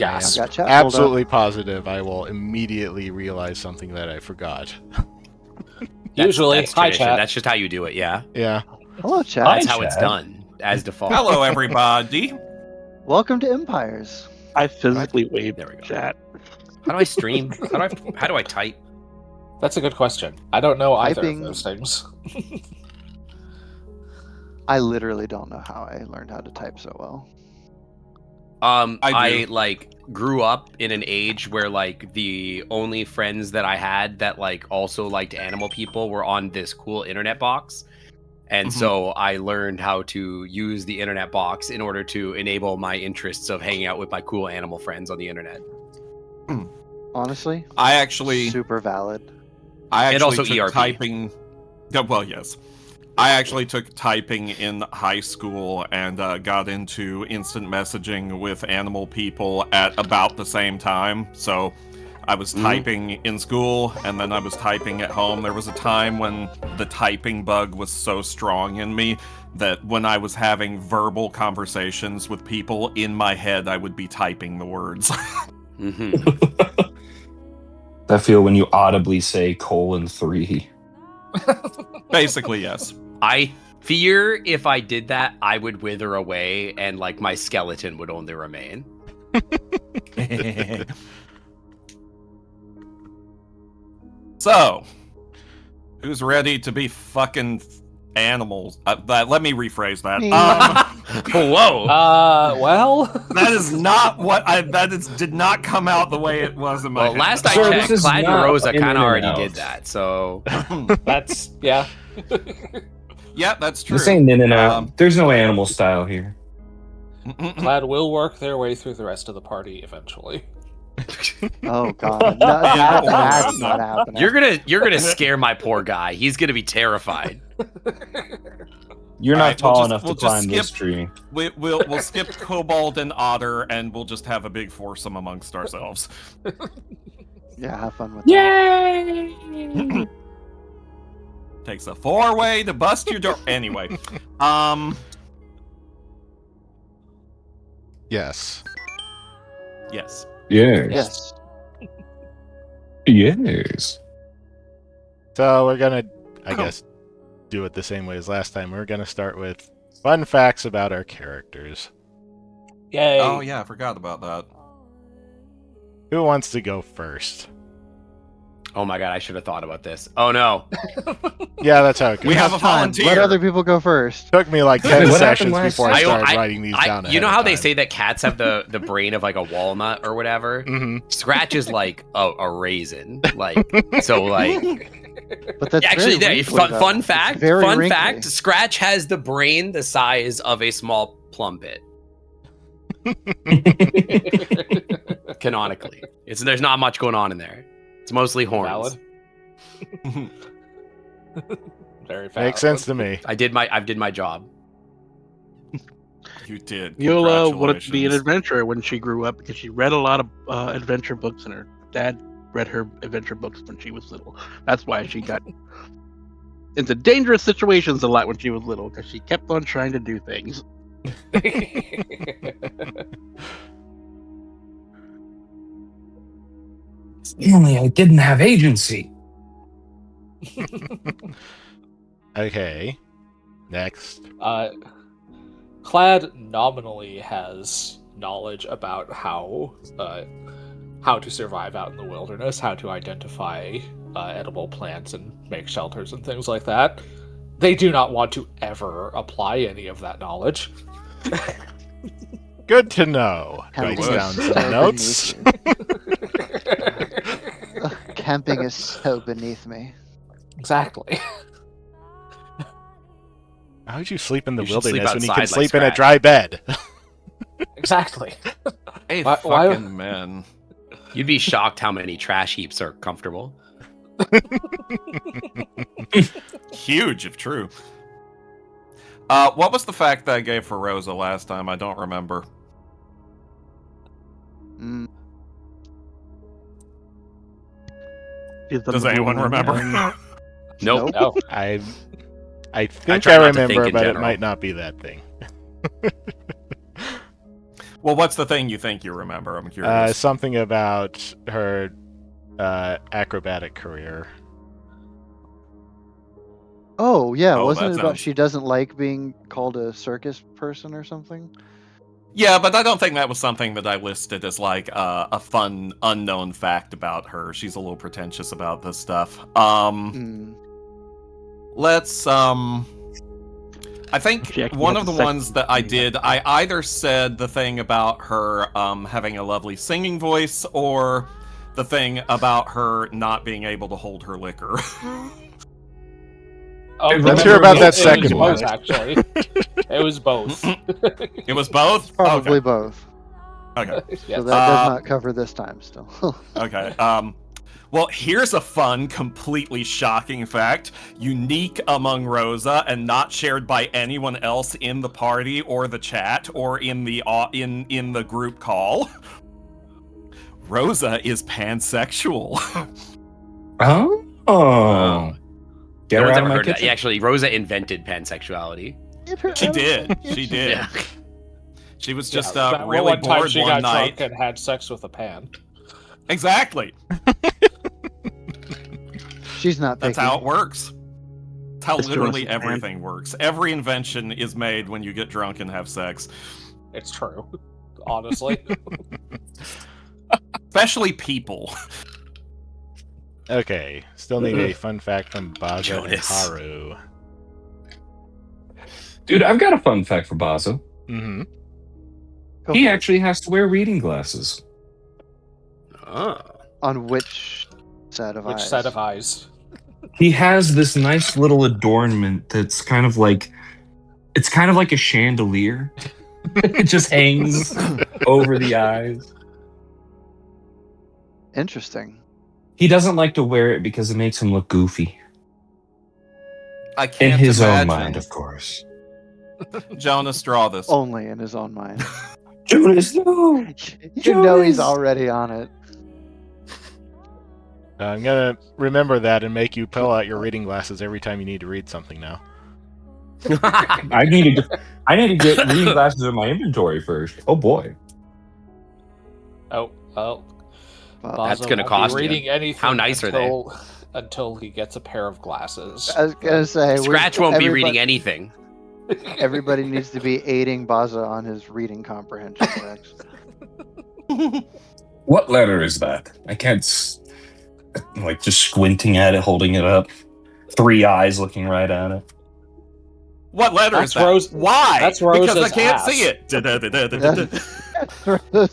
Yes. I've got chat Absolutely positive I will immediately realize something that I forgot. Usually, that's hi tradition. chat. That's just how you do it, yeah? Yeah. Hello, chat. That's Hi, how it's Chad. done, as default. Hello, everybody. Welcome to Empires. I physically waved There we go. chat. How do I stream? How do I type? That's a good question. I don't know either Typing- of those things. I literally don't know how I learned how to type so well. I do. like grew up in an age where like the only friends that I had that like also liked animal people were on this cool internet box. And so I learned how to use the internet box in order to enable my interests of hanging out with my cool animal friends on the internet. Honestly, I actually super valid. And also took ERP. typing. Yeah, well, yes. I actually took typing in high school and got into instant messaging with animal people at about the same time. So I was typing in school and then I was typing at home. There was a time when the typing bug was so strong in me that when I was having verbal conversations with people in my head, I would be typing the words. I feel when you audibly say :3. Basically, yes. I fear if I did that, I would wither away and like my skeleton would only remain. So, who's ready to be fucking animals? Let me rephrase that. Me. Whoa. Well, That is not what did not come out the way it was in my Well, head. last I So checked, this is Clyde and not Rosa in kind of and already out. did that. So that's yeah. Yeah, that's true. This ain't in and out. Um, There's no animal style here. Plaid will work their way through the rest of the party eventually. Oh god, no, that's not happening. you're gonna scare my poor guy. He's gonna be terrified. You're not Alright, tall we'll enough to just climb this skip- tree. We'll skip Kobold and Otter, and we'll just have a big foursome amongst ourselves. Yeah, have fun with that. Yay! Takes a 4-way to bust your door. Anyway, Yes. yes. Yes. Yes. Yes. So we're gonna, I guess, do it the same way as last time. We're gonna start with fun facts about our characters. Yay! Oh yeah, I forgot about that. Who wants to go first? Oh my god, I should have thought about this. Oh no. Yeah, that's how it goes. We have a Time. volunteer. Let other people go first. Took me like Wait, 10 what sessions happened last before I time? started writing these down. You know how they say that cats have the brain of like a walnut or whatever? Hmm. Scratch is like a raisin. Like so like But that's actually very there, wrinkly, fun, though. fun It's fact, very fun wrinkly. fact, Scratch has the brain the size of a small plumpet. Canonically. There's not much going on in there. It's mostly horns. Valid. Very valid. Makes sense to me. I did my job. You did. Yola wanted to be an Congratulations. adventurer when she grew up because she read a lot of adventure books, and her dad read her adventure books when she was little. That's why she got into dangerous situations a lot when she was little, because she kept on trying to do things. Only I didn't have agency. Okay. Next. Clad nominally has knowledge about how to survive out in the wilderness, how to identify edible plants and make shelters and things like that. They do not want to ever apply any of that knowledge. Good to know. Camping Writes is down so some notes. beneath me. Ugh, camping is so beneath me. Exactly. How would you sleep in the You should sleep wilderness when you outside can like sleep in a Scratch. dry bed? Exactly. Hey, Why- fucking man. You'd be shocked how many trash heaps are comfortable. Huge, if true. What was the fact that I gave for Rosa last time? I don't remember. Mm, She's the Does anyone number one remember? man. Nope. No. I think try I not to remember, think in but it general. might not be that thing. Well, Well, what's the thing you think you remember? I'm curious. Something about her acrobatic career. Oh yeah, Oh, wasn't that it about sounds- she doesn't like being called a circus person or something? Yeah, but I don't think that was something that I listed as like a fun unknown fact about her. She's a little pretentious about this stuff. Let's I think She actually one has of the a sex ones that I scene. did, I either said the thing about her having a lovely singing voice, or the thing about her not being able to hold her liquor. Oh, Let's hear about that it second was one. both, actually. It was both. It was both? Probably both. Okay. Yes. So that does not cover this time still. Okay. Well, here's a fun, completely shocking fact, unique among Rosa and not shared by anyone else in the party or the chat or in the in the group call. Rosa is pansexual. Oh. Get No her one's out ever of my heard that. kitchen. Actually, Rosa invented pansexuality. She did. She did. Yeah. She was just That really one time bored she one got night. drunk and had sex with a pan. Exactly. She's not That's picky. how it works. That's how Mr. literally Rose's pan. everything works. Every invention is made when you get drunk and have sex. It's true. Honestly. Especially people. Okay, still need a fun fact from Baza and Jonas. Haru. Dude, I've got a fun fact for Bazo. Mm-hmm. Go He for it. actually has to wear reading glasses. Oh. On which set of Which eyes? set of eyes? He has this nice little adornment that's kind of like a chandelier. It just hangs over the eyes. Interesting. He doesn't like to wear it because it makes him look goofy. I can't In his imagine. own mind, of course. Jonas, draw this. Only in his own mind. Jonas, no! You know he's Jonas! already on it. I'm gonna remember that and make you pull out your reading glasses every time you need to read something now. I need to get reading glasses in my inventory first. Oh boy. Oh, well. Well, That's Bazo gonna won't be cost you. reading anything How nice are they? until he gets a pair of glasses. I was gonna say Scratch won't be reading anything. Everybody needs to be aiding Baza on his reading comprehension checks. What letter is that? I can't. Like just squinting at it, holding it up, 3 eyes looking right at it. What letter That's is that? Rose- Why? that's Because I Rosa's can't ass. see it.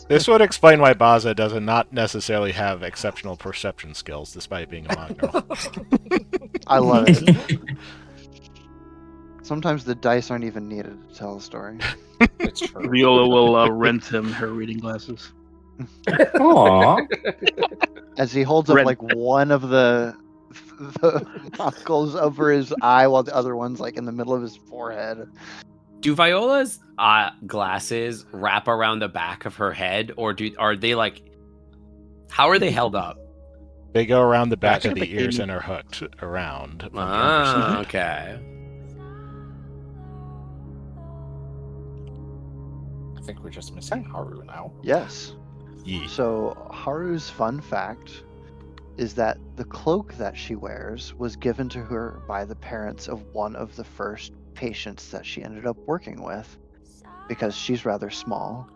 This would explain why Baza does not necessarily have exceptional perception skills, despite being a mongrel. I love it. Sometimes the dice aren't even needed to tell a story. It's true. Viola will rent him her reading glasses. Aww. As he holds up Red- like one of the monocles over his eye while the other one's like in the middle of his forehead. Do Viola's glasses wrap around the back of her head, or are they like? How are they held up? They go around the back Gotcha. of the ears and are hooked around. on the Ah, underside. okay. I think we're just missing Haru now. Yes. Yee. So Haru's fun fact is that the cloak that she wears was given to her by the parents of one of the first patients that she ended up working with, because she's rather small.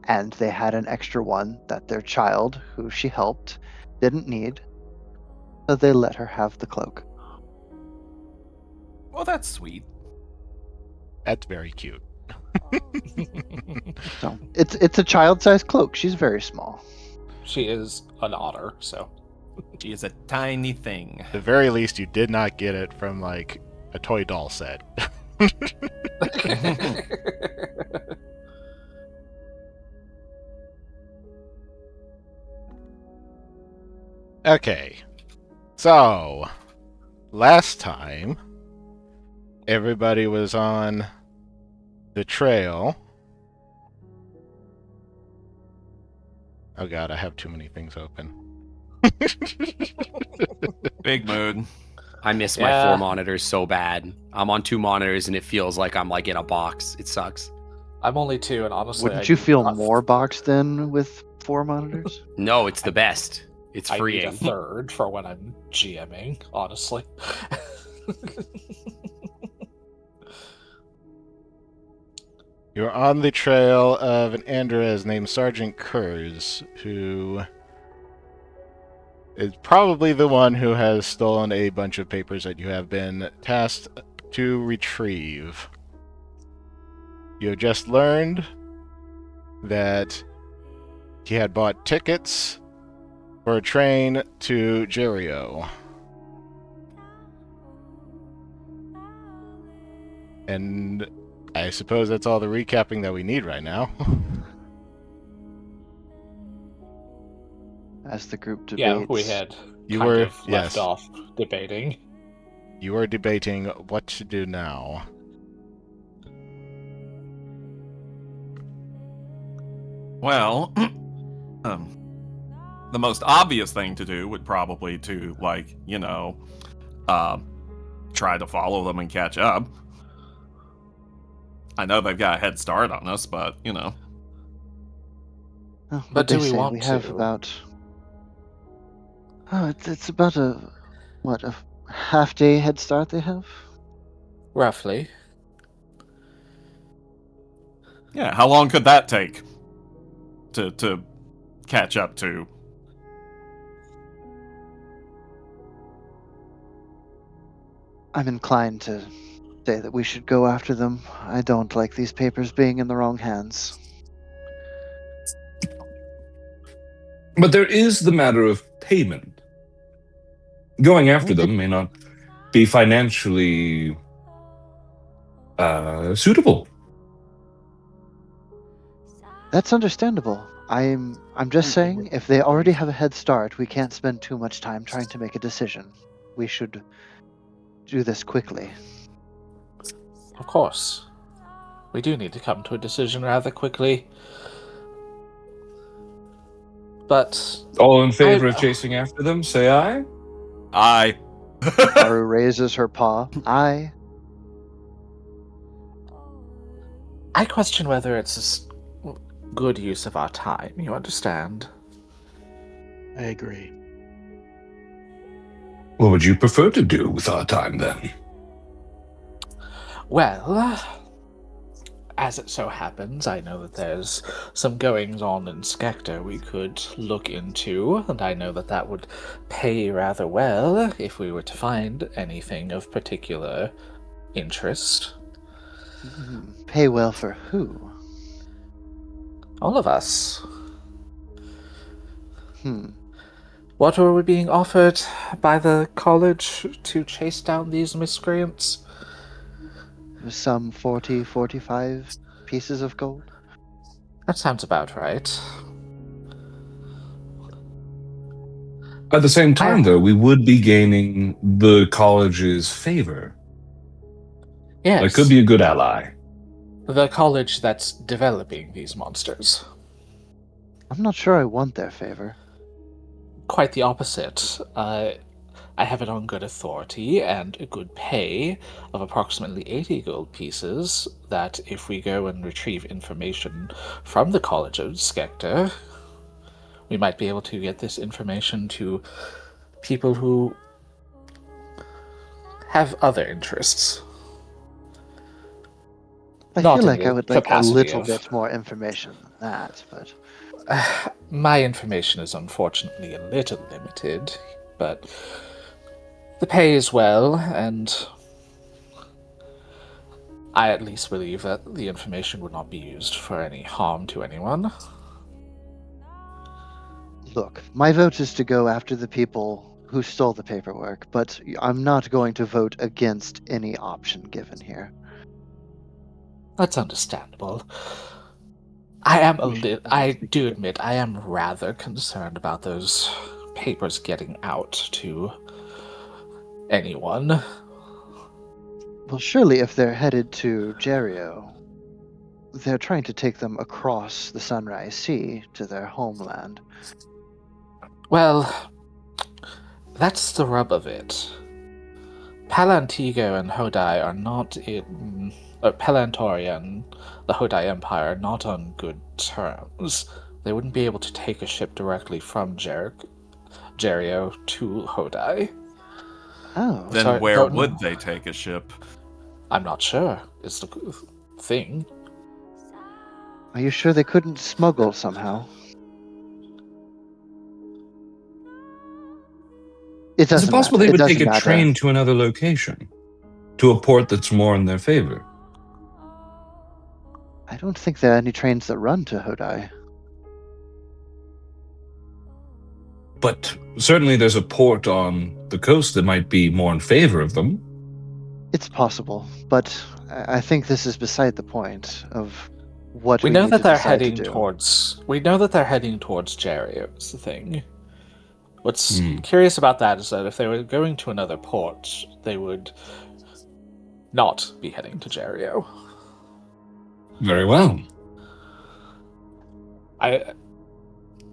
And they had an extra one that their child, who she helped, didn't need, so they let her have the cloak. Well, that's sweet. That's very cute. So it's a child-sized cloak. She's very small. She is an otter, so. She is a tiny thing. At the very least, you did not get it from like a toy doll set. Okay, so last time everybody was on the trail. Oh god, I have too many things open. Big mood. I miss my Yeah. 4 monitors so bad. I'm on 2 monitors and it feels like I'm like in a box. It sucks. I'm only 2, and honestly, Wouldn't you feel not- more boxed in with 4 monitors? No, it's the best. It's I need a freeing. third for when I'm GMing, honestly. You're on the trail of an Andres named Sergeant Kurz, who is probably the one who has stolen a bunch of papers that you have been tasked to retrieve. You have just learned that he had bought tickets for a train to Jerio. And I suppose that's all the recapping that we need right now. As the group debates. Yeah, we had You kind were- of left yes. off debating. You are debating what to do now. Well, the most obvious thing to do would probably to, like, try to follow them and catch up. I know they've got a head start on us, but, Oh, But what'd do they we say? want We have to? about. Oh, it's about a half-day head start they have. Roughly. yeah, how long could that take to catch up to? I'm inclined to say that we should go after them. I don't like these papers being in the wrong hands. But there is the matter of payment. Going after Well, them may not be financially suitable. That's understandable. I'm just saying, if they already have a head start, we can't spend too much time trying to make a decision. We should do this quickly. Of course. We do need to come to a decision rather quickly. But All in favor I- of chasing after them, say aye. I. Haru raises her paw. I question whether it's a good use of our time, you understand? I agree. What would you prefer to do with our time then? Well, as it so happens, I know that there's some goings on in Skektor we could look into, and I know that that would pay rather well if we were to find anything of particular interest. pay well for who? All of us. Hmm. What were we being offered by the college to chase down these miscreants? Some 40, 45 pieces of gold. That sounds about right. At the same time, though, we would be gaining the college's favor. Yes. That could be a good ally. The college that's developing these monsters. I'm not sure I want their favor. Quite the opposite. I have it on good authority and a good pay of approximately 80 gold pieces that if we go and retrieve information from the College of Skektor, we might be able to get this information to people who have other interests. I Not feel in like the I would like a capacity little of- bit more information than that, but My information is unfortunately a little limited, but the pay is well, and I at least believe that the information would not be used for any harm to anyone. look, my vote is to go after the people who stole the paperwork, but I'm not going to vote against any option given here. That's understandable. I do admit I am rather concerned about those papers getting out to anyone. Well, surely if they're headed to Jerio, they're trying to take them across the Sunrise Sea to their homeland. Well, that's the rub of it. Palantigo and Hodai are not in... Palantoria and the Hodai Empire are not on good terms. They wouldn't be able to take a ship directly from Jerio to Hodai. Oh, Then So I where don't would know. they take a ship? I'm not sure, is the thing. are you sure they couldn't smuggle somehow? It Is it doesn't possible matter. they It would take doesn't a matter. train to another location? To a port that's more in their favor? I don't think there are any trains that run to Hodai. But certainly there's a port on the coast that might be more in favor of them. It's possible, but I think this is beside the point of what We we know need that to they're decide to heading do. towards. We know that they're heading towards Jerio. Is the thing. What's Hmm. curious about that is that if they were going to another port, they would not be heading to Jerio. Very well.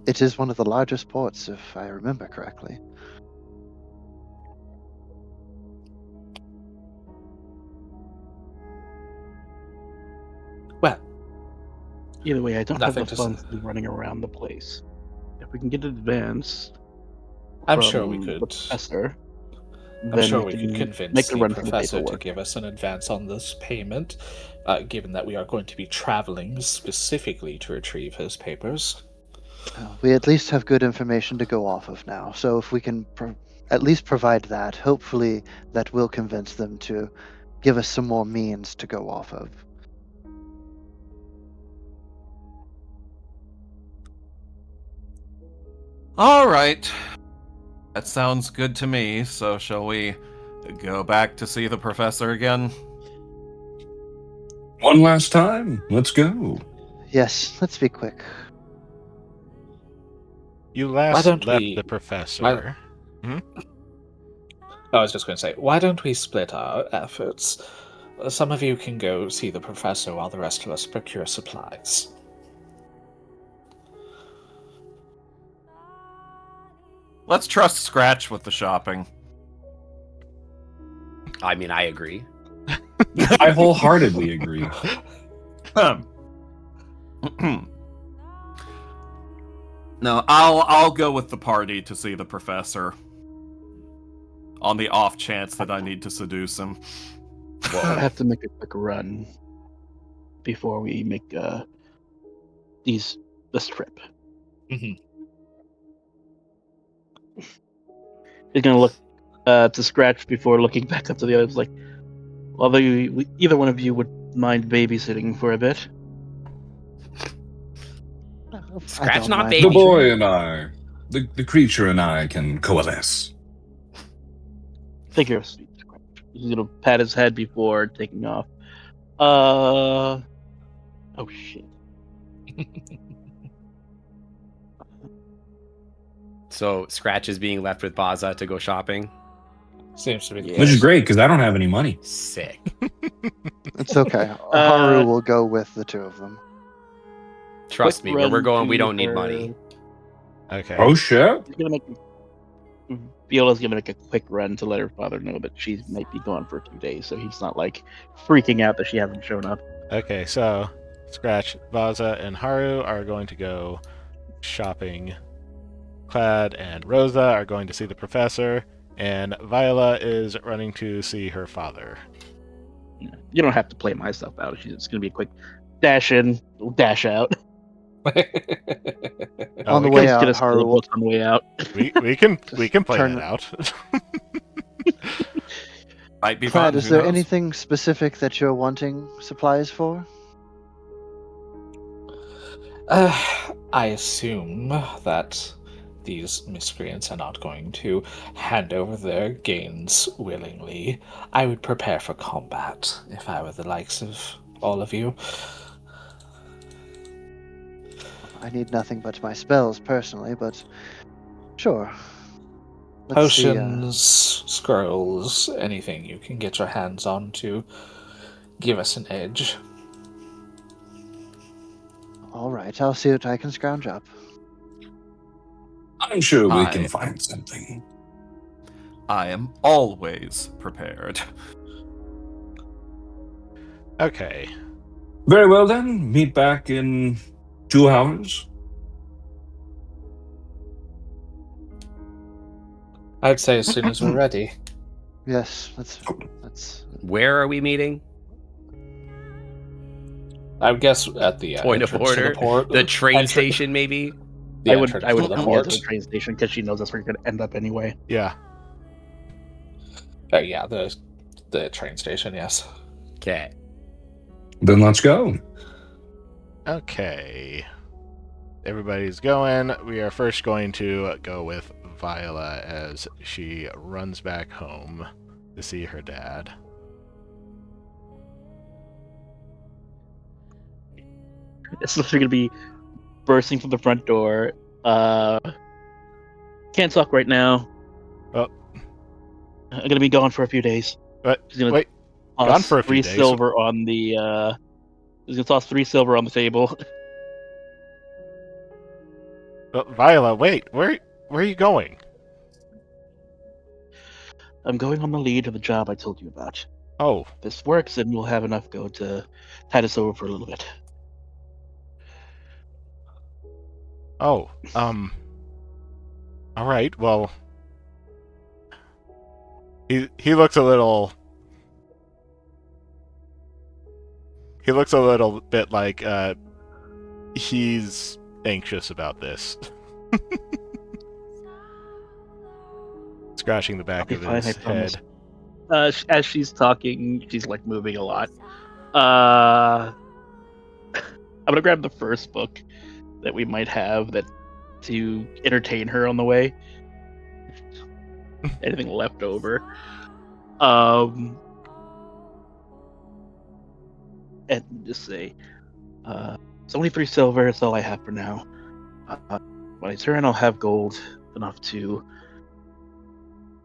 It is one of the largest ports, if I remember correctly. Well, Either way, I don't have Nothing the to funds say. to be running around the place. If we can get an advance I'm from sure we the could. professor, I'm then sure we we can could convince make a the run for the professor to paperwork. give us an advance on this payment, given that we are going to be traveling specifically to retrieve his papers. We at least have good information to go off of now, so if we can at least provide that, hopefully that will convince them to give us some more means to go off of. All right. That sounds good to me. So shall we go back to see the professor again? One last time. Let's go. Yes, let's be quick. You Why last don't left we- the professor. I was just going to say, why don't we split our efforts? Some of you can go see the professor while the rest of us procure supplies. Let's trust Scratch with the shopping. I mean, I agree. I wholeheartedly agree. No, I'll go with the party to see the professor. On the off chance that I need to seduce him. I have to make a quick run before we make this trip. Mhm. He's gonna look to Scratch before looking back up to the others. Like, although either one of you would mind babysitting for a bit. Scratch don't not mind baby. The boy and I, the creature and I can coalesce. Figure of speech. Scratch. He's gonna pat his head before taking off. Oh shit. So Scratch is being left with Baza to go shopping. Seems to be the Yeah. Which is case. great because I don't have any money. Sick. It's okay. Haru will go with the two of them. Trust Quick me, where we're run going, we to don't need her- money. Okay. Oh shit! He's gonna make. Viola's gonna make a quick run to let her father know that she might be gone for 2 days, so he's not like freaking out that she hasn't shown up. Okay, so Scratch, Vaza, and Haru are going to go shopping. Clad and Rosa are going to see the professor, and Viola is running to see her father. You don't have to play myself out. It's gonna be a quick dash in, dash out. Oh, On the we way Just get out, us to the Haru will book on the way out. we can play turn- that out. Might be Clad, fun. is who there knows? anything specific that you're wanting supplies for? I assume that these miscreants are not going to hand over their gains willingly. I would prepare for combat if I were the likes of all of you. I need nothing but my spells personally, but sure. Let's see, Potions, scrolls, anything you can get your hands on to give us an edge. all right, I'll see what I can scrounge up. I'm sure we Hi. can find something. I am always prepared. Okay. Very well then. Meet back in 2 hours. I'd say as soon as we're ready. Yes, that's Where are we meeting? I would guess at the Point of entrance to order. the port. The train Entr- station, maybe? The I would entrance I would to the come here to port. the train station because she knows that's where you're gonna end up anyway. Yeah. Yeah, the train station. Yes. Okay. Then let's go. Okay. Everybody's going. We are first going to go with Viola as she runs back home to see her dad. It's literally gonna be bursting from the front door. Can't talk right now. Oh. I'm gonna be gone for a few days. But She's gonna wait, toss gone for a few 3 days? silver on the. She's gonna toss 3 silver on the table. Viola, wait, where are you going? I'm going on the lead of the job I told you about. Oh, If this works, then we'll have enough go to tide us over for a little bit. oh, all right. Well, he looks a little. He looks a little bit like he's anxious about this. Scratching the back I'll of be fine, his I promise. head. As she's talking, she's like moving a lot. I'm gonna grab the first book that we might have that to entertain her on the way. Anything left over. And just say, it's only 3 silver. That's all I have for now. When I turn, I'll have gold enough to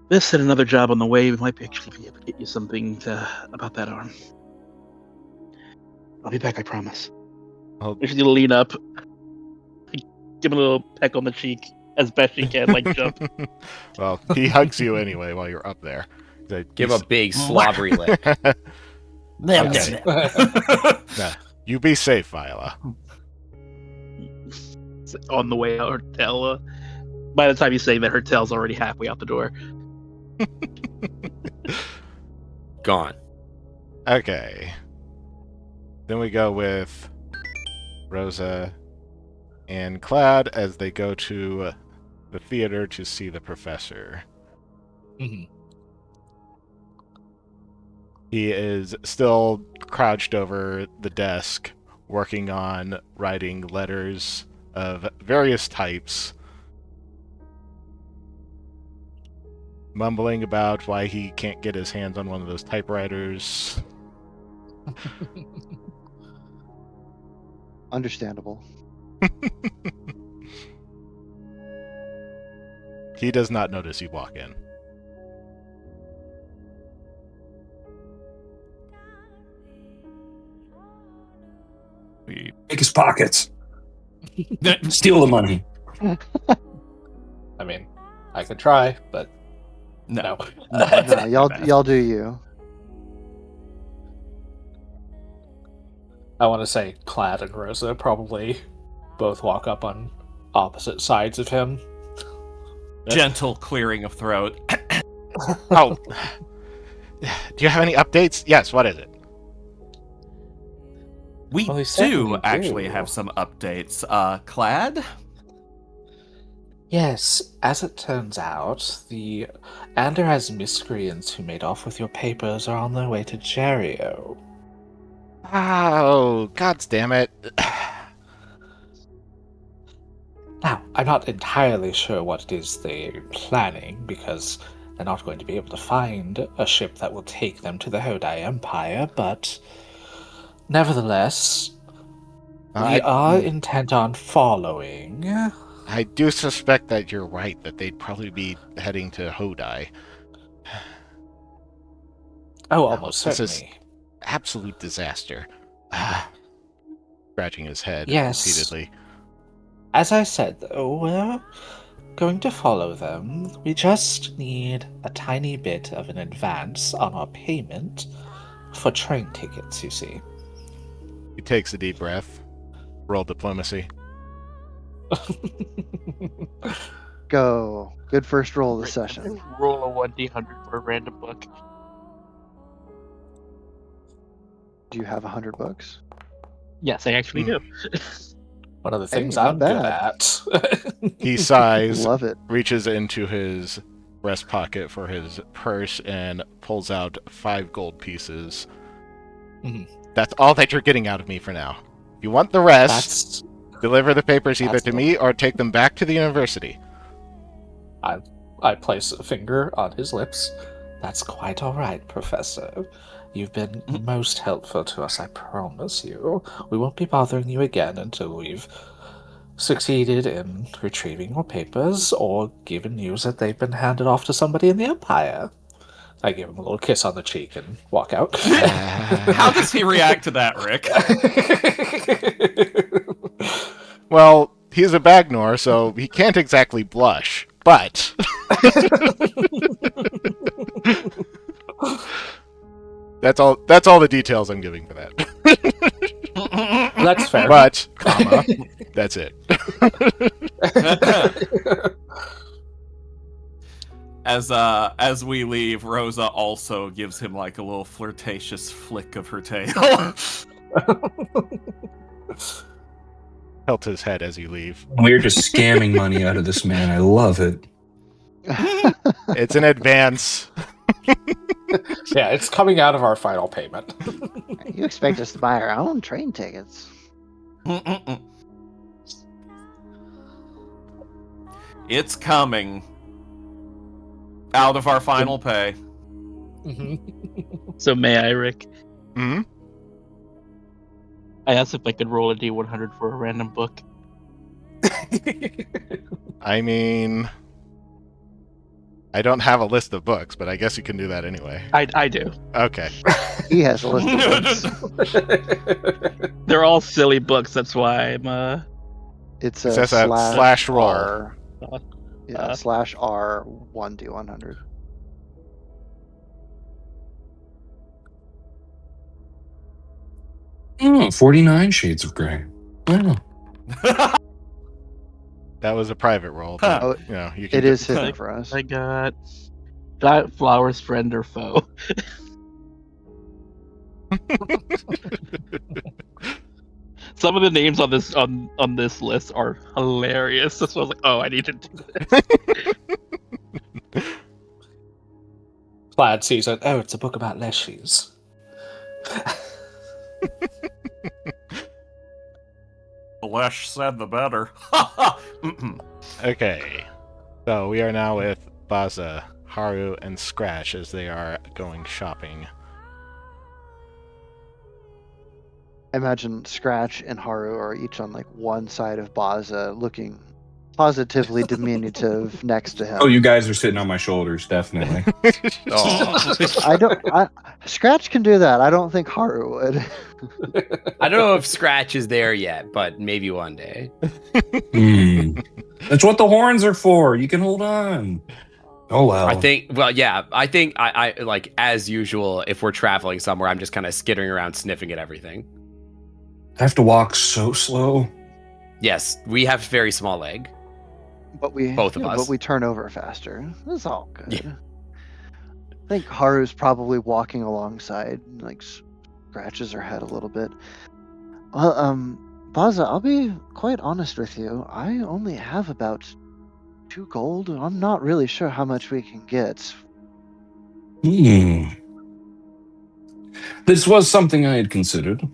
this and another job on the way. We might actually be able to get you something about that arm. I'll be back, I promise. Oh. She's gonna lean up, give him a little peck on the cheek as best she can, like jump. Well, he hugs you anyway while you're up there. Give a big slobbery lick. Okay. Nah, you be safe, Viola. On the way out, her tail. By the time you say that, her tail's already halfway out the door. Gone. Okay. Then we go with Rosa and Clad as they go to the theater to see the professor. Mhm. He is still crouched over the desk, working on writing letters of various types, mumbling about why he can't get his hands on one of those typewriters. understandable. He does not notice you walk in. Take his pockets. Steal the money. I mean, I could try, but No. no. No, y'all do you. I want to say Clad and Rosa probably both walk up on opposite sides of him. Gentle clearing of throat. Oh, do you have any updates? Yes, what is it? We Well, he said do we actually do. have some updates. Clad? Yes, as it turns out, the Anderaz miscreants who made off with your papers are on their way to Jerio. Oh, god damn it. Now, I'm not entirely sure what it is they're planning, because they're not going to be able to find a ship that will take them to the Hodai Empire, but nevertheless, we are intent on following. I do suspect that you're right, that they'd probably be heading to Hodai. Oh, almost this is certainly. absolute disaster. Scratching his head Yes. repeatedly. As I said, though, we're going to follow them. We just need a tiny bit of an advance on our payment for train tickets, you see. He takes a deep breath. Roll diplomacy. Go. Good first roll of the session. Roll a 1d100 for a random book. Do you have 100 books? Yes, I actually do. One of the Hey, things not I'm good bad. at. He sighs, Love it. reaches into his breast pocket for his purse, and pulls out 5 gold pieces. Mhm. That's all that you're getting out of me for now. If you want the rest, That's deliver the papers either that's to me or take them back to the university. I place a finger on his lips. That's quite all right, Professor. You've been most helpful to us, I promise you. We won't be bothering you again until we've succeeded in retrieving your papers or given news that they've been handed off to somebody in the Empire. I give him a little kiss on the cheek and walk out. How does he react to that, Rick? Well, he's a Bagnor, so he can't exactly blush, but... That's all the details I'm giving for that. That's fair. But, comma, that's it. As we leave, Rosa also gives him like a little flirtatious flick of her tail. Tilt his head as you leave. We're just scamming money out of this man. I love it. It's an advance. Yeah, it's coming out of our final payment. You expect us to buy our own train tickets? It's coming out of our final pay. So may I, Rick? Hmm? I asked if I could roll a d100 for a random book. I mean... I don't have a list of books, but I guess you can do that anyway. I do. Okay. He has a list of books. They're all silly books. That's why I'm. It's It a says a slash roll. R. Yeah, Uh, slash R 1d100. Oh, 49 Shades of Grey. Wow. That was a private roll, but, Oh, you know, you can it is hidden Like- for us. I got Giant Flower's friend or foe. Some of the names on this list are hilarious. That's why I was like, oh, I need to do this. Plaid sees it. Oh, it's a book about leshies. The less said, the better. Okay. So we are now with Baza, Haru, and Scratch as they are going shopping. I imagine Scratch and Haru are each on like one side of Baza, looking positively diminutive next to him. Oh, you guys are sitting on my shoulders, definitely. Scratch can do that. I don't think Haru would. I don't know if Scratch is there yet, but maybe one day. That's what the horns are for. You can hold on. Oh wow. I think I like, as usual, if we're traveling somewhere, I'm just kind of skittering around sniffing at everything. I have to walk so slow. Yes, we have very small leg. But we Both of us. But we turn over faster. That's all good. Yeah. I think Haru's probably walking alongside, like scratches her head a little bit. Well, Baza, I'll be quite honest with you. I only have about 2 gold. I'm not really sure how much we can get. This was something I had considered.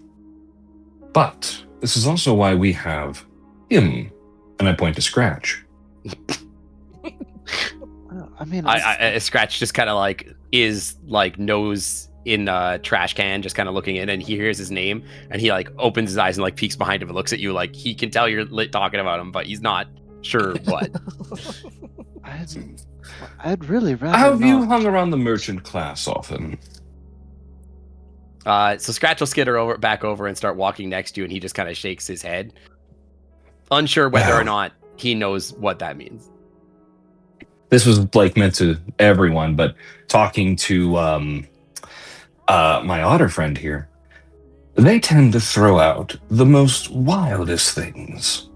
But this is also why we have him. And I point to Scratch. I mean, I Scratch just kind of like is like nose in a trash can, just kind of looking in, and he hears his name, and he like opens his eyes and like peeks behind him and looks at you, like he can tell you're talking about him, but he's not sure what. I'd really rather. Have you not. hung around the merchant class often? So Scratch will skitter back over and start walking next to you, and he just kind of shakes his head, unsure whether or not he knows what that means. This was like meant to everyone, but talking to my otter friend here, they tend to throw out the most wildest things.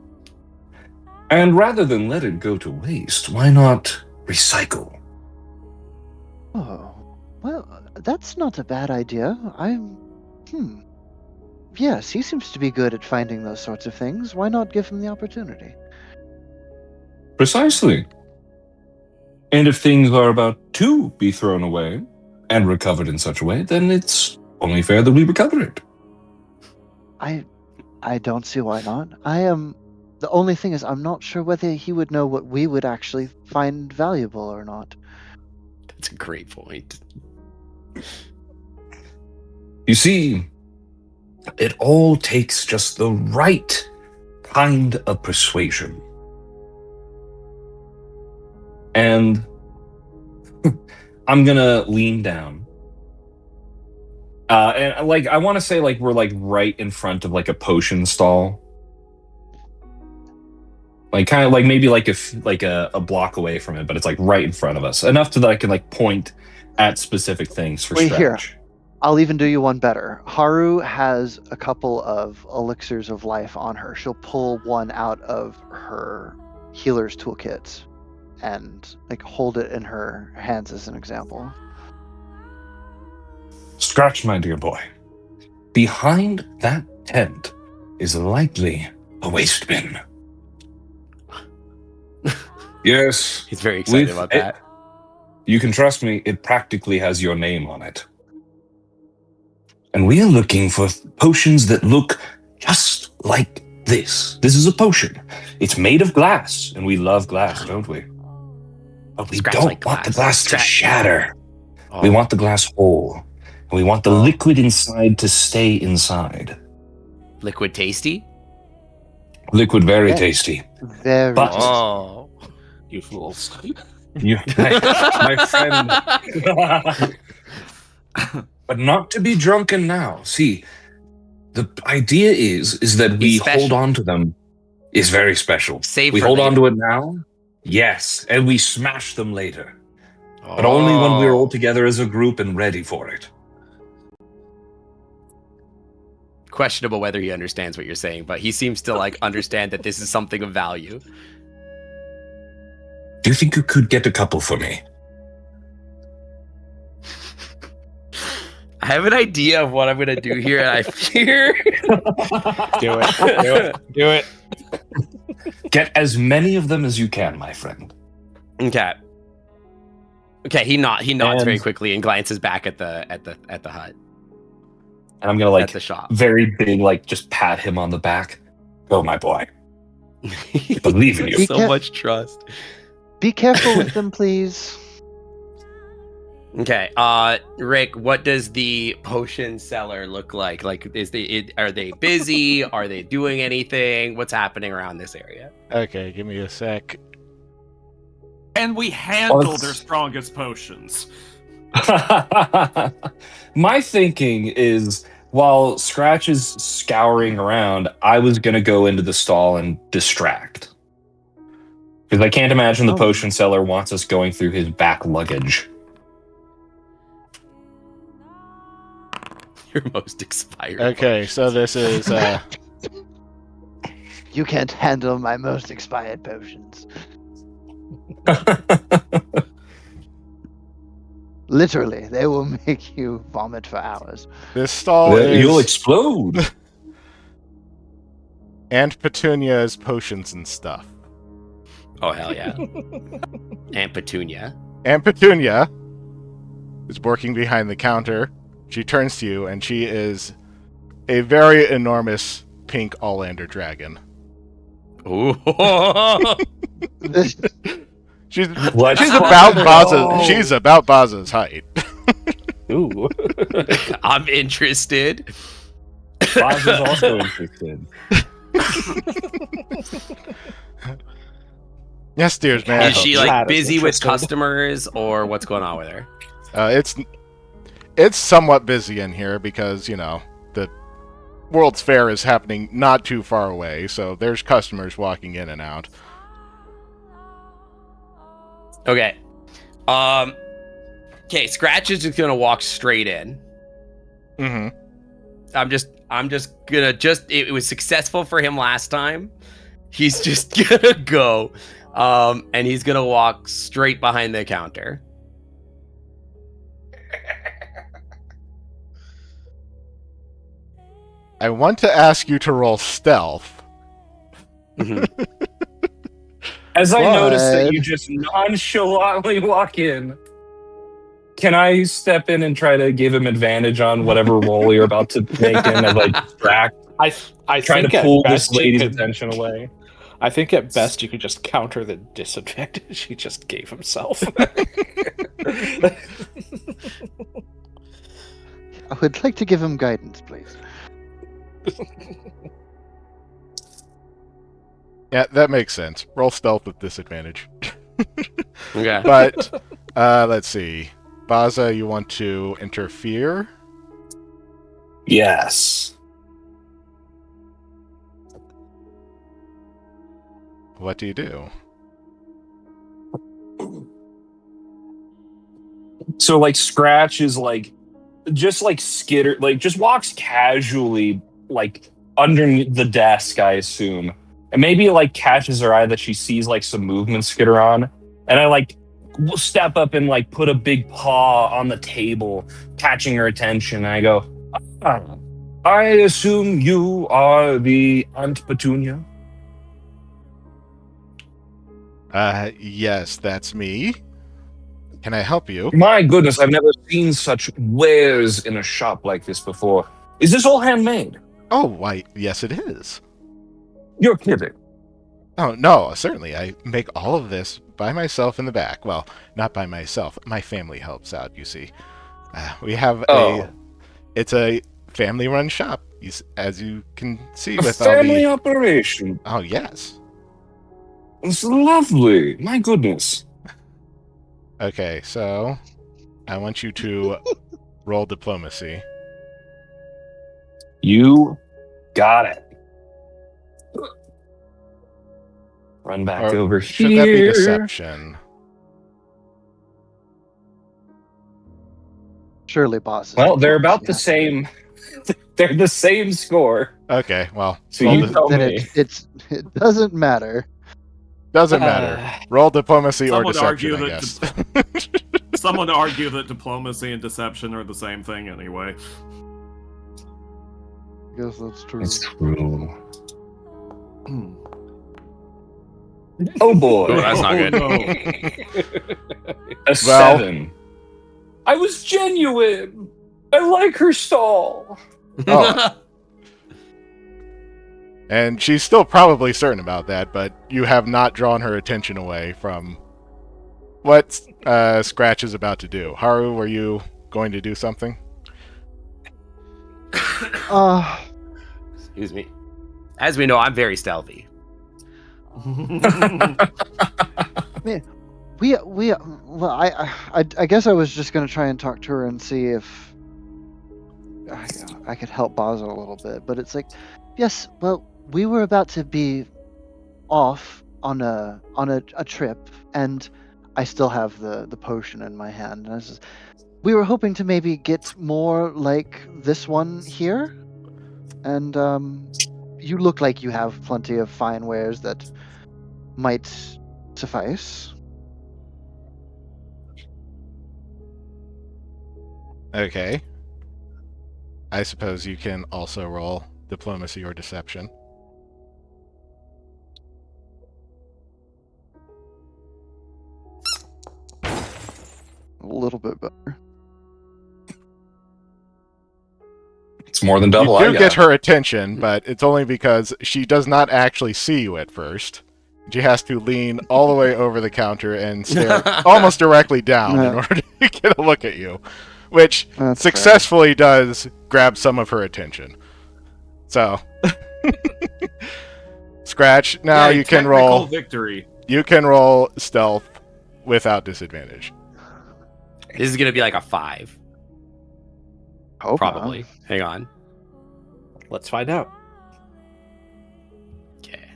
And rather than let it go to waste, why not recycle? Oh, well, that's not a bad idea. Yes, he seems to be good at finding those sorts of things. Why not give him the opportunity? Precisely. And if things are about to be thrown away and recovered in such a way, then it's only fair that we recover it. I don't see why not. The only thing is I'm not sure whether he would know what we would actually find valuable or not. That's a great point. You see, it all takes just the right kind of persuasion. And I'm gonna lean down. And like I want to say like we're like right in front of like a potion stall. Like kind of like maybe like a block away from it, but it's like right in front of us. Enough so that I can like point at specific things for Wait, here. Stretch. I'll even do you one better. Haru has a couple of elixirs of life on her. She'll pull one out of her healer's toolkits and like hold it in her hands as an example. Scratch, my dear boy. Behind that tent is likely a waste bin. Yes. He's very excited about that. You can trust me, it practically has your name on it. And we are looking for potions that look just like this. This is a potion. It's made of glass, and we love glass, don't we? But we Scratch don't like want the glass. glass to shatter. Oh. We want the glass whole. And we want the liquid inside to stay inside. Liquid tasty? Liquid very Yeah. tasty. Very But- tasty. Oh. You fools. My friend. But not to be drunken now. See, the idea is that we It's special. hold on to them. Is very special. Save We for hold on later. to it now. Yes, and we smash them later. But only when we're all Oh. together as a group and ready for it. Questionable whether he understands what you're saying, but he seems to like understand that this is something of value. Do you think you could get a couple for me? I have an idea of what I'm gonna do here, and I fear. Do it. Do it. Get as many of them as you can, my friend. Okay. Okay. He nods very And- quickly and glances back at the hut, And I'm gonna at like the shop. very big, like just pat him on the back. Go, my boy. Believe in you. So much trust. Be careful with them, please. Okay, Rick, what does the potion seller look like? Like, are they busy? Are they doing anything? What's happening around this area? Okay, give me a sec. And we handle Let's- their strongest potions. My thinking is, while Scratch is scouring around, I was gonna go into the stall and distract. Because I can't imagine the Oh. potion seller wants us going through his back luggage. Your most expired. Okay, so this is You can't handle my most expired potions. Literally, they will make you vomit for hours. this stall You'll is explode. Aunt Petunia's potions and stuff. Oh hell yeah, Aunt Petunia. Aunt Petunia is working behind the counter. She turns to you, and she is a very enormous pink Allander dragon. Ooh. This, She's Let's she's fucking about go. Baza's. She's about Baza's height. Ooh. I'm interested. Boz is also interested. Yes, dears, man. Is she Chad like is busy with interested. customers, or what's going on with her? It's somewhat busy in here because the World's Fair is happening not too far away, so there's customers walking in and out. Okay. Okay, Scratch is just gonna walk straight in. Mm-hmm. I'm just gonna it was successful for him last time. He's just gonna go, and he's gonna walk straight behind the counter. I want to ask you to roll stealth. As I notice that What? you just nonchalantly walk in, can I step in and try to give him advantage on whatever roll you're about to make in of like distract, I trying think to at pull this best you lady's could- attention away? I think at best you could just counter the disadvantage he just gave himself. I would like to give him guidance, please. Yeah, that makes sense. Roll stealth with disadvantage. Okay. But let's see. Baza, you want to interfere? Yes. What do you do? So like Scratch is like just like skitter, like just walks casually like underneath the desk, I assume, and maybe like catches her eye that she sees like some movement skitter on, and I like will step up and like put a big paw on the table, catching her attention. And I go, I assume you are the Aunt Petunia. Yes, that's me. Can I help you? My goodness, I've never seen such wares in a shop like this before. Is this all handmade? Oh, why, yes it is. You're kidding. Oh, no, certainly. I make all of this by myself in the back. Well, not by myself. My family helps out, you see. We have it's a family-run shop, as you can see A with family all operation. Oh, yes. It's lovely. My goodness. Okay, so I want you to roll diplomacy. You got it. Run back Or over should here. that be deception? Surely, boss. Well, they're about the same. They're the same score. Okay, well, So roll you tell Then me. it doesn't matter. doesn't matter. Roll diplomacy Some or would deception, argue I that guess. Some would argue that diplomacy and deception are the same thing anyway. I guess that's true. It's true. Oh boy. Oh, that's not good. A 7. I was genuine. I like her stall. Oh. And she's still probably certain about that, but you have not drawn her attention away from what Scratch is about to do. Haru, were you going to do something? Excuse me. As we know, I'm very stealthy. Well, I guess I was just gonna try and talk to her and see if I could help Basil a little bit, but it's like, yes, well, we were about to be off on a trip, and I still have the potion in my hand. And we were hoping to maybe get more like this one here, and you look like you have plenty of fine wares that might suffice. Okay. I suppose you can also roll diplomacy or deception. A little bit better. It's more than double. You do get her attention, but it's only because she does not actually see you at first. She has to lean all the way over the counter and stare almost directly down in order to get a look at you, which That's successfully does grab some of her attention. So, Scratch, now Yeah, you can technical roll. victory. You can roll stealth without disadvantage. This is gonna be like a 5, Hope probably. not. Hang on. Let's find out. Okay.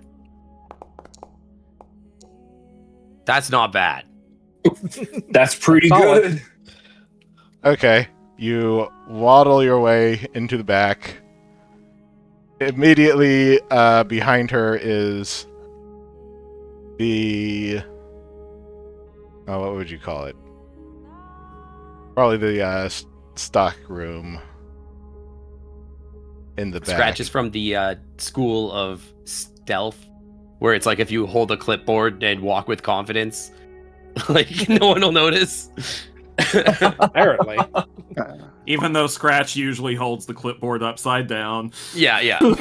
That's not bad. That's pretty Solid. good. Okay, you waddle your way into the back, Immediately behind her is the... Oh, what would you call it? Probably the stock room in the back. Scratches from the school of stealth, where it's like if you hold a clipboard and walk with confidence, like no one will notice. Apparently. Even though Scratch usually holds the clipboard upside down. Yeah. As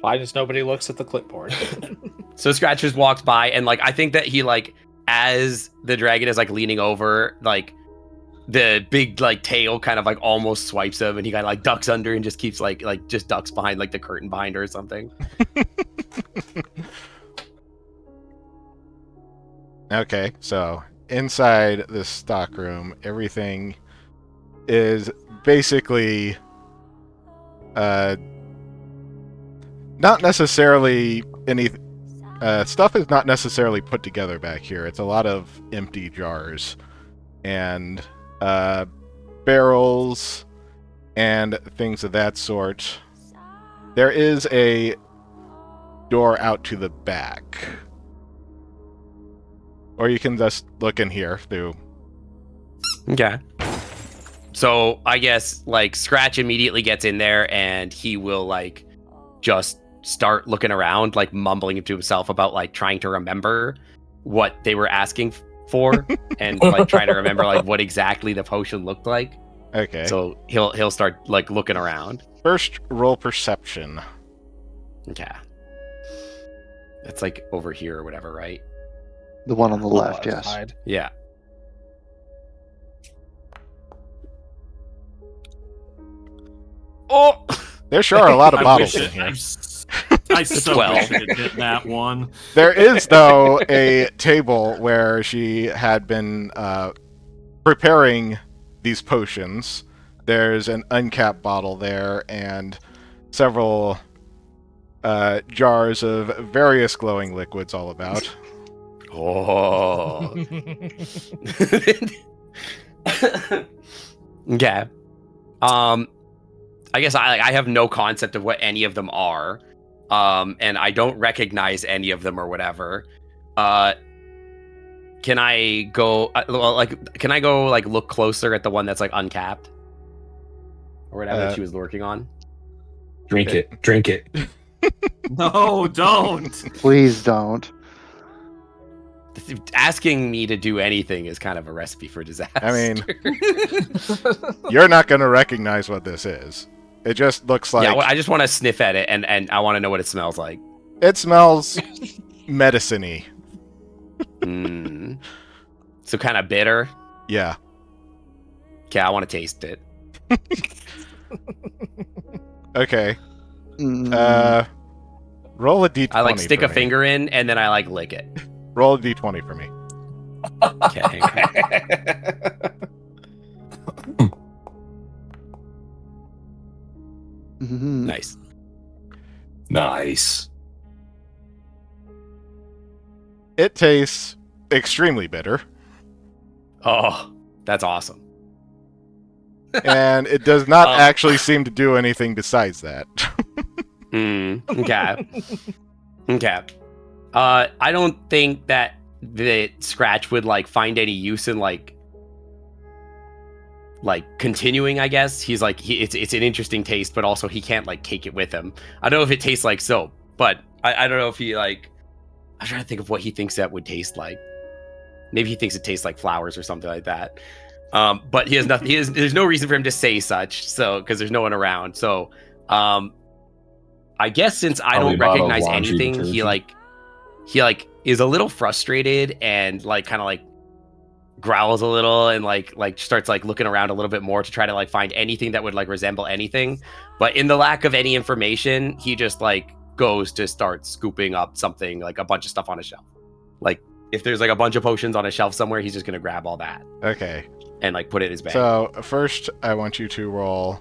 fine as nobody looks at the clipboard. So Scratch just walks by, and like I think that he like, as the dragon is like leaning over, like the big like tail kind of like almost swipes him, and he kind of like ducks under and just keeps like just ducks behind like the curtain behind her or something. Okay, so inside this stock room, everything is basically not necessarily any stuff is not necessarily put together back here. It's a lot of empty jars and barrels and things of that sort. There is a door out to the back. Or you can just look in here through. Okay. So I guess like Scratch immediately gets in there, and he will like just start looking around, like mumbling to himself about like trying to remember what they were asking for, and like trying to remember like what exactly the potion looked like. Okay. So he'll start like looking around. First, roll perception. Okay. That's like over here or whatever, right? The one on the left, yes. Side. Yeah. Oh, There sure are a lot of I bottles wish in it- here. I so 12. wish it did that one. There is, though, a table where she had been preparing these potions. There's an uncapped bottle there and several jars of various glowing liquids all about. oh. Okay. I guess I have no concept of what any of them are. And I don't recognize any of them or whatever. Can I go like look closer at the one that's like uncapped or whatever that she was working on? Drink it. Drink it. No, don't. Please don't. Asking me to do anything is kind of a recipe for disaster. I mean, you're not going to recognize what this is. It just looks like... yeah, well, I just want to sniff at it, and I want to know what it smells like. It smells medicine-y. So kind of bitter. Yeah. Okay, I want to taste it. Okay. Mm, Roll a d20 I like stick for a me. finger in, and then I like lick it. Roll a d20 for me. Okay. mhm. Nice. Nice. It tastes extremely bitter, Oh, that's awesome. and it does not Oh. actually seem to do anything besides that. Okay. Okay. I don't think that Scratch would like find any use in like continuing. I guess he's like it's an interesting taste, but also he can't like take it with him. I don't know if it tastes like soap, but I don't know if he like. I'm trying to think of what he thinks that would taste like. Maybe he thinks it tastes like flowers or something like that. But he has nothing. There's no reason for him to say such. So because there's no one around. So I guess since I Probably don't a bottle of recognize laundry anything, he detergent. is a little frustrated and like kind of like growls a little and like starts like looking around a little bit more to try to like find anything that would like resemble anything. But in the lack of any information, he just like goes to start scooping up something, like a bunch of stuff on a shelf. Like if there's like a bunch of potions on a shelf somewhere, he's just gonna grab all that Okay. and like put it in his bag. So first, I want you to roll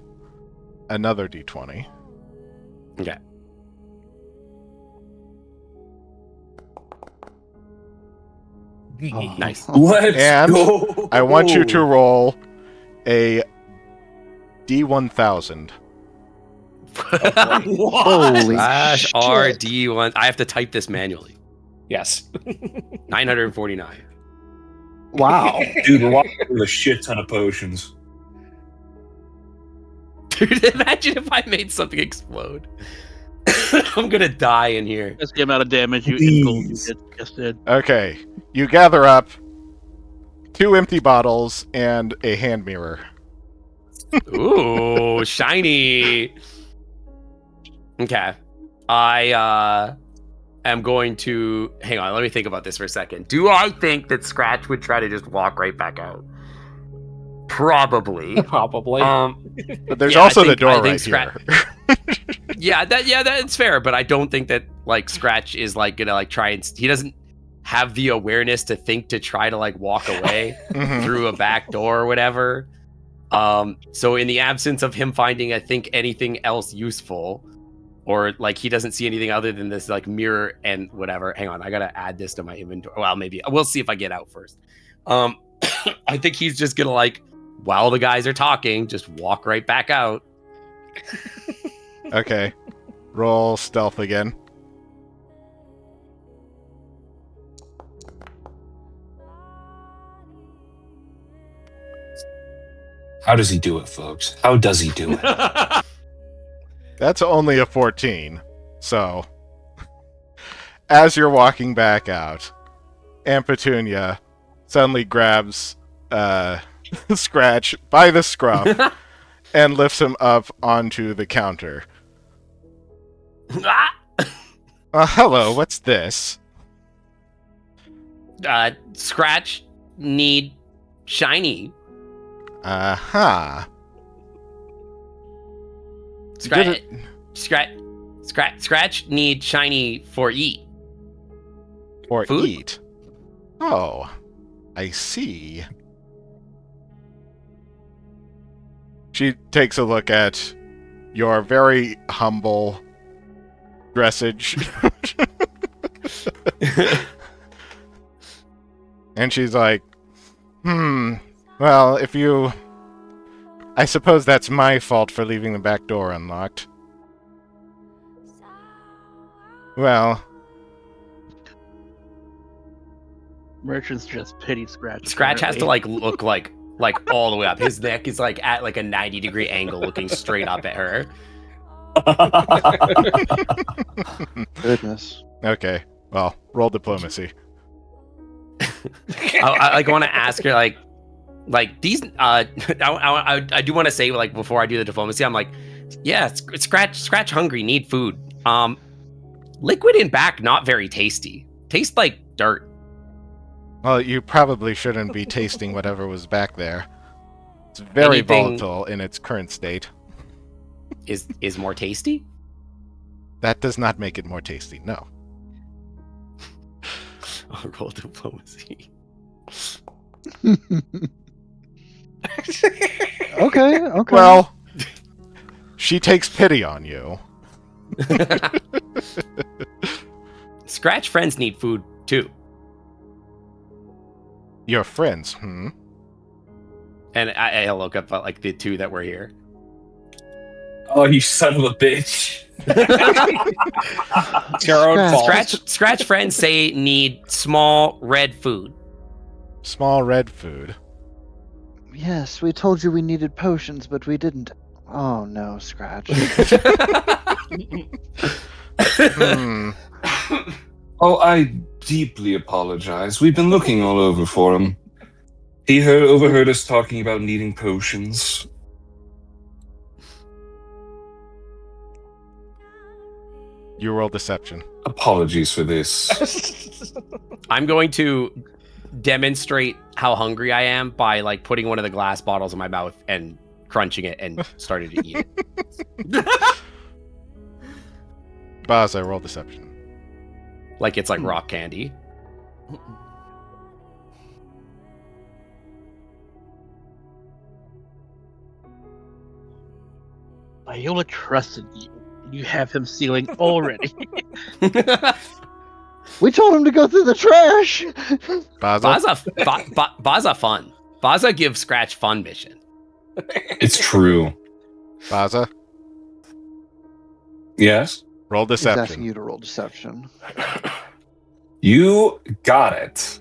another d20. Okay. Oh. Nice. Let's And go. I want you to roll a d1000. Holy Slash shit. RD1. I have to type this manually. Yes. 949. Wow. Dude, we're walking with a shit ton of potions. Dude, imagine if I made something explode. I'm gonna die in here. That's the amount of damage in gold you just did. Okay, you gather up 2 empty bottles and a hand mirror. Ooh, shiny. Okay. I am going to hang on, let me think about this for a second. Do I think that Scratch would try to just walk right back out? Probably. Probably. But there's Yeah, also I the think- door I think right Scrat- here. yeah, that's fair, but I don't think that like Scratch is like gonna like try and he doesn't have the awareness to think to try to like walk away Mhm. through a back door or whatever. So in the absence of him finding, I think, anything else useful, or like he doesn't see anything other than this like mirror and whatever. Hang on, I gotta add this to my inventory. Well, maybe we'll see if I get out first. I think he's just gonna like, while the guys are talking, just walk right back out. Okay, roll stealth again. How does he do it, folks? How does he do it? That's only a 14. So, as you're walking back out, Aunt Petunia suddenly grabs Scratch by the scruff and lifts him up onto the counter. Ah! Hello, what's this? Scratch need shiny. Aha. Scratch, Scratch need shiny for eat. Or Food? eat. Oh, I see. She takes a look at your very humble dressage. And she's like, well, if you... I suppose that's my fault for leaving the back door unlocked. Well, Merchants just pity Scratch. Scratch has to apparently. like look like all the way up. His neck is like at like a 90-degree angle, looking straight up at her. Goodness. okay. Well, roll diplomacy. I like want to ask her like these. I do want to say like before I do the diplomacy, I'm like, yeah, Scratch hungry, need food. Liquid in back not very tasty. Tastes like dirt. Well, you probably shouldn't be tasting whatever was back there. It's very Anything- volatile in its current state. Is more tasty. That does not make it more tasty, no. I'll roll diplomacy. Okay. Well, she takes pity on you. Scratch friends need food too. Your friends, And I look up at like the two that were here. Oh, you son of a bitch. It's your own fault. Scratch friends say need small red food. Small red food. Yes, we told you we needed potions, but we didn't. Oh no, Scratch. Hmm. Oh, I deeply apologize. We've been looking all over for him. He overheard us talking about needing potions. You roll deception. Apologies for this. I'm going to demonstrate how hungry I am by like putting one of the glass bottles in my mouth and crunching it and starting to eat it. Baza, roll deception. Like it's like rock candy. Viola trusted you. You have him stealing already. We told him to go through the trash. Baza? Baza fun. Baza gives Scratch fun mission. It's true. Baza? Yes? Roll He's asking deception. you to roll deception. You got it.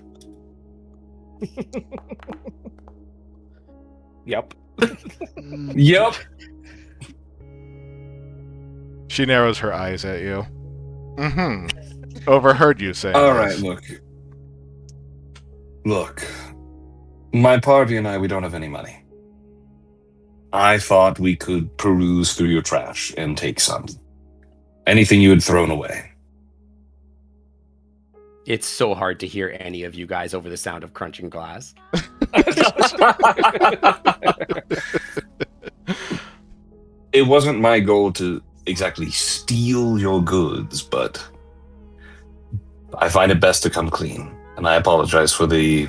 Yep. Yep. She narrows her eyes at you. Overheard you saying All right, this. Look. My party and I, we don't have any money. I thought we could peruse through your trash and take some. Anything you had thrown away. It's so hard to hear any of you guys over the sound of crunching glass. It wasn't my goal to exactly steal your goods, but I find it best to come clean, and I apologize for the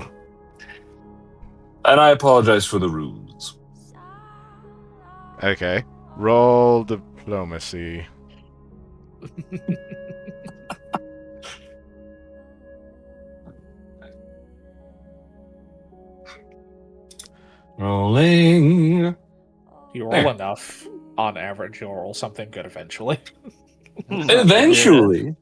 rules. Okay. Roll diplomacy. Rolling. You roll There. enough, on average, you'll roll something good eventually. Eventually.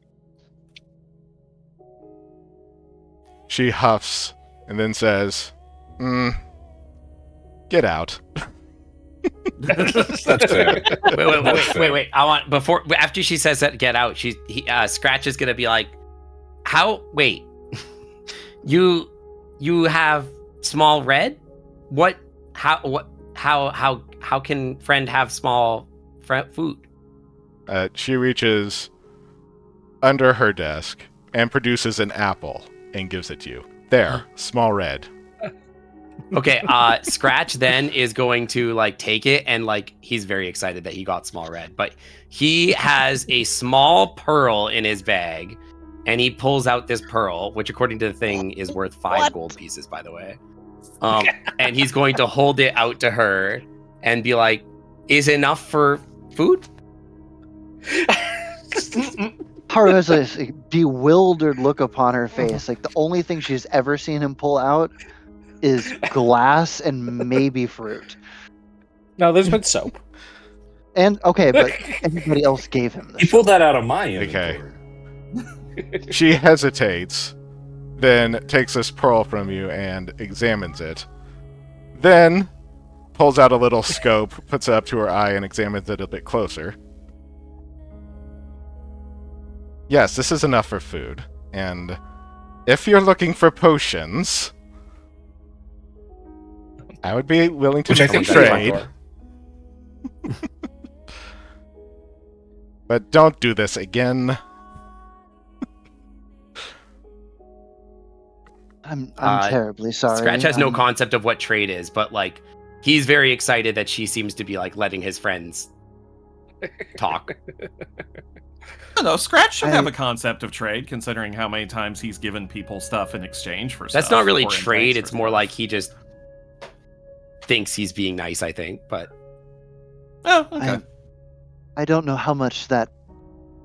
She huffs and then says, get out. That's fair. Wait. I want after she says that, get out. Scratch is gonna be like, how? Wait, you have small red? What? How can friend have small food? She reaches under her desk and produces an apple and gives it to you. There, small red. Okay, Scratch then is going to like take it and like he's very excited that he got small red, but he has a small pearl in his bag and he pulls out this pearl, which according to the thing is worth 5 gold pieces, by the way. And he's going to hold it out to her and be like, is it enough for food? Haru has a bewildered look upon her face. Like the only thing she's ever seen him pull out is glass and maybe fruit. No, there's been soap. And okay, but everybody else gave him He this. pulled that out of my inventory. She hesitates, then takes this pearl from you and examines it. Then pulls out a little scope, puts it up to her eye, and examines it a bit closer. Yes, this is enough for food. And if you're looking for potions, I would be willing to Which I make a think trade. But don't do this again. I'm terribly sorry. Scratch has no concept of what trade is, but like he's very excited that she seems to be like letting his friends talk. No, Scratch should have a concept of trade, considering how many times he's given people stuff in exchange for stuff. That's not really or in trade. thanks It's for more stuff. like he just thinks he's being nice, I think. But Oh, okay. I don't know how much that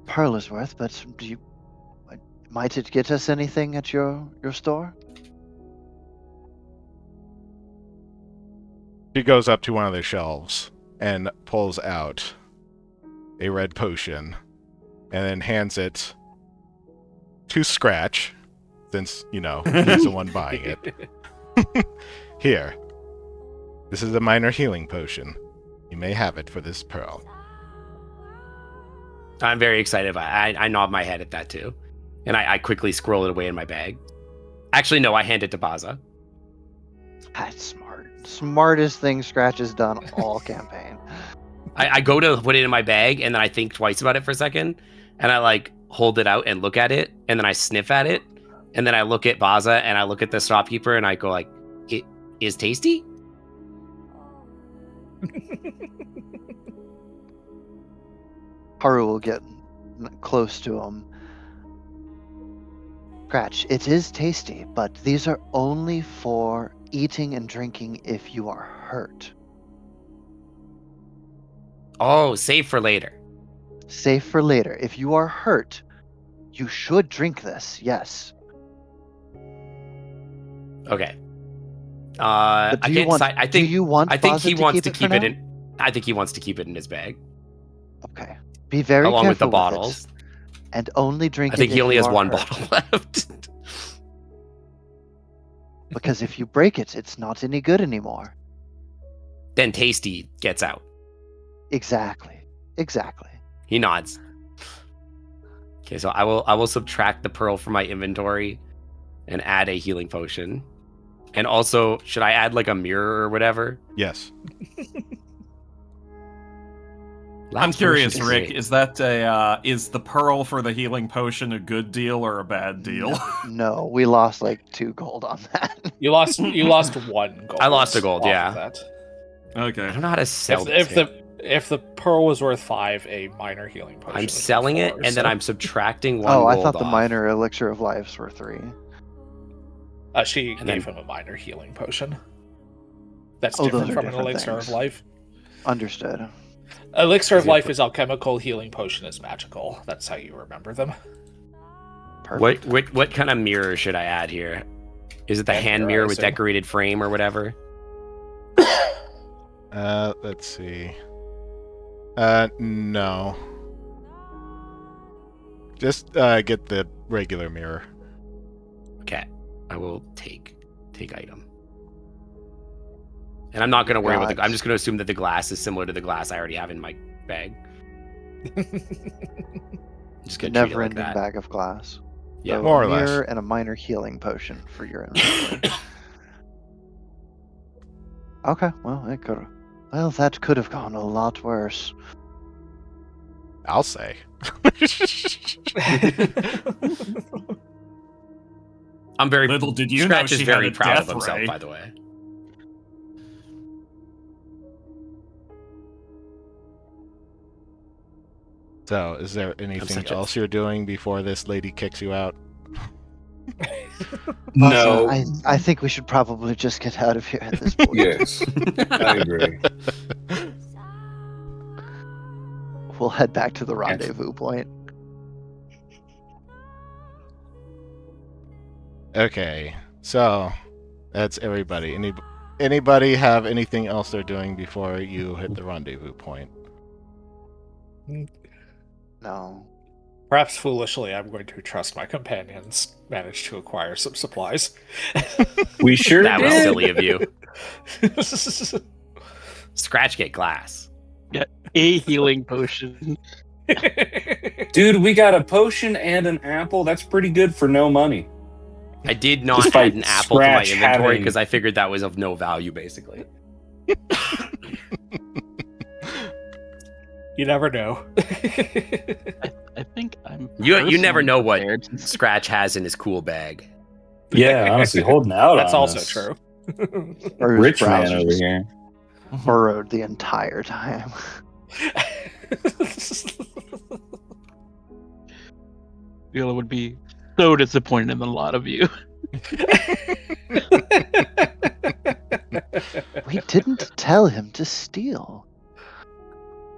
pearl is worth, but might it get us anything at your store? She goes up to one of the shelves and pulls out a red potion and then hands it to Scratch, since, you know, he's the one buying it. Here. This is a minor healing potion. You may have it for this pearl. I'm very excited about it. I nod my head at that too. And I quickly scroll it away in my bag. Actually, no, I hand it to Baza. That's smart. Smartest thing Scratch has done all campaign. I go to put it in my bag and then I think twice about it for a second. And I like hold it out and look at it. And then I sniff at it. And then I look at Baza and I look at the shopkeeper and I go like, it is tasty? Haru will get close to him. Scratch, it is tasty, but these are only for eating and drinking if you are hurt. Oh, save for later. Safe for later. If you are hurt, you should drink this, yes. Okay. But I do you can't want, decide. do you want I think Baza he to wants keep to it for keep it now? in. I think he wants to keep it in his bag. Okay. Be very along with the careful with it, bottles. and only drink I think it he if only you has are one hurt. bottle left. Because if you break it, it's not any good anymore. Then Tasty gets out. Exactly. He nods. Okay, so I will subtract the pearl from my inventory and add a healing potion. And also, should I add like a mirror or whatever? Yes. I'm Last curious, potion Rick. great. Is that is the pearl for the healing potion a good deal or a bad deal? No, we lost like 2 gold on that. You lost 1 gold. I lost a gold, off yeah. of that. Okay. I don't know how to sell If the pearl was worth 5, a minor healing potion. I'm is worth selling it, 4, and then I'm subtracting 1 Oh, gold I thought the off. minor elixir of lives were 3. She And gave then- him a minor healing potion. That's Oh, those different are from an different elixir things. of life. Understood. Elixir of Is it- life is alchemical, healing potion is magical. That's how you remember them. Perfect. What kind of mirror should I add here? Is it the Hand hand mirror, mirror I with assume. decorated frame or whatever? Let's see. No. Just get the regular mirror. Okay, I will take item. And I'm not going to worry about Got- I'm just going to assume that the glass is similar to the glass I already have in my bag. I'm just The going to treat it like never-ending that. bag of glass. Yeah. So More or a less. mirror and a minor healing potion for your inventory. Okay, well, that could have gone a lot worse. I'll say. I'm very Little did you know Scratch she is had very a proud of death himself, ray. by the way. So, is there anything such a- else you're doing before this lady kicks you out? No. I think we should probably just get out of here at this point. Yes, I agree. We'll head back to the rendezvous point. Okay, so that's everybody. Anybody have anything else they're doing before you hit the rendezvous point? No. Perhaps foolishly, I'm going to trust my companions managed to acquire some supplies. We sure That was did. silly of you. Scratch get glass. A healing potion. Dude, we got a potion and an apple. That's pretty good for no money. I did not Despite add an apple to my Scratch inventory having- because I figured that was of no value, basically. You never know. I think I'm. You never know what prepared since- Scratch has in his cool bag. Yeah, honestly, holding out That's on also us. true. Or his Rich man browsers over here. burrowed the entire time. Viola would be so disappointed in the lot of you. We didn't tell him to steal.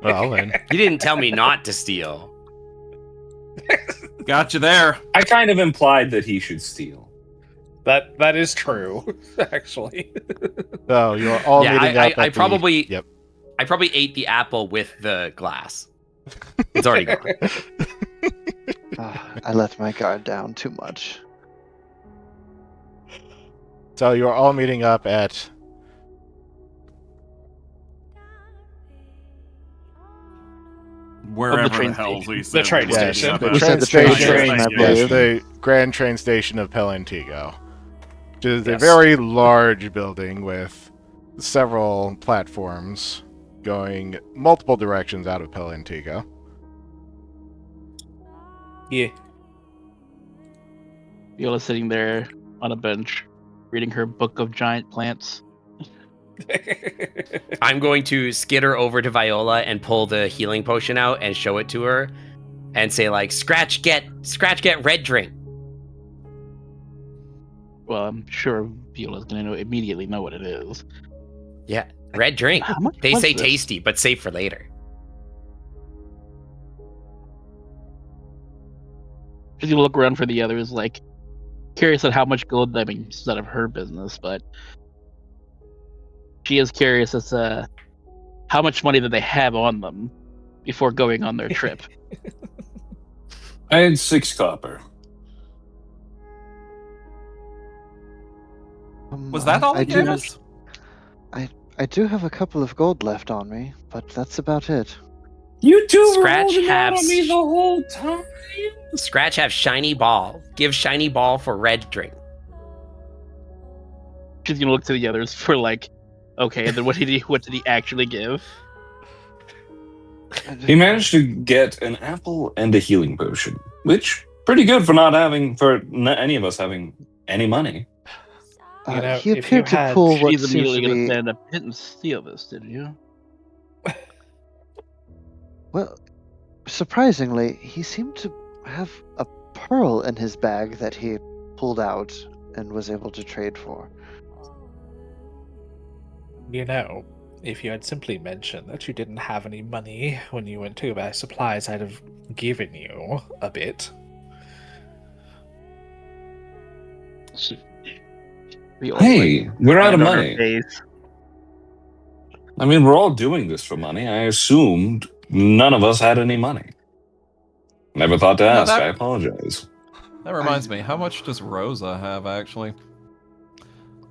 Well, then. You didn't tell me not to steal. Got you there. I kind of implied that he should steal. That is true, actually. So you're all Yeah, meeting I up at the- probably- Yep. I probably ate the apple with the glass. It's already gone. I let my guard down too much. So you're all meeting up at Wherever the train hell station. we The said train we were station. meeting up We at. said the train train station. station, I Yes, believe. the grand train station of Pelantigo, which is a Yes. very large building with several platforms going multiple directions out of Pelantigo. Yeah. Viola's sitting there on a bench, reading her book of giant plants. I'm going to skitter over to Viola and pull the healing potion out and show it to her and say like, Scratch get red drink. Well, I'm sure Viola's gonna immediately know what it is. Yeah, red drink. How much They was say this? tasty, but save for later. She's gonna look around for the others, like curious at how much gold. I mean, it's none of her business, but she is curious as to how much money that they have on them, before going on their trip. I had 6 copper. Was that all I he do gave us? I do have a couple of gold left on me, but that's about it. You two were Scratch holding out have on me the whole time. Scratch have shiny ball. Give shiny ball for red drink. She's gonna look to the others for like, okay, and then what did he actually give? He managed to get an apple and a healing potion, which pretty good for any of us having any money. You know, He if you appeared to had- pull what She's seems immediately to gonna be stand up and steal this, did you? well. Surprisingly, he seemed to have a pearl in his bag that he pulled out and was able to trade for. You know, if you had simply mentioned that you didn't have any money when you went to buy supplies, I'd have given you a bit. Hey, we're out of Hand on her money. face. I mean, we're all doing this for money. I assumed none of us had any money. Never thought to No, ask. that- I apologize. That reminds me, how much does Rosa have actually?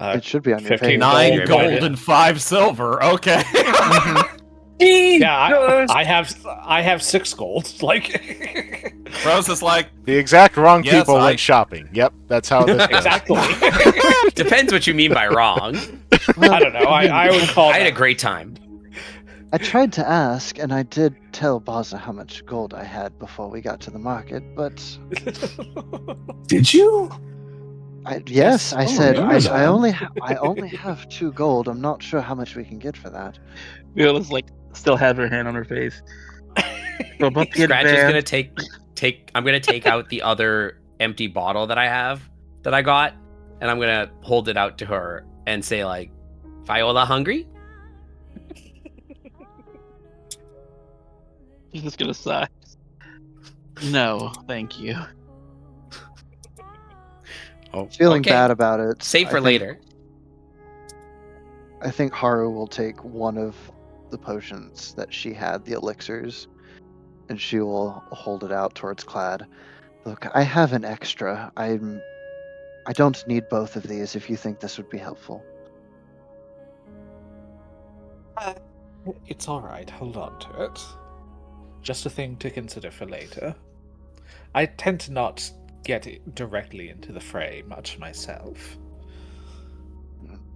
It should be on your 15 page. 9 gold. gold and 5 silver. Okay. Yeah, I have 6 gold. Like Rosa's like, The exact wrong Yes, people I- went shopping. Yep, that's how this goes. exactly. Depends what you mean by wrong. I don't know. I would call. I had a that- great time. I tried to ask, and I did tell Baza how much gold I had before we got to the market, but Did you? yes, I said remember that. I only have 2 gold. I'm not sure how much we can get for that. Viola's like still has her hand on her face. So about the Scratch is gonna advance- take. I'm gonna take out the other empty bottle that I got, and I'm gonna hold it out to her and say like, "Viola, hungry?" She's just gonna sigh. No, thank you. Oh, Feeling okay. bad about it. Save for later. I think Haru will take one of the potions that she had, the elixirs, and she will hold it out towards Clad. Look, I have an extra. I don't need both of these if you think this would be helpful. It's all right. Hold on to it. Just a thing to consider for later. I tend to not get directly into the fray much myself.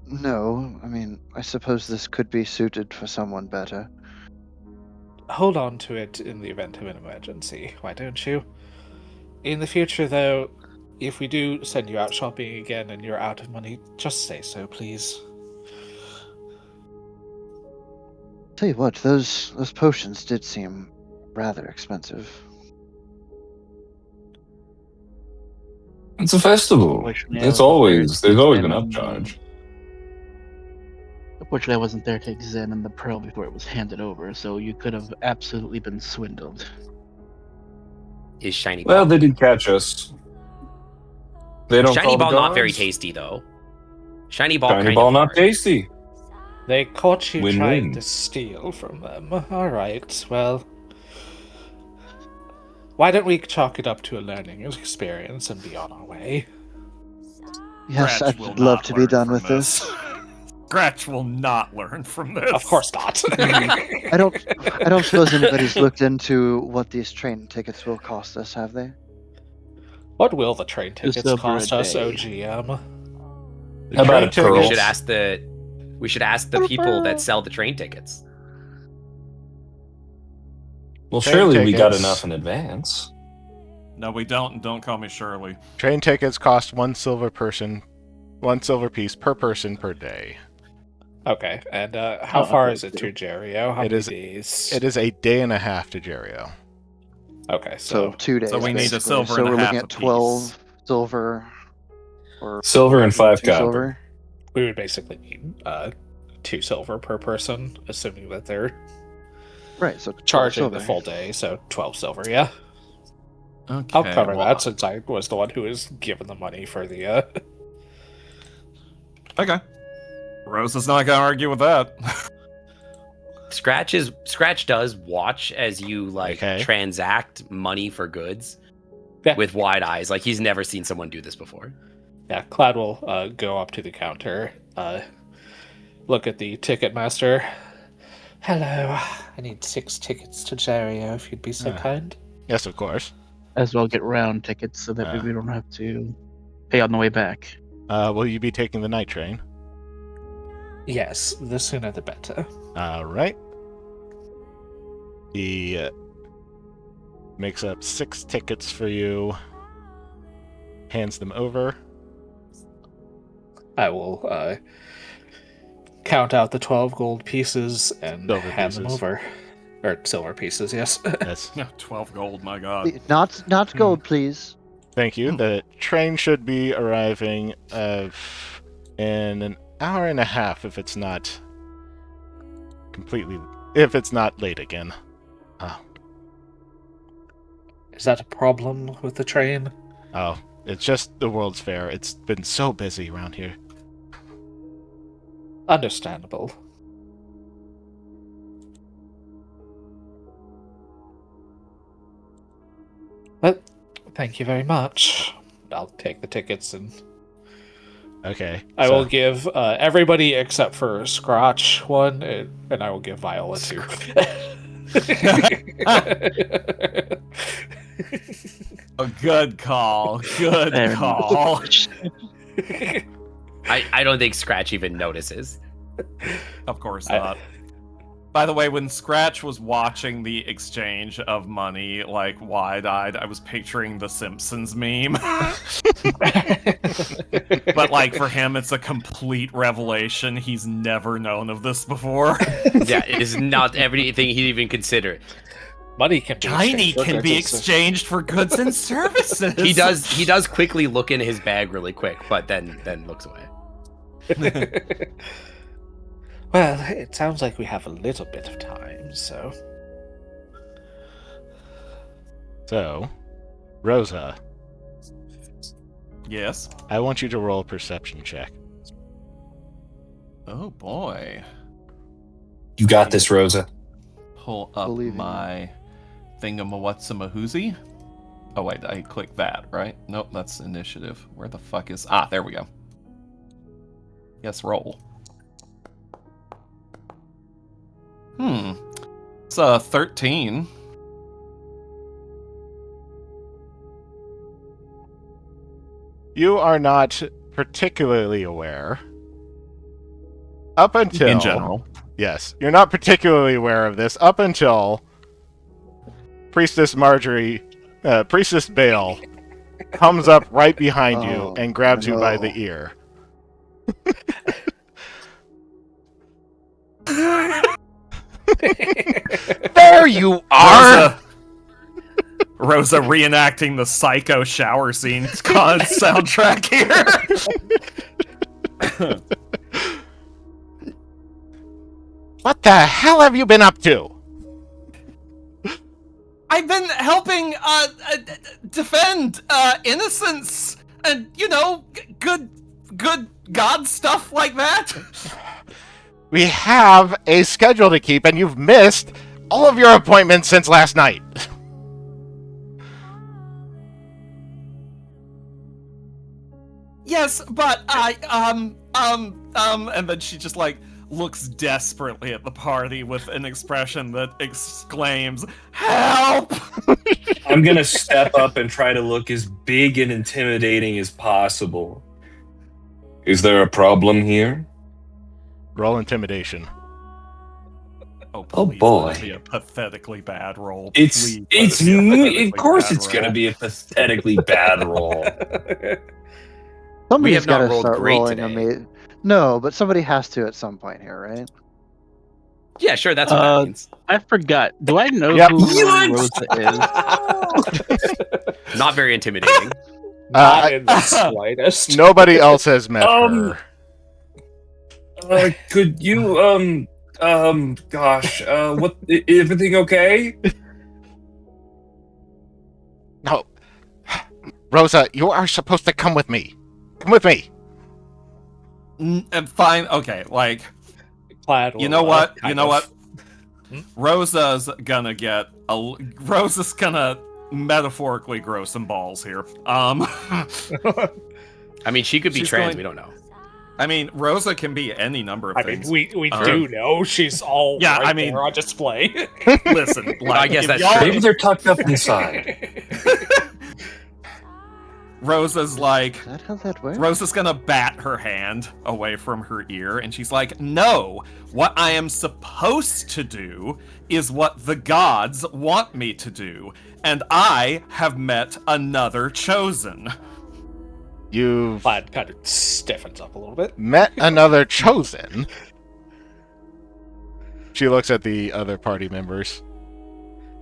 No, I mean, I suppose this could be suited for someone better. Hold on to it in the event of an emergency, why don't you? In the future, though, if we do send you out shopping again and you're out of money, just say so, please. Tell you what, those potions did seem rather expensive. It's a festival. Unfortunately, There's I was always there to an examine, upcharge. Unfortunately, I wasn't there to examine the pearl before it was handed over, so you could have absolutely been swindled. Is shiny Well, ball? they did catch us. They don't Shiny call the ball not very guards. tasty though. Shiny ball Shiny kind ball of not hard. tasty. They caught you Win-win. trying to steal from them. Alright, well. Why don't we chalk it up to a learning experience and be on our way? Yes, Scratch will I'd love not to be learn done from with this. Scratch will not learn from this. Of course not. I don't suppose anybody's looked into what these train tickets will cost us, have they? What will the train Just tickets over a cost us, day. OGM? How about a train pearl? We should ask the people that sell the train tickets. Well, Train surely we got tickets. enough in advance. No, we don't. And don't call me Shirley. Train tickets cost 1 silver piece per person per day. Okay, and how Oh, far okay, is it cool. to Jerio? How It many is- days? It is a day and a half to Jerio. Okay, So so 2 days. So we need a basically. silver So and a we're half looking at apiece. 12 silver. Or Silver and 5 2 copper. silver. we would basically need 2 silver per person, assuming that they're Right, so 12 charging silver. the full day, so 12 silver, yeah. Okay. I'll cover well, that since I was the one who was given the money for the Okay. Rosa's not gonna argue with that. Scratch does watch as you like Okay. transact money for goods Yeah. with wide eyes. Like he's never seen someone do this before. Yeah, Cloud will go up to the counter, look at the ticket master. Hello, I need 6 tickets to Jerio, if you'd be so kind. Yes, of course. As well get round tickets so that we don't have to pay on the way back. Will you be taking the night train? Yes, the sooner the better. All right. He makes up 6 tickets for you, hands them over. I will count out the 12 gold pieces and Silver hand them pieces. over. Or silver pieces, yes. Yes. Yeah, 12 gold, my god. Not gold, please. Thank you. The train should be arriving in an hour and a half if it's not late again. Is that a problem with the train? Oh, it's just the World's Fair. It's been so busy around here. Understandable. Well, thank you very much. I'll take the tickets and Okay. I will give everybody except for Scratch one, and I will give Viola 2. A good call. Good Fair call. I don't think Scratch even notices. Of course not. By the way, when Scratch was watching the exchange of money, like wide-eyed, I was picturing the Simpsons meme. But like for him, it's a complete revelation. He's never known of this before. Yeah, it is not everything he'd even consider. Money can be Tiny exchanged for can be goods and- exchanged for goods and services. He does quickly look in his bag really quick, but then looks away. Well, it sounds like we have a little bit of time, so... So, Rosa, Yes. I want you to roll a perception check. Oh boy. You got this, Rosa. Pull up Believe in you. my thingamawatsamahoozy. Oh wait, I clicked that, right? Nope, that's initiative. Where the fuck is... Ah, there we go. Yes, roll. It's 13. You are not particularly aware. Up until... In general. Yes, you're not particularly aware of this up until Priestess Bale comes up right behind you Oh, and grabs you by no. the ear. There you are! Rosa reenacting the Psycho shower scene soundtrack here. What the hell have you been up to? I've been helping defend innocence and good god stuff like that. We have a schedule to keep, and you've missed all of your appointments since last night. Yes, but and then she just like looks desperately at the party with an expression that exclaims, "Help!" I'm gonna step up and try to look as big and intimidating as possible. Is there a problem here? Roll intimidation. Oh, Oh, please, boy. let it be a pathetically bad roll. It's Please, let it's it be a pathetically of course bad it's gonna roll. be a pathetically bad roll. Somebody's have not got to rolled start great rolling today. No, but somebody has to at some point here, right? Yeah, sure, that's what that means. I forgot. Do I know Yep. who Rosa is? Not very intimidating. Not in the slightest. Nobody else has met her. Could you gosh, what? Everything okay? No. Rosa, you are supposed to come with me. Come with me. Fine, okay, like Plaid you will, know what? kind You know of what? Rosa's gonna metaphorically grow some balls here. I mean, she could be She's trans. going- We don't know. I mean, Rosa can be any number of I mean, things. we do know she's all Yeah, right I mean- there on display. Listen, like, I guess if that's y'all- true. Maybe they're tucked up inside. Rosa's like, Is that how that works? Rosa's gonna bat her hand away from her ear, and she's like, no, what I am supposed to do is what the gods want me to do, and I have met another chosen. You've Plaid kind of stiffens up a little bit. met another chosen. She looks at the other party members.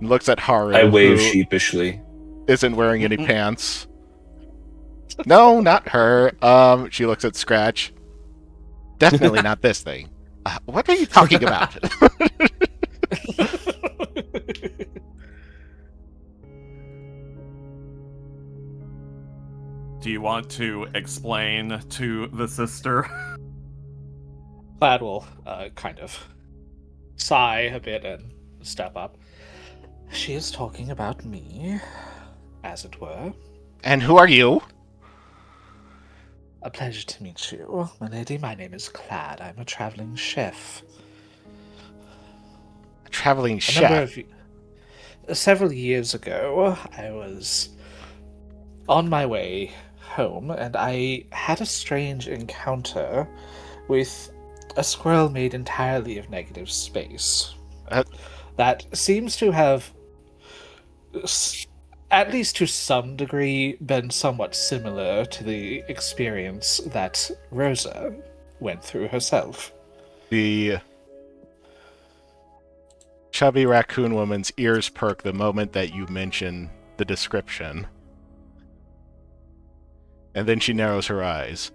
Looks at Haru, I wave who sheepishly. isn't wearing any pants. No, not her. She looks at Scratch. Definitely not this thing. What are you talking about? Do you want to explain to the sister? Plaid will kind of sigh a bit and step up. She is talking about me, as it were. And who are you? A pleasure to meet you, my lady. My name is Clad. I'm a traveling chef. A traveling A number chef. of several years ago, I was on my way home, and I had a strange encounter with a squirrel made entirely of negative space. That seems to have, at least to some degree, been somewhat similar to the experience that Rosa went through herself. The chubby raccoon woman's ears perk the moment that you mention the description. And then she narrows her eyes.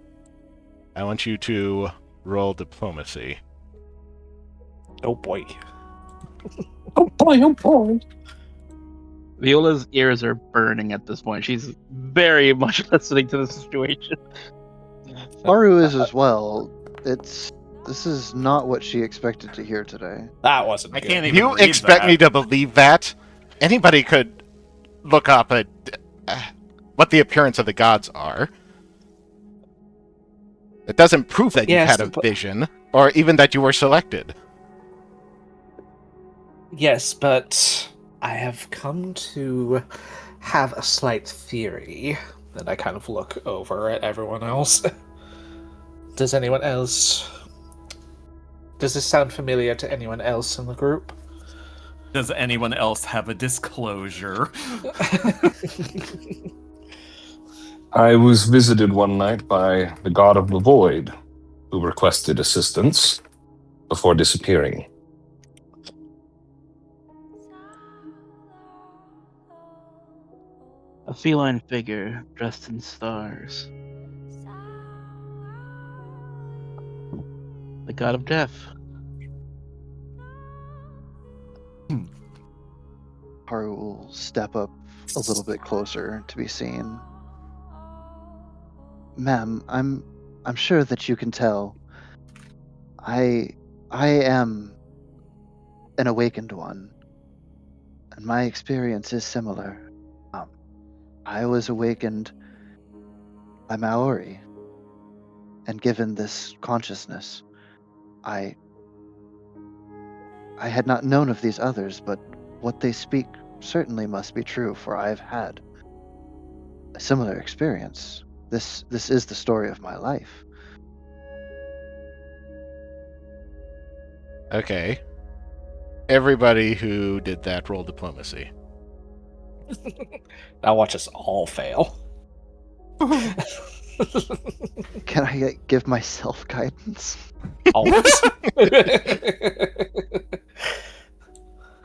I want you to roll diplomacy. Oh boy. Oh boy. Viola's ears are burning at this point. She's very much listening to the situation. Haru is as well. This is not what she expected to hear today. That wasn't I good. can't even You read expect that. me to believe that? Anybody could look up at what the appearance of the gods are. It doesn't prove that Yes, you've had a but- vision, or even that you were selected. Yes, but I have come to have a slight theory. And I kind of look over at everyone else. Does this sound familiar to anyone else in the group? Does anyone else have a disclosure? I was visited one night by the god of the void, who requested assistance before disappearing. A feline figure dressed in stars. The god of death. Haru will step up a little bit closer to be seen. Ma'am, I'm sure that you can tell. I am an awakened one, and my experience is similar. I was awakened by Maori, and given this consciousness, I had not known of these others, but what they speak certainly must be true, for I've had a similar experience. This is the story of my life. Okay. Everybody who did that roll diplomacy. Now watch us all fail. Can I give myself guidance? Always.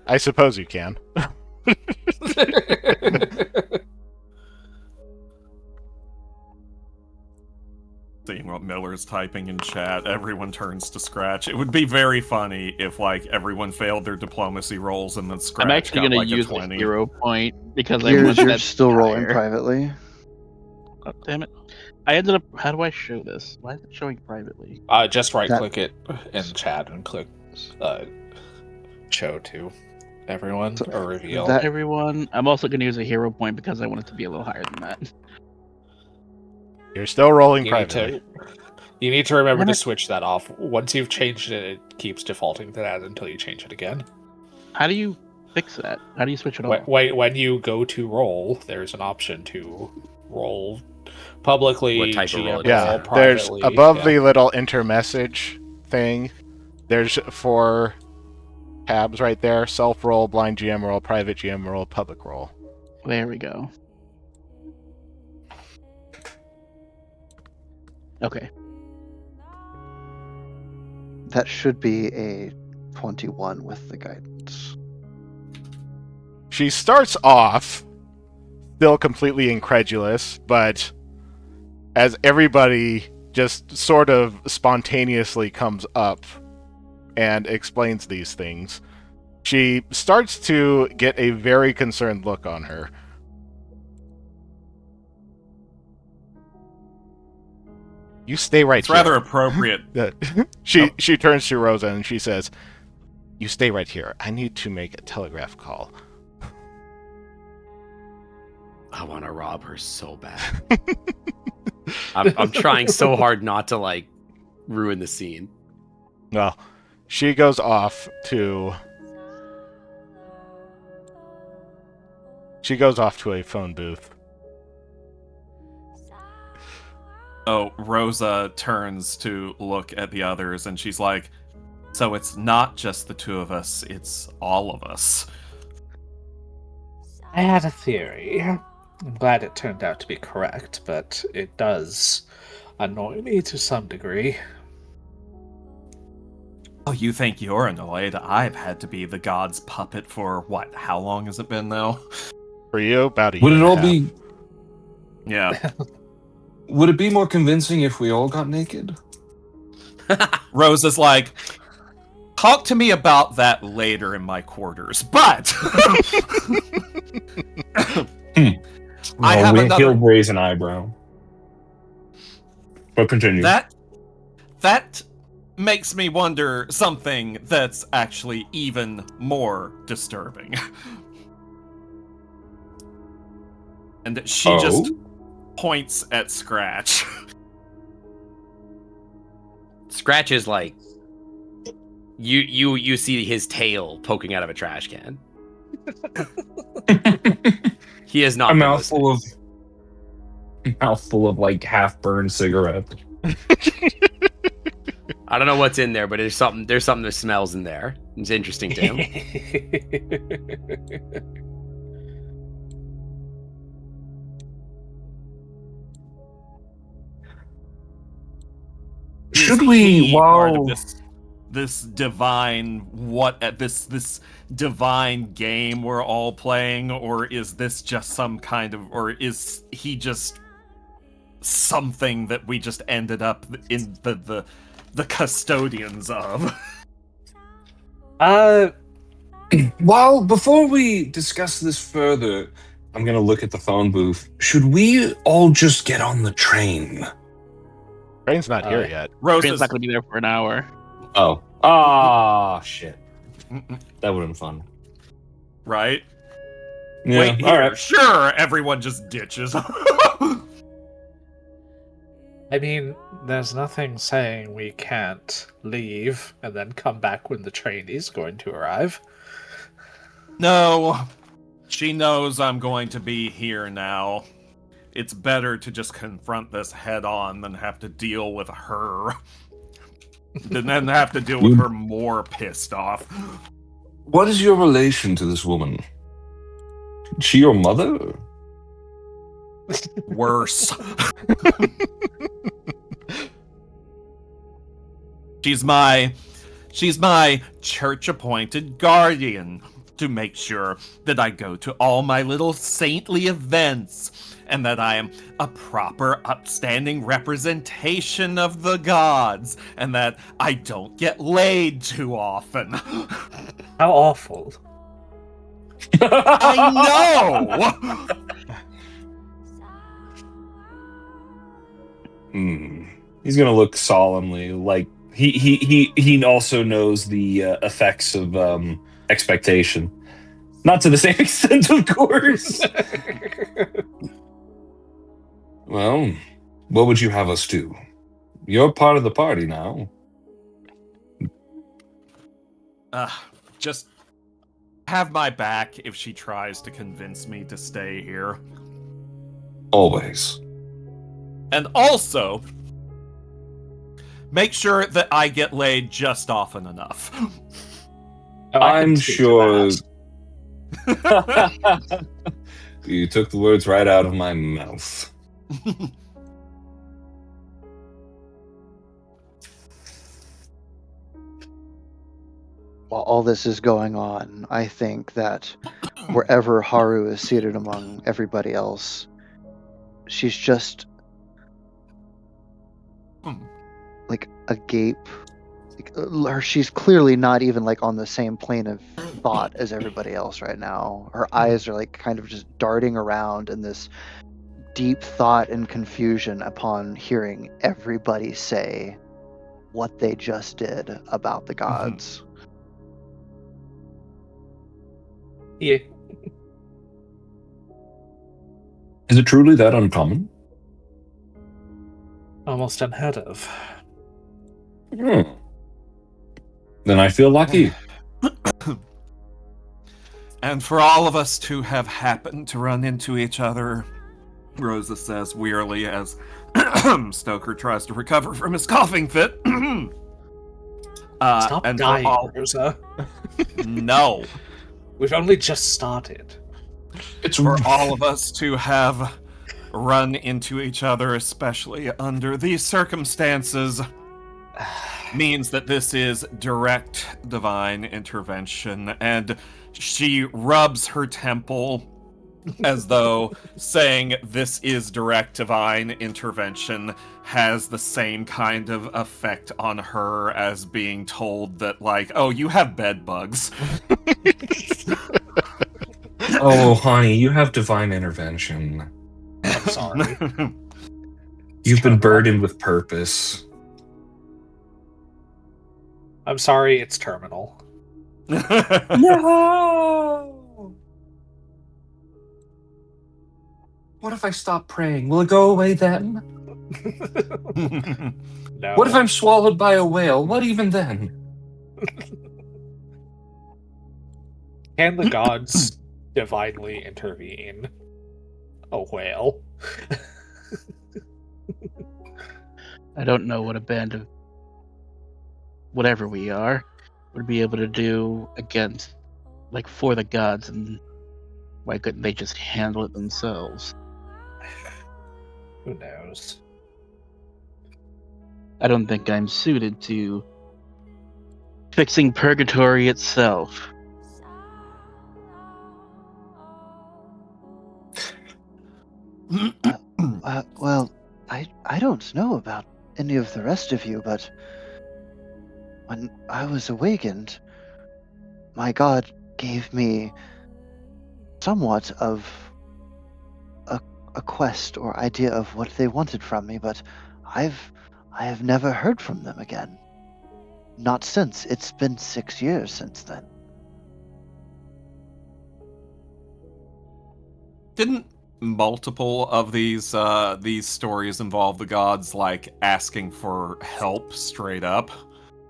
I suppose you can. Seeing what Miller's typing in chat, everyone turns to Scratch. It would be very funny if, like, everyone failed their diplomacy rolls and then Scratch I'm actually got, gonna like, use a 20. a hero point because I You're want that still rolling higher. privately. Oh, damn it! I ended up. How do I show this? Why is it showing privately? Just right click it in chat and click show to everyone So or reveal. that- Everyone, I'm also going to use a hero point because I want it to be a little higher than that. You're still rolling You need privately. you need to remember What? to switch that off. Once you've changed it, it keeps defaulting to that until you change it again. How do you fix that? How do you switch it off? When you go to roll, there's an option to roll publicly, What type of roll GM it is. Yeah, roll there's privately. above yeah. the little intermessage thing. There's 4 tabs right there: self roll, blind GM roll, private GM roll, public roll. There we go. Okay. that should be a 21 with the guidance. She starts off still completely incredulous, but as everybody just sort of spontaneously comes up and explains these things, she starts to get a very concerned look on her. You stay right It's here. rather appropriate. She turns to Rosa and she says, "You stay right here. I need to make a telegraph call." I want to rob her so bad. I'm trying so hard not to like ruin the scene. Well, she goes off to a phone booth. Oh, Rosa turns to look at the others and she's like, "So it's not just the two of us, it's all of us." I had a theory. I'm glad it turned out to be correct, but it does annoy me to some degree. Oh, you think you're annoyed? I've had to be the god's puppet for what? How long has it been now? For you, about a Would year it all and a half. be? Yeah. Would it be more convincing if we all got naked? Rosa's like, talk to me about that later in my quarters, but I have He'll another. raise an eyebrow. But continue. That makes me wonder something that's actually even more disturbing. And she just points at Scratch. Scratch is like you see his tail poking out of a trash can. He is not a been mouthful of like half-burned cigarette. I don't know what's in there, but there's something that smells in there. It's interesting to him. Should Is we, he part of while this divine this divine game we're all playing, or is this just some kind of, or is he just something that we just ended up in the custodians of? before we discuss this further, I'm gonna look at the phone booth. Should we all just get on the train? Train's not here yet. Train's Rosa's not going to be there for an hour. Oh. Ah, shit. That would have been fun. right. Yeah, Wait here. all right. Sure, everyone just ditches. I mean, there's nothing saying we can't leave and then come back when the train is going to arrive. No, she knows I'm going to be here now. It's better to just confront this head on than have to deal with her. Than have to deal with her more pissed off. What is your relation to this woman? She your mother? Worse. She's my church-appointed guardian to make sure that I go to all my little saintly events and that I am a proper, upstanding representation of the gods and that I don't get laid too often. How awful. I know! He's gonna look solemnly, like he also knows the effects of expectation. Not to the same extent, of course. Well, what would you have us do? You're part of the party now. Just have my back if she tries to convince me to stay here. Always. And also, make that I get laid just often enough. Oh, I can I'm speak to sure. that. You took the words right out of my mouth. While all this is going on, I think that wherever Haru is seated among everybody else, she's just like agape. She's clearly not even like on the same plane of thought as everybody else right now. Her eyes are like kind of just darting around in this deep thought and confusion upon hearing everybody say what they just did about the gods. Yeah. Is it truly that uncommon? Almost unheard of. Hmm. Then I feel lucky. And for all of us to have happened to run into each other, Rosa says wearily as Stoker tries to recover from his coughing fit. Stop and dying, for all... Rosa. No. We've only just started. It's For all of us to have run into each other, especially under these circumstances, means that this is direct divine intervention. And she rubs her temple as though saying this is direct divine intervention has the same kind of effect on her as being told that, like, oh, you have bed bugs. Oh, honey, you have divine intervention. I'm sorry. You've been burdened with purpose. I'm sorry, it's terminal. No! What if I stop praying? Will it go away then? No. What if I'm swallowed by a whale? What even then? Can the gods divinely intervene? A whale. I don't know what a band of whatever we are would be able to do against, like, for the gods, and why couldn't they just handle it themselves? Who knows? I don't think I'm suited to fixing purgatory itself. Well, I don't know about any of the rest of you, but when I was awakened, my god gave me somewhat of a quest or idea of what they wanted from me, but I have never heard from them again. Not since. It's been 6 years since then. Didn't multiple of these stories involve the gods, like, asking for help straight up?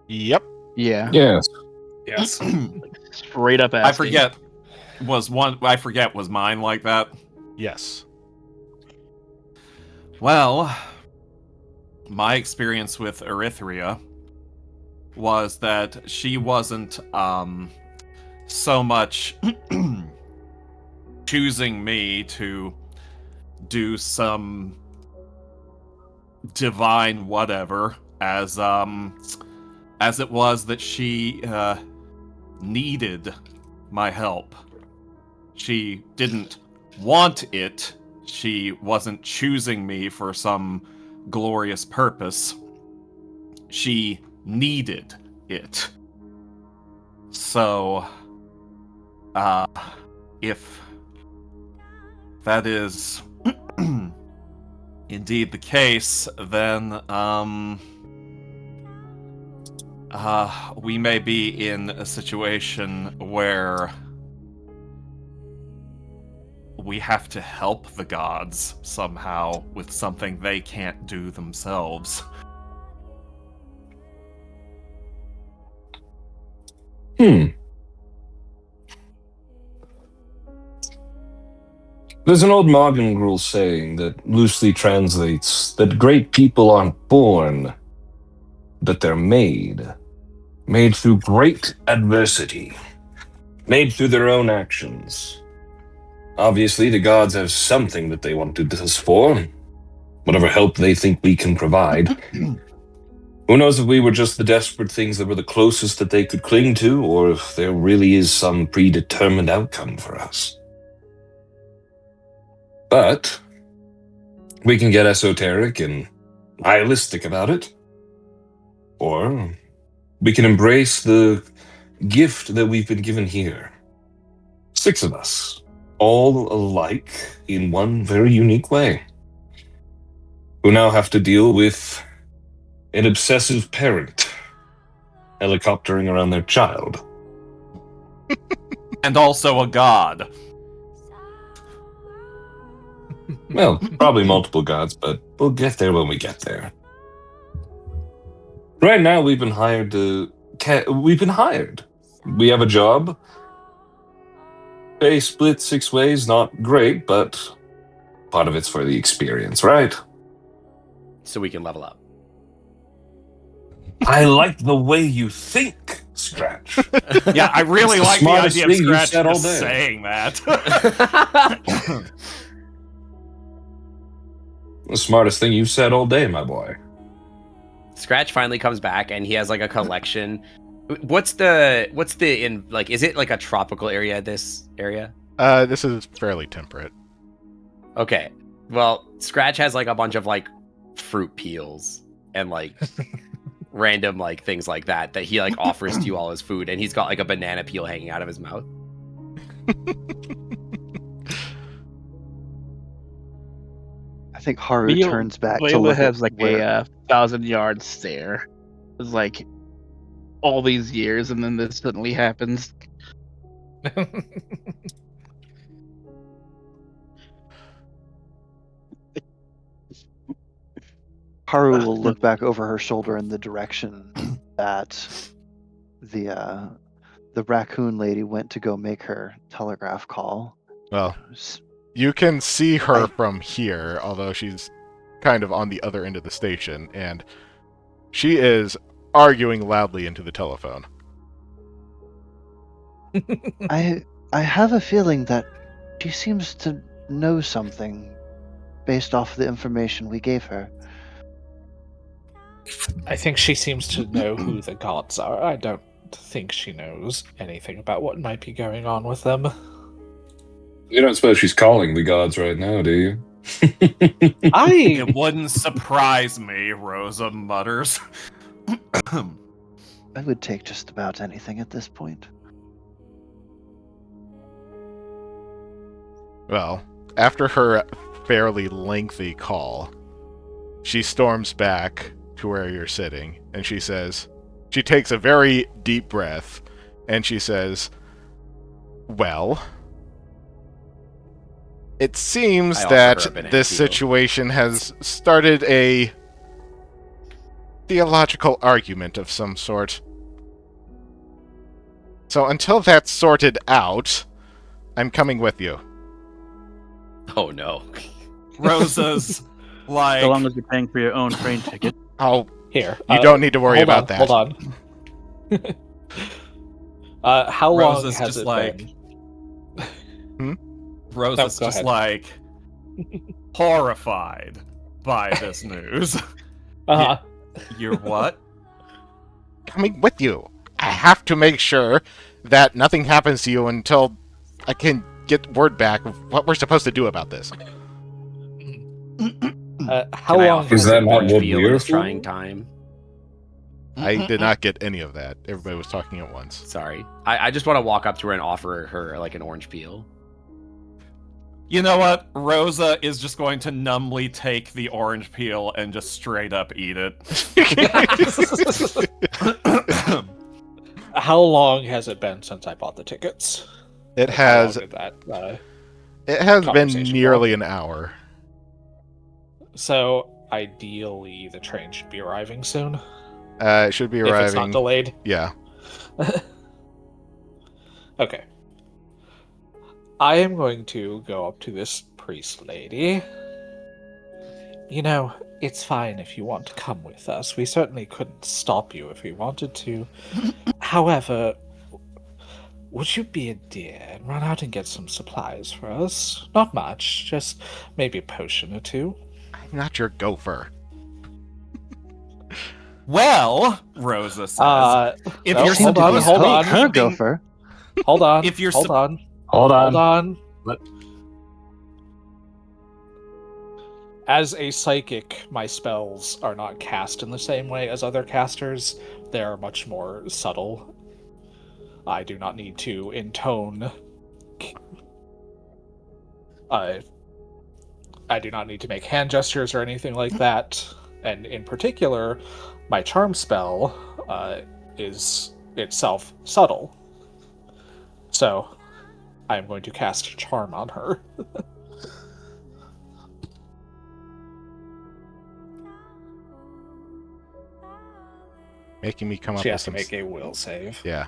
Yep. Yeah, Yes. Yes. straight up asking. I forget was mine like that? Yes. Well, my experience with Erythrea was that she wasn't so much choosing me to do some divine whatever as it was that she needed my help. She didn't want it. She wasn't choosing me for some glorious purpose. She needed it. So, if that is indeed the case, then, We may be in a situation where we have to help the gods somehow with something they can't do themselves. There's an old Morgengruel saying that loosely translates that great people aren't born, but they're made. Made through great adversity. Made through their own actions. Obviously, the gods have something that they wanted us for. Whatever help they think we can provide. Who knows if we were just the desperate things that were the closest that they could cling to, or if there really is some predetermined outcome for us. But we can get esoteric and nihilistic about it. Or we can embrace the gift that we've been given here. 6 of us, all alike in one very unique way, who now have to deal with an obsessive parent helicoptering around their child. And also a god. Well, probably multiple gods, but we'll get there when we get there. Right now, we've been hired. We have a job. Pay split 6 ways, not great, but part of it's for the experience, right? So we can level up. I like the way you think, Scratch. Yeah, I really It's the like the smartest idea of thing you've Scratch said all just day. saying that. The smartest thing you've said all day, my boy. Scratch finally comes back and he has like a collection. What's the in like, is it like a tropical area, this area? This is fairly temperate. Okay. Well, Scratch has like a bunch of like fruit peels and like random like things like that he like offers to you all as food, and he's got like a banana peel hanging out of his mouth. I think Haru Viola- turns back to Viola look has at like where... a 1,000-yard stare. It's like all these years, and then this suddenly happens. Haru will look back over her shoulder in the direction that the raccoon lady went to go make her telegraph call. Well, S- you can see her from here, although she's kind of on the other end of the station, and she is arguing loudly into the telephone. I have a feeling that she seems to know something based off the information we gave her. I think she seems to know who the gods are. I don't think she knows anything about what might be going on with them. You don't suppose she's calling the gods right now, do you? It wouldn't surprise me, Rosa mutters. I would take just about anything at this point. Well, after her fairly lengthy call, she storms back to where you're sitting, and she takes a very deep breath, and she says, well, it seems I offer her a that banana this peel. situation has started a theological argument of some sort. So until that's sorted out, I'm coming with you. Oh no. Rosa's like, So long as you're paying for your own train ticket. Oh, Here. you don't need to worry hold about on, that. Hold on. How long Rosa's has just it like- been? Rosa's go just ahead. like horrified by this news. Uh-huh. You're what? Coming with you. I have to make sure that nothing happens to you until I can get word back of what we're supposed to do about this. How Can I long offer Is has that it not been? orange what peel in we're this for? trying time? I did not get any of that. Everybody was talking at once. Sorry. I just want to walk up to her and offer her like an orange peel. You know what? Rosa is just going to numbly take the orange peel and just straight up eat it. How long has it been since I bought the tickets? It Like, how long has did that, it has been conversation nearly an hour. So ideally, the train should be arriving soon. It should be If it's not arriving. delayed. Yeah. Okay. I am going to go up to this priest lady. You know, it's fine if you want to come with us. We certainly couldn't stop you if we wanted to. However, would you be a dear and run out and get some supplies for us? Not much, just maybe a potion or two. I'm not your gopher. Well, Rosa says, if no, you're seem to hold be on, hold on. her gopher. Hold on. If you're hold sup- on. Hold Hold on. What? As a psychic, my spells are not cast in the same way as other casters. They are much more subtle. I do not need to intone. I do not need to make hand gestures or anything like that. And in particular, my charm spell is itself subtle. So, I am going to cast charm on her. Making me come up She with has to some... make a will save. Yeah.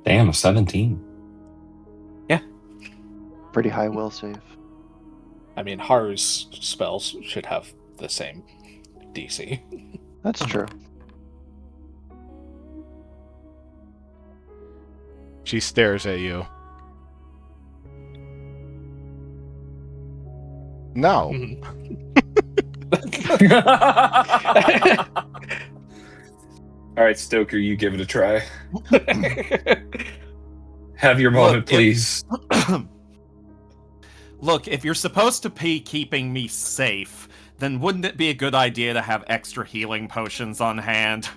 Damn, a 17. Pretty high will save. I mean, Haru's spells should have the same DC. That's true. She stares at you. No. All right, Stoker, you give it a try. Have your moment, please. Look, if you're supposed to be keeping me safe, then wouldn't it be a good idea to have extra healing potions on hand?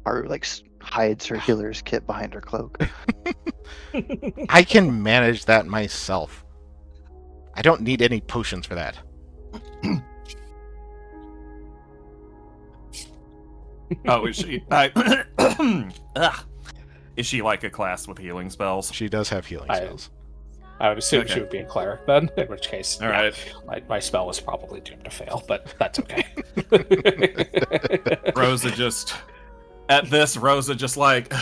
Haru hides her healer's kit behind her cloak. I can manage that myself. I don't need any potions for that. Oh, is she? Ugh. Is she like a class with healing spells? She does have healing spells. I would assume Okay. she would be a cleric then, in which case, All right. my spell was probably doomed to fail, but that's okay. Rosa just like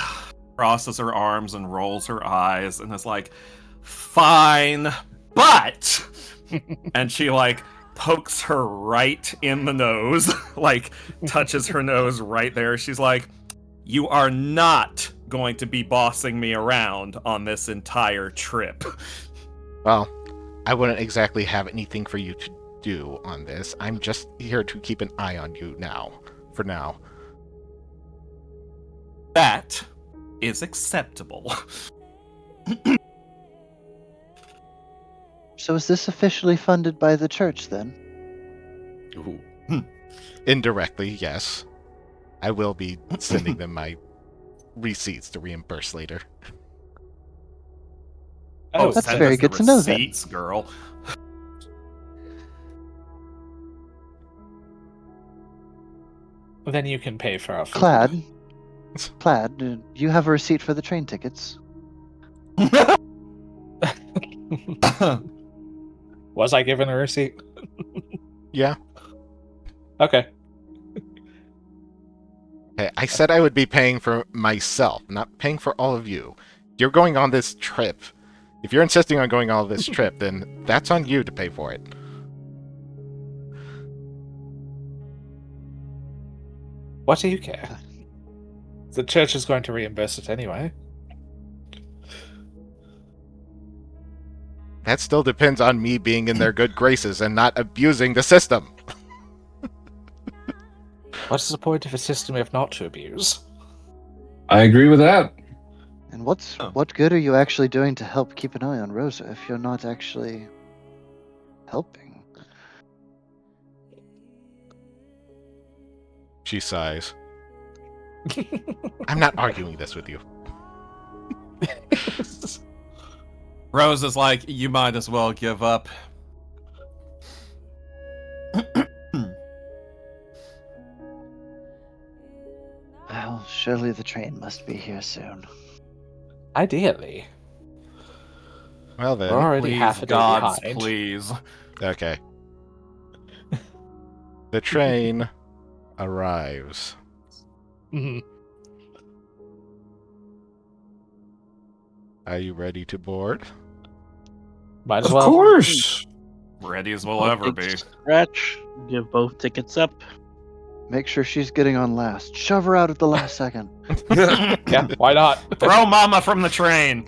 crosses her arms and rolls her eyes and is like, fine, but and she like pokes her right in the nose, like touches her nose right there. She's like, you are not going to be bossing me around on this entire trip. Well, I wouldn't exactly have anything for you to do on this. I'm just here to keep an eye on you now. For now. That is acceptable. So is this officially funded by the church then? Ooh. Indirectly, yes. I will be sending them my receipts to reimburse later. Oh, that's send very us the good to know then. receipts, girl. Then you can pay for our food. Plaid, do you have a receipt for the train tickets? Was I given a receipt? Yeah. Okay. Hey, I said I would be paying for myself, not paying for all of you. You're going on this trip. If you're insisting on going on this trip, then that's on you to pay for it. What do you care? The church is going to reimburse it anyway. That still depends on me being in their good graces and not abusing the system. What's the point of a system if not to abuse? I agree with that. And what good are you actually doing to help keep an eye on Rosa if you're not actually helping? She sighs. I'm not arguing this with you. Rose is like, you might as well give up. Surely the train must be here soon. Ideally. Well We're then, already Please, half a day gods, behind. please. okay. The train arrives. Mhm. Are you ready to board? Might as Of well. course. Ready as we'll ever be. Scratch. Give both tickets up. Make sure she's getting on last. Shove her out at the last second. Yeah, why not? Throw Mama from the train.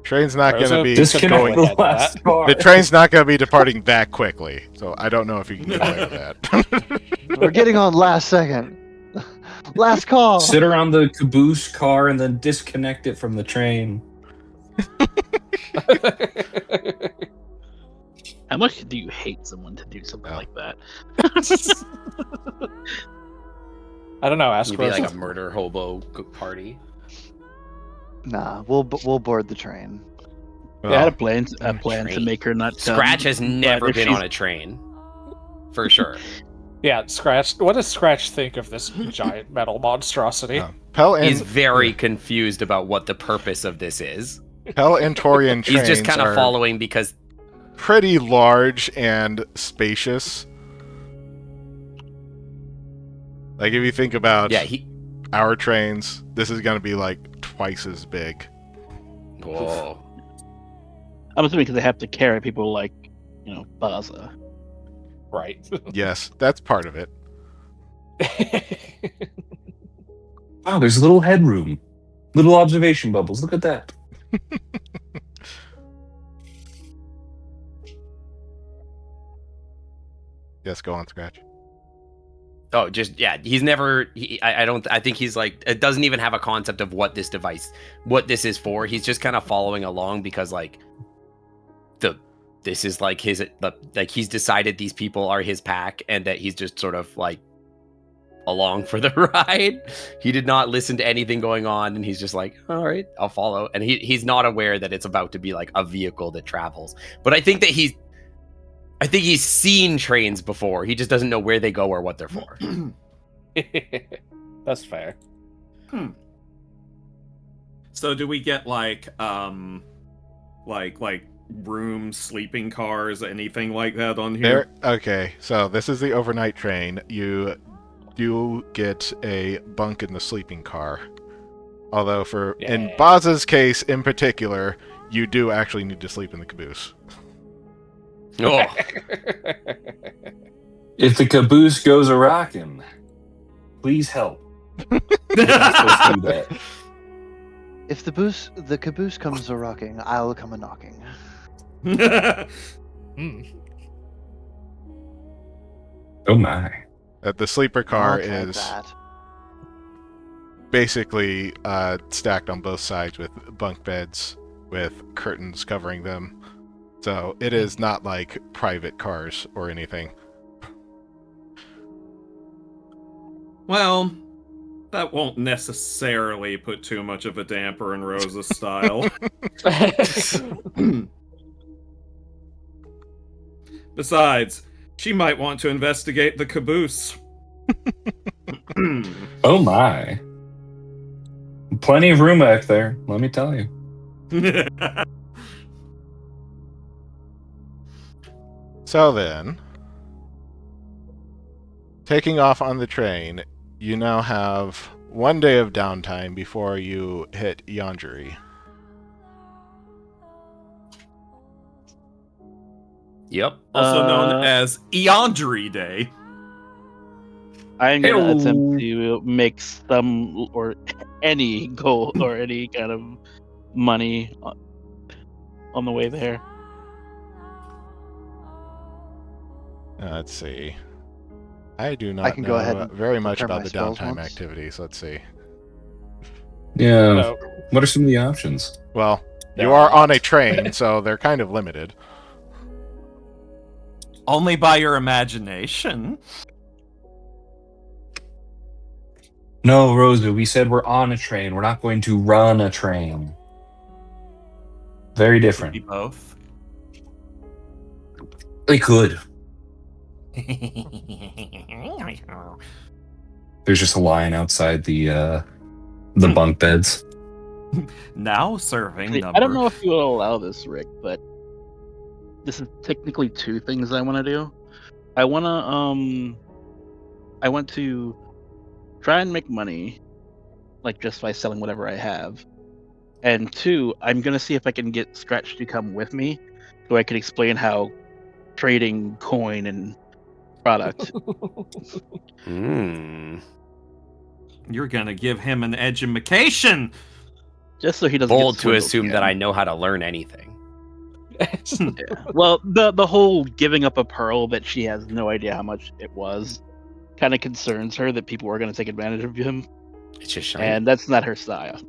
Train's not going Rosa, to be Disconnect going the ahead of last that. car. the train's not going to be departing that quickly. So I don't know if you can get away with that. We're getting on last second. Last call. Sit around the caboose car and then disconnect it from the train. How much do you hate someone to do something Oh. like that? I don't know. Ask It'd be Rosa. like a murder hobo party. Nah, we'll board the train. They had a Well, plan to train. make her not come, Scratch has but never if been she's- on a train. For sure. Yeah, Scratch. What does Scratch think of this giant metal monstrosity? Pell He's and very confused about what the purpose of this is. Pell and Torian He's trains just kind of are following because pretty large and spacious. Like if you think about our trains, this is going to be like twice as big. Whoa. I'm assuming because they have to carry people like, Baza. Right. Yes, that's part of it. Wow, there's a little headroom. Little observation bubbles. Look at that. Yes, go on, Scratch. Oh, just he's never. I think he's like. It doesn't even have a concept of what this is for. He's just kind of following along because like, this is like he's decided these people are his pack and that he's just sort of like along for the ride. He did not listen to anything going on, and he's just like, all right, I'll follow. And he's not aware that it's about to be like a vehicle that travels. But I think he's seen trains before. He just doesn't know where they go or what they're for. That's fair. So do we get like rooms, sleeping cars, anything like that on here? Okay, so this is the overnight train. You do get a bunk in the sleeping car. Although in Baz's case in particular, you do actually need to sleep in the caboose. Oh, If the caboose goes a rockin', please help. I'm supposed to do that. If the caboose comes a rocking, I'll come a knocking. Oh my. The sleeper car I'll try is that. basically stacked on both sides with bunk beds with curtains covering them. So it is not like private cars or anything. Well, that won't necessarily put too much of a damper in Rosa's style. Besides, she might want to investigate the caboose. Oh my. Plenty of room back there, let me tell you. So then, taking off on the train, you now have 1 day of downtime before you hit Yandere. yep. Also known as Eondry Day. I'm gonna Hey-o. attempt to make some or any gold or any kind of money on the way there. Let's see. I do not I can know go ahead and very much prepare about my the spells downtime once. activities. Let's see. Yeah. So, What are some of the options? Well, There you are are on a train, so they're kind of limited. Only by your imagination. No, Rosa, we said we're on a train. We're not going to run a train. Very Could be different. both. They could. There's just a line outside the The bunk beds. Now serving Actually, number. I don't know if you will allow this, Rick, but this is technically two things I want to do. I want to try and make money, like just by selling whatever I have. And two, I'm gonna see if I can get Scratch to come with me, so I can explain how trading coin and product. You're gonna give him an education. Just so he doesn't Bold get to swindled assume that again. I know how to learn anything. Yeah. Well, the whole giving up a pearl that she has no idea how much it was kind of concerns her that people are going to take advantage of him, It's just shiny. and that's not her style.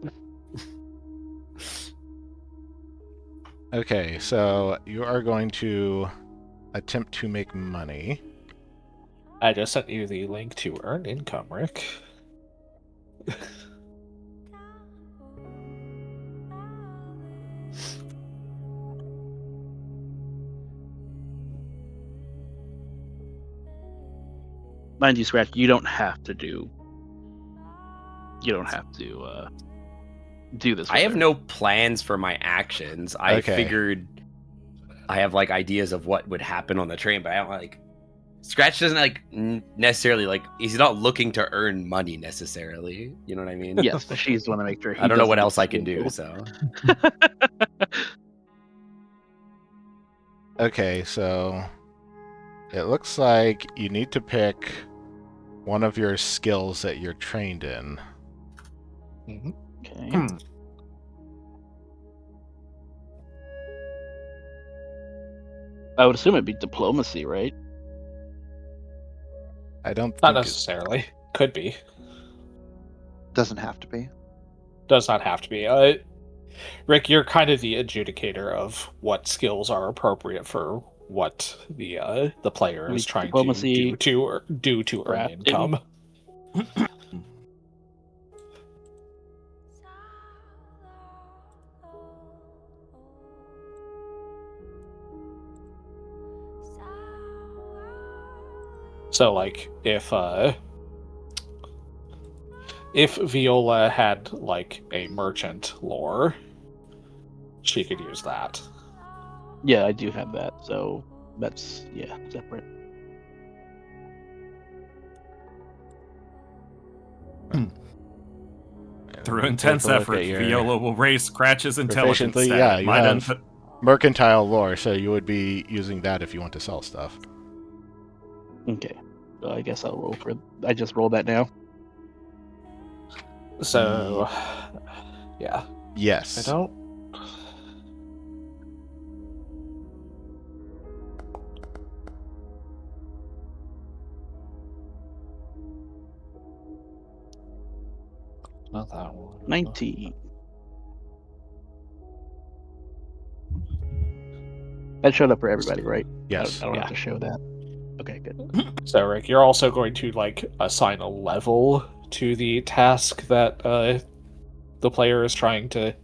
Okay, so you are going to attempt to make money. I just sent you the link to earn income, Rick. Mind you, Scratch, you don't have to do this. I with have her. no plans for my actions. I Okay. figured I have like ideas of what would happen on the train, but I don't like. Scratch doesn't like necessarily like. He's not looking to earn money necessarily. You know what I mean? Yes, but she's the one to make sure. I don't know what else I can do. So Okay, so it looks like you need to pick one of your skills that you're trained in. Okay. I would assume it'd be diplomacy, right? I don't think Not necessarily. Could be. Doesn't have to be. Does not have to be. Rick, you're kind of the adjudicator of what skills are appropriate for what the player is trying Diplomacy, to do to earn crafting. income. So, like, if Viola had like a merchant lore, she could use that. Yeah, I do have that, so that's separate. Through Take intense a look effort, at your Viola will raise Scratch's intelligence proficiency. stat. Yeah, you Might have un- mercantile lore, so you would be using that if you want to sell stuff. Okay. So I guess I'll roll for. I just rolled that now. So, yeah, Yes. I don't. Not that one. 19. That showed up for everybody, right? Yes. I don't Yeah. have to show that. Okay, good. So, Rick, you're also going to like assign a level to the task that the player is trying to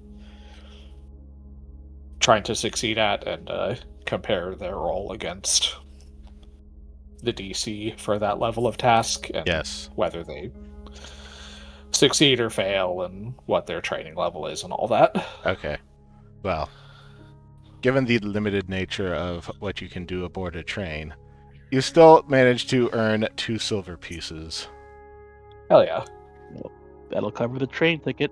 succeed at, and compare their roll against the DC for that level of task, and Yes. whether they succeed or fail, and what their training level is, and all that. Okay. Well, given the limited nature of what you can do aboard a train, you still manage to earn 2 silver pieces. Hell yeah. That'll cover the train ticket.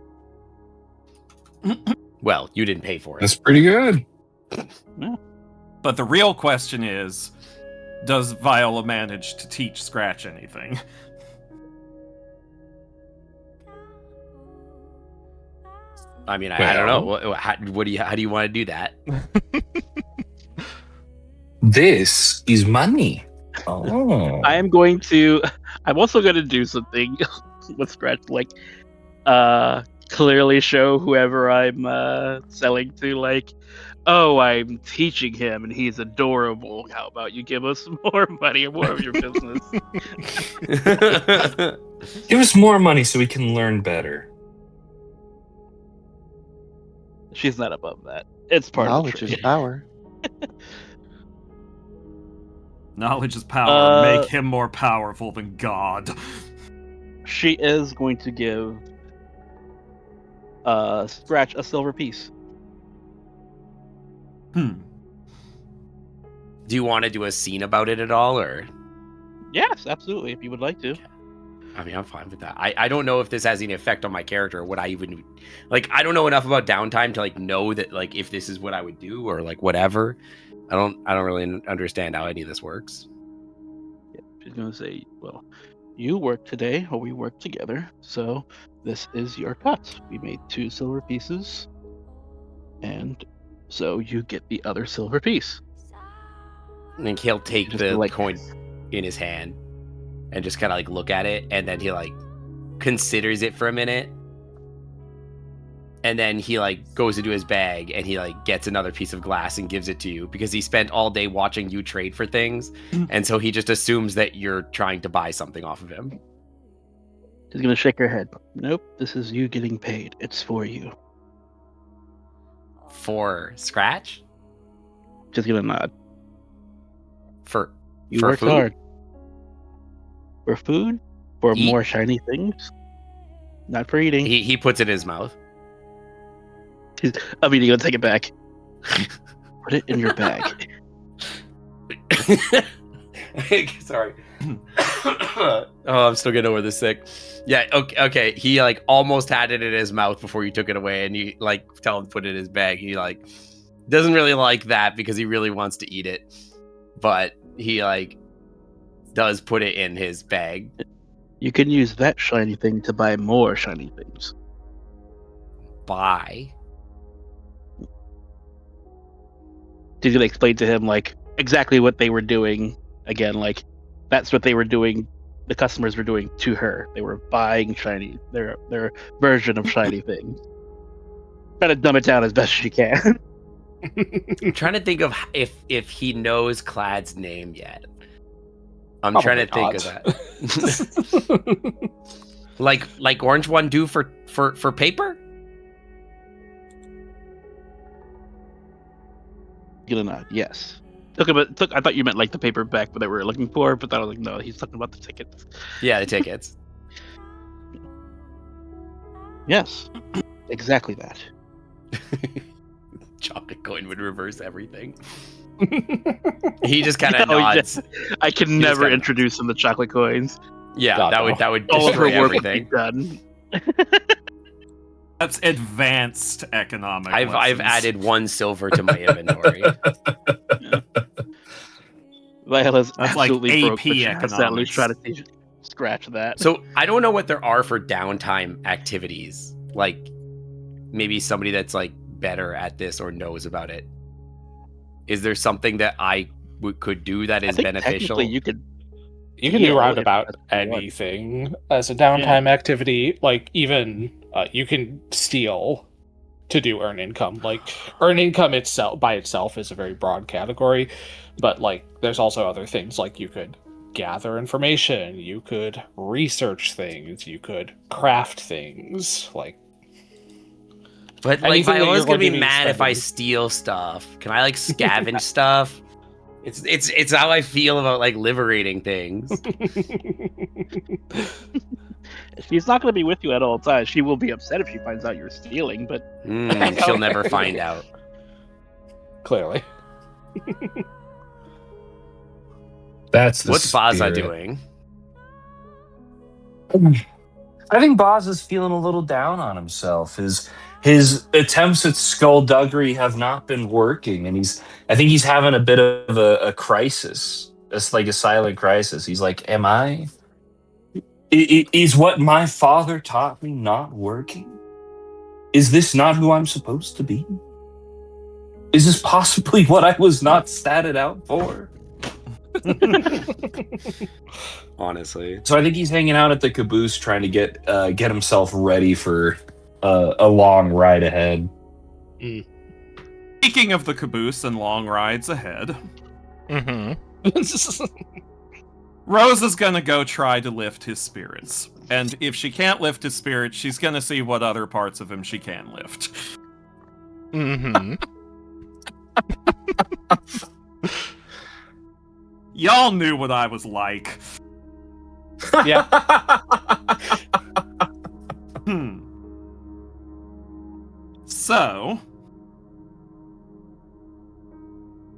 well, you didn't pay for it. That's pretty good. But the real question is, does Viola manage to teach Scratch anything? I mean, I don't know. How do you want to do that? This is money. Oh. I'm also going to do something with Scratch, like, clearly show whoever I'm selling to, like, oh, I'm teaching him and he's adorable. How about you give us more money and more of your business? Give us more money so we can learn better. She's not above that. It's part Knowledge of the is trade. power. Knowledge is power. Uh, Make him more powerful than God. She is going to give scratch a silver piece. Hmm. Do you want to do a scene about it at all, or? Yes, absolutely. If you would like to. I mean, I'm fine with that. I don't know if this has any effect on my character, or what I even like. I don't know enough about downtime to like know that like if this is what I would do or like whatever. I don't really understand how any of this works. Yeah, she's gonna say, "Well, you work today, or we work together. So this is your cut. We made 2 silver pieces, and so you get the other silver piece." And then he'll take Just the like- coin in his hand and just kind of like look at it, and then he like considers it for a minute, and then he like goes into his bag and he like gets another piece of glass and gives it to you because he spent all day watching you trade for things, and so he just assumes that you're trying to buy something off of him. She's gonna shake her head. Nope, this is you getting paid. It's for you. For scratch? Just gonna nod. For You for worked food? hard. For food? For Eat. more shiny things? Not for eating. He puts it in his mouth. I mean, you gotta take it back. Put it in your bag. Sorry. Oh, I'm still getting over this sick. Yeah, okay. He like almost had it in his mouth before you took it away, and you like tell him to put it in his bag. He like doesn't really like that because he really wants to eat it, but he like does put it in his bag. You can use that shiny thing to buy more shiny things. Buy. Did you explain to him like exactly what they were doing? Again, like that's what they were doing. The customers were doing to her. They were buying shiny, their version of shiny things. Try to dumb it down as best as you can. I'm trying to think of if he knows Clad's name yet. I'm Probably trying to think of not. that. like Orange One do for paper? Get a nod. Yes. I thought you meant like the paperback that we were looking for, but I was like, no, he's talking about the tickets. Yeah, the tickets. Yes. Exactly that. Chocolate coin would reverse everything. He just kind of Oh, yeah. nods. I can just never kinda- introduce him the chocolate coins. Yeah, God, no. that would All of her destroy work would be everything. done. That's advanced economic. I've lessons. added 1 silver to my inventory. Viola's That's like absolutely broke, AP but she has to at least try to scratch that. So I don't know what there are for downtime activities. Like maybe somebody that's like better at this or knows about it. Is there something that I could do that I is think beneficial? technically you could. You can Yeah, do well, roundabout if that's what you want. anything as a downtime activity. Like even you can steal to do earn income. Like earn income itself by itself is a very broad category, but like there's also other things like you could gather information, you could research things, you could craft things. Like But like anything that Viola's you're gonna be going to be mad if I spending. steal stuff. Can I like scavenge stuff? It's how I feel about like liberating things. She's not going to be with you at all times. She will be upset if she finds out you're stealing, but She'll never find out. Clearly. That's the What's Baza spirit. doing? I think Boz is feeling a little down on himself. His attempts at skullduggery have not been working, and I think he's having a bit of a crisis. It's like a silent crisis. He's like, "Am I? Is what my father taught me not working? Is this not who I'm supposed to be? Is this possibly what I was not statted out for?" Honestly. So I think he's hanging out at the caboose trying to get himself ready for a long ride ahead. Speaking of the caboose and long rides ahead, Mm-hmm. Rose is gonna go try to lift his spirits. And if she can't lift his spirits, she's gonna see what other parts of him she can lift. Mm-hmm. Y'all knew what I was like. Yeah. So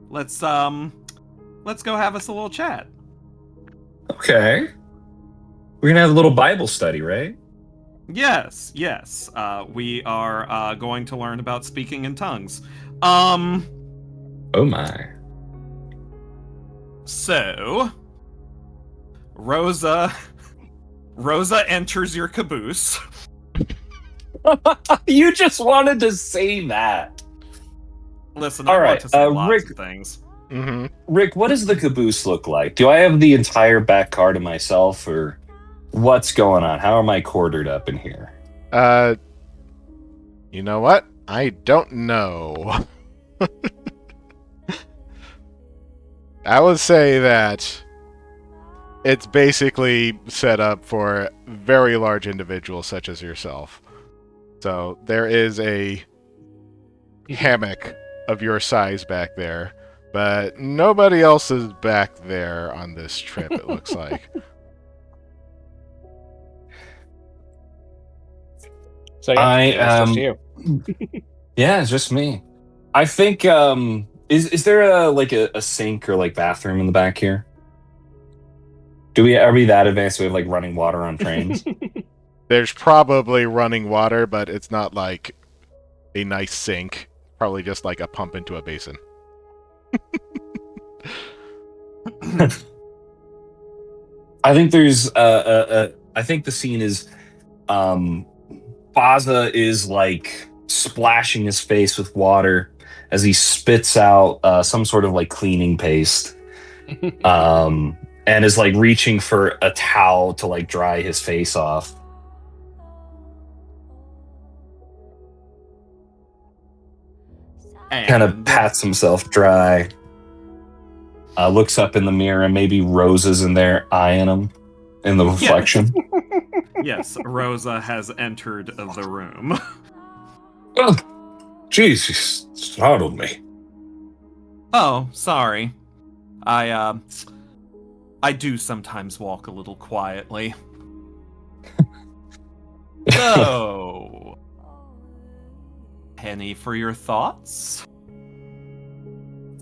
let's go have us a little chat. Okay. We're gonna have a little Bible study, right? Yes. We are going to learn about speaking in tongues. Oh my. So Rosa enters your caboose. You just wanted to say that. Listen, All I right, want to say lots Rick- of things. Mm-hmm. Rick, what does the caboose look like? Do I have the entire back car to myself, or what's going on? How am I quartered up in here? You know what? I don't know. I would say that it's basically set up for very large individuals such as yourself. So there is a hammock of your size back there, but nobody else is back there on this trip, it looks like. So yeah, I, it's just you. Yeah, it's just me. I think is there a sink or like bathroom in the back here? Are we that advanced? We have like running water on trains? There's probably running water, but it's not like a nice sink. Probably just like a pump into a basin. I think there's I think the scene is Baza is like splashing his face with water as he spits out some sort of like cleaning paste. And is like reaching for a towel to like dry his face off. Kind of pats himself dry. Looks up in the mirror, and maybe Rosa's in there eyeing him in the reflection. Yes, Rosa has entered the room. Oh, jeez, you startled me. Oh, sorry. I do sometimes walk a little quietly. So, penny for your thoughts?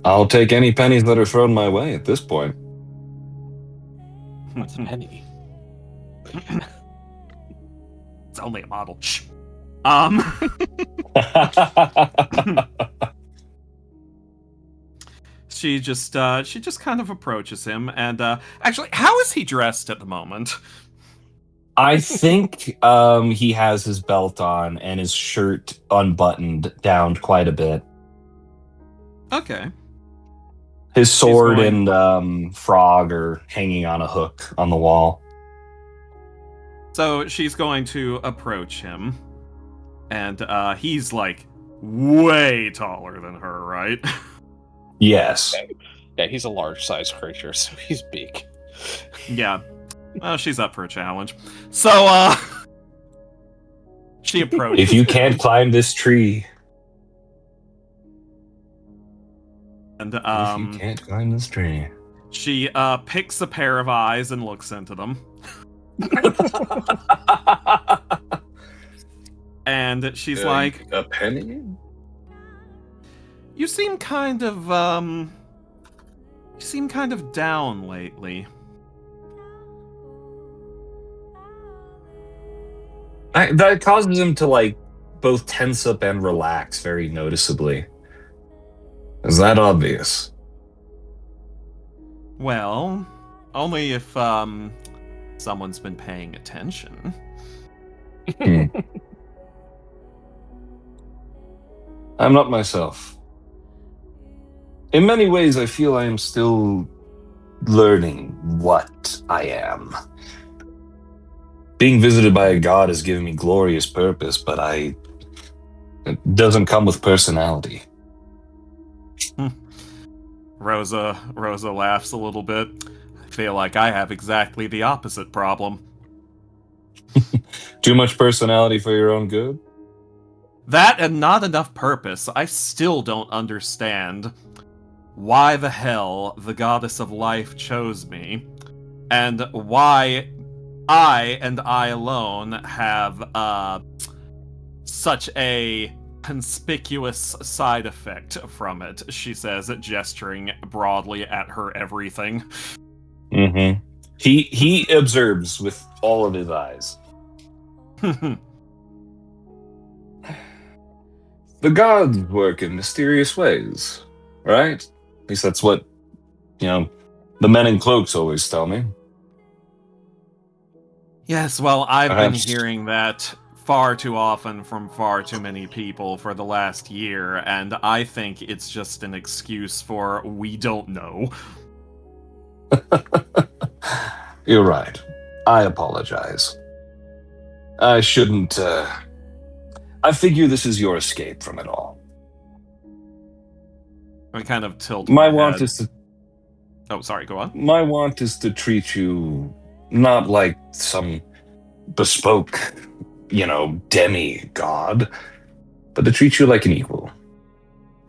I'll take any pennies that are thrown my way at this point. What's a penny? It's only a model. Shh. She just kind of approaches him, and actually, how is he dressed at the moment? I think he has his belt on and his shirt unbuttoned down quite a bit. Okay. His sword and frog are hanging on a hook on the wall. So she's going to approach him, and he's like way taller than her, right? Yes. Yeah, he's a large-sized creature, so he's big. Yeah. Well, she's up for a challenge. So, she approaches If you him, can't climb this tree, and if you can't climb this tree. she picks a pair of eyes and looks into them. And she's like, a penny? You seem kind of down lately. That causes him to like both tense up and relax very noticeably. Is that obvious? Well, only if someone's been paying attention. I'm not myself. In many ways, I feel I am still learning what I am. Being visited by a god has given me glorious purpose, but it doesn't come with personality. Rosa laughs a little bit. I feel like I have exactly the opposite problem. Too much personality for your own good? That and not enough purpose. I still don't understand why the hell the goddess of life chose me, and why I and I alone have such a conspicuous side effect from it, she says, gesturing broadly at her everything. Mm-hmm. He observes with all of his eyes. The gods work in mysterious ways, right? At least that's what, the men in cloaks always tell me. Yes, well, I've been Perhaps- hearing that far too often from far too many people for the last year, and I think it's just an excuse for we don't know. You're right. I apologize. I shouldn't, I figure this is your escape from it all. I kind of tilt My my want head. is to Oh, sorry, go on. My want is to treat you not like some bespoke, demigod, but to treat you like an equal.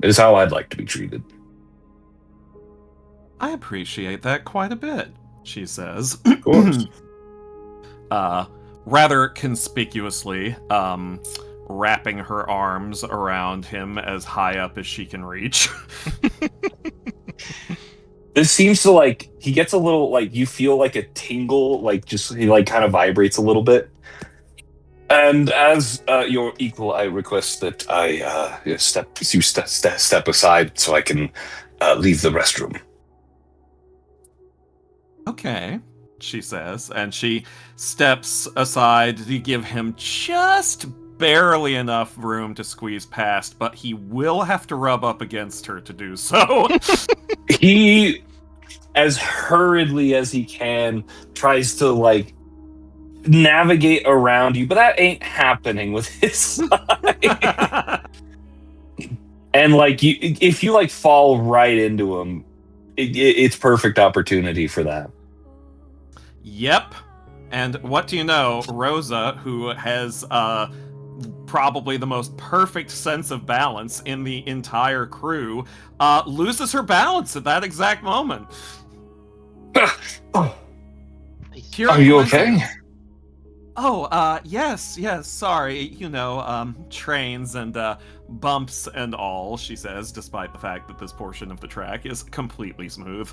It is how I'd like to be treated. I appreciate that quite a bit, she says. Of course. Rather conspicuously, wrapping her arms around him as high up as she can reach. This seems to he gets a little you feel like a tingle, he kind of vibrates a little bit. And as your equal, I request that I step aside so I can leave the restroom. Okay, she says, and she steps aside to give him just barely enough room to squeeze past, but he will have to rub up against her to do so. He, as hurriedly as he can, tries to navigate around you, but that ain't happening with his side. And if you fall right into him, it's perfect opportunity for that. Yep. And what do you know? Rosa, who has probably the most perfect sense of balance in the entire crew, loses her balance at that exact moment. Are Pure you okay? coincidence. Oh, yes, sorry. Trains and bumps and all, she says, despite the fact that this portion of the track is completely smooth.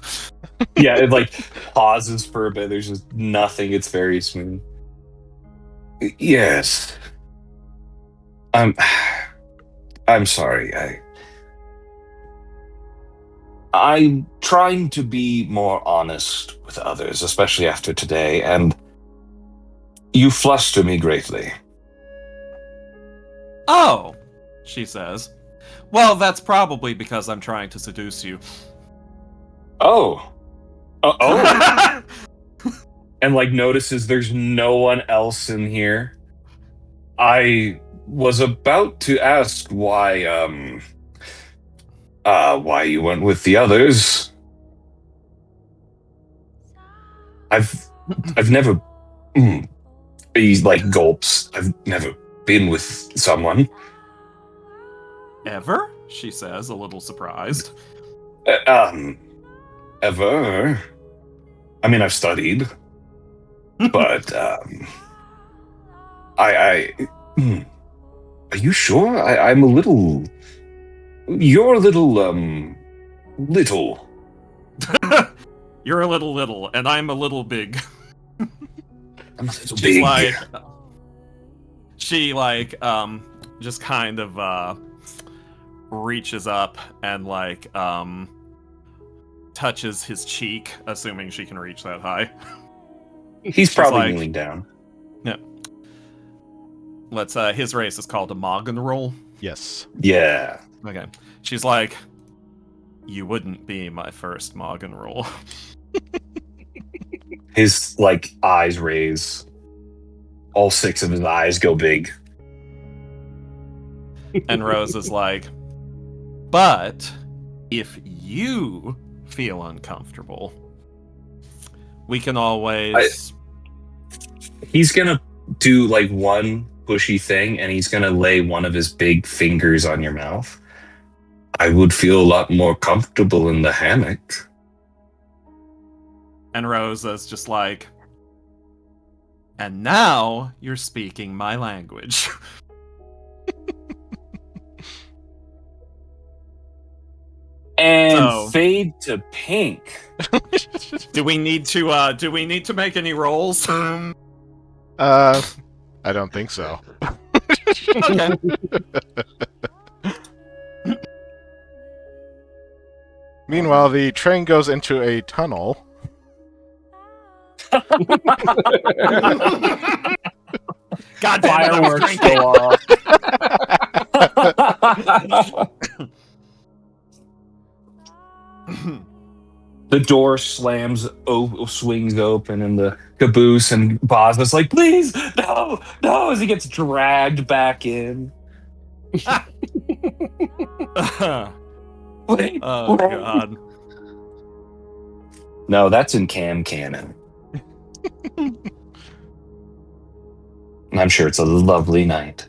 Yeah, it pauses for a bit. There's just nothing. It's very smooth. Yes. I'm sorry. I'm trying to be more honest with others, especially after today, and you fluster me greatly. Oh, she says. Well, that's probably because I'm trying to seduce you. Oh. Oh. And notices there's no one else in here. I was about to ask why you went with the others. I've never he gulps. I've never been with someone. Ever? She says, a little surprised. Ever? I mean, I've studied, but are you sure? I'm a little. You're a little little. You're a little, and I'm a little big. I'm a little She's big. She just kind of reaches up and touches his cheek, assuming she can reach that high. He's probably kneeling down. Yeah. His race is called a Moggen roll. Yes. Yeah. Okay. She's like, you wouldn't be my first Moggen roll. His eyes raise. All 6 of his eyes go big. And Rose is like, but if you feel uncomfortable, we can always. He's gonna do one pushy thing, and he's gonna lay one of his big fingers on your mouth. I would feel a lot more comfortable in the hammock. And Rose is just like, and now you're speaking my language. And So- fade to pink. Do we need to make any rolls? I don't think so. Okay. Meanwhile, the train goes into a tunnel. God damn it, I was Fireworks drinking. go off. The door swings open in the caboose, and Bozza's like, "Please, no, no!" as he gets dragged back in. Wait, Oh wait. god. No, that's in canon. And I'm sure it's a lovely night.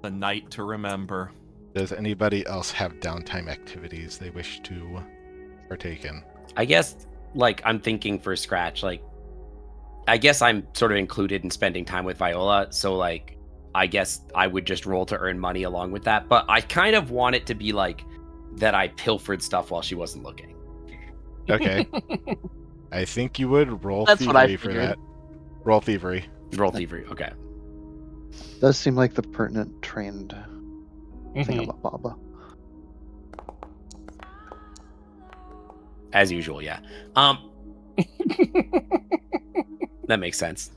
A night to remember. Does anybody else have downtime activities they wish to partake in? I guess, like, I'm thinking for Scratch, like, I guess I'm sort of included in spending time with Viola, so, like, I guess I would just roll to earn money along with that, but I kind of want it to be, like, that I pilfered stuff while she wasn't looking. Okay. I think you would roll That's what I thievery for figured. that. Roll thievery. Roll thievery, okay. Does seem like the pertinent trained Mhm. thingamababa. As usual, yeah. That makes sense.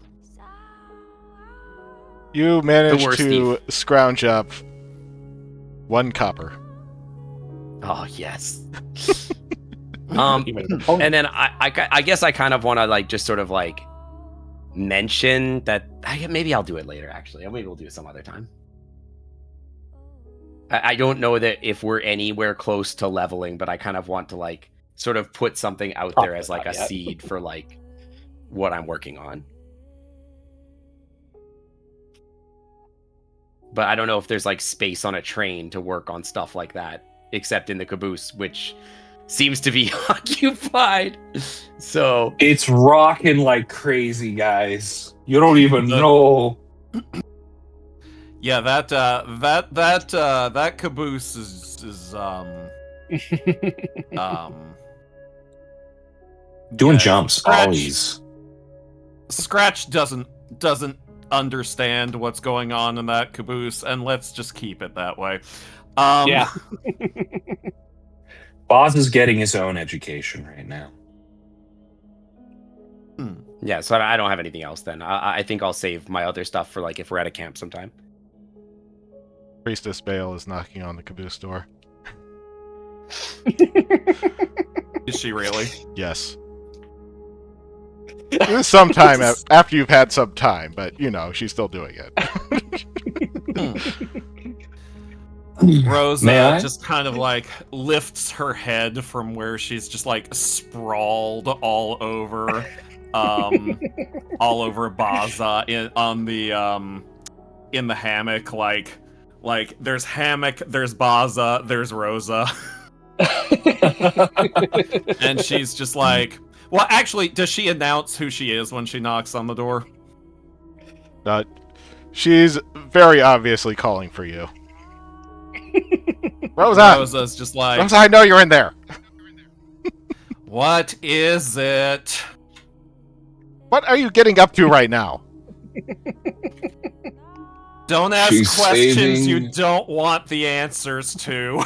You managed worst to scrounge up 1 copper. Oh, yes. Even- And then I guess I kind of want to, like, just sort of, like, mention that maybe I'll do it later, actually. Or maybe we'll do it some other time. I don't know that if we're anywhere close to leveling, but I kind of want to, like, sort of put something out there as, like, a Not yet. seed for, like, what I'm working on. But I don't know if there's, like, space on a train to work on stuff like that, except in the caboose, which seems to be occupied. So It's rocking like crazy, guys. You don't even know. Yeah, that caboose is Doing yeah, jumps, Scratch- ollies. Scratch doesn't understand what's going on in that caboose, and let's just keep it that way. Yeah. Boz is getting his own education right now. yeah, so I don't have anything else then. I think I'll save my other stuff for, like, if we're at a camp sometime. Priestess Bale is knocking on the caboose door. Is she really? Yes. It is some time after you've had some time, but, you know, she's still doing it. Rose May I? just kind of, like, lifts her head from where she's just, like, sprawled all over Baza in the hammock, like there's hammock, there's Baza, there's Rosa. And she's just like, well, actually, does she announce who she is when she knocks on the door? She's very obviously calling for you. Rosa! Rosa's just like, Rosa, I know you're in there! what is it? What are you getting up to right now? Don't ask She's questions you saving- don't want the answers to.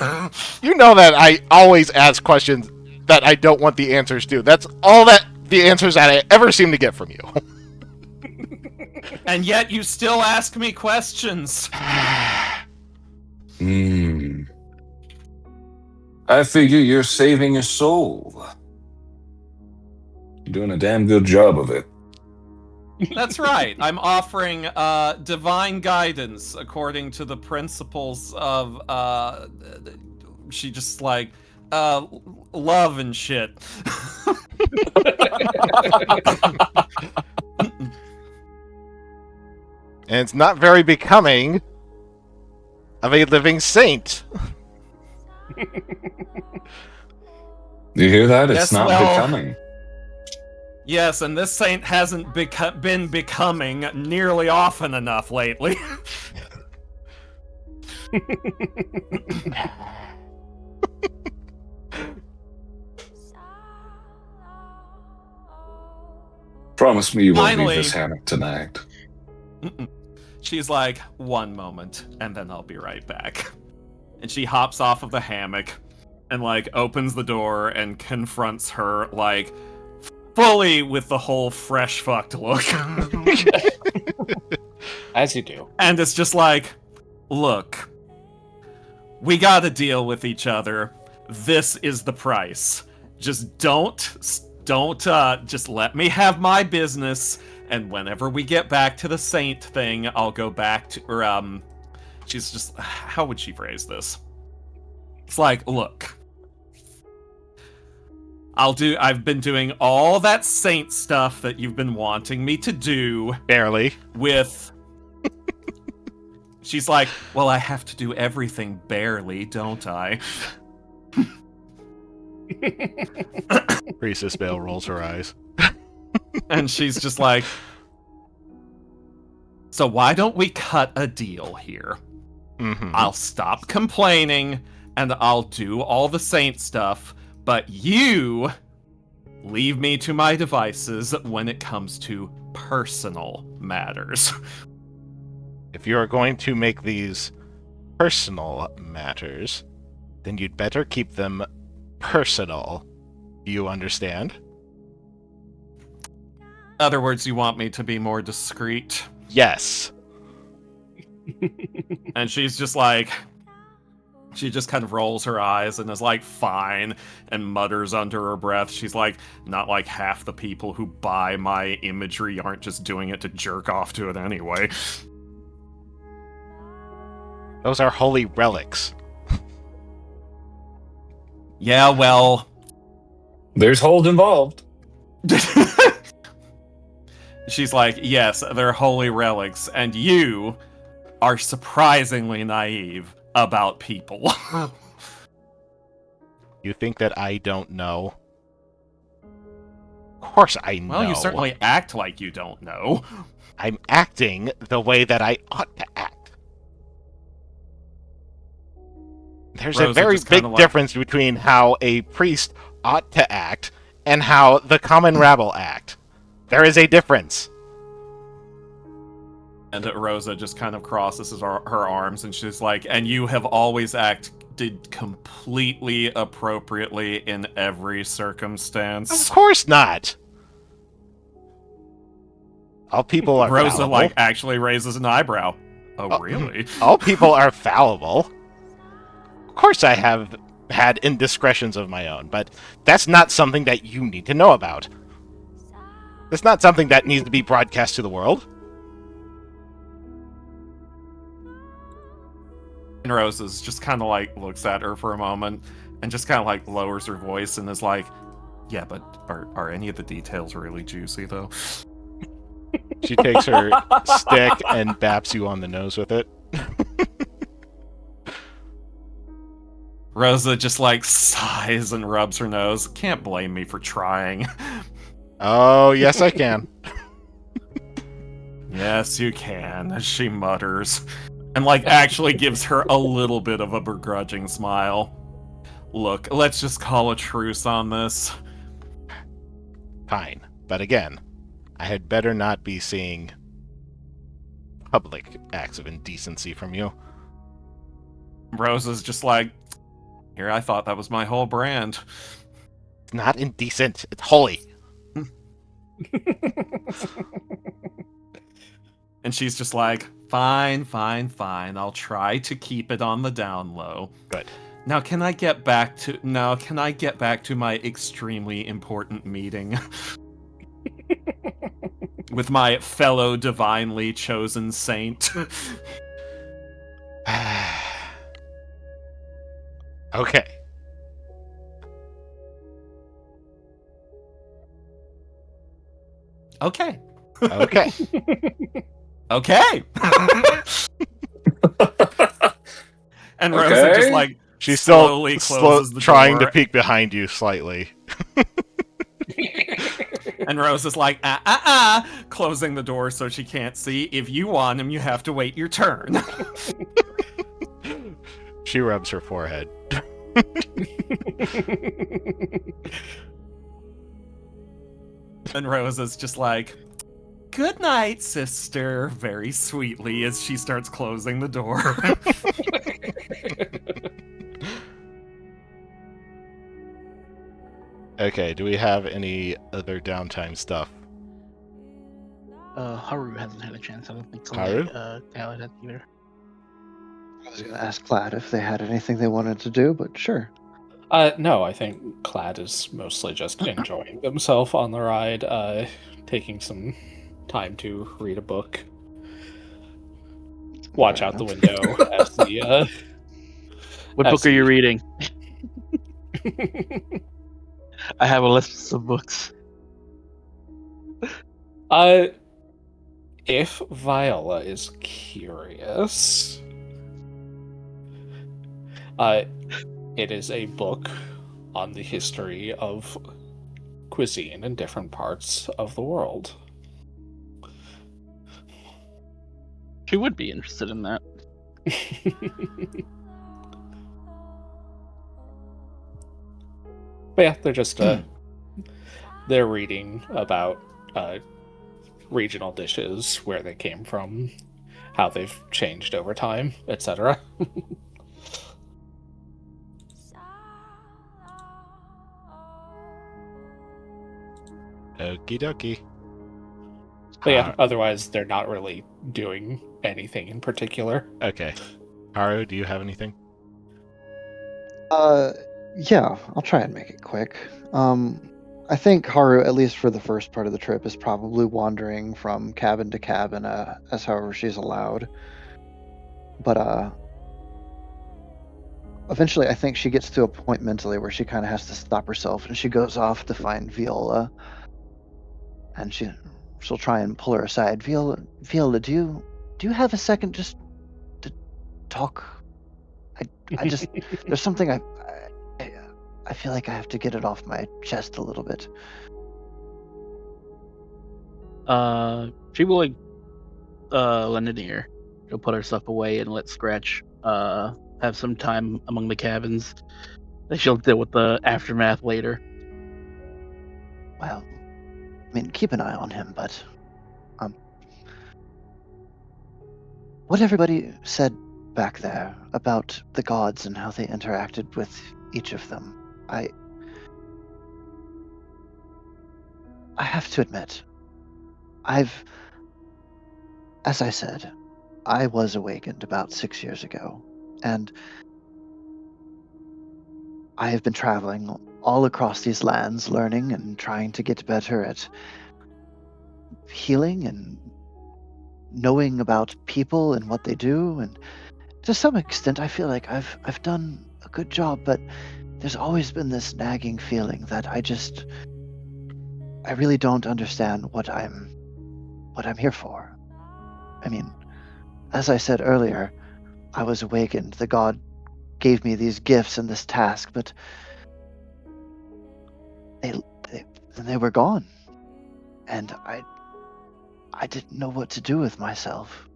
You know that I always ask questions that I don't want the answers to. That's all that the answers that I ever seem to get from you. And yet you still ask me questions. I figure you're saving a soul. You're doing a damn good job of it. That's right. I'm offering divine guidance according to the principles of she just like love and shit. And it's not very becoming of a living saint. Do you hear that? It's Yes, not well- becoming. Yes, and this saint hasn't been becoming nearly often enough lately. Promise me you won't Finally. leave this hammock tonight. She's like, one moment, and then I'll be right back. And she hops off of the hammock and, like, opens the door and confronts her, like, fully with the whole fresh fucked look. As you do. And it's just like, look, we gotta deal with each other. This is the price. Just don't, just let me have my business. And whenever we get back to the saint thing, I'll go back to, or, she's just, how would she phrase this? It's like, look, I've been doing all that saint stuff that you've been wanting me to do. Barely. With, she's like, well, I have to do everything barely, don't I? Priestess Bale rolls her eyes. And she's just like, so why don't we cut a deal here? Mm-hmm. I'll stop complaining, and I'll do all the saint stuff, but you leave me to my devices when it comes to personal matters. If you are going to make these personal matters, then you'd better keep them personal. Do you understand? In other words, you want me to be more discreet? Yes. And she's just like, she just kind of rolls her eyes and is like, fine, and mutters under her breath. She's like, not like half the people who buy my imagery aren't just doing it to jerk off to it anyway. Those are holy relics. Yeah, well... There's hold involved. She's like, yes, they're holy relics, and you are surprisingly naive about people. You think that I don't know? Of course I know. Well, you certainly act like you don't know. I'm acting the way that I ought to act. There's a Rosa very just kinda big like- difference between how a priest ought to act and how the common rabble act. There is a difference. And Rosa just kind of crosses her arms, and she's like, and you have always acted completely appropriately in every circumstance. Of course not. All people are Rosa, fallible. like, actually raises an eyebrow. Oh, really? All people are fallible. Of course I have had indiscretions of my own, but that's not something that you need to know about. It's not something that needs to be broadcast to the world. And Rosa's just kind of like looks at her for a moment and just kind of like lowers her voice and is like, yeah, but are any of the details really juicy though? She takes her stick and baps you on the nose with it. Rosa just like sighs and rubs her nose. Can't blame me for trying. Oh, yes I can. Yes, you can, she mutters. And like actually gives her a little bit of a begrudging smile. Look, let's just call a truce on this. Fine. But again, I had better not be seeing public acts of indecency from you. Rosa's just like, here, I thought that was my whole brand. It's not indecent. It's holy. And she's just like, fine, fine, fine. I'll try to keep it on the down low. Good. Now, can I get back to my extremely important meeting with my fellow divinely chosen saint? Okay. Okay. Okay. Okay. And Rosa Okay. just like She's still slowly closes the trying door. to peek behind you slightly. And Rose is like, closing the door so she can't see. If you want him, you have to wait your turn. She rubs her forehead. And Rose is just like, "Good night, sister," very sweetly as she starts closing the door. Okay, do we have any other downtime stuff? Haru hasn't had a chance. I don't think Haru? Khaled has either. I was going to ask Clad if they had anything they wanted to do, but sure. No, I think Clad is mostly just enjoying himself on the ride, taking some time to read a book. Watch Fair out the enough. window as the What As book are you the- reading? I have a list of books. If Viola is curious, it is a book on the history of cuisine in different parts of the world. She would be interested in that. But yeah, they're just they're reading about regional dishes, where they came from, how they've changed over time, etc. Okie dokie. But yeah, otherwise they're not really doing anything in particular. Okay. Haru, do you have anything? Yeah, I'll try and make it quick. I think Haru, at least for the first part of the trip, is probably wandering from cabin to cabin, as however she's allowed. But eventually, I think she gets to a point mentally where she kind of has to stop herself, and she goes off to find Viola. And she'll try and pull her aside. Viola, do you have a second just to talk? I just there's something I feel like I have to get it off my chest a little bit. She will lend an ear. She'll put her stuff away and let Scratch have some time among the cabins. Then she'll deal with the aftermath later. Well, I mean, keep an eye on him, but what everybody said back there about the gods and how they interacted with each of them, I have to admit, as I said, I was awakened about 6 years ago, and I have been traveling all across these lands, learning and trying to get better at healing and knowing about people and what they do. And to some extent, I feel like I've done a good job, but there's always been this nagging feeling that I really don't understand what I'm here for. I mean, as I said earlier, I was awakened. The god gave me these gifts and this task, but they were gone, and I didn't know what to do with myself.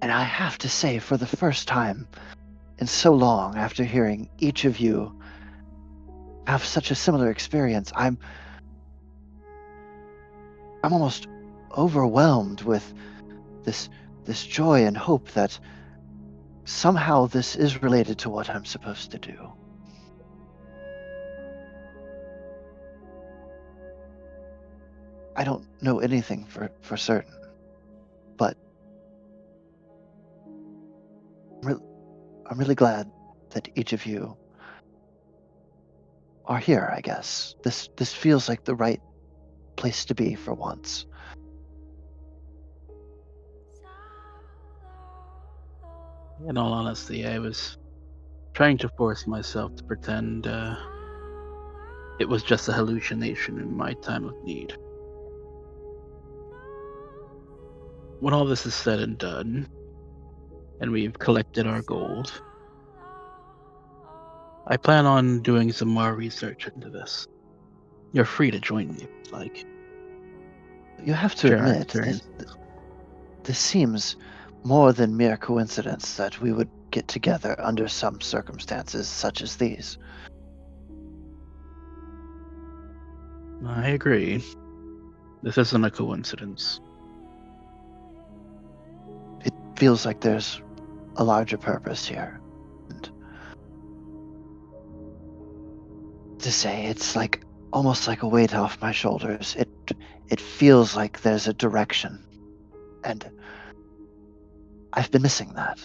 And I have to say, for the first time in so long, after hearing each of you have such a similar experience, I'm almost overwhelmed with this joy and hope that somehow this is related to what I'm supposed to do. I don't know anything for certain, but I'm really glad that each of you are here, I guess. This feels like the right place to be for once. In all honesty, I was trying to force myself to pretend it was just a hallucination in my time of need. When all this is said and done, and we've collected our gold, I plan on doing some more research into this. You're free to join me if you'd like. You have to Share our admit, experience. this seems more than mere coincidence that we would get together under some circumstances such as these. I agree. This isn't a coincidence. It feels like there's a larger purpose here. And to say, it's like almost like a weight off my shoulders. It feels like there's a direction. And I've been missing that.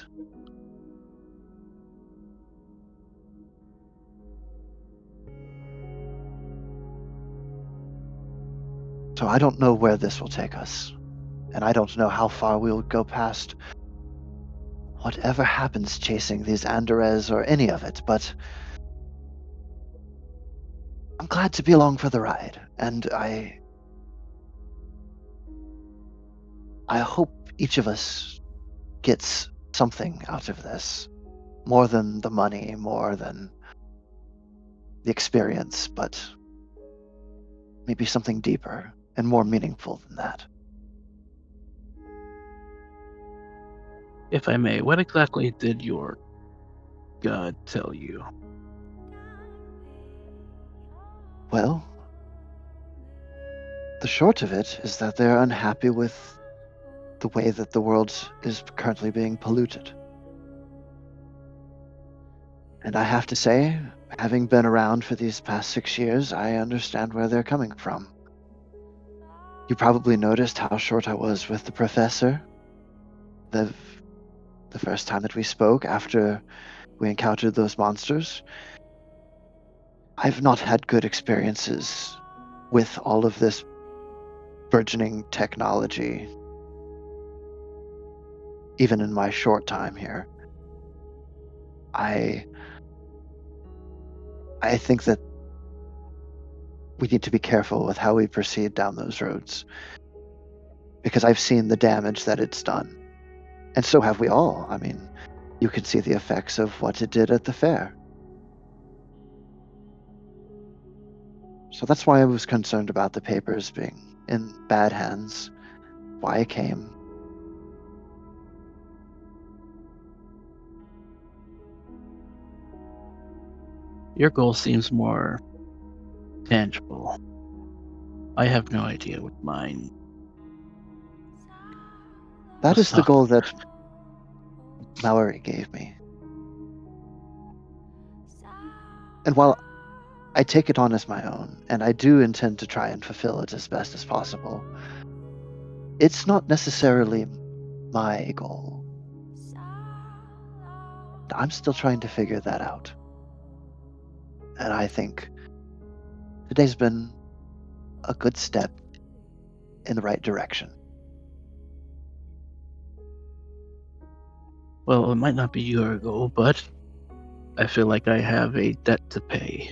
So I don't know where this will take us. And I don't know how far we'll go past whatever happens chasing these Anderes or any of it, but I'm glad to be along for the ride. And I hope each of us gets something out of this. More than the money, more than the experience, but maybe something deeper and more meaningful than that. If I may, what exactly did your god tell you? Well, the short of it is that they're unhappy with the way that the world is currently being polluted. And I have to say, having been around for these past 6 years, I understand where they're coming from. You probably noticed how short I was with the professor the first time that we spoke after we encountered those monsters. I've not had good experiences with all of this burgeoning technology, even in my short time here. I think that we need to be careful with how we proceed down those roads, because I've seen the damage that it's done. And so have we all. I mean, you can see the effects of what it did at the fair. So that's why I was concerned about the papers being in bad hands, why I came. Your goal seems more tangible. I have no idea what mine. That Let's is the talk goal more. that Mallory gave me. And while I take it on as my own, and I do intend to try and fulfill it as best as possible, it's not necessarily my goal. I'm still trying to figure that out. And I think today's been a good step in the right direction. Well, it might not be your goal, but I feel like I have a debt to pay.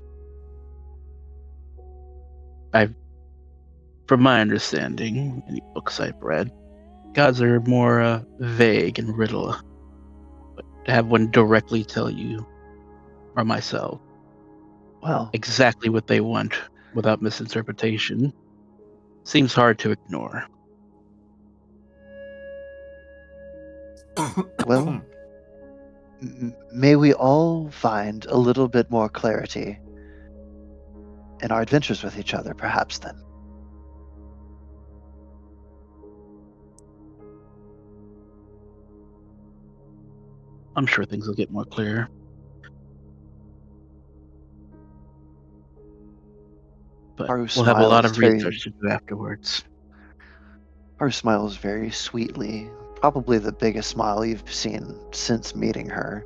From my understanding, any books I've read, gods are more vague and riddle. But to have one directly tell you, or myself, Well, exactly what they want without misinterpretation seems hard to ignore. well, may we all find a little bit more clarity in our adventures with each other, perhaps then. I'm sure things will get more clear. But Haru we'll have a lot smiles of very- research to do afterwards. Her smiles very sweetly, probably the biggest smile you've seen since meeting her.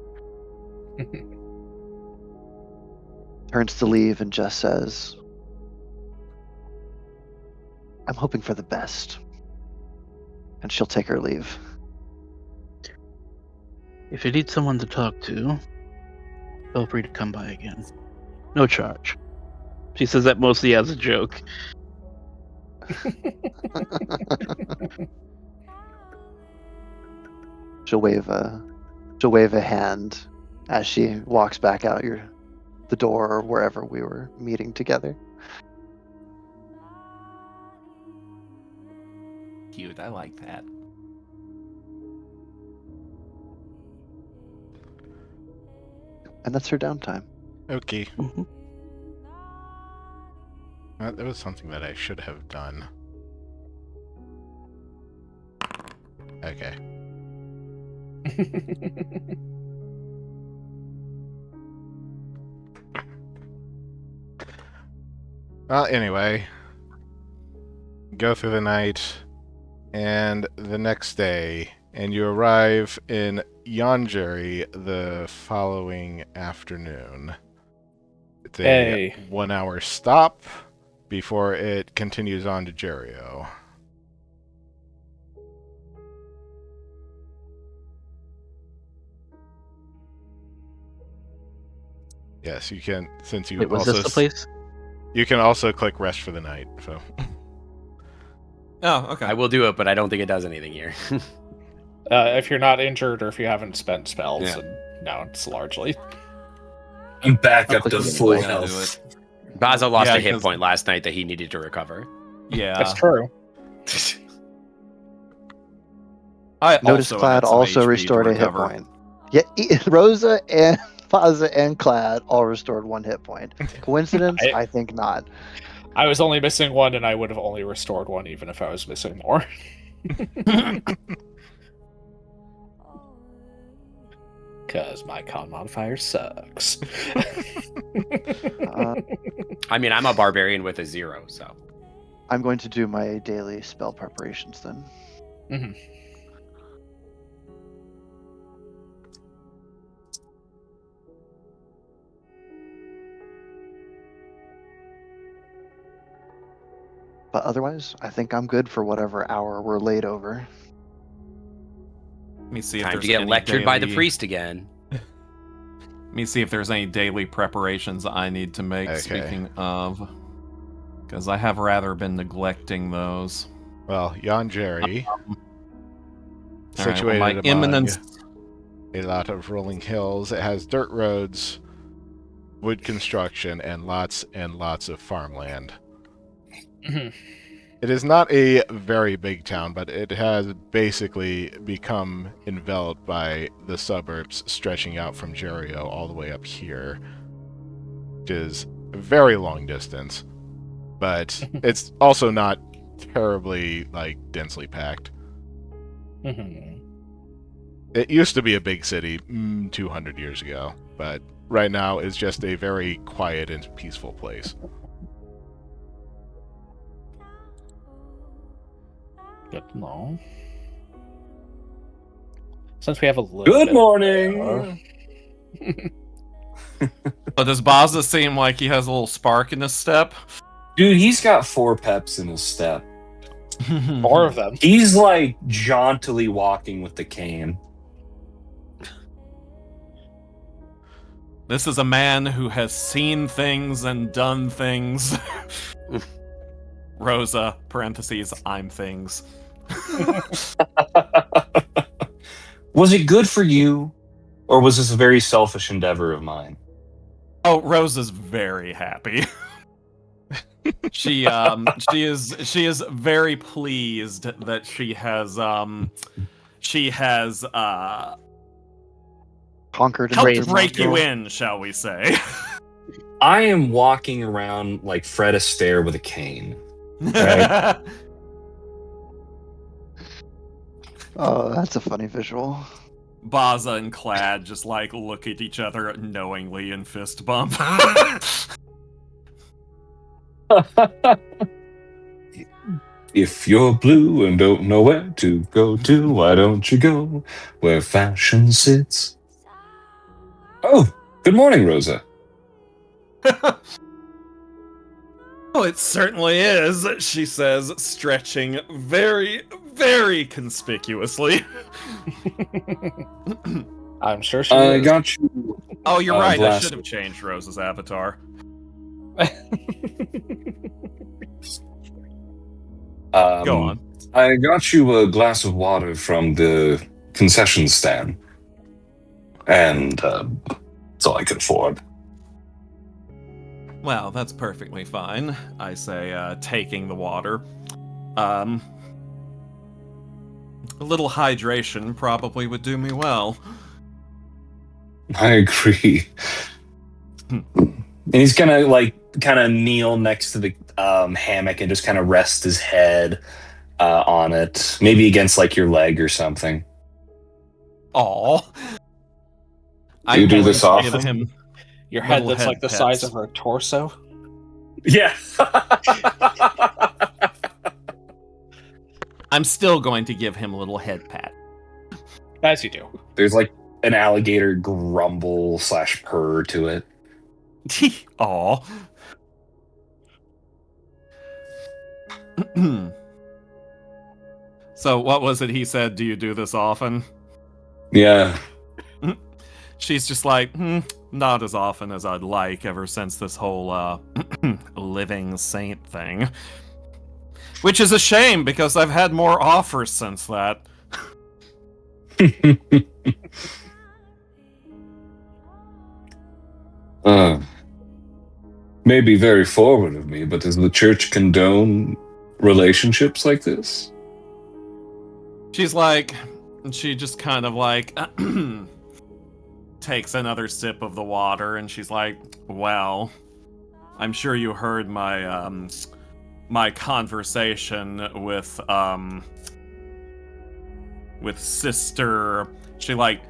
Turns to leave and just says, I'm hoping for the best. And she'll take her leave. If you need someone to talk to, feel free to come by again. No charge. She says that mostly as a joke. She'll wave a hand as she walks back out the door or wherever we were meeting together. Cute. I like that. And that's her downtime. Okay. Mhm. There was something that I should have done. Okay. Well, anyway, go through the night, and the next day, and you arrive in Yonjeri the following afternoon. It's a Hey. 1-hour stop before it continues on to Jerio. Yes, you can, since you Wait, was also this the place? you can also click rest for the night. So Oh, okay. I will do it, but I don't think it does anything here. If you're not injured or if you haven't spent spells, Yeah. and no, it's largely. I'm back I'll up click to it full anyway. I'll do health. Baza lost Yeah, a hit 'cause- point last night that he needed to recover. Yeah. That's true. I Notice also Clad had some also HP to restored a hit recover. point. Yeah, Rosa and Faza and Clad all restored 1 hit point. Coincidence? I think not. I was only missing 1, and I would have only restored 1 even if I was missing more. Because my con modifier sucks. I mean, I'm a barbarian with a 0, so. I'm going to do my daily spell preparations then. Mhm. But otherwise, I think I'm good for whatever hour we're laid over. Let me see if Time there's to get any lectured by the daily- priest again. Let me see if there's any daily preparations I need to make. Okay. Speaking of, because I have rather been neglecting those. well, Yonjeri, All right, situated well, my among imminence. a lot of rolling hills. It has dirt roads, wood construction, and lots of farmland. Mhm. It is not a very big town, but it has basically become enveloped by the suburbs stretching out from Jerio all the way up here, which is a very long distance, but it's also not terribly, densely packed. Mhm. It used to be a big city 200 years ago, but right now it's just a very quiet and peaceful place. Good to know. Since we have a little Good bit morning. But does Baza seem like he has a little spark in his step? Dude, he's got 4 peps in his step. more of them. He's like jauntily walking with the cane. This is a man who has seen things and done things. Rosa, parentheses, I'm things. Was it good for you, or was this a very selfish endeavor of mine? Oh, Rosa's very happy. She is very pleased that she has Conquered and helped Raised break you mongrel. in, shall we say. I am walking around like Fred Astaire with a cane. Right. Oh, that's a funny visual. Baza and Clad just look at each other knowingly and fist bump. If you're blue and don't know where to go to, why don't you go where fashion sits? Oh, good morning, Rosa. Oh, it certainly is, she says, stretching very, very conspicuously. I'm sure she I is. got you. Oh, you're right. I Blast. should have changed Rosa's avatar. Go on. I got you a glass of water from the concession stand. And that's all I could afford. Well, that's perfectly fine, I say, taking the water. A little hydration probably would do me well. I agree. And he's gonna kneel next to the hammock and just kind of rest his head on it, maybe against like your leg or something. Aw. Do I'm you do going this to often? give him Your head little that's head like the size pets. of her torso. Yeah. I'm still going to give him a little head pat. As you do. There's like an alligator grumble / purr to it. Aw. So what was it he said? Do you do this often? Yeah. She's just like, not as often as I'd like ever since this whole living saint thing. Which is a shame because I've had more offers since that. May be very forward of me, but does the church condone relationships like this? She's like, she just kind of like takes another sip of the water, and she's like, well, I'm sure you heard my my conversation with sister. She like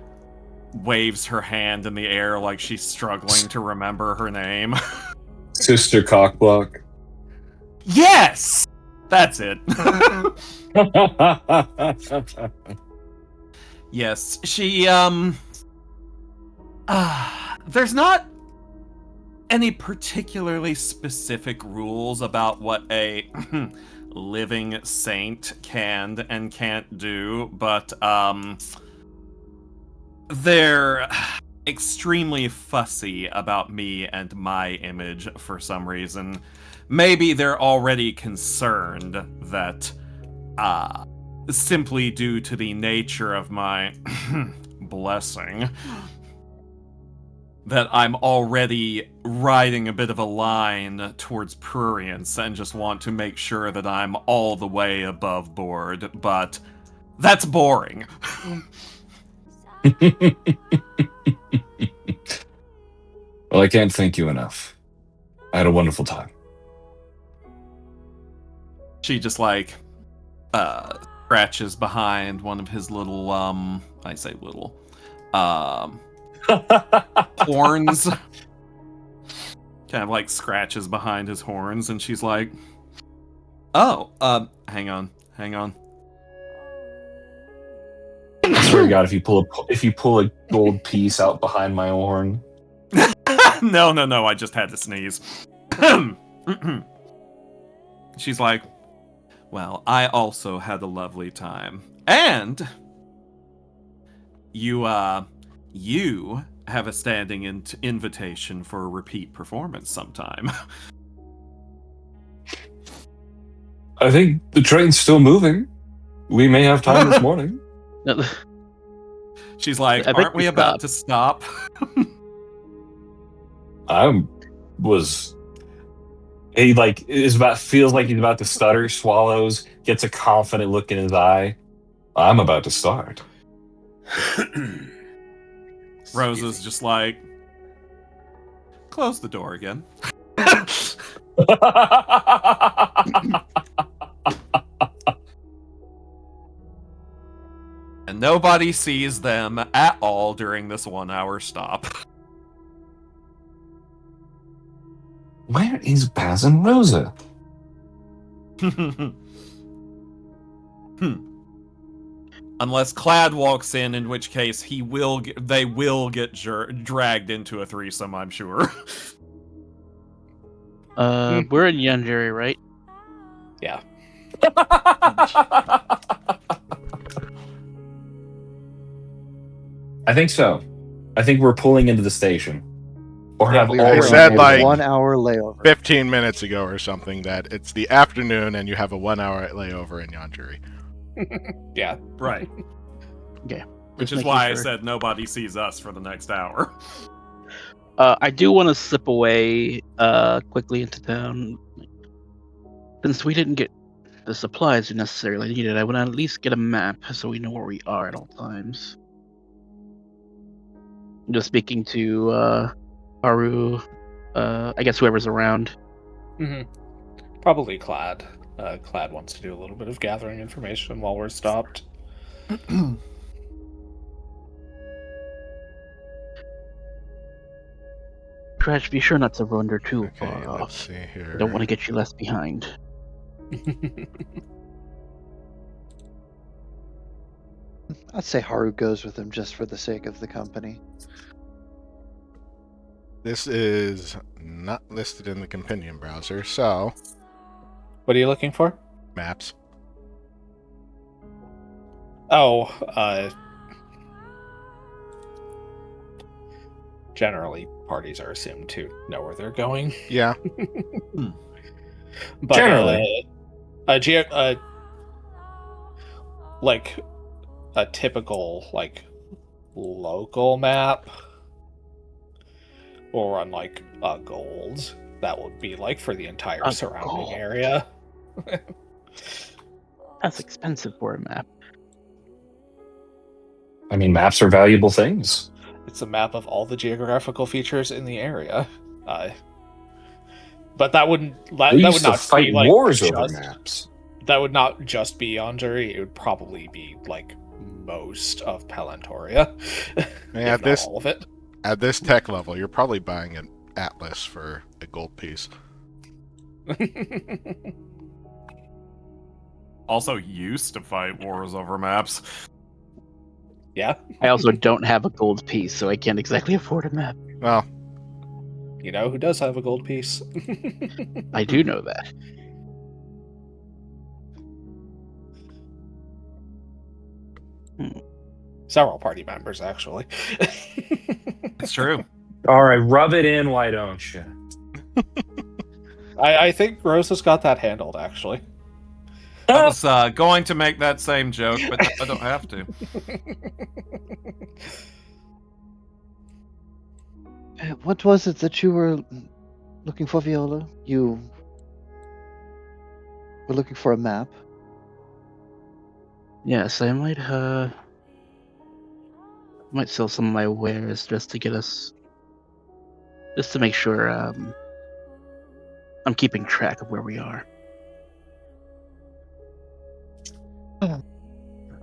waves her hand in the air like she's struggling to remember her name. Sister Cockblock. Yes! That's it. Yes, she there's not any particularly specific rules about what a living saint can and can't do, but they're extremely fussy about me and my image for some reason. Maybe they're already concerned that simply due to the nature of my blessing, that I'm already riding a bit of a line towards prurience and just want to make sure that I'm all the way above board, but that's boring. Well, I can't thank you enough. I had a wonderful time. She just like scratches behind one of his little I say little horns. Kind of like scratches behind his horns, and she's like, oh, hang on. I swear to God, if you pull a gold piece out behind my horn. No, I just had to sneeze. She's like, well, I also had a lovely time. And you have a standing invitation for a repeat performance sometime. I think the train's still moving. We may have time this morning. She's like, I think aren't we we about to stop? He feels like he's about to stutter, swallows, gets a confident look in his eye. I'm about to start. Rosa's just like, close the door again. And nobody sees them at all during this 1 hour stop. Where is Baz and Rosa? Unless Clad walks in which case they will get dragged into a threesome, I'm sure. We're in Yunjiri, right? Yeah. I think so. I think we're pulling into the station. Or have We already were said, on a like, 1 hour layover. 15 minutes ago or something that it's the afternoon and you have a 1 hour layover in Yonjuri. Yeah. Right. Okay. Which Just is why making I sure. said nobody sees us for the next hour. I do want to slip away quickly into town. Since we didn't get the supplies we necessarily needed, I want to at least get a map so we know where we are at all times. Just speaking to Haru, I guess whoever's around. Probably Clad. Clad wants to do a little bit of gathering information while we're stopped. Trash, be sure not to wander too Okay, far let's off. see here. I don't want to get you left behind. I'd say Haru goes with him just for the sake of the company. This is not listed in the companion browser, so What are you looking for? maps. Oh, generally parties are assumed to know where they're going. Yeah. But Generally. like a typical like local map or on like a gold, that would be like for the entire A surrounding gold. area. That's expensive for a map. I mean, maps are valuable things. It's a map of all the geographical features in the area. But that wouldn't We that used would to not fight be like wars over just, maps. that would not just be Yandere, it would probably be like most of Palantoria. Yeah, if not this all of it. at this tech level, you're probably buying an atlas for a gold piece. Also used to fight wars over maps. Yeah, I also don't have a gold piece, so I can't exactly afford a map. Well, you know who does have a gold piece? I do know that. Several party members, actually. It's true. All right, rub it in, why don't you? I think Rose has got that handled, actually. I was going to make that same joke, but I don't have to. What was it that you were looking for, Viola? You were looking for a map? Yes, I might sell some of my wares just to get us, just to make sure I'm keeping track of where we are.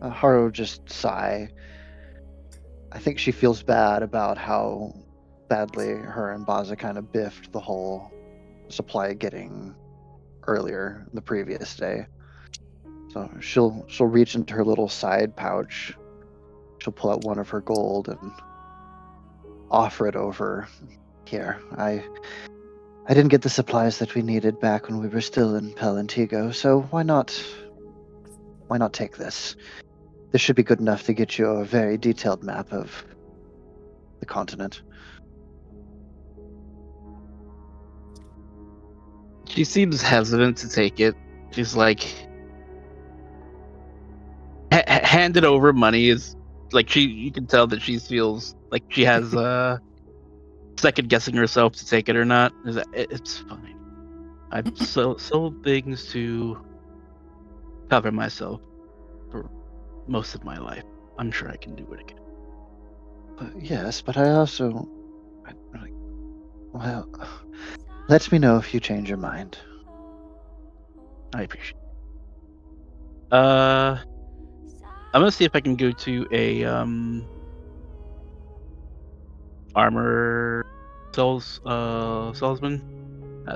Haru just sigh. I think she feels bad about how badly her and Baza kind of biffed the whole supply getting earlier the previous day. So she'll reach into her little side pouch. She'll pull out one of her gold and offer it over. Here, I didn't get the supplies that we needed back when we were still in Palantigo, so why not take this? This should be good enough to get you a very detailed map of the continent. She seems hesitant to take it. She's like, hand it over. Money is like you can tell that she feels like she has second guessing herself to take it or not. It's fine. I've sold things to cover myself for most of my life. I'm sure I can do it again. Yes, but I also... Well, let me know if you change your mind. I appreciate it. I'm gonna see if I can go to a armor salesman.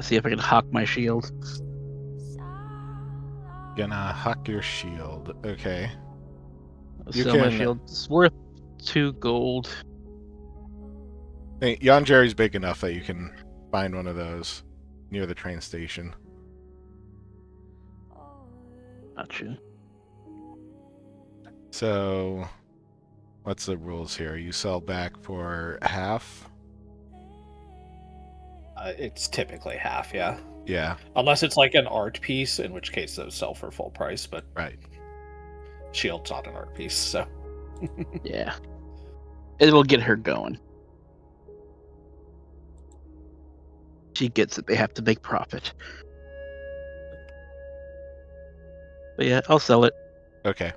See if I can hawk my shield. gonna huck your shield. Okay. You Sell my can- shield. It's worth 2 gold. Hey, Yonjeri's big enough that you can find one of those near the train station. Gotcha. So, what's the rules here? You sell back for half? It's typically half, yeah. Yeah, Unless it's like an art piece, in which case those sell for full price, but right. Shield's not an art piece, so. Yeah. It'll get her going. She gets it. They have to make profit. But yeah, I'll sell it. Okay.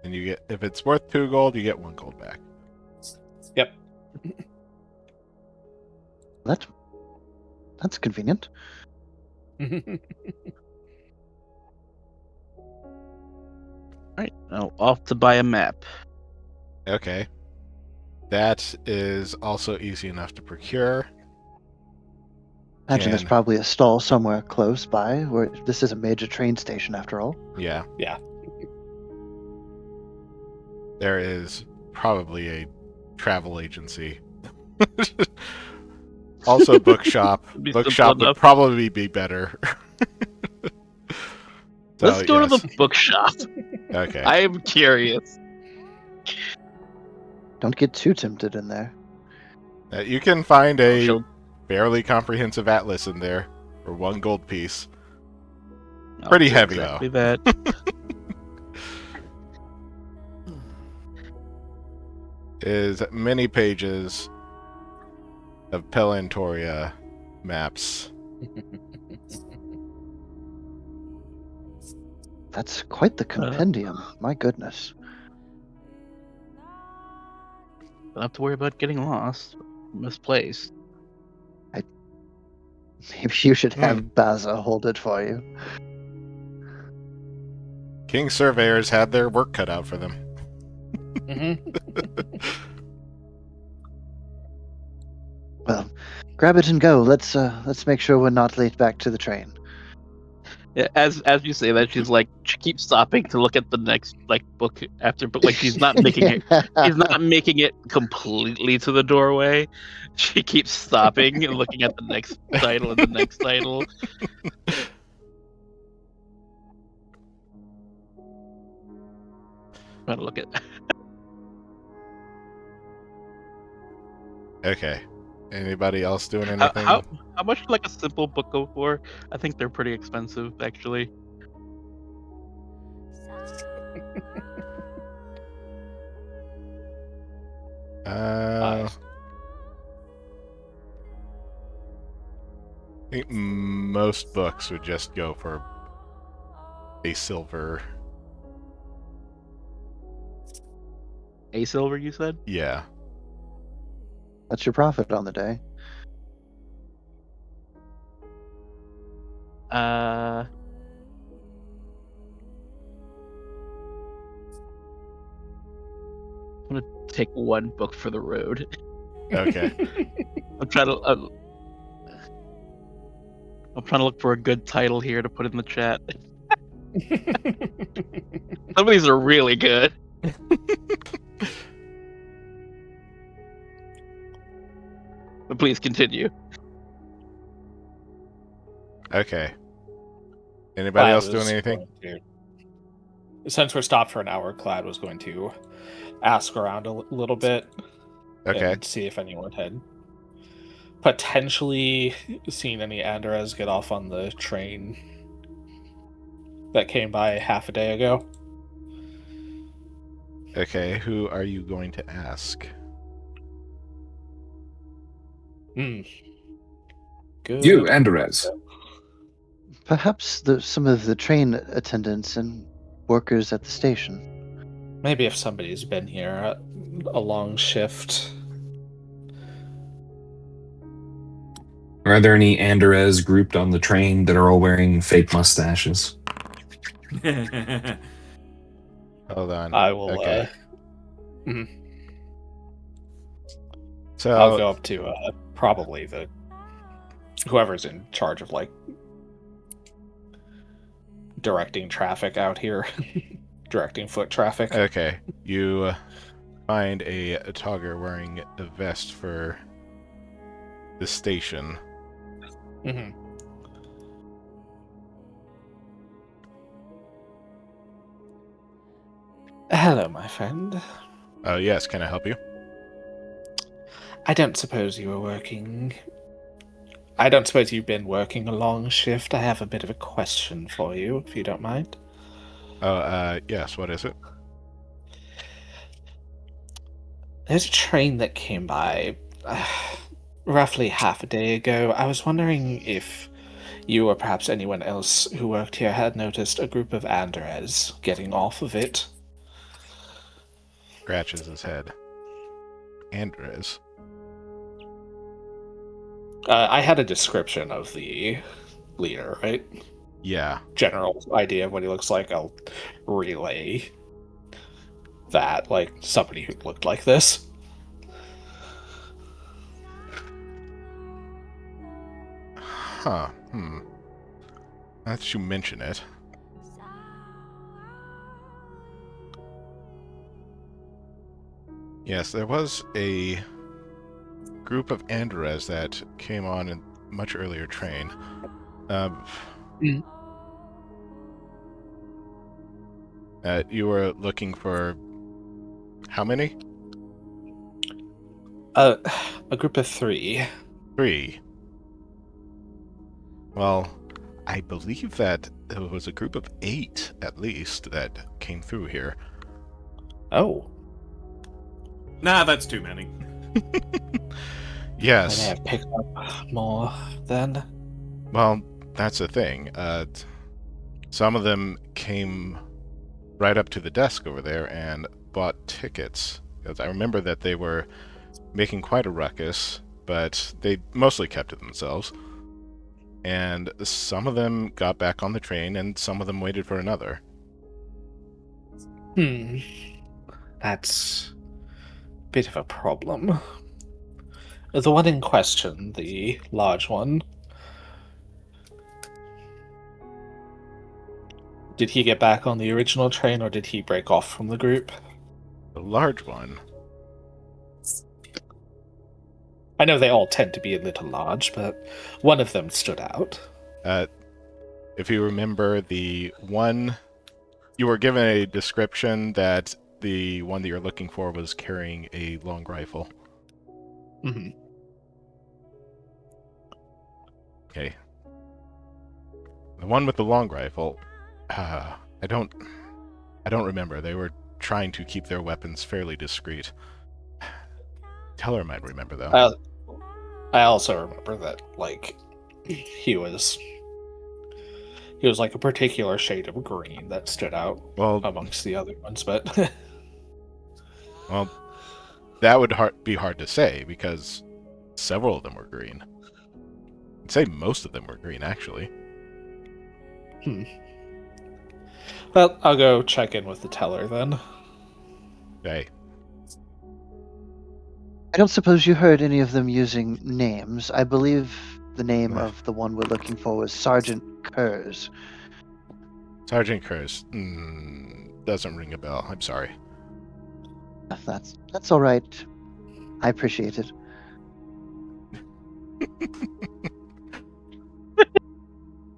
And you get, if it's worth 2 gold, you get 1 gold back. Yep. That's convenient. Right, now off to buy a map. Okay. That is also easy enough to procure. Imagine there's And- probably a stall somewhere close by, where this is a major train station after all. Yeah. Yeah. There is probably a travel agency. Also, bookshop. Be Bookshop simple would enough. probably be better. Let's go to yes. the bookshop. Okay. I am curious. Don't get too tempted in there. You can find a She'll- fairly comprehensive atlas in there for 1 gold piece. I'll Pretty do heavy, exactly that. Is many pages of Pelentoria maps. That's quite the compendium. My goodness. Don't have to worry about getting lost, misplaced. Maybe you should have Baza hold it for you. King surveyors had their work cut out for them. Well, grab it and go. Let's make sure we're not late back to the train. Yeah, as you say that, she keeps stopping to look at the next book after, but she's not making it. She's not making it completely to the doorway. She keeps stopping and looking at the next title and the next title. Trying to look at. Okay. Anybody else doing anything? How much would a simple book go for? I think they're pretty expensive, actually. I think most books would just go for a silver. A silver, you said? Yeah. That's your profit on the day. I'm gonna take 1 book for the road. Okay. I'm trying to look for a good title here to put in the chat. Some of these are really good. But please continue. Okay. Anybody else doing anything? Since we're stopped for an hour, Clad was going to ask around a little bit. Okay. And see if anyone had potentially seen any Andres get off on the train that came by half a day ago. Okay, who are you going to ask? Good. You, Andres. Perhaps some of the train attendants and workers at the station. Maybe if somebody's been here a long shift. Are there any Andres grouped on the train that are all wearing fake mustaches? Hold on. I will. Okay. So I'll go up to probably whoever's in charge of directing traffic out here, directing foot traffic. okay, you find a togger wearing a vest for the station. Mm-hmm. Hello, my friend. Oh yes, can I help you? I don't suppose you were working. I don't suppose you've been working a long shift. I have a bit of a question for you, if you don't mind. Oh, yes, what is it? There's a train that came by roughly half a day ago. I was wondering if you or perhaps anyone else who worked here had noticed a group of Andres getting off of it. Scratches his head. Andres. I had a description of the leader, right? Yeah. General idea of what he looks like. I'll relay that, like somebody who looked like this. Huh. Now that you mention it. Yes, there was a group of Andres that came on a much earlier train. You were looking for how many? A group of 3. 3. Well, I believe that there was a group of 8, at least, that came through here. Oh. Nah, that's too many. Yes. I may have picked up more then. Well, that's the thing. Some of them came right up to the desk over there and bought tickets. Because I remember that they were making quite a ruckus, but they mostly kept to themselves. And some of them got back on the train, and some of them waited for another. That's a bit of a problem. The one in question, the large one, did he get back on the original train, or did he break off from the group? The large one? I know they all tend to be a little large, but one of them stood out. If you remember, the one... You were given a description that the one that you're looking for was carrying a long rifle. Mm-hmm. Okay. The one with the long rifle, I don't remember. They were trying to keep their weapons fairly discreet. Teller might remember, though. I also remember that, like, he was like a particular shade of green that stood out amongst the other ones, but... Well, that would be hard to say, because several of them were green. I'd say most of them were green, actually. Well, I'll go check in with the teller, then. Okay. I don't suppose you heard any of them using names. I believe the name of the one we're looking for was Sergeant Kurz. Sergeant Kurz. Doesn't ring a bell. I'm sorry. That's all right. I appreciate it.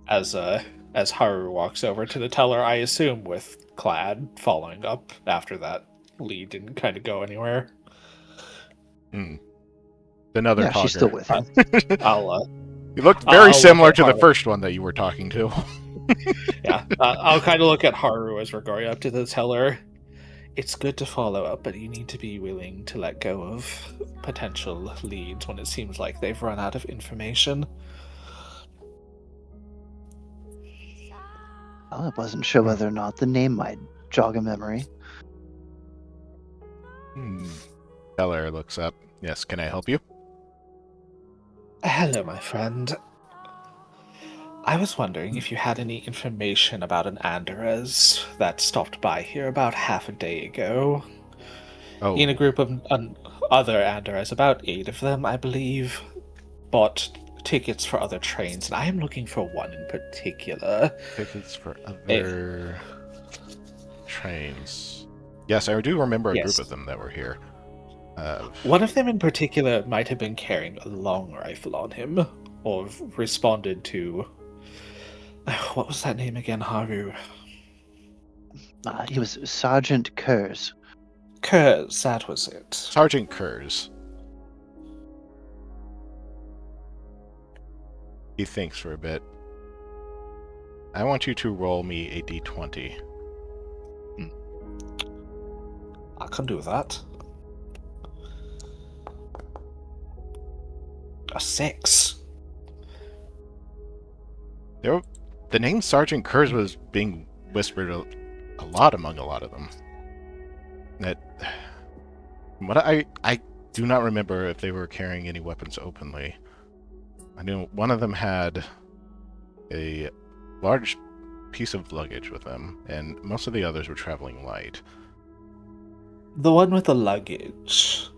As Haru walks over to the teller, I assume with Clad following up after that lead didn't kind of go anywhere. Another yeah, talker. she's still with him. You looked very similar to the first one that you were talking to. Yeah, I'll kind of look at Haru as we're going up to the teller. It's good to follow up, but you need to be willing to let go of potential leads when it seems like they've run out of information. Well, I wasn't sure whether or not the name might jog a memory. Teller looks up. Yes, can I help you? Hello, my friend. I was wondering if you had any information about an Andres that stopped by here about half a day ago. Oh. In a group of other Andres, about 8 of them, I believe, bought tickets for other trains, and I am looking for one in particular. Tickets for other trains. Yes, I do remember a group of them that were here. One of them in particular might have been carrying a long rifle on him, or responded to... What was that name again, Haru? He was Sergeant Kurz. Kurz, that was it. Sergeant Kurz. He thinks for a bit. I want you to roll me a d20. I can do that. A 6. The name Sergeant Kurz was being whispered a lot among a lot of them. I do not remember if they were carrying any weapons openly. I knew one of them had a large piece of luggage with them, and most of the others were traveling light. The one with the luggage.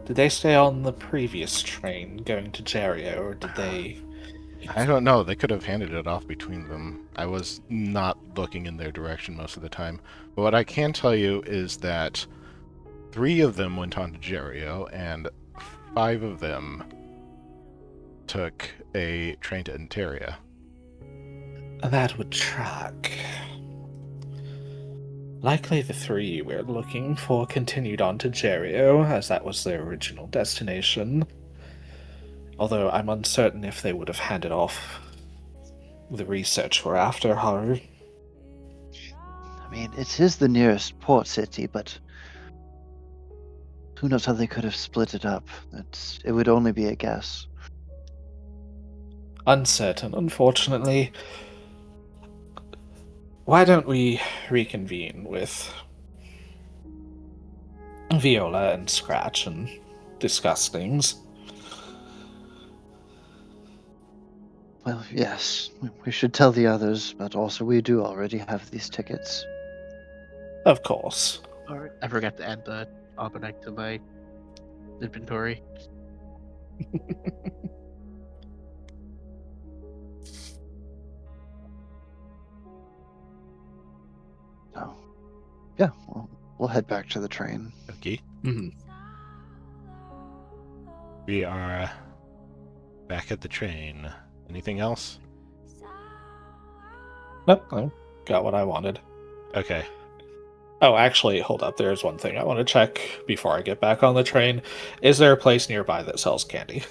Did they stay on the previous train going to Jerio, or did they... I don't know. They could have handed it off between them. I was not looking in their direction most of the time. But what I can tell you is that 3 of them went on to Jerio, and 5 of them took a train to Interia. That would track. Likely the 3 we're looking for continued on to Jerio, as that was their original destination. Although I'm uncertain if they would have handed off the research we're after, Haru. I mean, it is the nearest port city, but who knows how they could have split it up? It would only be a guess. Uncertain, unfortunately. Why don't we reconvene with Viola and Scratch and discuss things? Well, yes, we should tell the others, but also we do already have these tickets. Of course. Alright. I forgot to add the almanac to my inventory. So, yeah, we'll head back to the train. Okay. Mhm. We are back at the train. Anything else? Nope, I got what I wanted. Okay. Oh, actually, hold up. There's one thing I want to check before I get back on the train. Is there a place nearby that sells candy?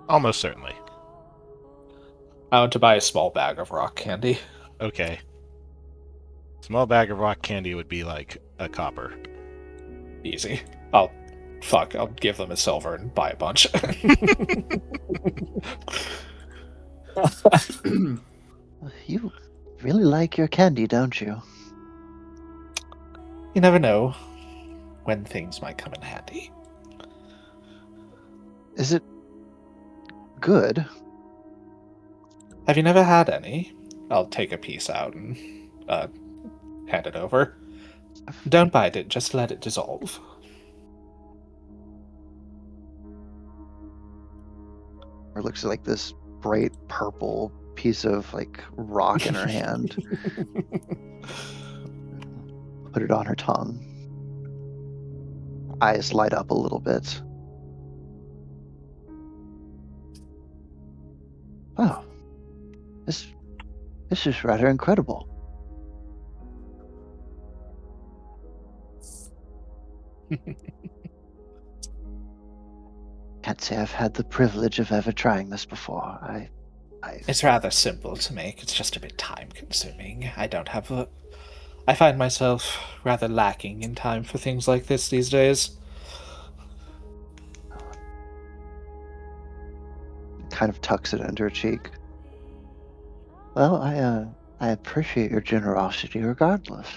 Almost certainly. I want to buy a small bag of rock candy. Okay. Small bag of rock candy would be like a copper. Easy. I'll give them a silver and buy a bunch. You really like your candy, don't you? You never know when things might come in handy. Is it good? Have you never had any? I'll take a piece out and hand it over. Don't bite it, just let it dissolve. Or looks like this bright purple piece of like rock in her hand. Put it on her tongue. Eyes light up a little bit. Wow. This is rather incredible. Can't say I've had the privilege of ever trying this before. It's rather simple to make. It's just a bit time-consuming. I find myself rather lacking in time for things like this these days. Kind of tucks it under her cheek. Well, I appreciate your generosity regardless.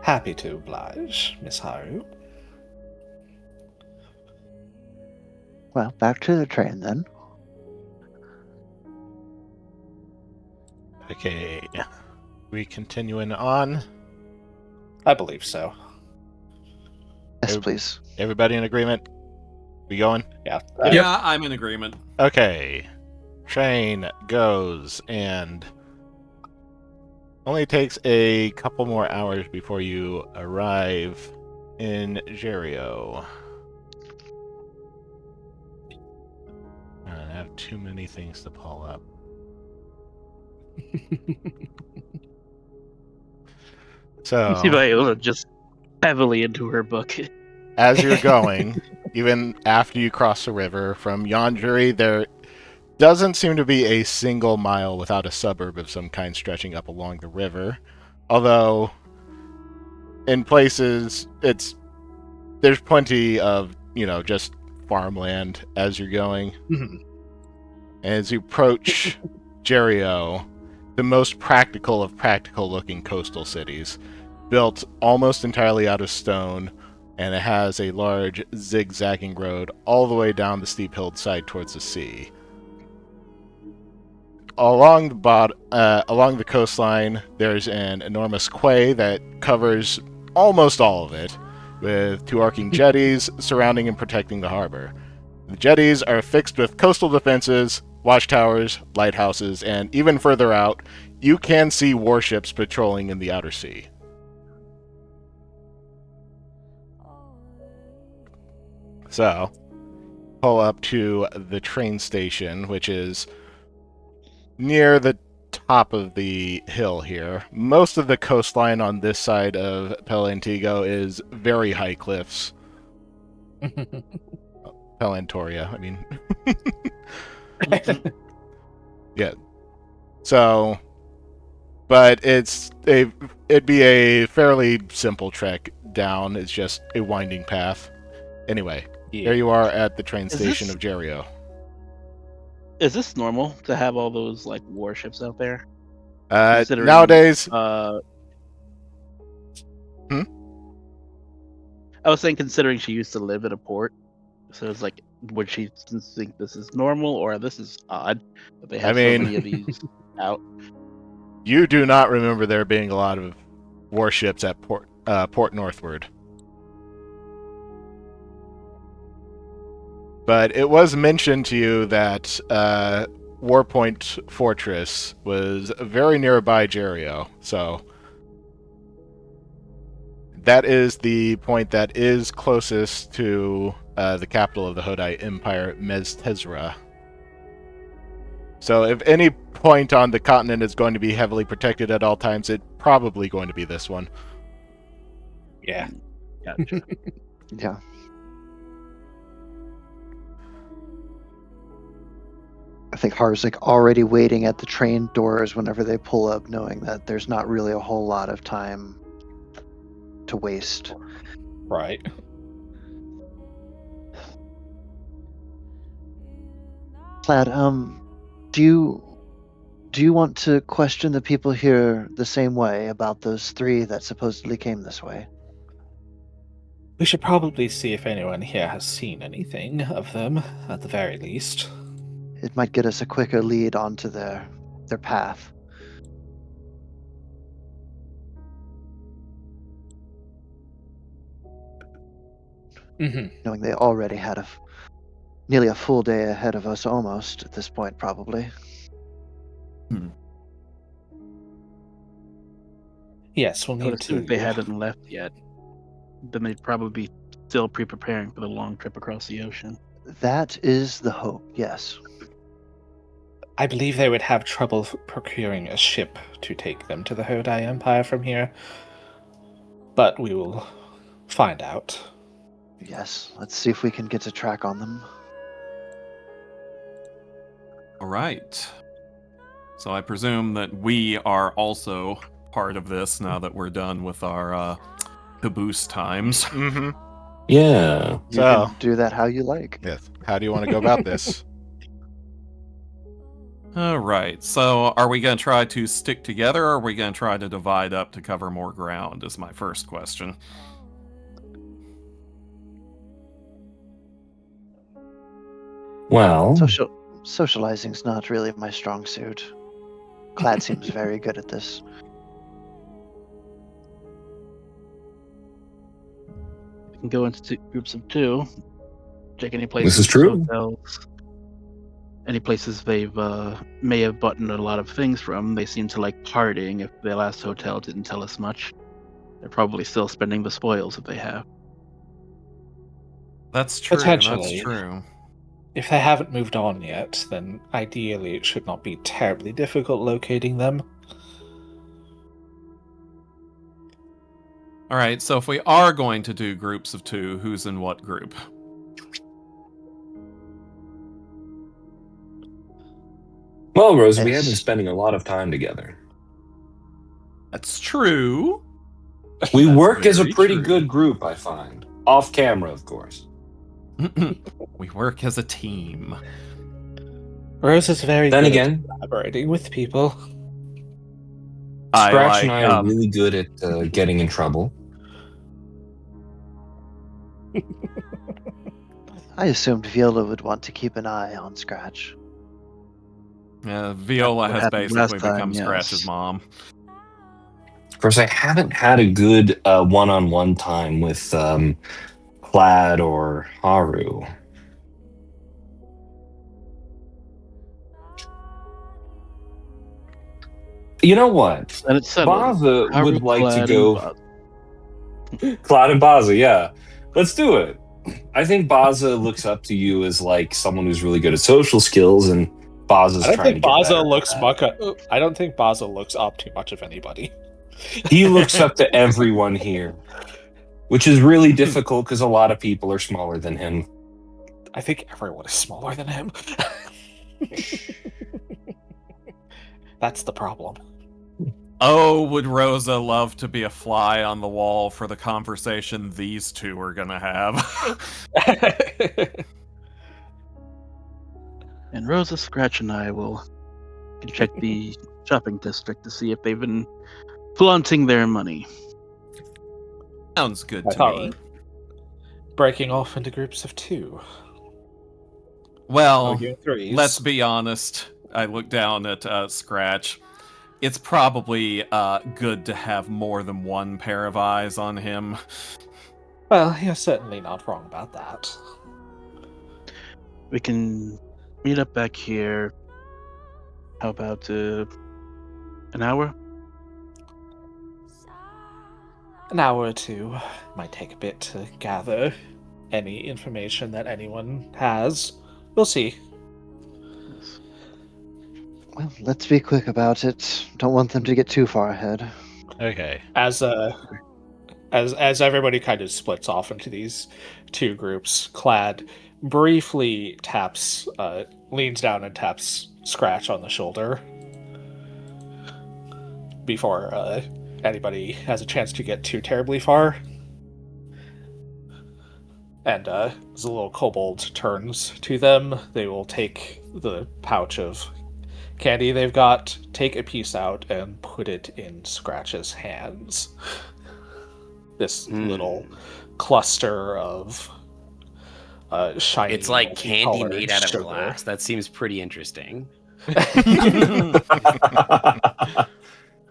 Happy to oblige, Miss Haru. Well, back to the train then. Okay. We continuing on. I believe so. Yes, Oh. please. Everybody in agreement? We going? Yeah. Yeah, I'm in agreement. Okay. Train goes, and only takes a couple more hours before you arrive in Jerio. I have too many things to pull up. So, You see Viola just heavily into her book. as you're going, even after you cross the river from Yonjuri, there doesn't seem to be a single mile without a suburb of some kind stretching up along the river. Although, in places, there's plenty of, just farmland as you're going. As you approach Jerio, the most practical of practical-looking coastal cities, built almost entirely out of stone, and it has a large zigzagging road all the way down the steep hillside towards the sea. Along the coastline, there's an enormous quay that covers almost all of it, with 2 arcing jetties surrounding and protecting the harbor. The jetties are fixed with coastal defenses, watchtowers, lighthouses, and even further out, you can see warships patrolling in the outer sea. So, pull up to the train station, which is near the top of the hill here. Most of the coastline on this side of Pelantigo is very high cliffs. Pelantoria, I mean. Yeah. So, but it'd be a fairly simple trek down. It's just a winding path. Anyway, there you are at the train station of Jerio. Is this normal to have all those like warships out there? Nowadays, I was saying, considering she used to live at a port, so it's like, would she think this is normal or this is odd that they have so many of these out? You do not remember there being a lot of warships at Port Northward. But it was mentioned to you that Warpoint Fortress was very nearby Jerio, so that is the point that is closest to the capital of the Hodai Empire, Mez-Tezra. So if any point on the continent is going to be heavily protected at all times, it's probably going to be this one. Yeah. Gotcha. Yeah. I think Har's like already waiting at the train doors whenever they pull up, knowing that there's not really a whole lot of time to waste. Right. Plaid, do you want to question the people here the same way about those 3 that supposedly came this way? We should probably see if anyone here has seen anything of them, at the very least. It might get us a quicker lead onto their path. Knowing they already had nearly a full day ahead of us almost at this point, probably. Yes, we'll I would need assume to... if they hadn't left yet, then they'd probably be still preparing for the long trip across the ocean. That is the hope, yes. I believe they would have trouble procuring a ship to take them to the Hodai Empire from here. But we will find out. Yes, let's see if we can get a track on them. All right. So I presume that we are also part of this now that we're done with our caboose times. Mm-hmm. Yeah. You can do that how you like. Yes. How do you want to go about this? All right. So are we going to try to stick together, or are we going to try to divide up to cover more ground, is my first question. Well, Socializing's not really my strong suit. Clad seems very good at this. We can go into groups of 2. Check any places. This is true. Hotels, any places they've may have bought a lot of things from. They seem to like partying. If their last hotel didn't tell us much, they're probably still spending the spoils that they have. That's true. Potentially. That's true. If they haven't moved on yet, then ideally it should not be terribly difficult locating them. All right, so if we are going to do groups of 2, who's in what group? Well, Rose, we have been spending a lot of time together. That's true. We That's work as a very pretty true. good group, I find. Off camera, of course. We work as a team. Rose is very Then good again, at collaborating with people. Scratch and I are really good at getting in trouble. I assumed Viola would want to keep an eye on Scratch. Viola What has happened basically last time, become yes. Scratch's mom. Of course, I haven't had a good one-on-one time with Plaid or Haru. You know what? And it's settled. Baza Haru, would like to Plaid, go. and Plaid and Baza, yeah. Let's do it. I think Baza looks up to you as like someone who's really good at social skills, and Baza's I don't trying think to get Baza better. looks I don't think Baza looks up to much of anybody. He looks up to everyone here, which is really difficult because a lot of people are smaller than him. I think everyone is smaller than him. That's the problem. Oh, would Rosa love to be a fly on the wall for the conversation these two are gonna have? Rosa, Scratch, and I will check the shopping district to see if they've been flaunting their money. Sounds good I to thought me. breaking off into groups of 2. Well, Doing 3s. let's be honest. I look down at Scratch. It's probably good to have more than one pair of eyes on him. Well, you're certainly not wrong about that. We can meet up back here. How about an hour? An hour or 2 might take a bit to gather any information that anyone has. We'll see. Well, let's be quick about it. Don't want them to get too far ahead. Okay. As everybody kind of splits off into these 2 groups, Clad briefly leans down and taps Scratch on the shoulder before anybody has a chance to get too terribly far. And as the little kobold turns to them, they will take the pouch of candy they've got, take a piece out, and put it in Scratch's hands. This little cluster of shiny. It's like candy multicolored made out of sugar. glass. That seems pretty interesting.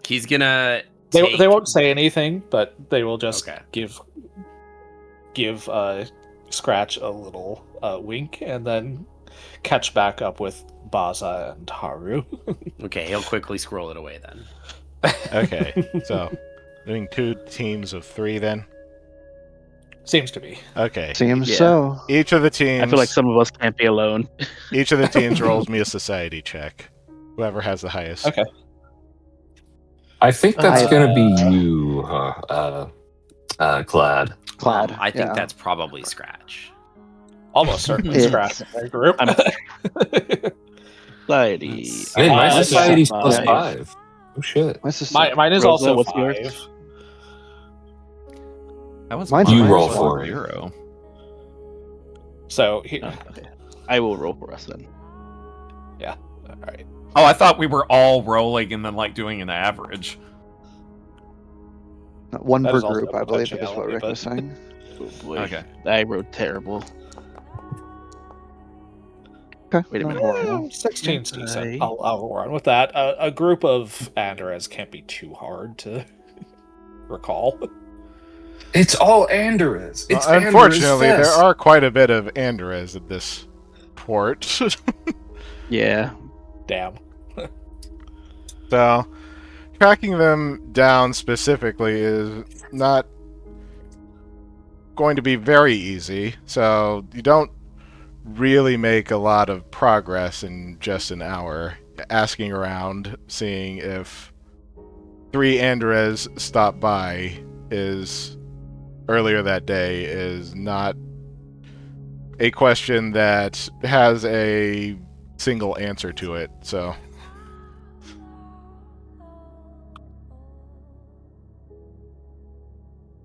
He's gonna. They won't say anything, but they will just Okay. give Scratch a little wink, and then catch back up with Baza and Haru. Okay, he'll quickly scroll it away then. Okay. So, doing 2 teams of 3 then? Seems to be. Okay. Seems Yeah. so. Each of the teams. I feel like some of us can't be alone. Each of the teams rolls me a society check. Whoever has the highest. Okay. I think that's I- going to be you, Clad. Glad. I think yeah. that's probably Scratch. Almost certainly It's- Scratch in their group. Society. Hey, my that's society's not plus nice. 5. Oh, shit. My sister. Mine is Rosa, also what's 5. yours? That was Mine's mine. You roll Mine's for it. 0. So Oh, okay. I will roll for us then. all right. Oh, I thought we were all rolling and then like doing an average. One That per is also group, a I believe, is what potentiality, Rick but- was saying. Oh, boy. Okay. I wrote terrible. Okay. Wait a not minute. horrible. 16's Okay. decent. I'll run with that. A group of Andorras can't be too hard to recall. It's all Andorras. It's Unfortunately, Andorras there Fest. are quite a bit of Andorras at this port. Yeah. Damn. So, tracking them down specifically is not going to be very easy. So, you don't really make a lot of progress in just an hour. Asking around, seeing if 3 Andorras stop by earlier that day is not a question that has a single answer to it. So.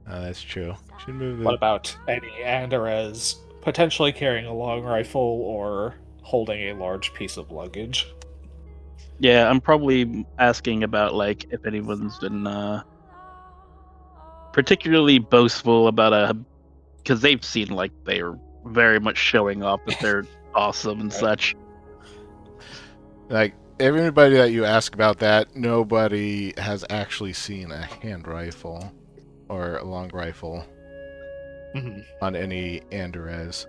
That's true. Should move What the... about any Andorras potentially carrying a long rifle or holding a large piece of luggage? Yeah, I'm probably asking about like if anyone's been particularly boastful about because they've seen like they're very much showing off that they're awesome and such. Like, everybody that you ask about that, nobody has actually seen a hand rifle or a long rifle Mhm. on any Anderez.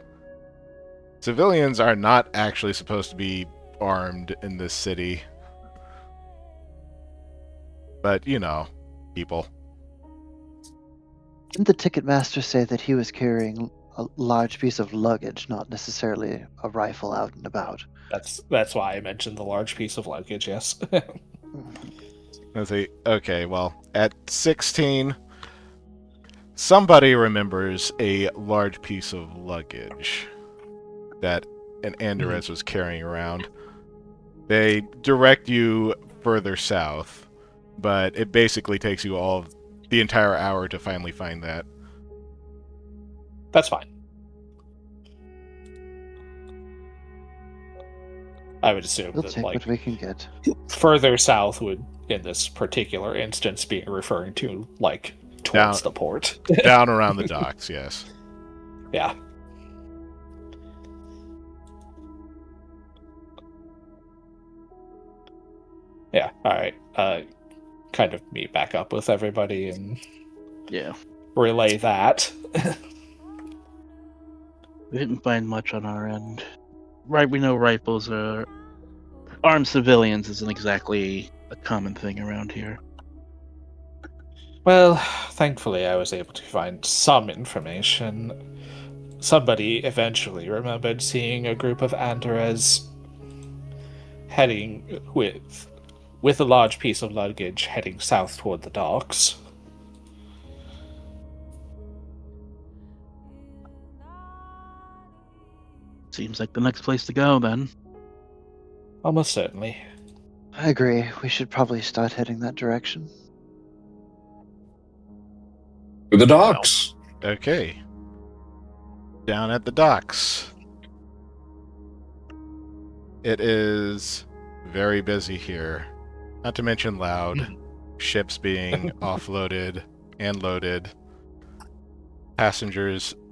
Civilians are not actually supposed to be armed in this city. But, you know, people. Didn't the ticket master say that he was carrying a large piece of luggage, not necessarily a rifle out and about? That's why I mentioned the large piece of luggage. Yes. I say, okay, well, at 16, somebody remembers a large piece of luggage that an Anderez was carrying around. They direct you further south, but it basically takes you the entire hour to finally find that. That's fine. I would assume We'll that take like what we can get. further south would, in this particular instance, be referring to like towards the port. Down around the docks, yes. Yeah. Yeah. All right. Kind of meet back up with everybody and Yeah, relay that. we didn't find much on our end. Right, we know rifles are armed civilians isn't exactly a common thing around here. Well, thankfully, I was able to find some information. Somebody eventually remembered seeing a group of Anderez heading with a large piece of luggage heading south toward the docks. Seems like the next place to go then. Almost certainly. I agree. We should probably start heading that direction. To the docks. Okay. Down at the docks. It is very busy here. Not to mention loud. Ships being offloaded and loaded.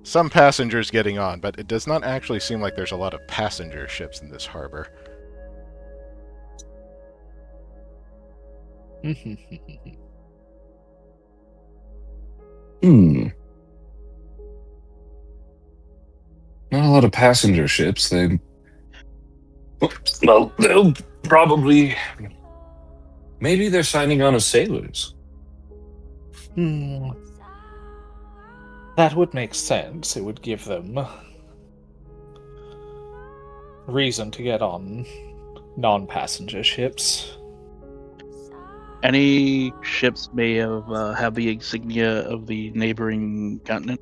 Some passengers getting on, but it does not actually seem like there's a lot of passenger ships in this harbor. Not a lot of passenger ships. Well, they'll probably. Maybe they're signing on as sailors. That would make sense. It would give them reason to get on non-passenger ships. Any ships may have the insignia of the neighboring continent.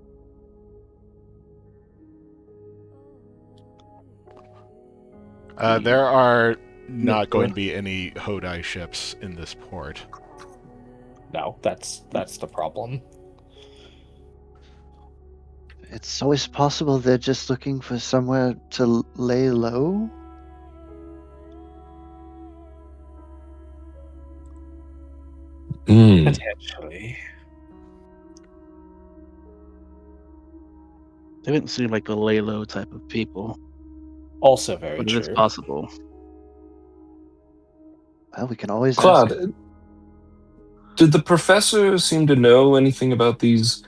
There are not going to be any Hodai ships in this port. No, that's the problem. It's always possible they're just looking for somewhere to lay low. Potentially. They didn't seem like the lay low type of people, Also very but true. it is possible. Well, we can always ask. Claude, did the professor seem to know anything about these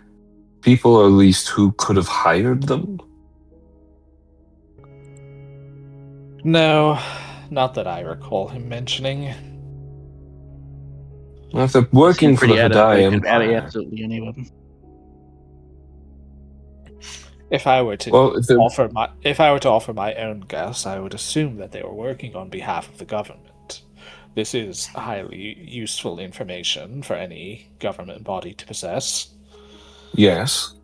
people, or at least who could have hired them? No, not that I recall him mentioning. Well, if they're working Seemed for the pretty Hadai adequate, could add Empire. absolutely anyone. If I were to Well, if they're offer my own guess, I would assume that they were working on behalf of the government. This is highly useful information for any government body to possess. Yes.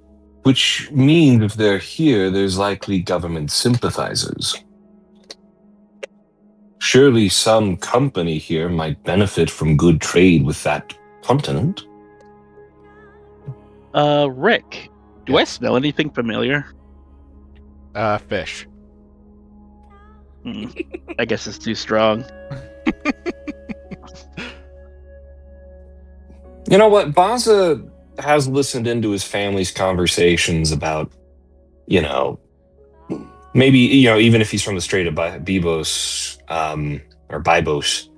Which means if they're here, there's likely government sympathizers. Surely some company here might benefit from good trade with that continent. Rick, do I smell anything familiar? Fish. I guess it's too strong. You know what? Baza has listened into his family's conversations about you know, maybe, you know, even if he's from the Strait of Bibos, or Bibos,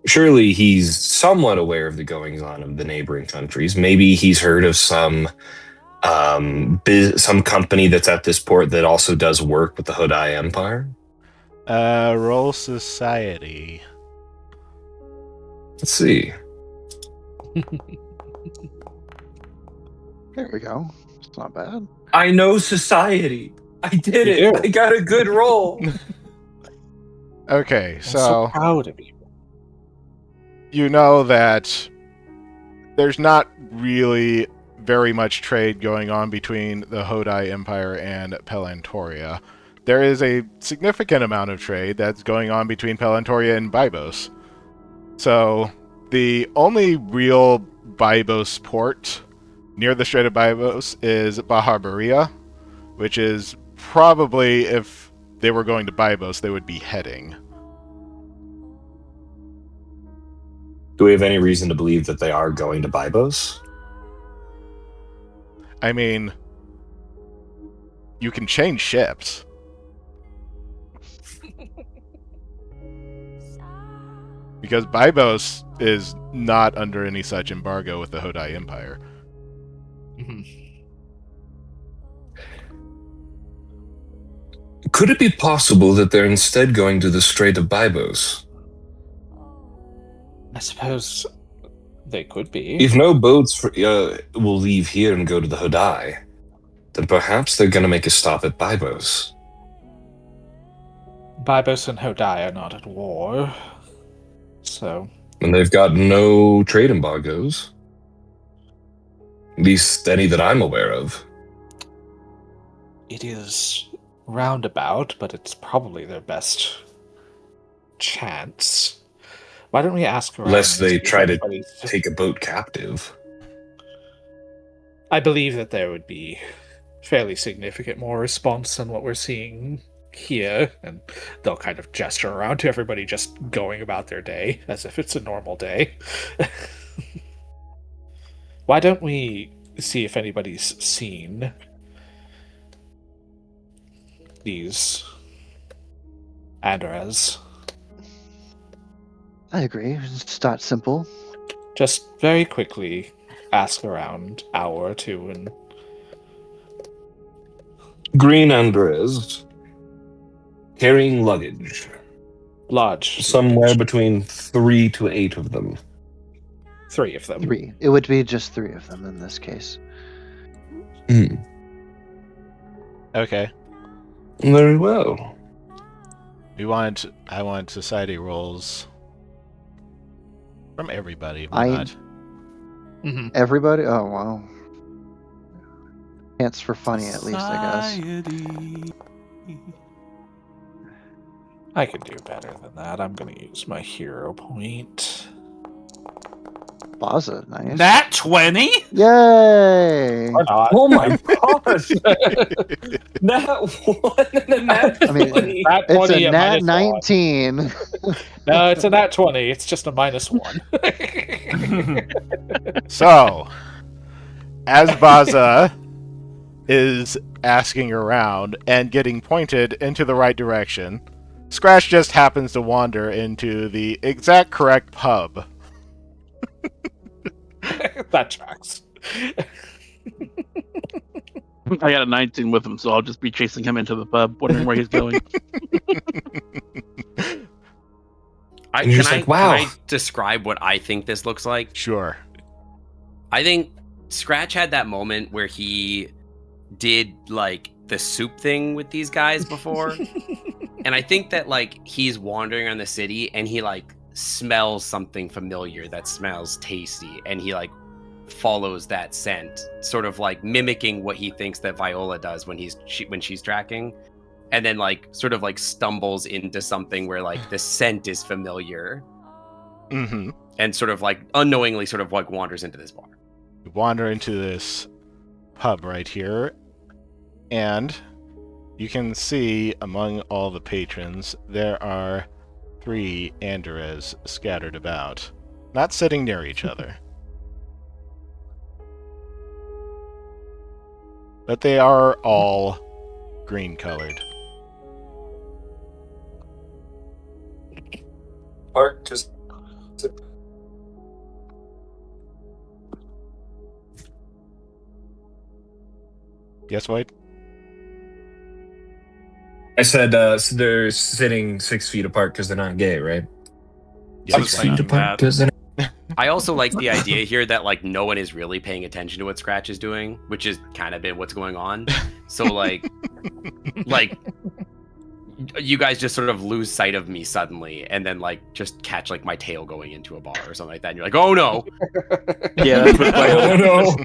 surely he's somewhat aware of the goings on of the neighboring countries. Maybe he's heard of some some company that's at this port that also does work with the Hodai Empire. Roll society. Let's see. There we go. It's not bad. I know society. I did You it. do. I got a good roll. Okay, I'm so so proud of you. you know that there's not really very much trade going on between the Hodai Empire and Pelantoria. There is a significant amount of trade that's going on between Pelantoria and Bibos. So, the only real Bibos port near the Strait of Bibos is Bahabaria, which is probably, if they were going to Bibos, they would be heading. Do we have any reason to believe that they are going to Bibos? I mean, you can change ships. Because Bibos is not under any such embargo with the Hodai Empire. Could it be possible that they're instead going to the Strait of Bibos? I suppose they could be. If no boats will leave here and go to the Hodai, then perhaps they're going to make a stop at Bibos. Bibos and Hodai are not at war, so And they've got no trade embargoes. At least any that I'm aware of. it is roundabout, but it's probably their best chance. Why don't we ask around? Unless and they see if try to anybody's- take a boat captive. I believe that there would be fairly significant more response than what we're seeing here, and they'll kind of gesture around to everybody just going about their day as if it's a normal day. Why don't we see if anybody's seen these Andres? I agree. It's that simple. Just very quickly ask around hour or two and Green Andres, carrying luggage. lodge Somewhere between 3 to 8 of them. 3 of them. 3. It would be just 3 of them in this case. Okay. Very well. I want society rolls from everybody. I- Why not? Mhm. Everybody? Oh, wow. Chance for funny, at least, I guess. Society. I could do better than that. I'm going to use my hero point. Baza, nice. Nat 20? Yay! Or not. Oh my gosh! That one and a nat I mean, 20. Nat It's 20, a a nat minus 1. 19. No, it's a nat 20. It's just a minus 1. So, as Baza is asking around and getting pointed into the right direction, Scratch just happens to wander into the exact correct pub. That tracks. I got a 19 with him, so I'll just be chasing him into the pub, wondering where he's going. And you're just like, wow. Can I describe what I think this looks like? Sure. I think Scratch had that moment where he did like the soup thing with these guys before. And I think that like he's wandering around the city and he like smells something familiar that smells tasty, and he like follows that scent, sort of like mimicking what he thinks that Viola does when she's tracking, and then like sort of like stumbles into something where like the scent is familiar, Mm-hmm. and sort of like unknowingly sort of like wanders into this bar. You wander into this pub right here, and you can see among all the patrons there are 3 Andres scattered about, not sitting near each other. but they are all green colored. Park just Yes, Wade? I said so they're sitting 6 feet apart because they're not gay, right? I was 6 feet thinking apart that. because they're I also like the idea here that like no one is really paying attention to what Scratch is doing, which is kind of been what's going on. So like you guys just sort of lose sight of me suddenly, and then like just catch like my tail going into a bar or something like that, and you're like, oh no. Yeah, that's what Oh no!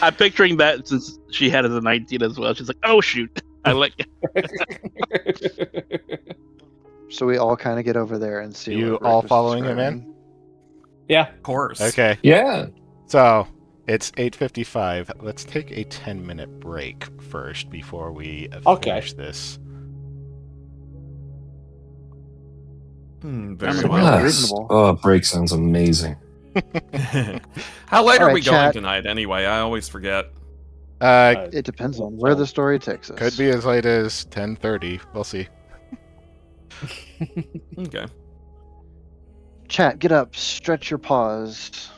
I'm picturing that since she had it as a 19 as well. She's like, oh shoot. I like So we all kind of get over there and see. You what Rick all was following him describing. Yeah. Of course. Okay. Yeah. So it's 8:55. Let's take a 10-minute break first before we finish this. Very Sounds well. reasonable. Oh, break sounds amazing. How late All are right, we going chat. tonight anyway? I always forget. It depends on where the story takes us. Could be as late as 10:30. We'll see. Okay. Chat, get up, stretch your paws,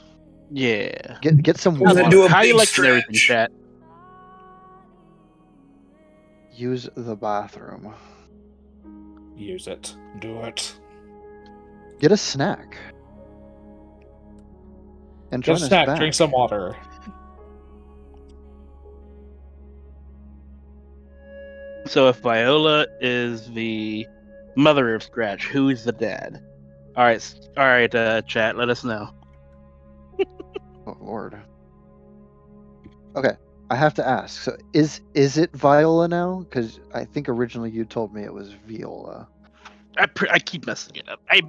yeah. get some Well, then water. do a How you big like everything, stretch. chat? Use the bathroom. Use it. Do it. Get a snack. And join Get a us snack. back. Drink some water. So if Viola is the mother of Scratch, who's the dad? All right, chat. Let us know. Oh Lord. Okay, I have to ask. So is it Viola now? Because I think originally you told me it was Viola. I keep messing it up. I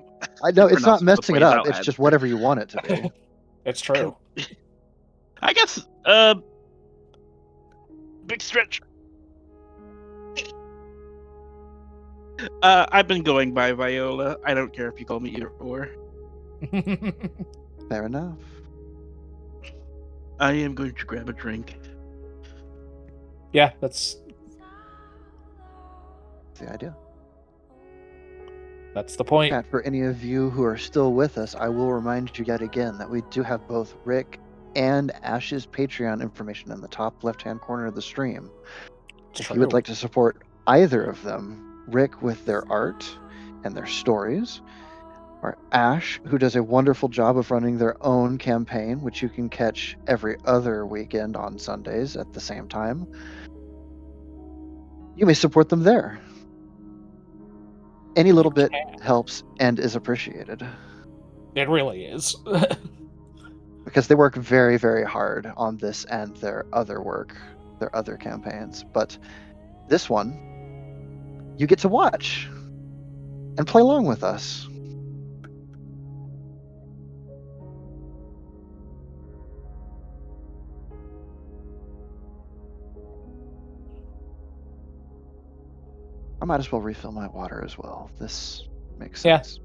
know it's not pronounce both messing it ways up. out It's loud. just whatever you want it to be. It's true. I guess. Big stretch. I've been going by Viola. I don't care if you call me either or. Fair enough. I am going to grab a drink. Yeah, that's That's the idea. the point. Chat, for any of you who are still with us, I will remind you yet again that we do have both Rick and Ash's Patreon information in the top left-hand corner of the stream. If you would like to support either of them, Rick with their art and their stories, or Ash, who does a wonderful job of running their own campaign, which you can catch every other weekend on Sundays at the same time, you may support them there. Any little bit helps and is appreciated. It really is. Because they work very, very hard on this and their other work, their other campaigns. But this one, you get to watch and play along with us. I might as well refill my water as well. This makes Yeah. sense.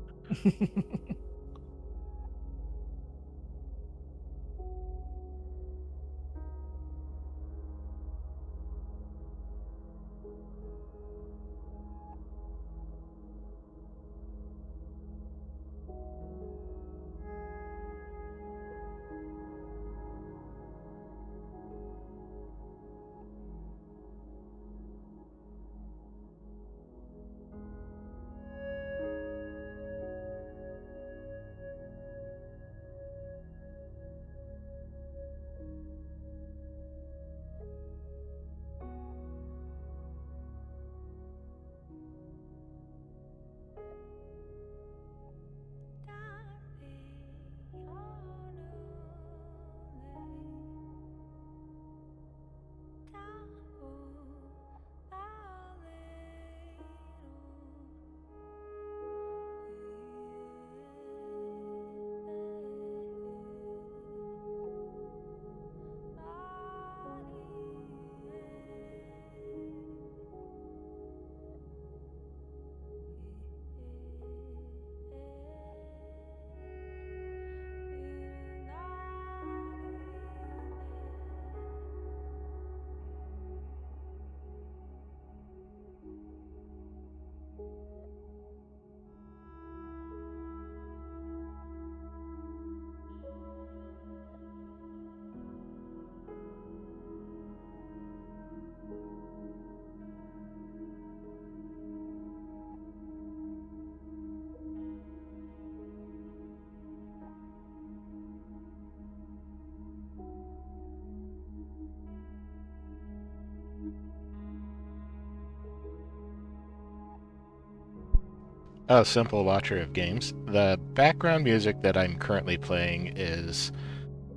a simple watcher of games. The background music that I'm currently playing is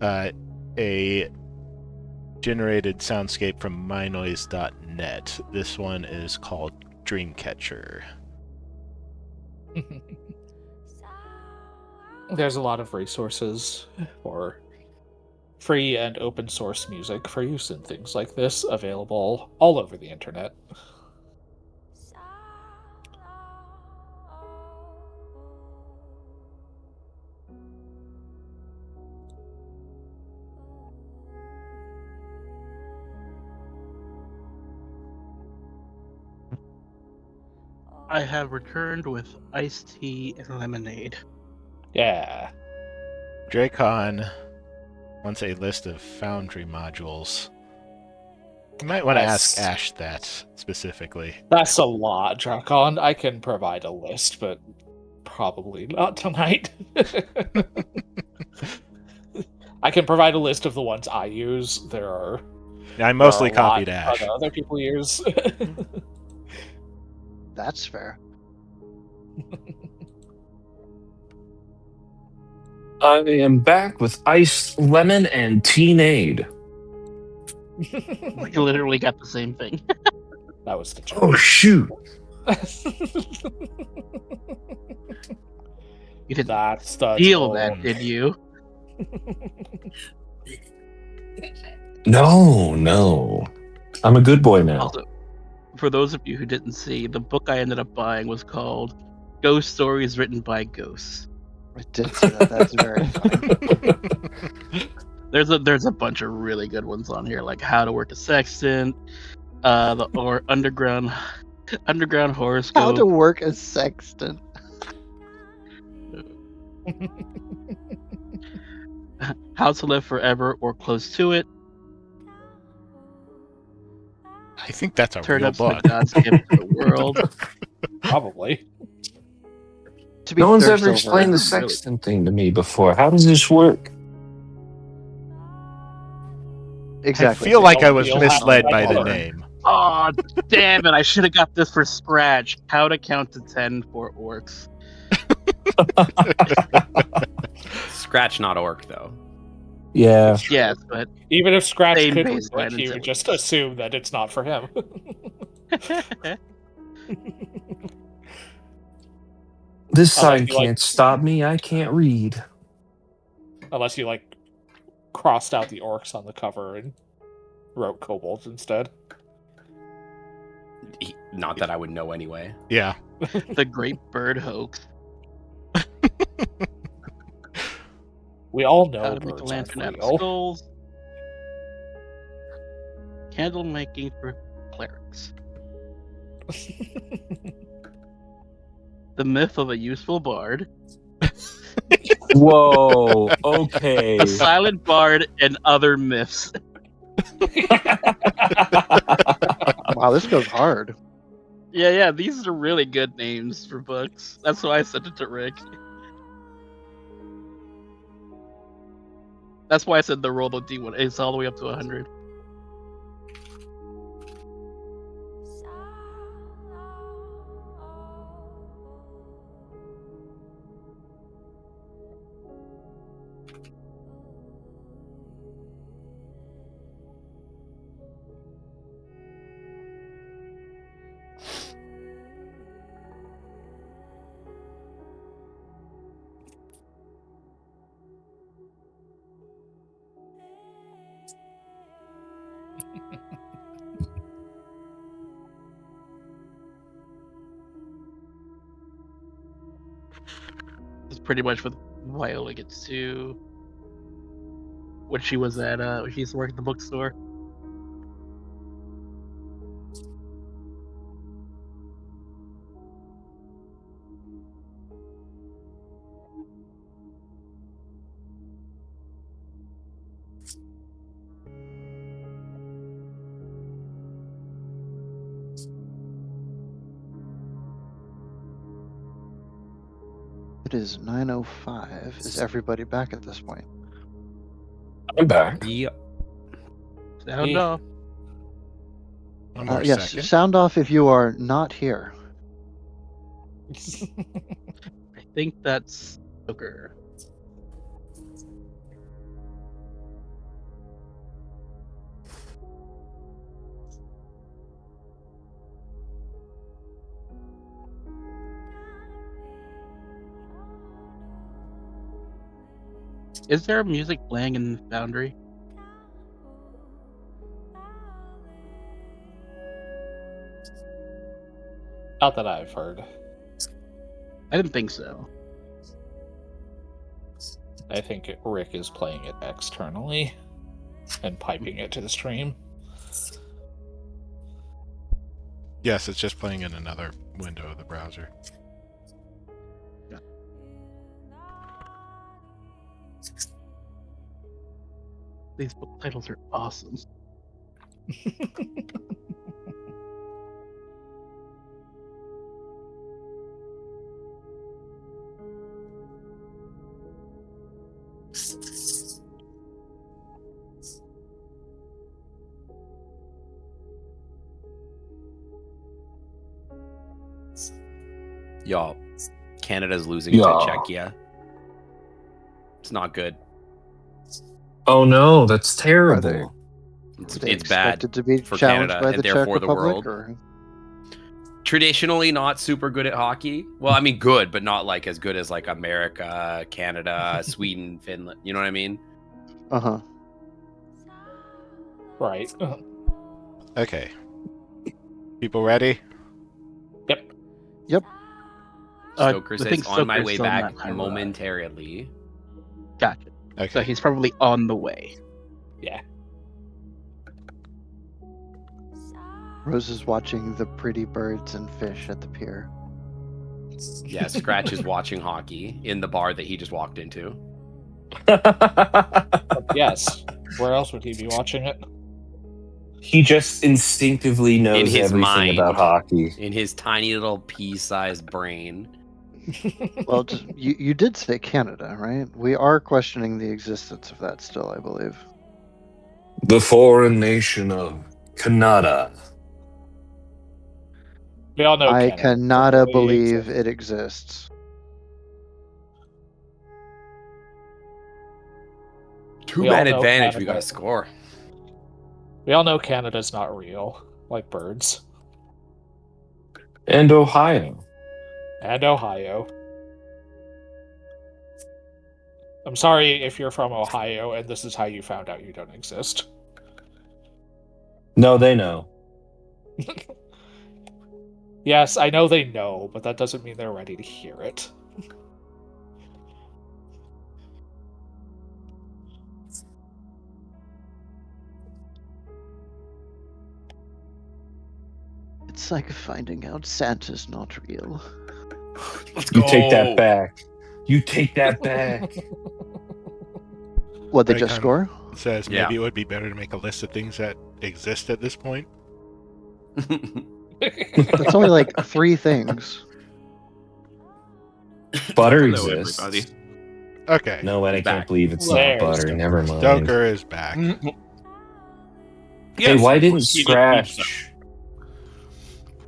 a generated soundscape from mynoise.net. This one is called Dreamcatcher. There's a lot of resources for free and open source music for use in things like this available all over the internet. I have returned with iced tea and lemonade. Yeah. Dracon wants a list of Foundry modules. You might want to ask Ash that specifically. That's a lot, Drakon. I can provide a list, but probably not tonight. I can provide a list of the ones I use. I mostly there are a lot copied Ash. that other people use. That's fair. I am back with iced lemon and tea-nade. We literally got the same thing. That was the joke. Oh, shoot. You didn't That's the steal joke. that, did you? No. I'm a good boy now. Also, for those of you who didn't see, the book I ended up buying was called Ghost Stories Written by Ghosts. I did see that. That's very funny. There's a bunch of really good ones on here, like How to Work a Sextant, or Underground Horoscope. How to work a sextant. How to Live Forever or Close to It. I think that's a Turn real Ups book. Like God's Gift to the World. Probably. To be No one's fair, ever explained the Silver, really- sextant thing to me before. How does this work? Exactly. I feel like I was You'll have misled to by the color. name. Oh, damn it! I should have got this for Scratch. How to Count to 10 for Orcs. Scratch.org though. Yeah. Yes, but Even if Scratch Same could read baseline it, he until- would just assume that it's not for him. This I like sign you, like- can't stop me. I can't read. Unless you, crossed out the orcs on the cover and wrote kobolds instead. Not that I would know anyway. Yeah. the Great Bird Hoax. We all How know to Make a birds Lantern aren't Out of real. Skulls. Candle Making for Clerics. The Myth of a Useful Bard. Whoa. Okay. The Silent Bard and Other Myths. Wow, this goes hard. Yeah, these are really good names for books. That's why I sent it to Rick. That's why I said the roll the D1. It's all the way up to 100. It's pretty much what Viola gets to. When she was at, when she used to work at the bookstore. It is 9:05. Is everybody back at this point? I'm back. Yep. Sound off. One more Yes, second. sound off if you are not here. I think that's Joker. Is there music playing in the Foundry? Not that I've heard. I didn't think so. I think Rick is playing it externally and piping it to the stream. Yes, it's just playing in another window of the browser. These book titles are awesome. Y'all, Canada's losing Yeah. to Czechia. It's not good. Oh no, that's Are terrible. they It's bad expected to be for challenged Canada by and the Czech therefore the Republic? world. Or... Traditionally not super good at hockey. Well, I mean good, but not like as good as like America, Canada, Sweden, Finland. You know what I mean? Uh-huh. Right. Okay. People ready? Yep. Stoker I says, think on my Stoker's way still back not high road. momentarily. Gotcha. Okay. So he's probably on the way. Yeah. Rose is watching the pretty birds and fish at the pier. Yeah, Scratch is watching hockey in the bar that he just walked into. Yes. Where else would he be watching it? He just instinctively knows In his everything mind. about hockey. In his tiny little pea-sized brain. Well, you did say Canada, right? We are questioning the existence of that still, I believe. The foreign nation of Canada. We all know I Canada cannot doesn't really believe exist. it exists. Two-man all know advantage, we Canada. gotta score. We all know Canada's not real, like birds. And Ohio. And Ohio. I'm sorry if you're from Ohio and this is how you found out you don't exist. No, they know. Yes, I know they know, but that doesn't mean they're ready to hear it. It's like finding out Santa's not real. Let's You go. take that back. You take that back. What, they Right, just kind score? It says Yeah. maybe it would be better to make a list of things that exist at this point. That's only like 3 things. Butter Hello, exists. everybody. Okay. No, and I He's can't back. believe it's There's not butter. Stoker. Never mind. Stoker is back. Yes, Hey, why of didn't course, he did pizza. Scratch?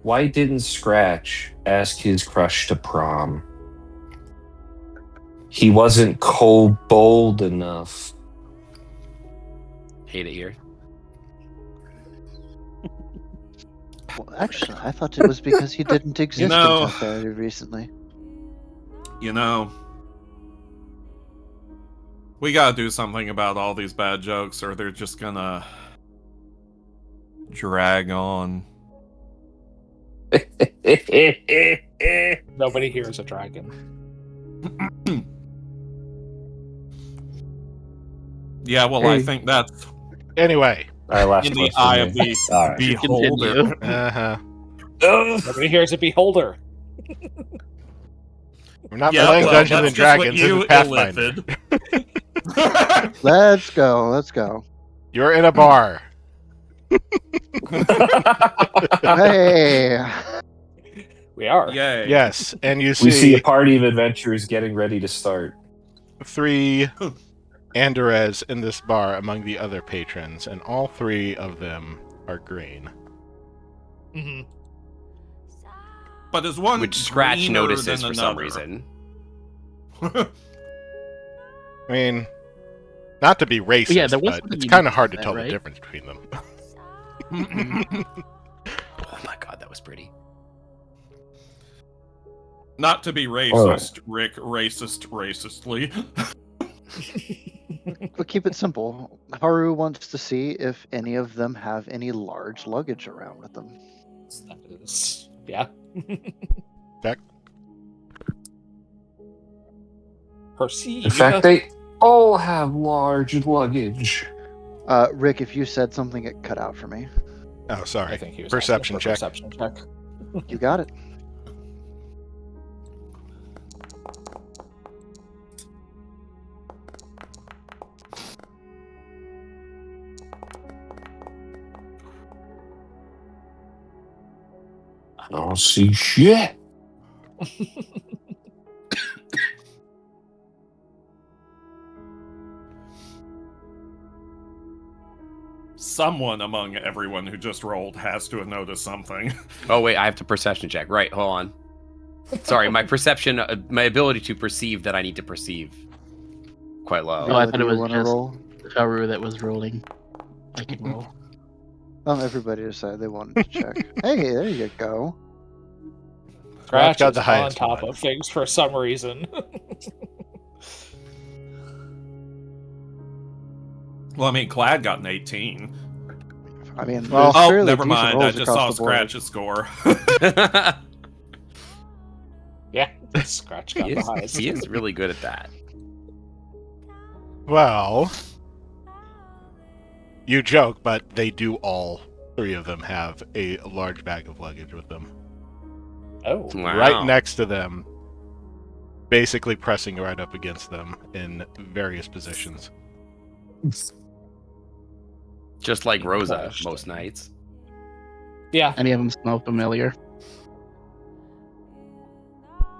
Why didn't Scratch ask his crush to prom? He wasn't bold enough. Hate it here. Well, actually, I thought it was because he didn't exist know- until very recently. You know, we gotta do something about all these bad jokes, or they're just gonna drag on. Nobody here is a dragon. Yeah, well, I Hey. think that's Anyway. Our last in the question eye here. of the All right. beholder. Continue. Uh-huh. Nobody here is a beholder. We're not Yeah, playing well, Dungeons that's and just what Dragons. This you is Pathfinder. elicited. Let's go, let's go. You're in a bar. Hey! We are. Yay. Yes, and you We see see a party of adventurers getting ready to start. 3 Anderes in this bar among the other patrons, and all 3 of them are green. Mhm. But is one which Scratch greener notices than for some another? reason. I mean, not to be racist, Yeah, there was but something it's unique kind of hard to about tell that, the right? difference between them. Oh my god, that was pretty. Not to be racist, Rick. Racistly. But keep it simple. Haru wants to see if any of them have any large luggage around with them. That is, yeah. Jack? Perceive. In fact, they all have large luggage. Rick, if you said something, it cut out for me. Oh, sorry. I think he was Perception asking for check. Perception check. You got it. I don't see shit. Someone among everyone who just rolled has to have noticed something. Oh wait, I have to perception check. Right, hold on. Sorry, my perception, my ability to perceive that I need to perceive, quite low. Oh, I Viola, thought do it you was wanna just roll? Haru that was rolling. I can roll. Everybody decided they wanted to check. Hey, there you go. Scratch got is the on highest top one. of things for some reason. Well, I mean, Clad got an 18. I mean, Well- there's Oh, fairly never decent mind. I rolls just across saw the board. Scratch's score. Yeah, Scratch got he, the is, highest. he is really good at that. Well, you joke, but they do all three of them have a large bag of luggage with them. Oh, Wow. Right next to them, basically pressing right up against them in various positions. Just like Rosa Interesting. most nights. yeah. Any of them smell familiar?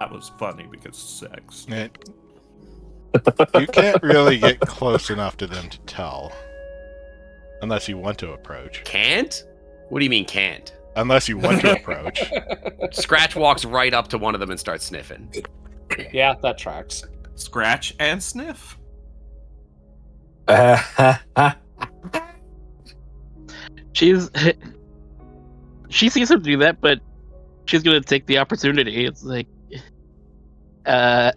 That was funny because sex. You can't really get close enough to them to tell. Unless you want to approach. Can't? What do you mean can't? Unless you want to approach. Scratch walks right up to one of them and starts sniffing. Yeah, that tracks. Scratch and sniff. She's she sees him do that, but she's gonna take the opportunity. It's like, and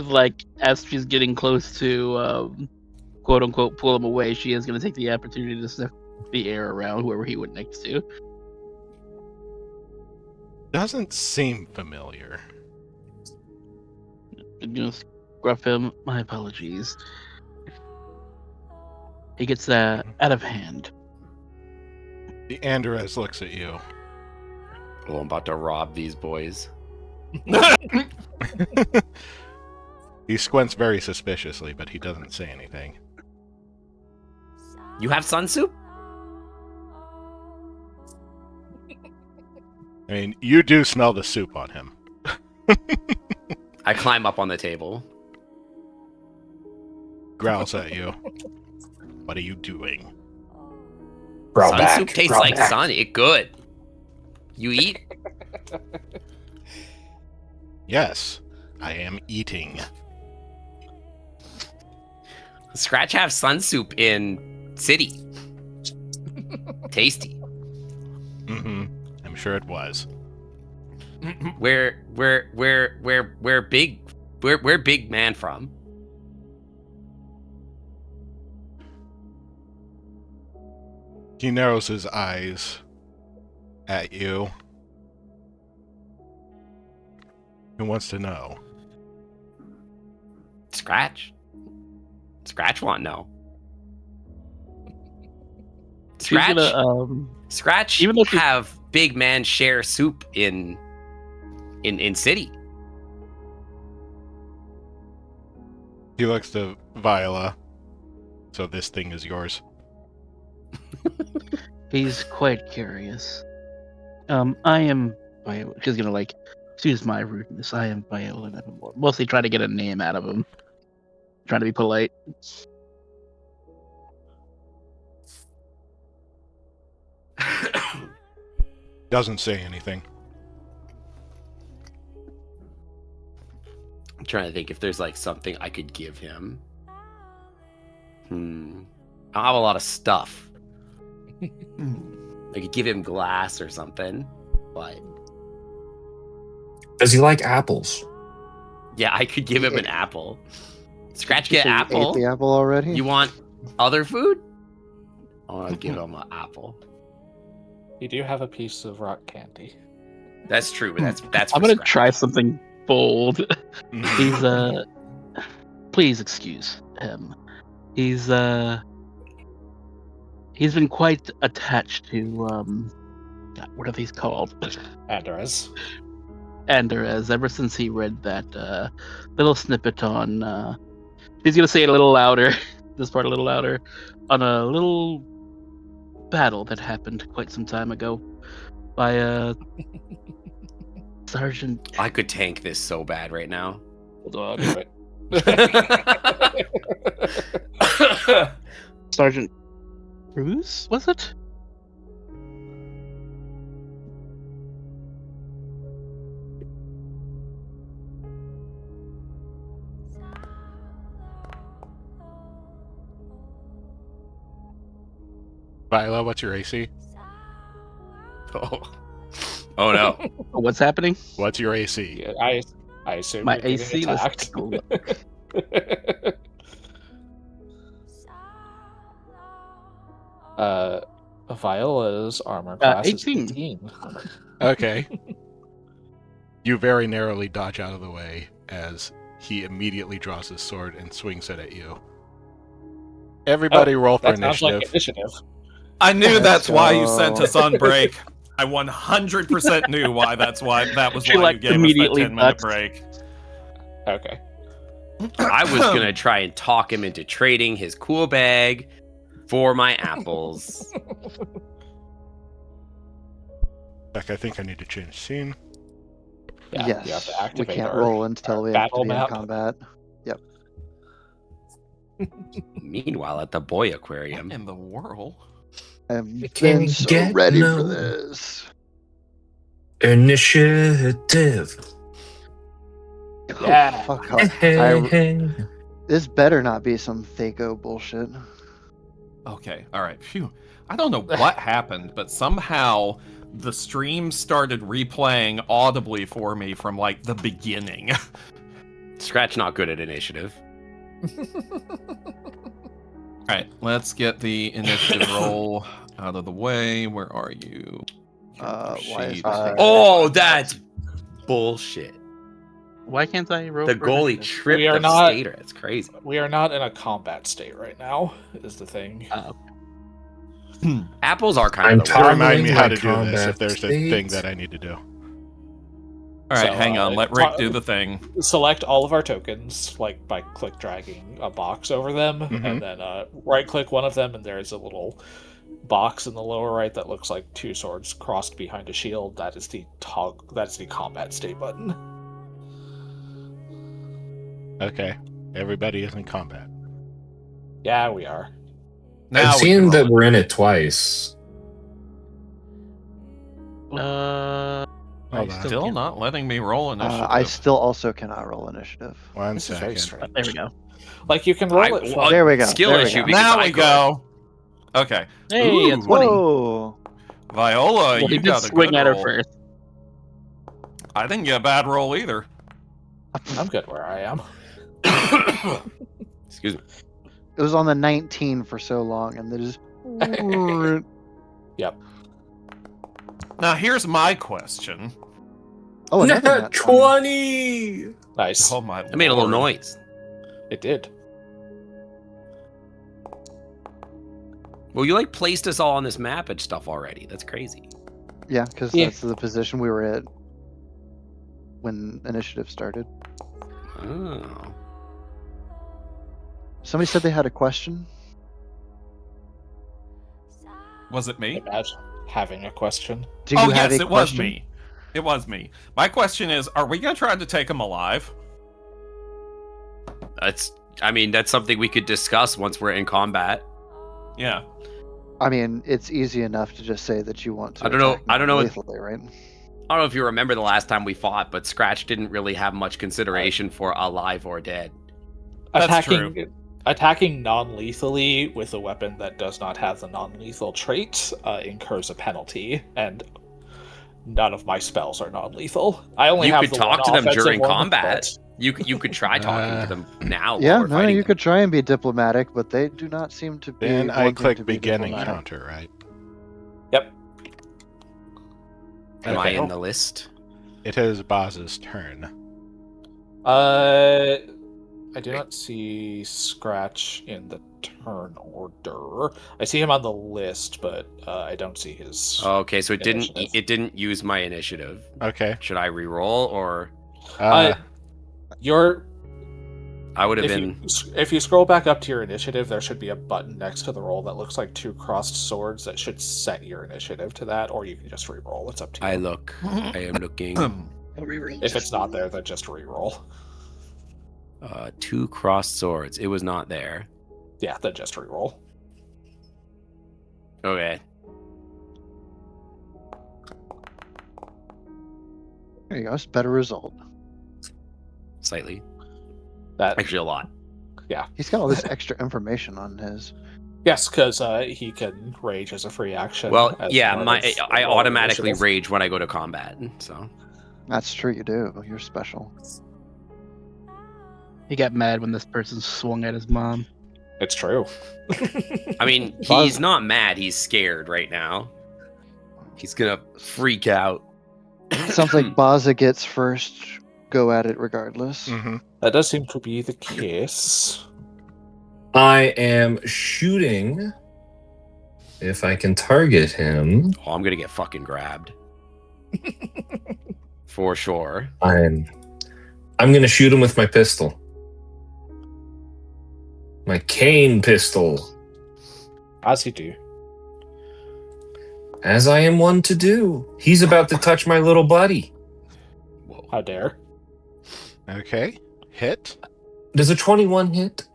like as she's getting close to quote unquote pull him away, she is gonna take the opportunity to sniff the air around whoever he went next to. Doesn't seem familiar. Just gruff him. My apologies. He gets out of hand. The Andres looks at you. Oh, I'm about to rob these boys. He squints very suspiciously, but he doesn't say anything. You have sun soup? I mean, you do smell the soup on him. I climb up on the table. Growls at you. What are you doing? Sun soup tastes like sun. It good. You eat? Yes, I am eating. Scratch have sun soup in city. Tasty. Mm-hmm. I'm sure it was. Where big man from? He narrows his eyes at you. He wants to know. Scratch. Scratch want no. She's Scratch. gonna Scratch. even though she's- have big man share soup in city. He looks to Viola. So this thing is yours. He's quite curious. I am Viola. She's gonna like, excuse my rudeness. I am Viola Nevermore. Mostly trying to get a name out of him. Trying to be polite. Doesn't say anything. I'm trying to think if there's like something I could give him. I don't have a lot of stuff. I could give him glass or something, but Does he like apples? yeah, I could give him an apple. Scratch You get say you apple. ate the apple already? You want other food? I'll give him an apple. You do have a piece of rock candy. That's true, but that's. I'm for gonna Scratch. try something bold. He's please excuse him. He's been quite attached to what are these called? Andres. Anders, ever since he read that little snippet on he's gonna say it a little louder, this part a little louder, on a little battle that happened quite some time ago by Sergeant. I could tank this so bad right now. Hold on, wait. Sergeant Cruz, was it? Viola, what's your AC? Oh no. Oh, what's happening? What's your AC? Yeah, I assume My you're getting AC, let's attacked. take a look. Viola's armor class is 18. 18. Okay. You very narrowly dodge out of the way as he immediately draws his sword and swings it at you. Everybody roll for That sounds initiative. like initiative. I knew Let's that's why you go. sent us on break. I 100% knew why that was She, why like, you gave us that immediately 10-minute ducked. break. Okay. I was gonna try and talk him into trading his cool bag for my apples. Beck, I think I need to change scene. Yeah, yes. you have to We activate can't our- roll until our we have to battle be map. in combat. Meanwhile, at the boy aquarium. In the world. I've Can been so get ready no- for this. Initiative. Yeah. Oh, fuck off. Hey. This better not be some fake-o bullshit. Okay, all right. Phew. I don't know what happened, but somehow the stream started replaying audibly for me from like the beginning. Scratch not good at initiative. All right, let's get the initiative roll out of the way. Where are you? Why is Sheet. this thing- Oh, that's bullshit. Why can't I roll? The for goalie initiative? tripped We are the not- skater. It's crazy. We are not in a combat state right now, is the thing. Apples are kind I'm of the tired. worst. Remind me how to my do this combat if there's a state. thing that I need to do. All right, So, hang on. Let Rick do the thing. Select all of our tokens, like by click dragging a box over them, Mhm. and then right click one of them, and there's a little box in the lower right that looks like two swords crossed behind a shield. That is the That's the combat state button. Okay. Everybody is in combat. Yeah, we are. Now I've we seen can that roll it. we're in it twice. Hold on. Still not letting me roll initiative. I still also cannot roll initiative. One This is very second. strange. There we go. Like you can roll it. From, There we go, Skill there we issue. go. because Now I we could. go. Okay. Hey, Ooh. it's 20. Whoa! Viola, Well, he you did got a swing good at her roll. first. I didn't get a bad roll either. I'm good where I am. Excuse me. It was on the 19 for so long, and they just. Yep. Now here's my question. Oh, another Nat nat 20. 20! Nice. Oh my I made a little lord. noise. It did. Well, you like placed us all on this map and stuff already. That's crazy. Yeah, because Yeah. that's the position we were at when initiative started. Oh. Somebody said they had a question. Was it me? Imagine having a question. Do you Oh have yes, a it was question? me. It was me. My question is, are we gonna try to take him alive? That's something we could discuss once we're in combat. Yeah. I mean, it's easy enough to just say that you want to. I don't know- attack I don't know if- non-lethally, right? I don't know if you remember the last time we fought, but Scratch didn't really have much consideration for alive or dead. That's true. Attacking non-lethally with a weapon that does not have the non-lethal trait incurs a penalty, and none of my spells are non-lethal. I only You have could the talk one to them offensive during one, combat. but- You could try talking to them now. Yeah, while we're no, fighting you them. could try and be diplomatic, but they do not seem to be. Then I wanting click to be begin diplomatic. encounter, right? Yep. Am I Okay. in the list? It is Boz's turn. I do not see Scratch in the turn order. I see him on the list, but I don't see his. Okay, so Initiative. it didn't use my initiative. Okay. Should I re-roll, or Your I would have been? if you scroll back up to your initiative, there should be a button next to the roll that looks like 2 crossed swords that should set your initiative to that, or you can just re-roll. It's up to you. I look. I am looking. If it's not there, then just re-roll. 2 crossed swords. It was not there. Yeah, then just re-roll. Okay. There you go. It's a better result. Slightly. That Actually, a lot. He's got all this extra information on his. yes, because he can rage as a free action. Well, as yeah, part of I roll automatically initiative. rage when I go to combat. So That's true. You do. You're special. He got mad when this person swung at his mom. It's true. I mean, Buzz- he's not mad. He's scared right now. He's gonna freak out. Sounds like Baza gets first go at it regardless. Mm-hmm. That does seem to be the case. I am shooting. If I can target him, Oh, I'm gonna get fucking grabbed. For sure. I'm gonna shoot him with my pistol. My cane pistol. As you do. As I am one to do. He's about to touch my little buddy. Whoa. How dare. Okay. Hit. Does a 21 hit?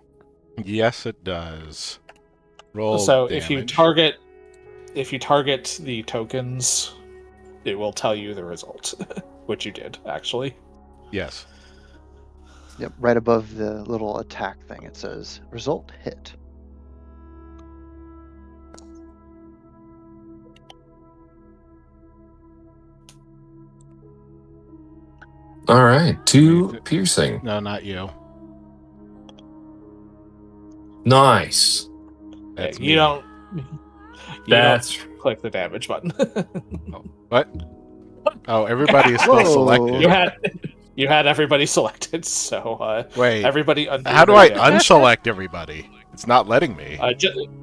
Yes, it does. Roll So damage. if you target the tokens, it will tell you the result, which you did actually. Yes. Yep, right above the little attack thing, it says result hit. All right, 2 piercing. No, not you. Nice. That's you me. don't. That's Click the damage button. What? Oh, everybody is still Whoa. selected. you had everybody selected, so Wait. everybody. Undo How do their I damage. unselect everybody? It's not letting me.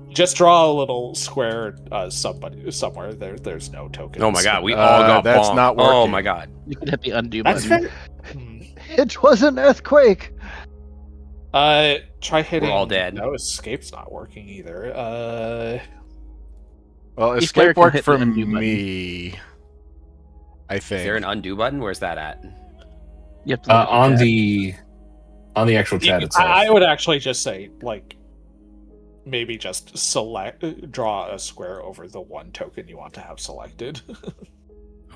Just draw a little square somewhere. There's no tokens. Oh my god, we all got that's bonked. not Oh working. my god. You can hit the undo That's button. fair. It was an earthquake. Try hitting. all dead. No, escape's not working either. Well, Each player escape can worked hit for the undo button. me. I Is there think. an undo button? Where's that at? You have to look at on that. the actual chat itself. I would actually just say maybe just draw a square over the one token you want to have selected.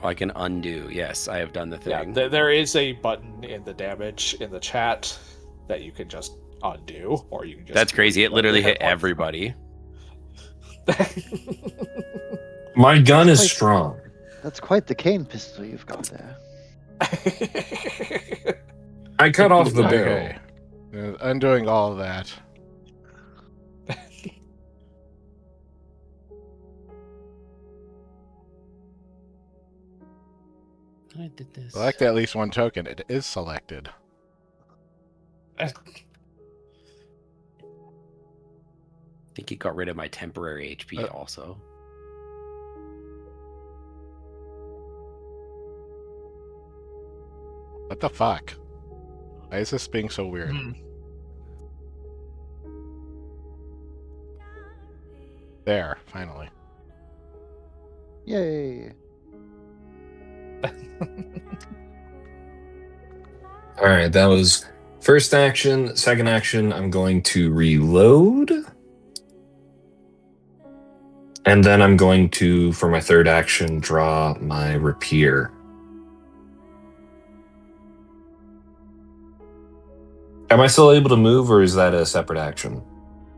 Oh, I can undo. Yes, I have done the Yeah, thing. there is a button in the damage in the chat that you can just undo, or you can just. That's crazy. It literally hit hit one. everybody. My gun is Like- strong. That's quite the cane pistol you've got there. I cut off the barrel. Okay. Undoing all of that. I did this. Select at least one token. It is selected. I think it got rid of my temporary HP also. What the fuck? Why is this being so weird? There, finally. Yay. All right, that was first action. Second action, I'm going to reload. And then I'm going to, for my third action, draw my rapier. Am I still able to move, or is that a separate action?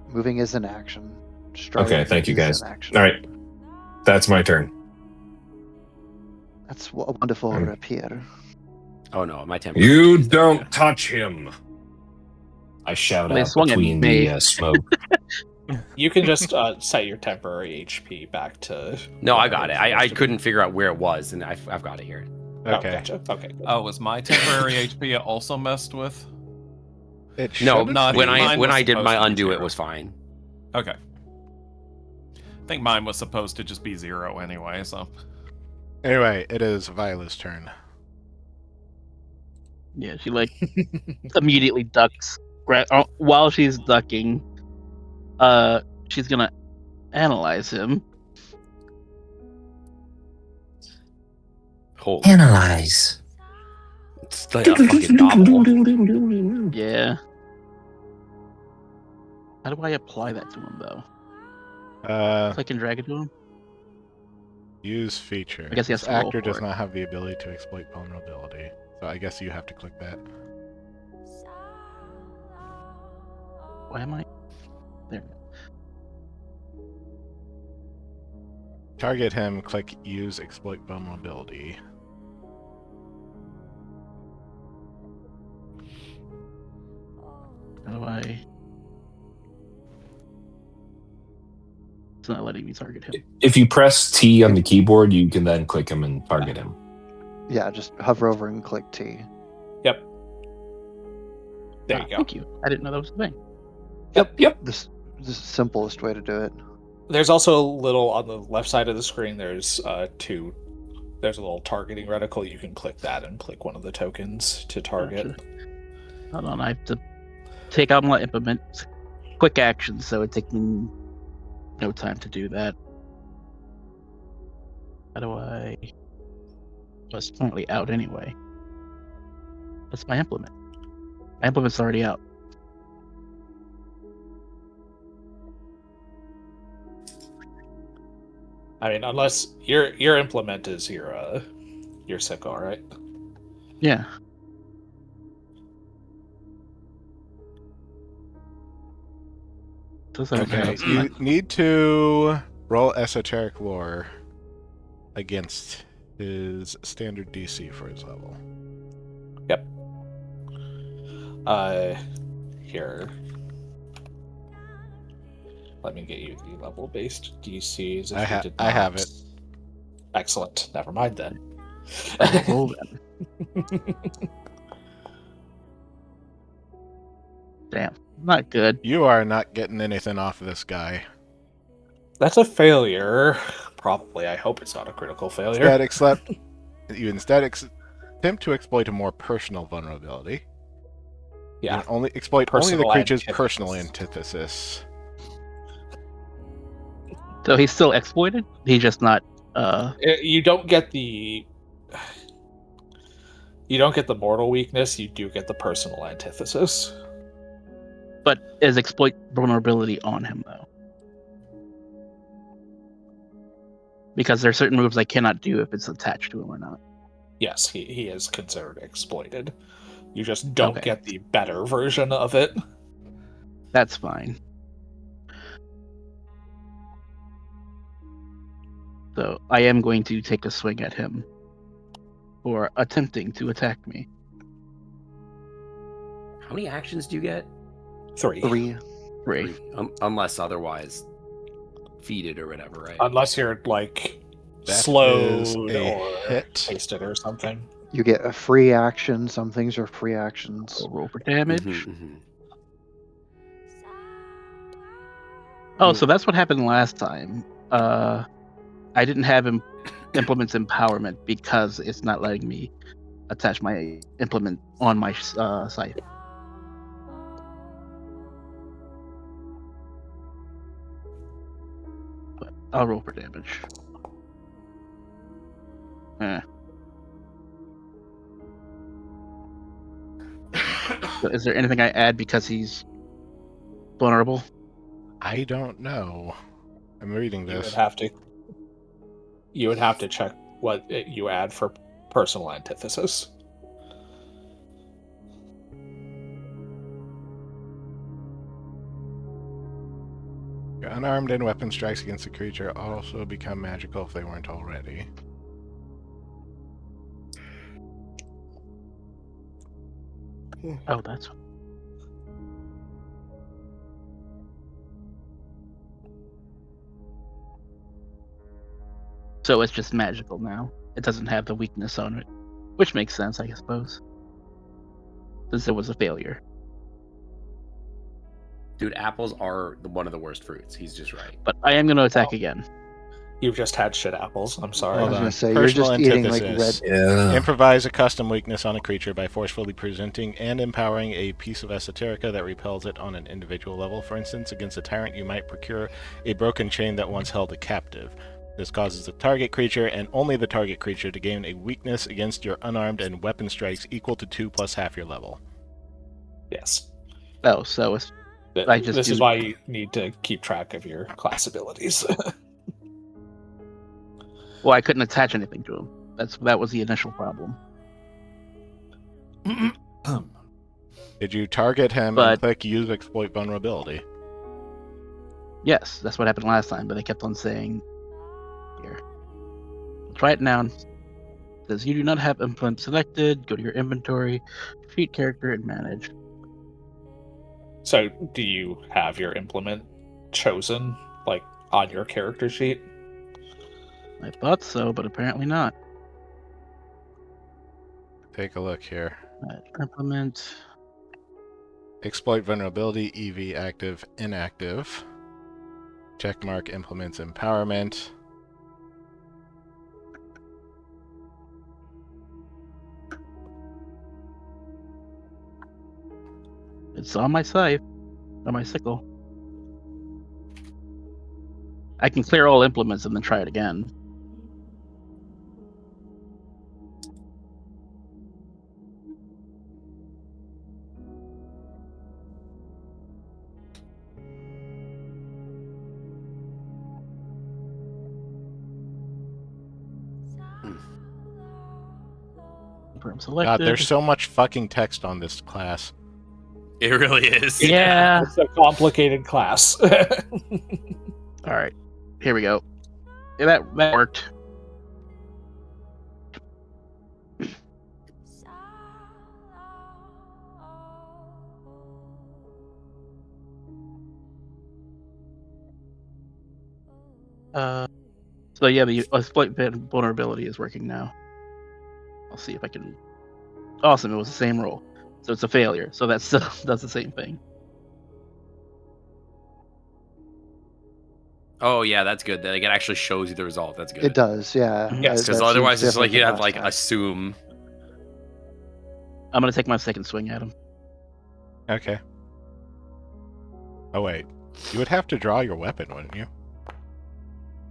Moving is an action. Striding Okay, thank you, is guys. an action. All right, that's my turn. That's a wonderful rapier. Oh no, my temporary. You HP is there, don't touch him. I shout Well, they out swung at between me. the smoke. You can just set your temporary HP back to. No, I got it. whatever it's I supposed to couldn't be. figure out where it was, and I've got it here. Oh, Okay. gotcha. Okay. Good. Oh, was my temporary HP also messed with? It No, shouldn't not be. when mine was I did supposed my to be undo, it 0. was fine. Okay. I think mine was supposed to just be 0 anyway, so. Anyway, it is Viola's turn. Yeah, she like immediately ducks. While she's ducking, she's gonna analyze him. Holy, Analyze. it's like a fucking novel. Yeah. How do I apply that to him though? Click and drag it to him. Use feature. I guess he has This to roll actor for does it. not have the ability to exploit vulnerability. So I guess you have to click that. Why am I? There. Target him, click use exploit vulnerability. How do I? It's not letting me target him. If you press T on the keyboard, you can then click him and target him. Yeah, just hover over and click T. Yep. There you go. Thank you. I didn't know that was a thing. Yep. This is the simplest way to do it. There's also a little on the left side of the screen. There's There's a little targeting reticle. You can click that and click one of the tokens to target. Gotcha. Hold on, I have to take out my implement quick action, so it takes me no time to do that. How do I? Well, it's currently out anyway. What's my implement? My implement's already out. I mean, unless your implement is your sickle, right? Yeah. Okay, you need to roll esoteric lore against his standard DC for his level. Yep. Here. Let me get you the level-based DCs. If I you ha- did I have not. it. Excellent. Never mind then. Roll then. Damn, not good. You are not getting anything off of this guy. That's a failure. Probably. I hope it's not a critical failure. You instead attempt to exploit a more personal vulnerability. Yeah. You only exploit only the Personal creature's antithesis. personal antithesis. So he's still exploited. He's just not. You don't get the. You don't get the mortal weakness. You do get the personal antithesis. But is exploit vulnerability on him though? Because there are certain moves I cannot do if it's attached to him or not. Yes, he is considered exploited. You just don't Okay. get the better version of it. That's fine. So I am going to take a swing at him for attempting to attack me. How many actions do you get? 3. 3. Three. Unless otherwise defeated or whatever, right? Unless you're like That slowed is a or hit. hasted or something. You get a free action. Some things are free actions. So roll for damage. Mhm, mhm. Oh, so that's what happened last time. I didn't have implements empowerment because it's not letting me attach my implement on my site. But I'll roll for damage. So is there anything I add because he's vulnerable? I don't know. I'm reading You would this. have to. You would have to check what you add for personal antithesis. Your unarmed and weapon strikes against the creature also become magical if they weren't already. Oh, that's. So it's just magical now. It doesn't have the weakness on it, which makes sense, I suppose, since it was a failure. Dude, apples are one of the worst fruits. He's just right. But I am going to attack again. You've just had shit apples. I'm sorry. I Hold was on. gonna say Personal you're just eating like antithesis. red. Yeah. Improvise a custom weakness on a creature by forcefully presenting and empowering a piece of esoterica that repels it on an individual level. For instance, against a tyrant, you might procure a broken chain that once held a captive. This causes the target creature, and only the target creature, to gain a weakness against your unarmed and weapon strikes equal to 2 plus half your level. Yes. Oh, so it's I just This is do- why you need to keep track of your class abilities. well, I couldn't attach anything to him. That was the initial problem. Did you target him and But- click use exploit vulnerability? Yes, that's what happened last time, but they kept on saying, here. I'll try it now. It says you do not have implement selected, go to your inventory, treat character, and manage. So, do you have your implement chosen, like, on your character sheet? I thought so, but apparently not. Take a look here. Implement. Exploit vulnerability, EV active, inactive. Checkmark implements empowerment. It's on my scythe, on my sickle. I can clear all implements and then try it again. Confirm selected. God, there's so much fucking text on this class. It really is. Yeah. It's a complicated class. All right. Here we go. Yeah, that worked. So yeah, the exploit vulnerability is working now. I'll see if I can. Awesome, it was the same roll, so it's a failure. So that still does the same thing. Oh yeah, that's good. Like it actually shows you the result. That's good. It does, yeah. Yes, Because That otherwise, seems it's like different you than have like last time. assume. I'm gonna take my second swing at him. Okay. Oh wait, you would have to draw your weapon, wouldn't you?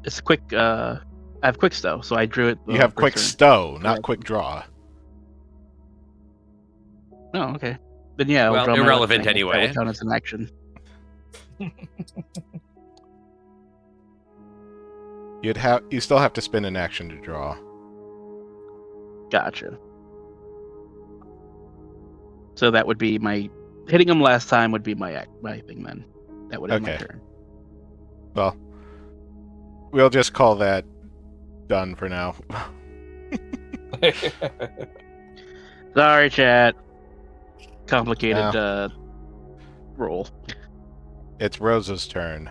It's quick. I have quick stow, so I drew it. You have first quick turn. stow, not Correct. quick draw. Oh, okay. Then yeah, I'll Well, draw my irrelevant weapon. anyway. That would count as an action. You still have to spend an action to draw. Gotcha. So that would be my hitting him last time would be my thing then. That would end my Okay. turn. Well, we'll just call that done for now. Sorry, chat. Complicated No. roll. It's Rosa's turn.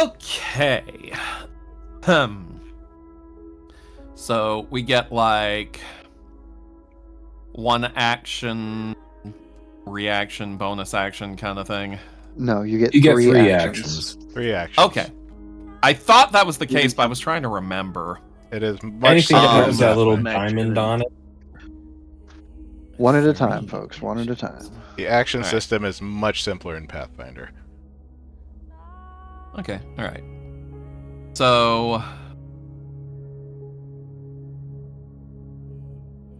Okay. So we get like one action, reaction, bonus action kind of thing. No, you get You get three three actions. 3 actions. Okay. I thought that was the case, but I was trying to remember. It is much Anything that simpler has than that little one. diamond on it. One at a time, folks. One at a time. The action Alright. system is much simpler in Pathfinder. Okay, all right. So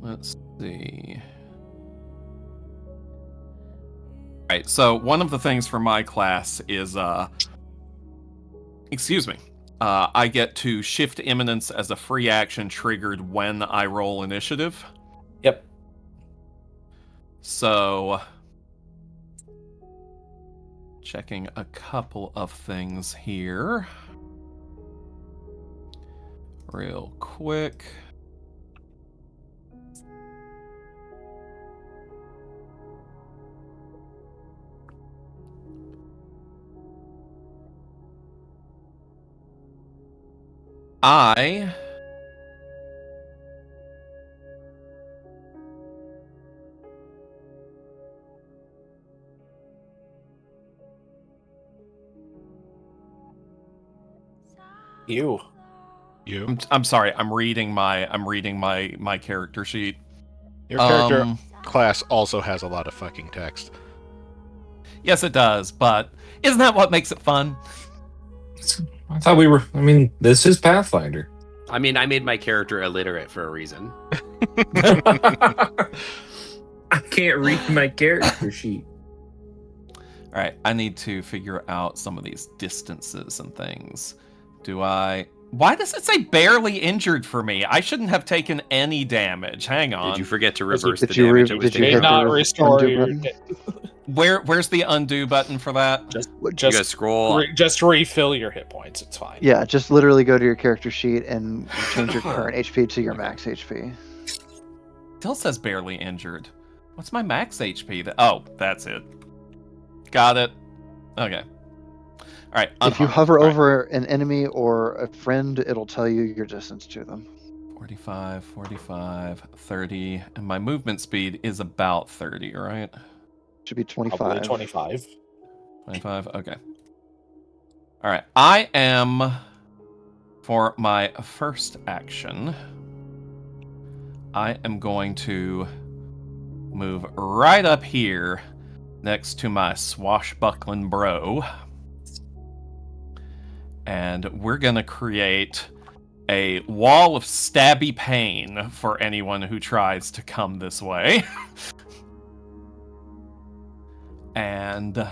let's see. All right, so one of the things for my class is excuse me. I get to shift imminence as a free action triggered when I roll initiative. Yep. So Checking a couple of things here. Real quick. I You. I'm sorry. I'm reading my character sheet. Your character Um, class also has a lot of fucking text. Yes, it does, but isn't that what makes it fun? I thought we were. I mean, this is Pathfinder. I mean, I made my character illiterate for a reason. I can't read my character sheet. All right, I need to figure out some of these distances and things. Do I? Why does it say barely injured for me? I shouldn't have taken any damage. Hang on. Did you forget to Did you- reverse the Did you damage? re- it was did you Did hit taking? not the restore undo your. button? Where's the undo button for that? You gotta Just scroll. just refill your hit points. It's fine. Yeah, just literally go to your character sheet and change your current HP to your max HP. Still says barely injured. What's my max HP? Oh, that's it. Got it. Okay. All right. If you unharmed. hover All right. over an enemy or a friend, it'll tell you your distance to them. 45, 45, 30, and my movement speed is about 30, right? Should be Probably 25. 25. 25, okay. All right, I am, for my first action, I am going to move right up here next to my swashbuckling bro. And we're going to create a wall of stabby pain for anyone who tries to come this way. And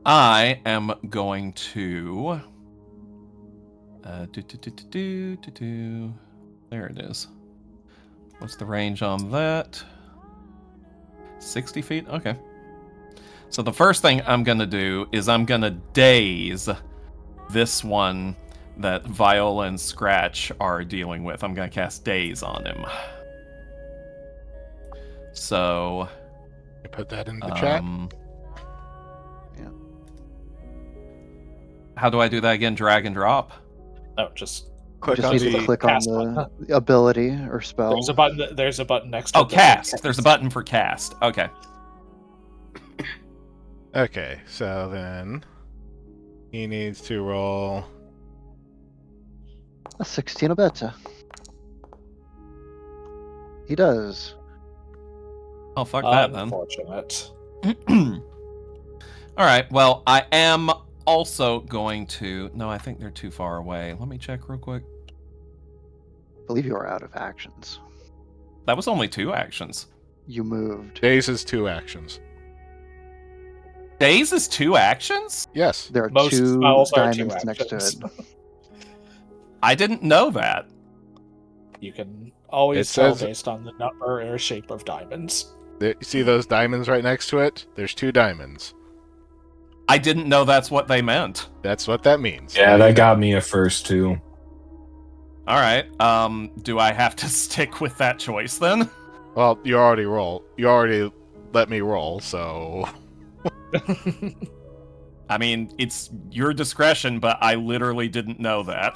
I am going to... There it is. What's the range on that? 60 feet? Okay. So the first thing I'm going to do is I'm going to daze this one that Viola and Scratch are dealing with. I'm going to cast Daze on him. So... I put that in the chat. Yeah. How do I do that again? Drag and drop? No, just Click Just on need to the... click on cast the ability or spell. there's a button. There's a button next to. Oh, the cast. There's a button for cast. Okay. Okay, so then he needs to roll. A 16 or better. He does. Oh, fuck that then. Unfortunate. All right. Well, I am also going to. No, I think they're too far away. Let me check real quick. I believe you are out of actions. That was only 2 actions. You moved. Daze is 2 actions. Daze is 2 actions? Yes. There are Most 2 spells are 2 diamonds next to actions. it. I didn't know that. You can always It tell says- based on the number or shape of diamonds. There, you see those diamonds right next to it? There's 2 diamonds. I didn't know that's what they meant. That's what that means. Yeah, that got me at first too. All right. Do I have to stick with that choice then? Well, you already let me roll, so... I mean, it's your discretion, but I literally didn't know that.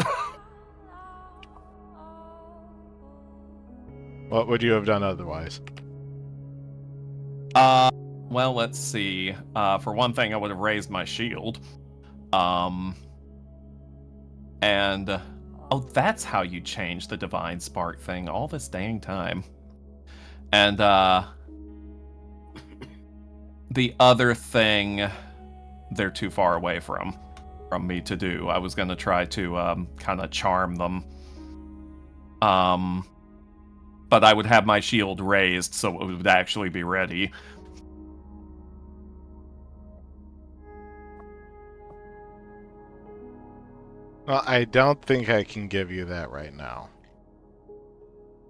What would you have done otherwise? Well, let's see. For one thing, I would have raised my shield. And oh, that's how you change the divine spark thing. All this dang time. And the other thing, they're too far away from me to do. I was gonna try to kind of charm them. But I would have my shield raised so it would actually be ready. Well, I don't think I can give you that right now.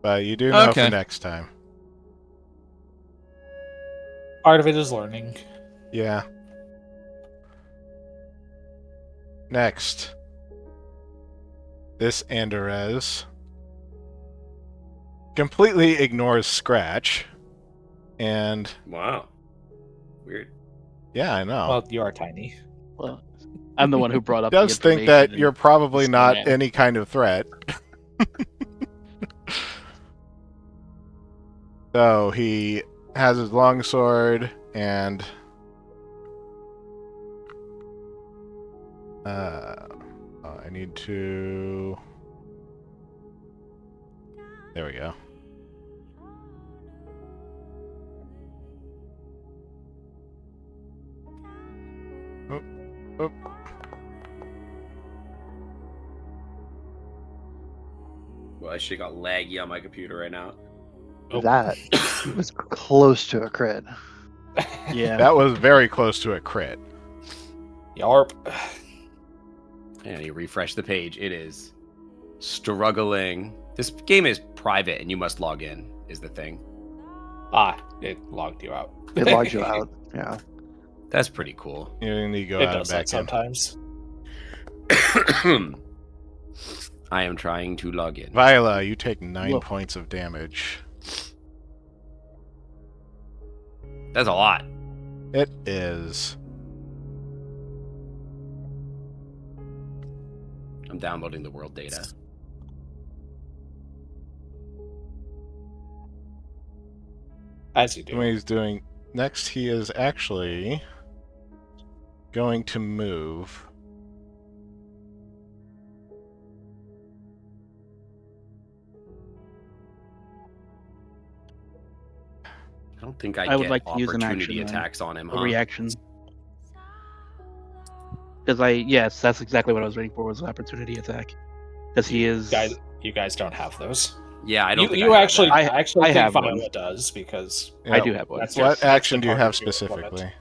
But you do know Okay. for next time. Part of it is learning. Yeah. Next. This Anderez completely ignores Scratch. And Wow. Weird. yeah, I know. Well, you are tiny. Well, I'm the one who brought up the Does think information that you're and probably still not am. any kind of threat. So he has his longsword and I need to. There we go. Oh, oh. Well, I should got laggy on my computer right now. Oh. That was close to a crit. Yeah. That was very close to a crit. Yarp. And you refresh the page. It is struggling. This game is private, and you must log in. Is the thing. Ah, it logged you out. It logs you out. Yeah. That's pretty cool. You need to go It out does and that back in. sometimes. I am trying to log in. Viola, you take 9 Whoa. points of damage. That's a lot. It is. I'm downloading the world data. As you do. What he's doing next, he is actually going to move. I don't think I I would get like to use an opportunity action, attacks on him, A huh? reaction. Because yes, that's exactly what I was waiting for, was an opportunity attack. Because he is. You guys don't have those. Yeah, I don't think you I have actually, that. I actually I think have Viola one. does because I do have one. that's What that's action the do you have target you implement. specifically?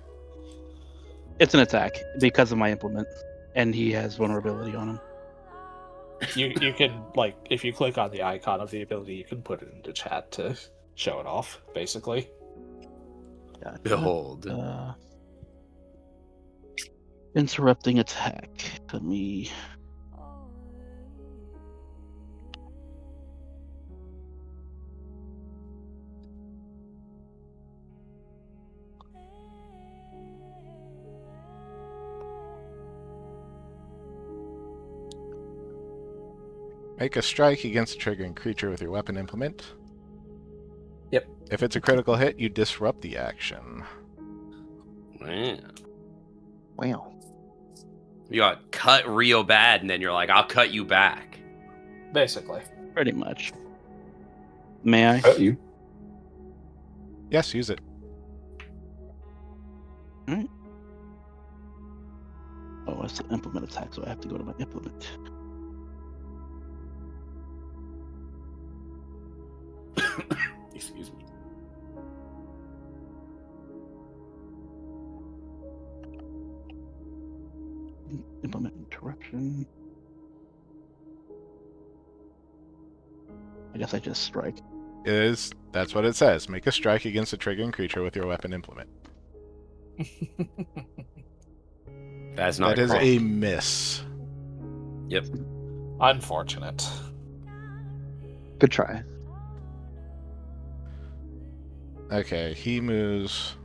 It's an attack because of my implement, and he has vulnerability on him. You can, like, if you click on the icon of the ability, you can put it into chat to show it off, basically. Yeah. Behold. Interrupting attack. Let me. Make a strike against a triggering creature with your weapon implement. Yep. If it's a critical hit, you disrupt the action. Man. Wow. You got cut real bad, and then you're like, I'll cut you back. Basically. Pretty much. May I? Hurt you. Yes, use it. Oh, it's an implement attack, so I have to go to my implement. Excuse me. Implement interruption. I guess I just strike. That's what it says. Make a strike against a triggering creature with your weapon implement. That's not That is crit. a miss. Yep. Unfortunate. Good try. Okay, he moves.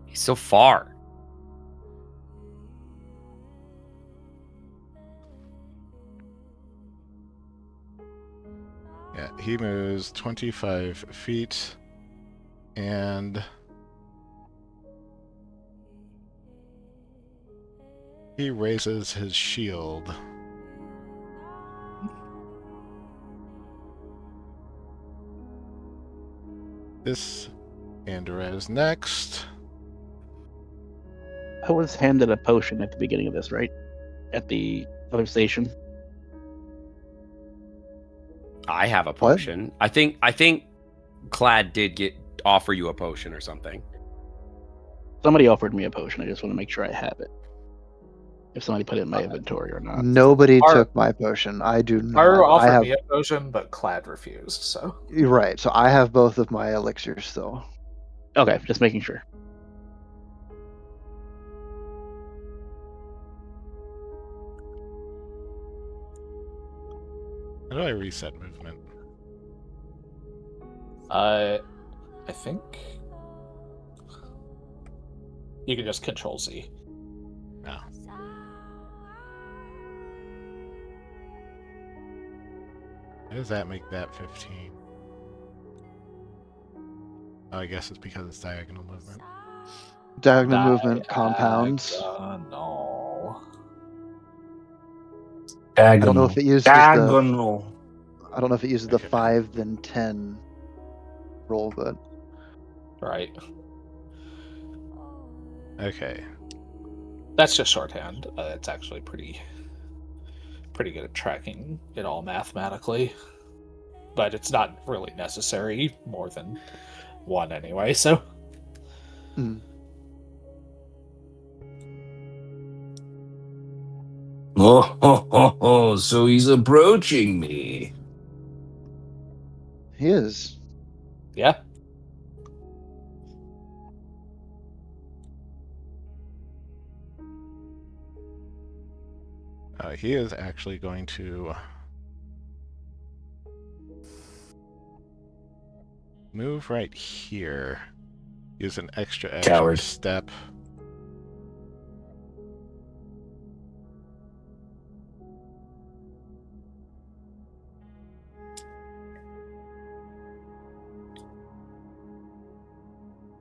He's so far. Yeah, he moves 25 feet. And he raises his shield. This Anderez next. I was handed a potion at the beginning of this, right? At the other station. I have a potion. I think Clad did offer you a potion or something. Somebody offered me a potion. I just want to make sure I have it. if somebody put it in my inventory or not. Nobody Our- took my potion. I do not. Haru I offered have. me a potion, but Clad refused. So You're right. So I have both of my elixirs still. Okay, just making sure. How do I reset movement? I think you can just Control Z. No. How does that make that 15? Oh, I guess it's because it's diagonal movement. Diagonal movement compounds. No. I don't know if it uses the. Diagonal. I don't know if it uses the Okay. 5 then 10 roll, but Right. Okay. That's just shorthand. It's actually pretty good at tracking it all mathematically. But it's not really necessary more than one anyway, so. Oh, so he's approaching me. he is. Yeah. He is actually going to move right here. Use an extra action Coward. step.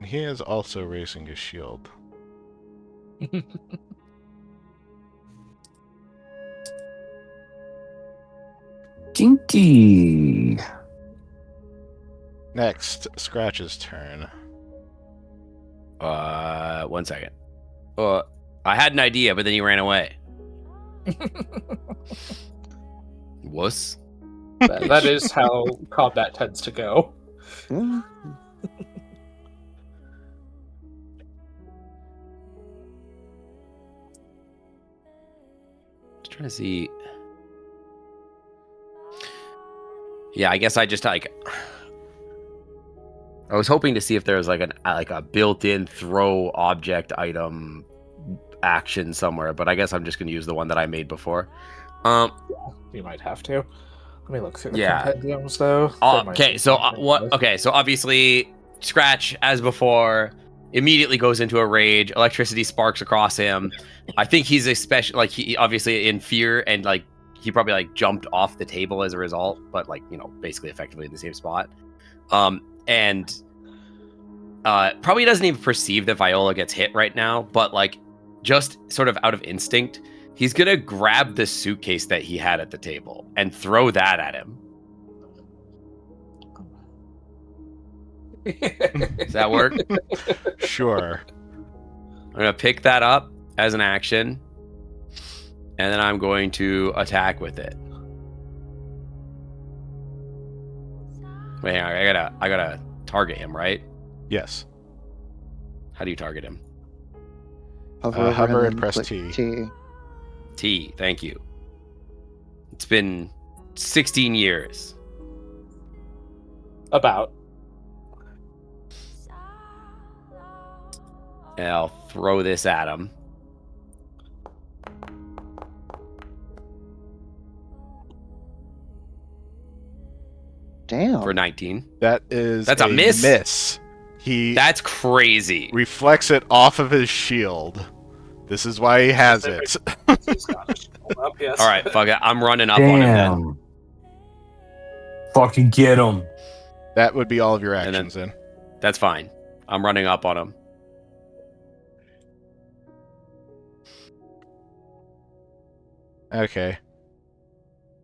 He is also raising his shield. Kinky. Next, Scratch's turn. 1 second. I had an idea, but then he ran away. Wuss. That is how combat tends to go. Yeah. Just trying to see. Yeah, I guess I just like. I was hoping to see if there was like a built-in throw object item action somewhere, but I guess I'm just going to use the one that I made before. You might have to. Let me look through the Yeah. compendiums, though. There might Okay, be so something what? else. Okay, so obviously, Scratch, as before, immediately goes into a rage. Electricity sparks across him. I think he's especially like he obviously in fear and like he probably like jumped off the table as a result, but like basically effectively in the same spot. And probably doesn't even perceive that Viola gets hit right now, but like just sort of out of instinct, he's gonna grab the suitcase that he had at the table and throw that at him. Does that work? Sure. I'm gonna pick that up as an action, and then I'm going to attack with it. Wait, hang on, I gotta target him, right? Yes. How do you target him? Hover over hover him and press click T. T. T, thank you. It's been 16 years. About. And I'll throw this at him. Damn. For 19. That's a miss. He That's crazy. reflects it off of his shield. This is why he has it. He's got his shield up, yes. All right, fuck it. I'm running up on him then. Damn. Fucking get him. That would be all of your And then- actions then. That's fine. I'm running up on him. Okay.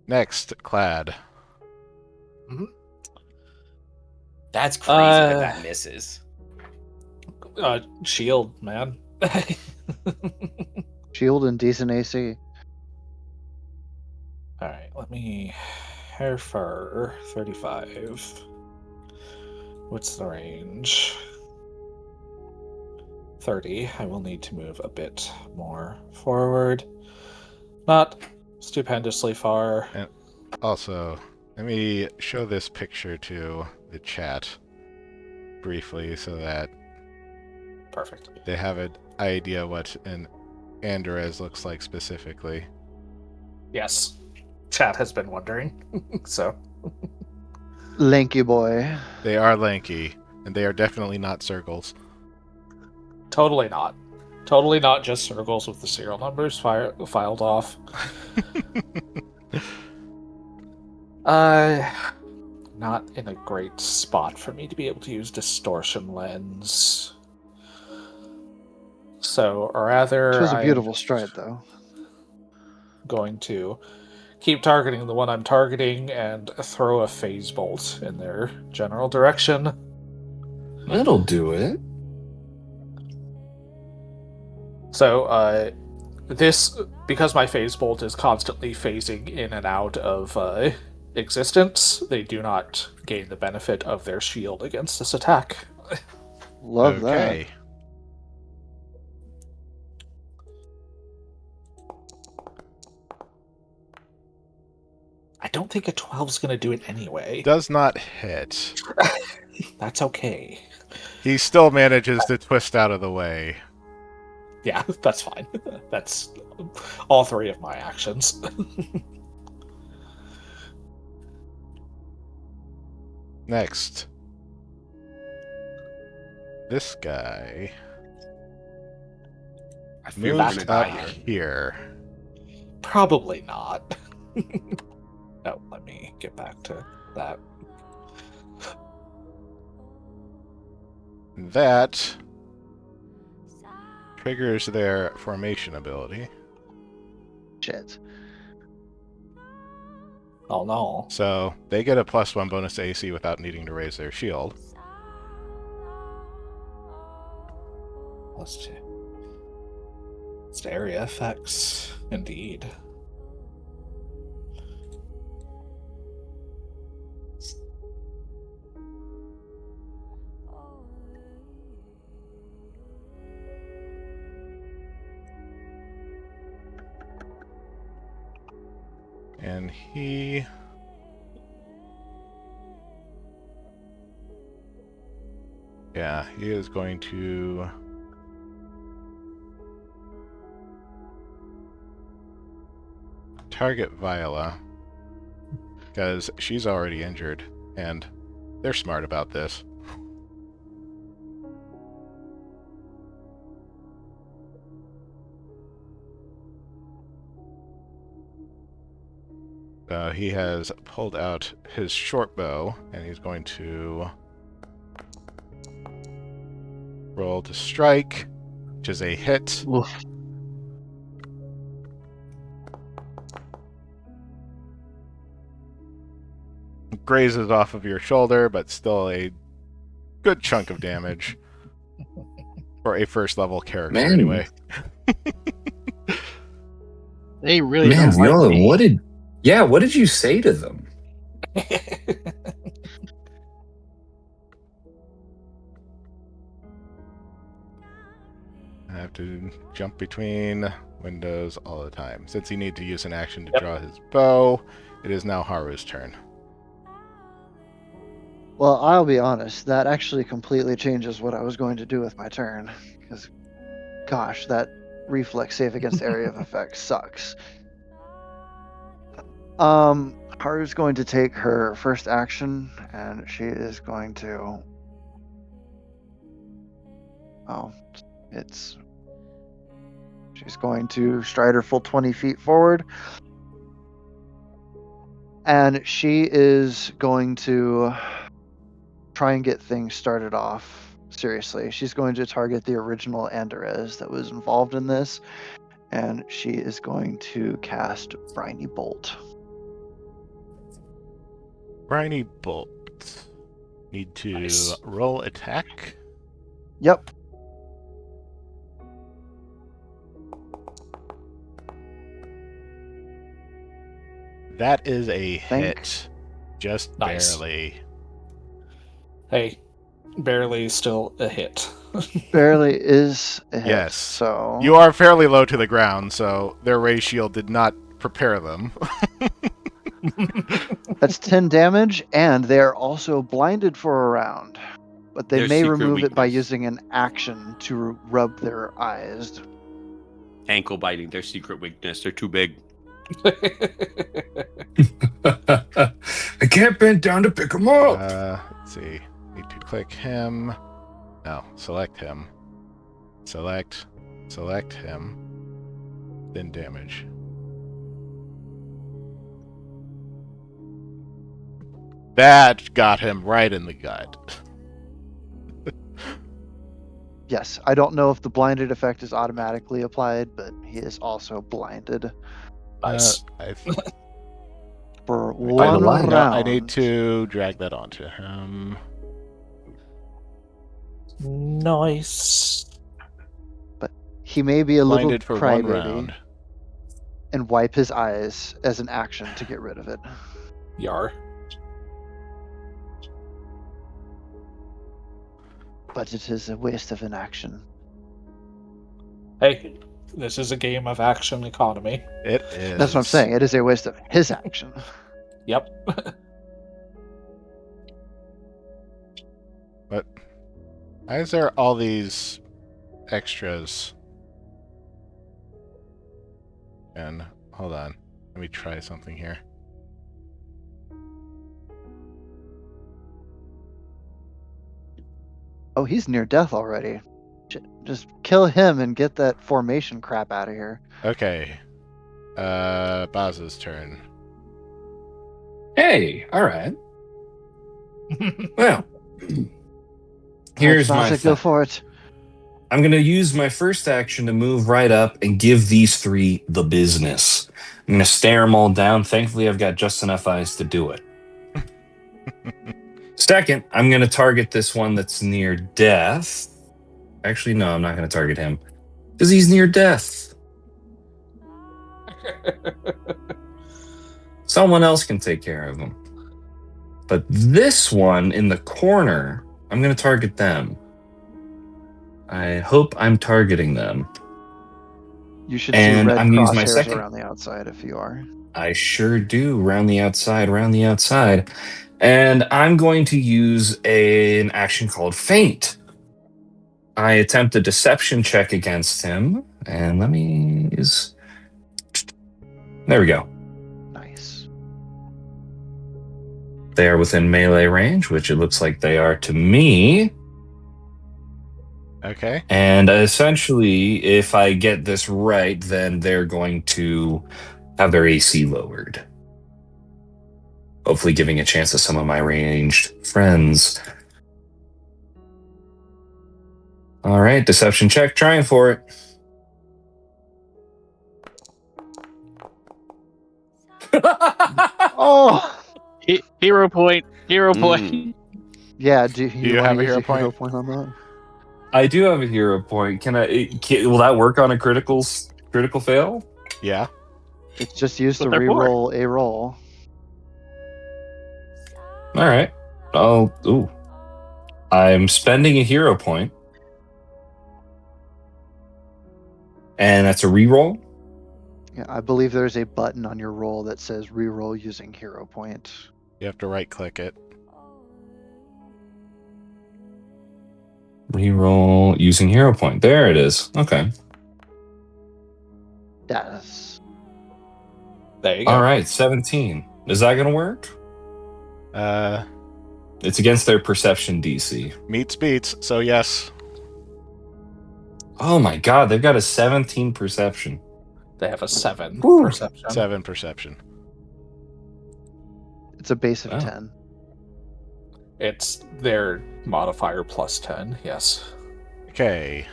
Next, Clad. That's crazy that misses. Shield, man. Shield and decent AC. Alright, let me... Hair fur, 35. What's the range? 30. I will need to move a bit more forward. Not stupendously far. And also, let me show this picture to the chat briefly so that Perfect. they have an idea what an Andorez looks like specifically. Yes. Chat has been wondering. So, Lanky boy. They are lanky, and they are definitely not circles. totally not. Totally not just circles with the serial numbers filed off. Not in a great spot for me to be able to use distortion lens. So, or rather, It was a I'm beautiful stride, though. going to keep targeting the one I'm targeting and throw a phase bolt in their general direction. That'll do it. So, this, because my phase bolt is constantly phasing in and out of existence, they do not gain the benefit of their shield against this attack. Love Okay. I don't think a 12's going to do it anyway. Does not hit. That's okay. He still manages to twist out of the way. Yeah, that's fine. That's all three of my actions. Next. This guy I feel we're moves gonna die up here. here. Probably not. No, let me get back to that. That triggers their formation ability. Shit. Oh no. So they get a +1 bonus to AC without needing to raise their shield. Let's check. It's area effects, indeed. And he... Yeah, he is going to... target Viola. Because she's already injured, and they're smart about this. He has pulled out his short bow, and he's going to roll to strike, which is a hit. Oof. Grazes off of your shoulder, but still a good chunk of damage for a first level character, Man. anyway. They really Man, don't like Viola, me. what did you say to them? I have to jump between windows all the time. Since he needs to use an action to Yep. draw his bow, it is now Haru's turn. Well, I'll be honest. That actually completely changes what I was going to do with my turn. Because, gosh, that reflex save against area of effect sucks. Haru's going to take her first action, and she is going to... Oh, it's... She's going to stride her full 20 feet forward. And she is going to try and get things started off seriously. She's going to target the original Andorez that was involved in this. And she is going to cast Briny Bolt. Briny Bolt. Need to Nice. roll attack. Yep. That is a Thank- hit. Just Nice. barely. Hey, barely still a hit. Barely is a hit. Yes. So You are fairly low to the ground, so their ray shield did not prepare them. that's 10 damage, and they are also blinded for a round. But they Their may secret remove it by weakness. using an action to rub their eyes. Ankle biting, their secret weakness. They're too big. I can't bend down to pick him up. Let's see. Need to click him. No, select him. Select him. Then damage. That got him right in the gut. Yes, I don't know if the blinded effect is automatically applied, but he is also blinded Nice. for By the one light. round. No, I need to drag that onto him. Nice. He may be a little Blinded for one crybaby round. and wipe his eyes as an action to get rid of it. Yar. But it is a waste of an action. Hey, this is a game of action economy. It is. That's what I'm saying. It is a waste of his action. Yep. But why is there all these extras? And hold on, let me try something here. Oh, he's near death already. Just kill him and get that formation crap out of here. Okay. Baz's turn. Hey, all right. Well, here's Alright, my Baza, go thing. for it. I'm going to use my first action to move right up and give these three the business. I'm going to stare them all down. Thankfully, I've got just enough eyes to do it. Second, I'm going to target this one that's near death. Actually, no, I'm not going to target him because he's near death. Someone else can take care of him. But this one in the corner, I'm going to target them. I hope I'm targeting them. You should And see red I'm using my crosshairs second. around the outside if you are. I sure do. Round the outside. And I'm going to use an action called Feint. I attempt a deception check against him. And let me use... There we go. Nice. They are within melee range, which it looks like they are to me. Okay. And essentially, if I get this right, then they're going to have their AC lowered. Hopefully giving a chance to some of my ranged friends. All right, deception check, trying for it. Oh! Hero point. Hero Mm. point. Yeah, do you you wanna have a use hero hero point? point on that? I do have a hero point. Will that work on a critical fail? Yeah. It's just used to What they're for. re-roll a roll. All right. I'm spending a hero point. And that's a reroll? Yeah, I believe there's a button on your roll that says re-roll using hero point. You have to right click it. Reroll using hero point. There it is. Okay. Yes. There you go. All right, 17. Is that going to work? It's against their perception DC. Meets beats, so yes. Oh my god, they've got a 17 perception. They have a 7 Whew. perception. 7 perception. It's a base of Oh. 10. It's their modifier plus 10, yes. Okay.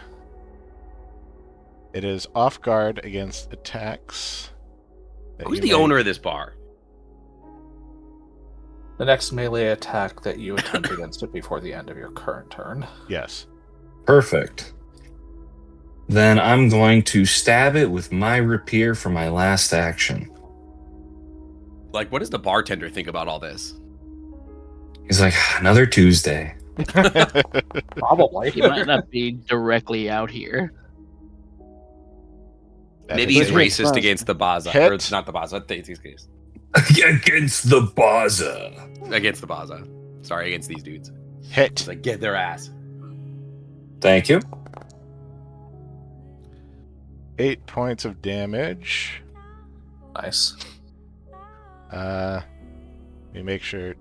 It is off guard against attacks. that Who's you the make. owner of this bar? The next melee attack that you attempt against it before the end of your current turn. Yes. Perfect. Then I'm going to stab it with my rapier for my last action. Like, what does the bartender think about all this? He's like, another Tuesday. Probably. He might not be directly out here. Maybe he's is a racist plus. against the Baza. Hit. Or it's not the Baza. Against Against the Baza. the Baza. Sorry, against these dudes. Hit. Just like, get their ass. Thank you. 8 points of damage. Nice. Let me make sure.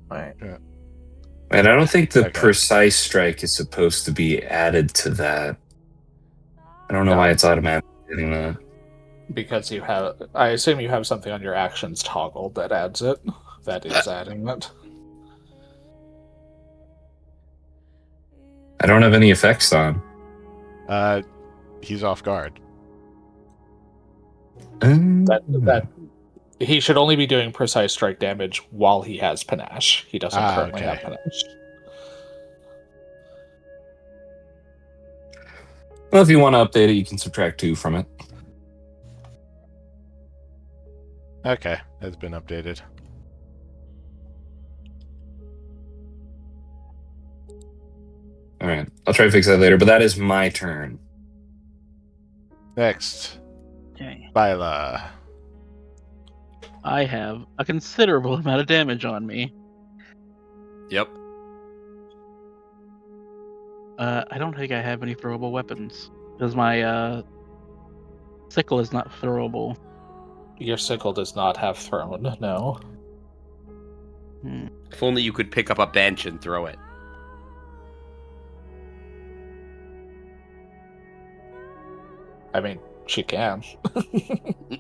Right. And I don't think the Okay. precise strike is supposed to be added to that. I don't know why it's automatically doing that. Because you have, I assume you have something on your actions toggled that adds it. That is adding it. I don't have any effects on. He's off guard. That he should only be doing precise strike damage while he has panache. He doesn't currently have okay. panache. Well, if you want to update it, you can subtract 2 from it. Okay, that's been updated. All right, I'll try to fix that later, but that is my turn. Next, Okay. Byla. I have a considerable amount of damage on me. Yep. I don't think I have any throwable weapons because my sickle is not throwable. Your sickle does not have thrown, no. If only you could pick up a bench and throw it. I mean, she can.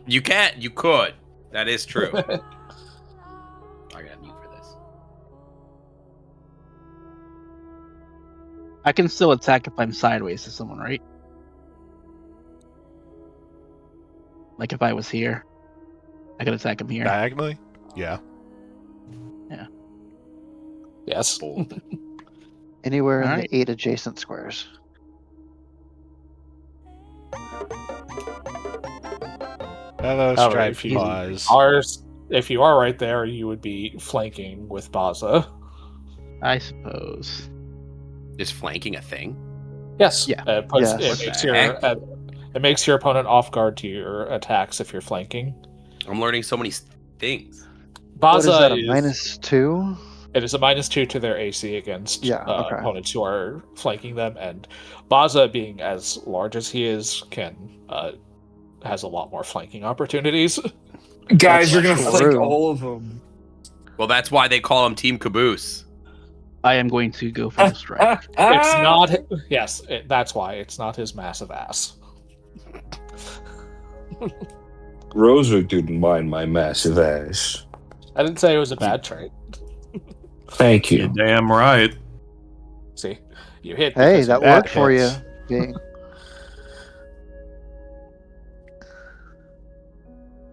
You can't. You could. That is true. I got mute for this. I can still attack if I'm sideways to someone, right? Like if I was here, I could attack him here. Diagonally? Yeah. Yes. Bold. Anywhere in Alright. the 8 adjacent squares. Hello, However, Striped if you Paws. if you are right there, you would be flanking with Baza. I suppose. Is flanking a thing? Yes. Yeah. It Yes. makes What the heck? it makes your opponent off guard to your attacks if you're flanking. I'm learning so many things. What is Baza that, a is -2? It is a -2 to their AC against Yeah, okay. opponents who are flanking them, and Baza, being as large as he is, has a lot more flanking opportunities. Guys, you're going to true. flank all of them. Well, that's why they call him Team Caboose. I am going to go for the strike. It's Ah! not. Yes, that's why it's not his massive ass. Rosa didn't mind my massive ass. I didn't say it was a bad trait. Thank You're you. damn right. See, you hit. Hey, because that you- worked for you. hits. Being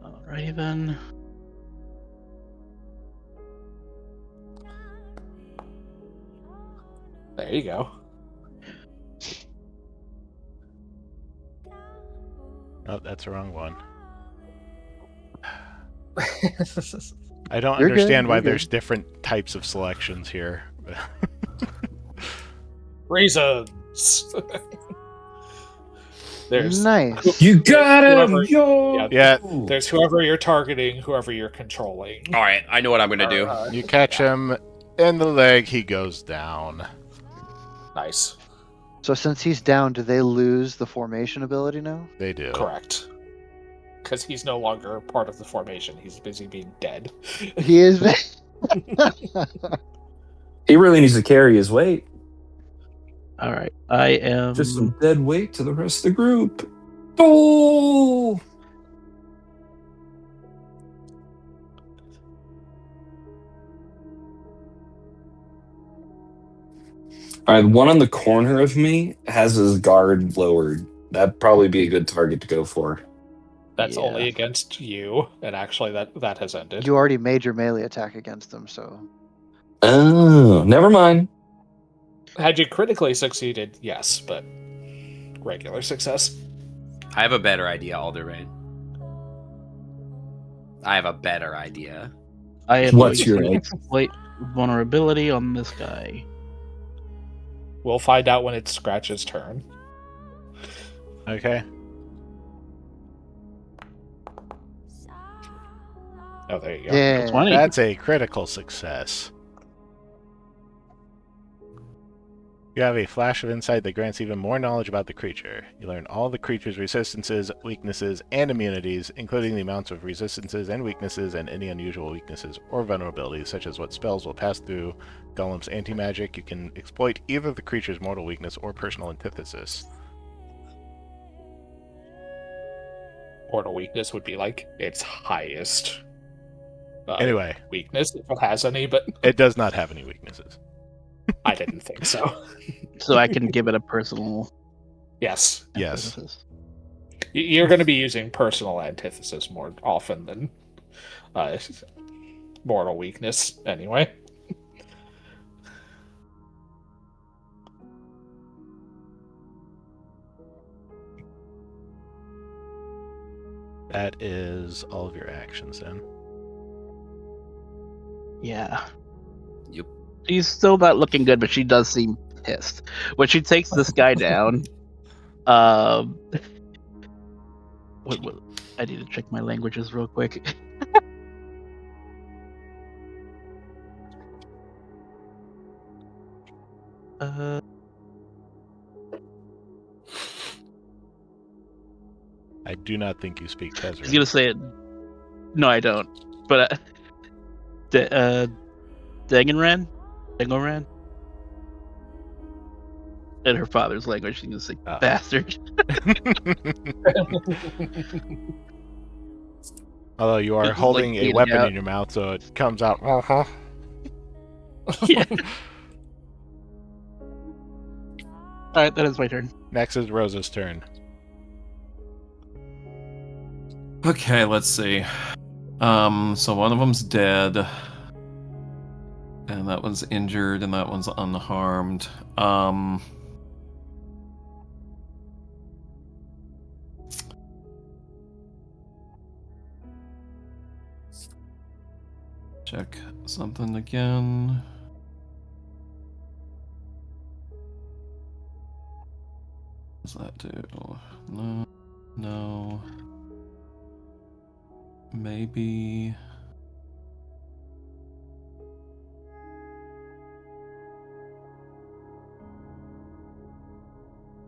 Alrighty then. There you go. Oh, that's the wrong one. I don't You're good, understand why you're good. there's different types of selections here. Reasons. There's nice. You got him! Whoever- Yo! Yeah. there's whoever you're targeting, whoever you're controlling. All right, I know what I'm gonna do. You catch him in the leg, he goes down. Nice. So since he's down, do they lose the formation ability now? They do. Correct. Because he's no longer part of the formation. He's busy being dead. He is. He really needs to carry his weight. Alright. I am Just some dead weight to the rest of the group. Oh! All right, the one on the corner of me has his guard lowered. That'd probably be a good target to go for. That's Yeah. only against you, and actually that has ended. You already made your melee attack against them, so Oh, never mind. Had you critically succeeded, yes, but regular success. I have a better idea, Alderman. I have a better idea. I am What's going your to exploit vulnerability on this guy. We'll find out when it's Scratch's turn. Okay. Oh, there you go. Yeah. 20. That's a critical success. You have a flash of insight that grants even more knowledge about the creature. You learn all the creature's resistances, weaknesses, and immunities, including the amounts of resistances and weaknesses and any unusual weaknesses or vulnerabilities, such as what spells will pass through Golem's anti-magic. You can exploit either the creature's mortal weakness or personal antithesis. Mortal weakness would be like its highest Anyway, weakness, if it has any, but it does not have any weaknesses. I didn't think so. So I can give it a personal. Yes. Yes. antithesis. You're going to be using personal antithesis more often than mortal weakness, anyway. That is all of your actions then. Yeah. Yep. She's still not looking good, but she does seem pissed. When she takes this guy down, what, I need to check my languages real quick. I do not think you speak I was Tezzeret. gonna say it. No, I don't. But Danganran? In her father's language, she's gonna say Uh-oh. bastard. Although you are It's like holding a eating weapon out. in your mouth, so it comes out. Yeah. Alright, that is my turn. Next is Rosa's turn. Okay, let's see. So one of them's dead, and that one's injured, and that one's unharmed. Check something again. What does that do? No, no. Maybe.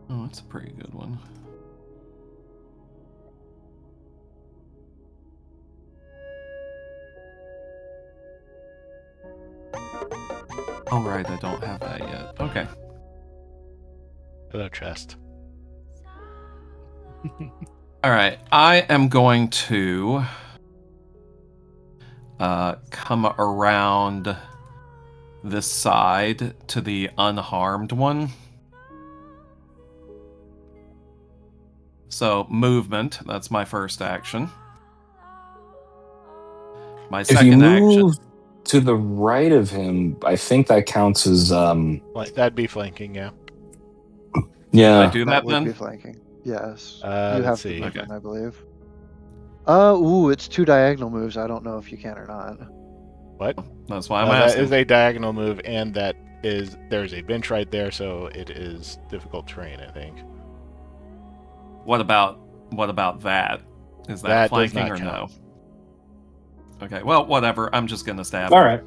Oh, that's a pretty good one. Oh, right, I don't have that yet. Okay. Hello, chest. All right, I am going to come around this side to the unharmed one. So, movement, that's my first action. My If you second action. move to the right of him, I think that counts as Like that'd be flanking, yeah. I yeah. do that would then? be flanking. Yes. You Let's have see. the movement, Okay. I believe. It's 2 diagonal moves. I don't know if you can or not. What? That's why I'm That asking. is a diagonal move, and there's a bench right there, so it is difficult terrain, I think. What about that? Is that, That does flanking not or count. no? Okay, well, whatever. I'm just gonna stab All him.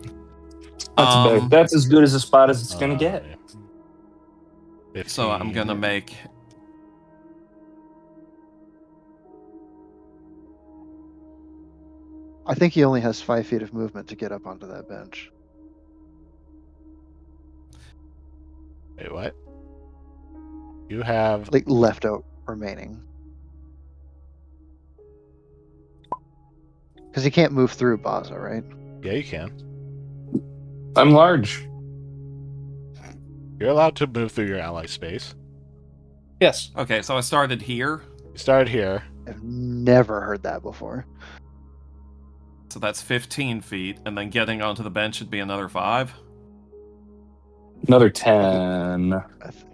right. That's as good as a spot as it's gonna get. 15. So I'm gonna make. I think he only has 5 feet of movement to get up onto that bench. Wait, what? You have Like, left out remaining. Because he can't move through Baza, right? Yeah, you can. I'm large. You're allowed to move through your ally space. Yes. Okay, so I started here. You start here. I've never heard that before. So that's 15 feet, and then getting onto the bench would be another 5. Another 10.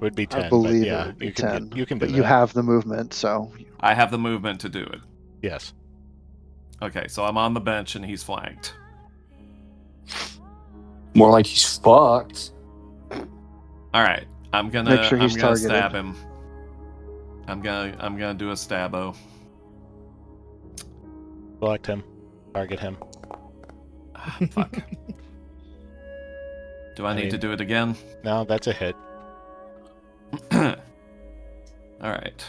Would be 10, I believe but yeah, it would be you can 10. you can do but that. you have the movement, so I have the movement to do it. Yes. Okay, so I'm on the bench and he's flanked. More like he's fucked. All right, I'm gonna Make sure he's I'm gonna targeted. stab him. I'm gonna do a stabbo. Select him. Target him. Ah, fuck. Do I need to mean- do it again? No, that's a hit. All right.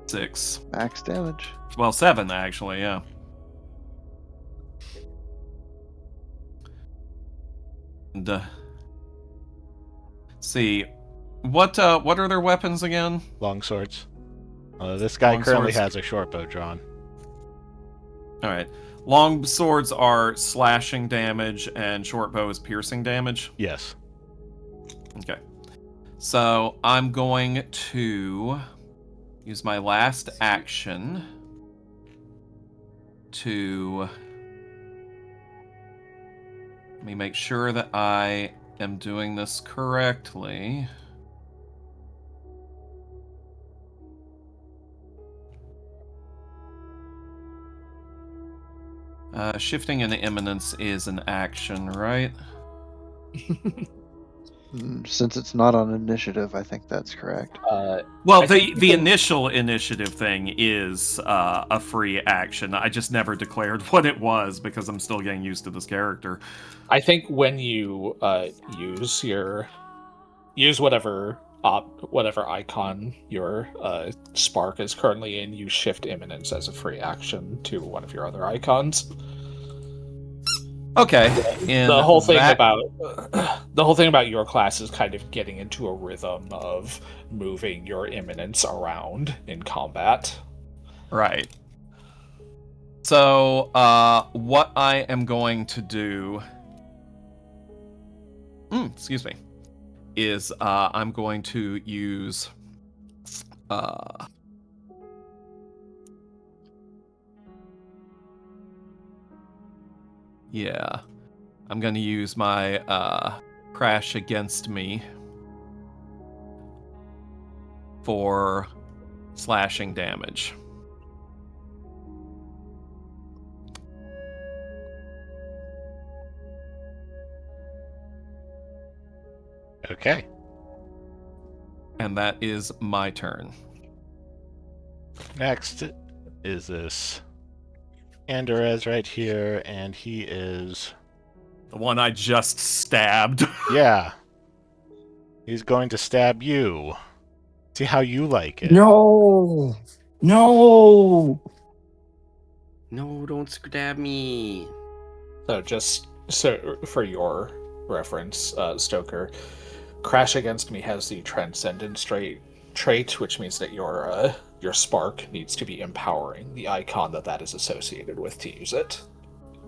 Six. Max damage. Well, 7 actually. Yeah. And, see, what are their weapons again? Long swords. This guy Long currently swords. has a short bow drawn. All right. Long swords are slashing damage, and short bow is piercing damage. Yes. Okay. So I'm going to use my last action to. Let me make sure that I am doing this correctly. Shifting into imminence is an action, right? Since it's not on initiative, I think that's correct. Well, I the think the initial initiative thing is a free action. I just never declared what it was because I'm still getting used to this character. I think when you use whatever icon your spark is currently in, you shift imminence as a free action to one of your other icons. Okay. In The whole thing that- about your class is kind of getting into a rhythm of moving your imminence around in combat. Right. So, what I am going to do, excuse me, is I'm going to use yeah, I'm going to use my crash against me for slashing damage. Okay. And that is my turn. Next is this Andorez right here, and he is... The one I just stabbed. Yeah. He's going to stab you. See how you like it. No! No! No, don't stab me. So for your reference, Stoker, Crash Against Me has the Transcendence trait, which means that your spark needs to be empowering the icon that is associated with to use it.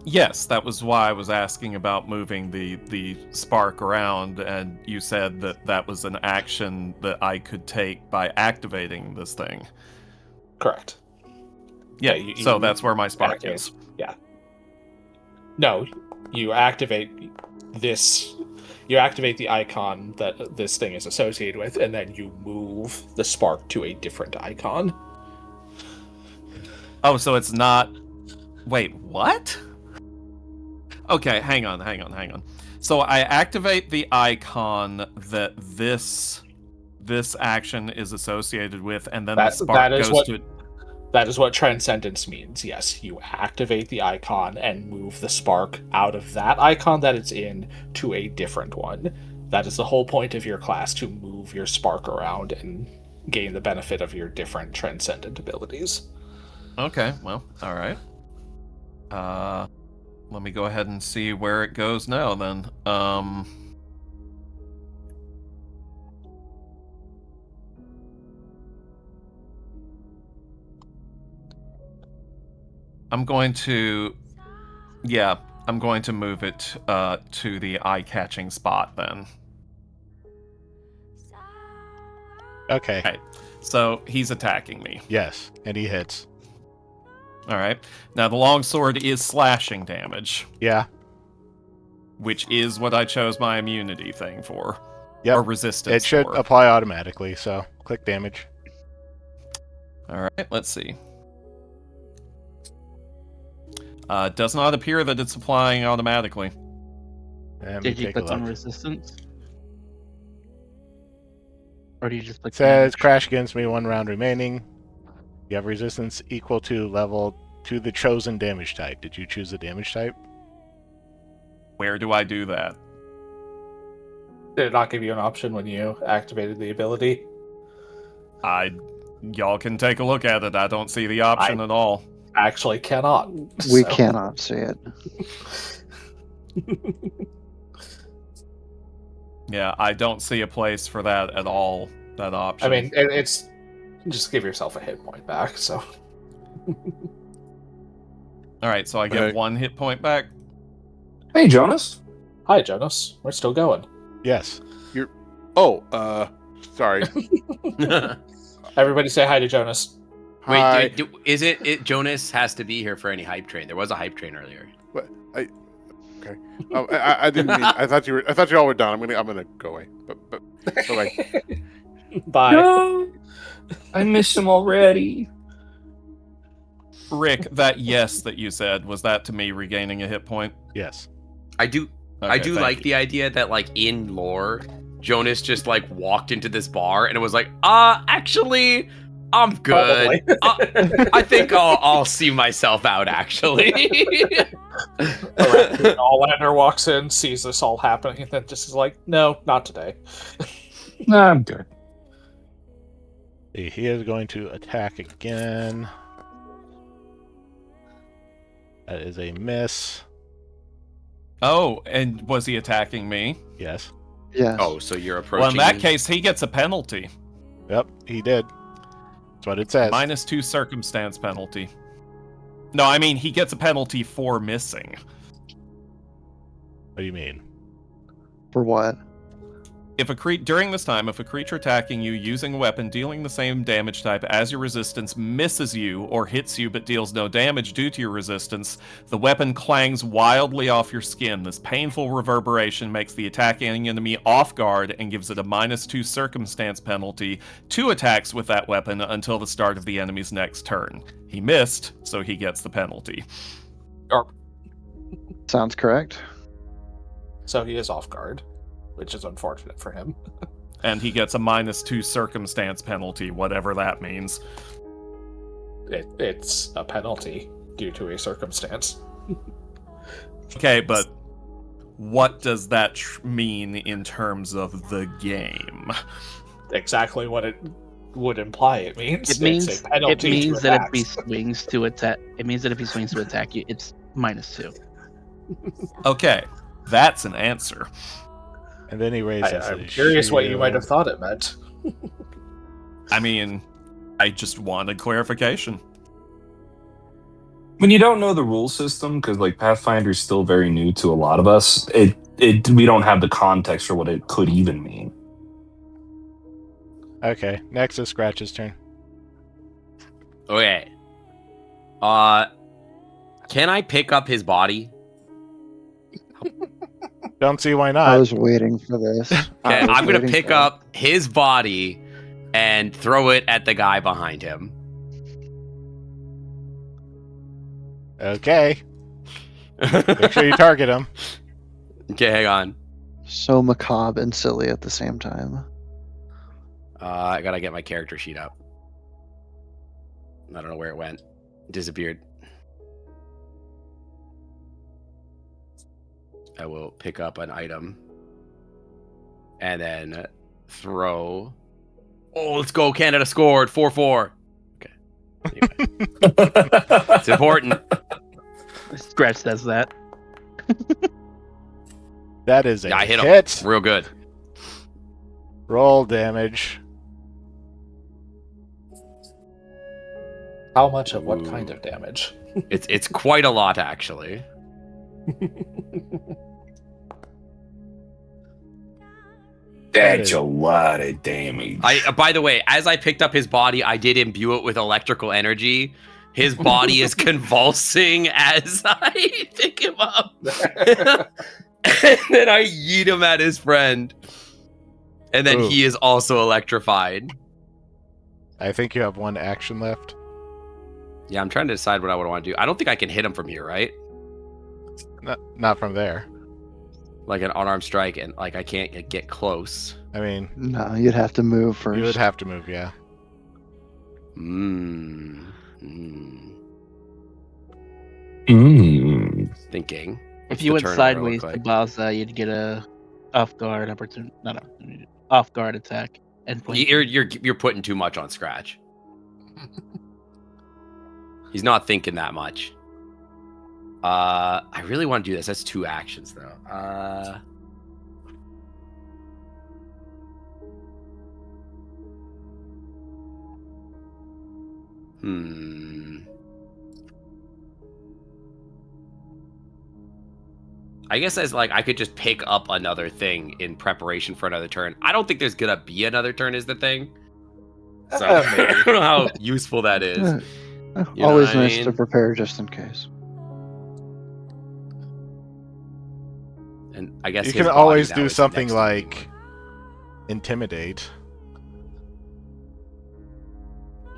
Yes, that was why I was asking about moving the spark around, and you said that that was an action that I could take by activating this thing. Correct. Yeah, Yeah, so you that's where my spark activate. is. Yeah. No, you activate this. You activate the icon that this thing is associated with, and then you move the spark to a different icon. Oh, so it's not... Wait, what? Okay, hang on. So I activate the icon that this action is associated with, and then the spark goes to... That is what Transcendence means. Yes, you activate the icon and move the spark out of that icon that it's in to a different one. That is the whole point of your class, to move your spark around and gain the benefit of your different Transcendent abilities. Okay, well, alright. Let me go ahead and see where it goes now, then. I'm going to move it to the eye-catching spot, then. Okay. Right. So he's attacking me. Yes, and he hits. Alright. Now the longsword is slashing damage, Yeah. which is what I chose my immunity thing for. Yep. Or resistance It should for. apply automatically, so click damage. All right, let's see. Does not appear that it's applying automatically. Let me Did you take a click on look. resistance? Or do you just click Says damage? crash against me, 1 round remaining. You have resistance equal to level to the chosen damage type. Did you choose the damage type? Where do I do that? Did it not give you an option when you activated the ability? Y'all can take a look at it. I don't see the option at all. Actually cannot. We so- cannot see it. Yeah, I don't see a place for that at all. That option. I mean, it's just give yourself a hit point back. So all right, so I get Okay. 1 hit point back. Hey, Jonas. hi, Jonas. We're still going. Yes. Oh, sorry. Everybody say hi to Jonas. Hi. Wait, is it Jonas has to be here for any hype train? There was a hype train earlier. I didn't mean. I thought you all were done. I'm gonna go away. But bye. Bye. No, I miss him already. Rick, that yes that you said, was that to me regaining a hit point? Yes. I do Okay, thank like you. the idea that like in lore, Jonas just like walked into this bar and it was like, actually, I'm good. I think I'll see myself out actually. Allander walks in, sees this all happening, and then just is like, "No, not today." Nah, I'm good. He is going to attack again. That is a miss. Oh, and was he attacking me? Yes. Yes. Oh, so you're approaching. Well, in that me. case, he gets a penalty. Yep, he did. That's what it says. -2 circumstance penalty. No, I mean, he gets a penalty for missing. What do you mean? For what? During this time, if a creature attacking you using a weapon dealing the same damage type as your resistance misses you or hits you but deals no damage due to your resistance, the weapon clangs wildly off your skin. This painful reverberation makes the attacking enemy off guard and gives it a -2 circumstance penalty to attacks with that weapon until the start of the enemy's next turn. He missed, so he gets the penalty. Sounds correct. So he is off guard, which is unfortunate for him. And he gets a -2 circumstance penalty, whatever that means. It's a penalty due to a circumstance. Okay, but what does that mean in terms of the game? Exactly what it would imply it means. It means it's a penalty to that if he attacks. swings to attack, it means that if he swings to attack you, it's -2. Okay, that's an answer. And then he raises I'm his curious what you might have shield. thought it meant. I mean, I just wanted clarification. When you don't know the rule system, because like Pathfinder is still very new to a lot of us, we don't have the context for what it could even mean. Okay, next is Scratch's turn. Okay. Can I pick up his body? Don't see why I not. was waiting for this. Okay, I was I'm gonna waiting pick for it. up his body and throw it at the guy behind him. Okay, make sure you target him. Okay, hang on. So macabre and silly at the same time. I gotta get my character sheet up. I don't know where it went. It disappeared. I will pick up an item and then throw. Oh, let's go! Canada scored 4-4. Okay, anyway, it's important. Scratch does that. That is a Yeah, I hit him hit. real good. Roll damage. How much of what Ooh. kind of damage? It's quite a lot actually. That's a lot of damage. By the way, as I picked up his body, I did imbue it with electrical energy. His body is convulsing as I pick him up. And then I yeet him at his friend. And then Ooh. he is also electrified. I think you have one action left. Yeah, I'm trying to decide what I would want to do. I don't think I can hit him from here, right? Not from there. Like an unarmed strike, and like I can't get close. I mean, No, you'd have to move first. you would have to move, yeah. Thinking. If What's you the went turnover sideways look to like? Baza, you'd get a off guard opportunity. Not off guard attack. And You're putting too much on Scratch. He's not thinking that much. I really want to do this. That's 2 actions though. I guess as like I could just pick up another thing in preparation for another turn. I don't think there's gonna be another turn is the thing. So I don't know how useful that is. You know Always what I nice to mean? prepare just in case. And I guess You his can body always now do is something next to me. like intimidate.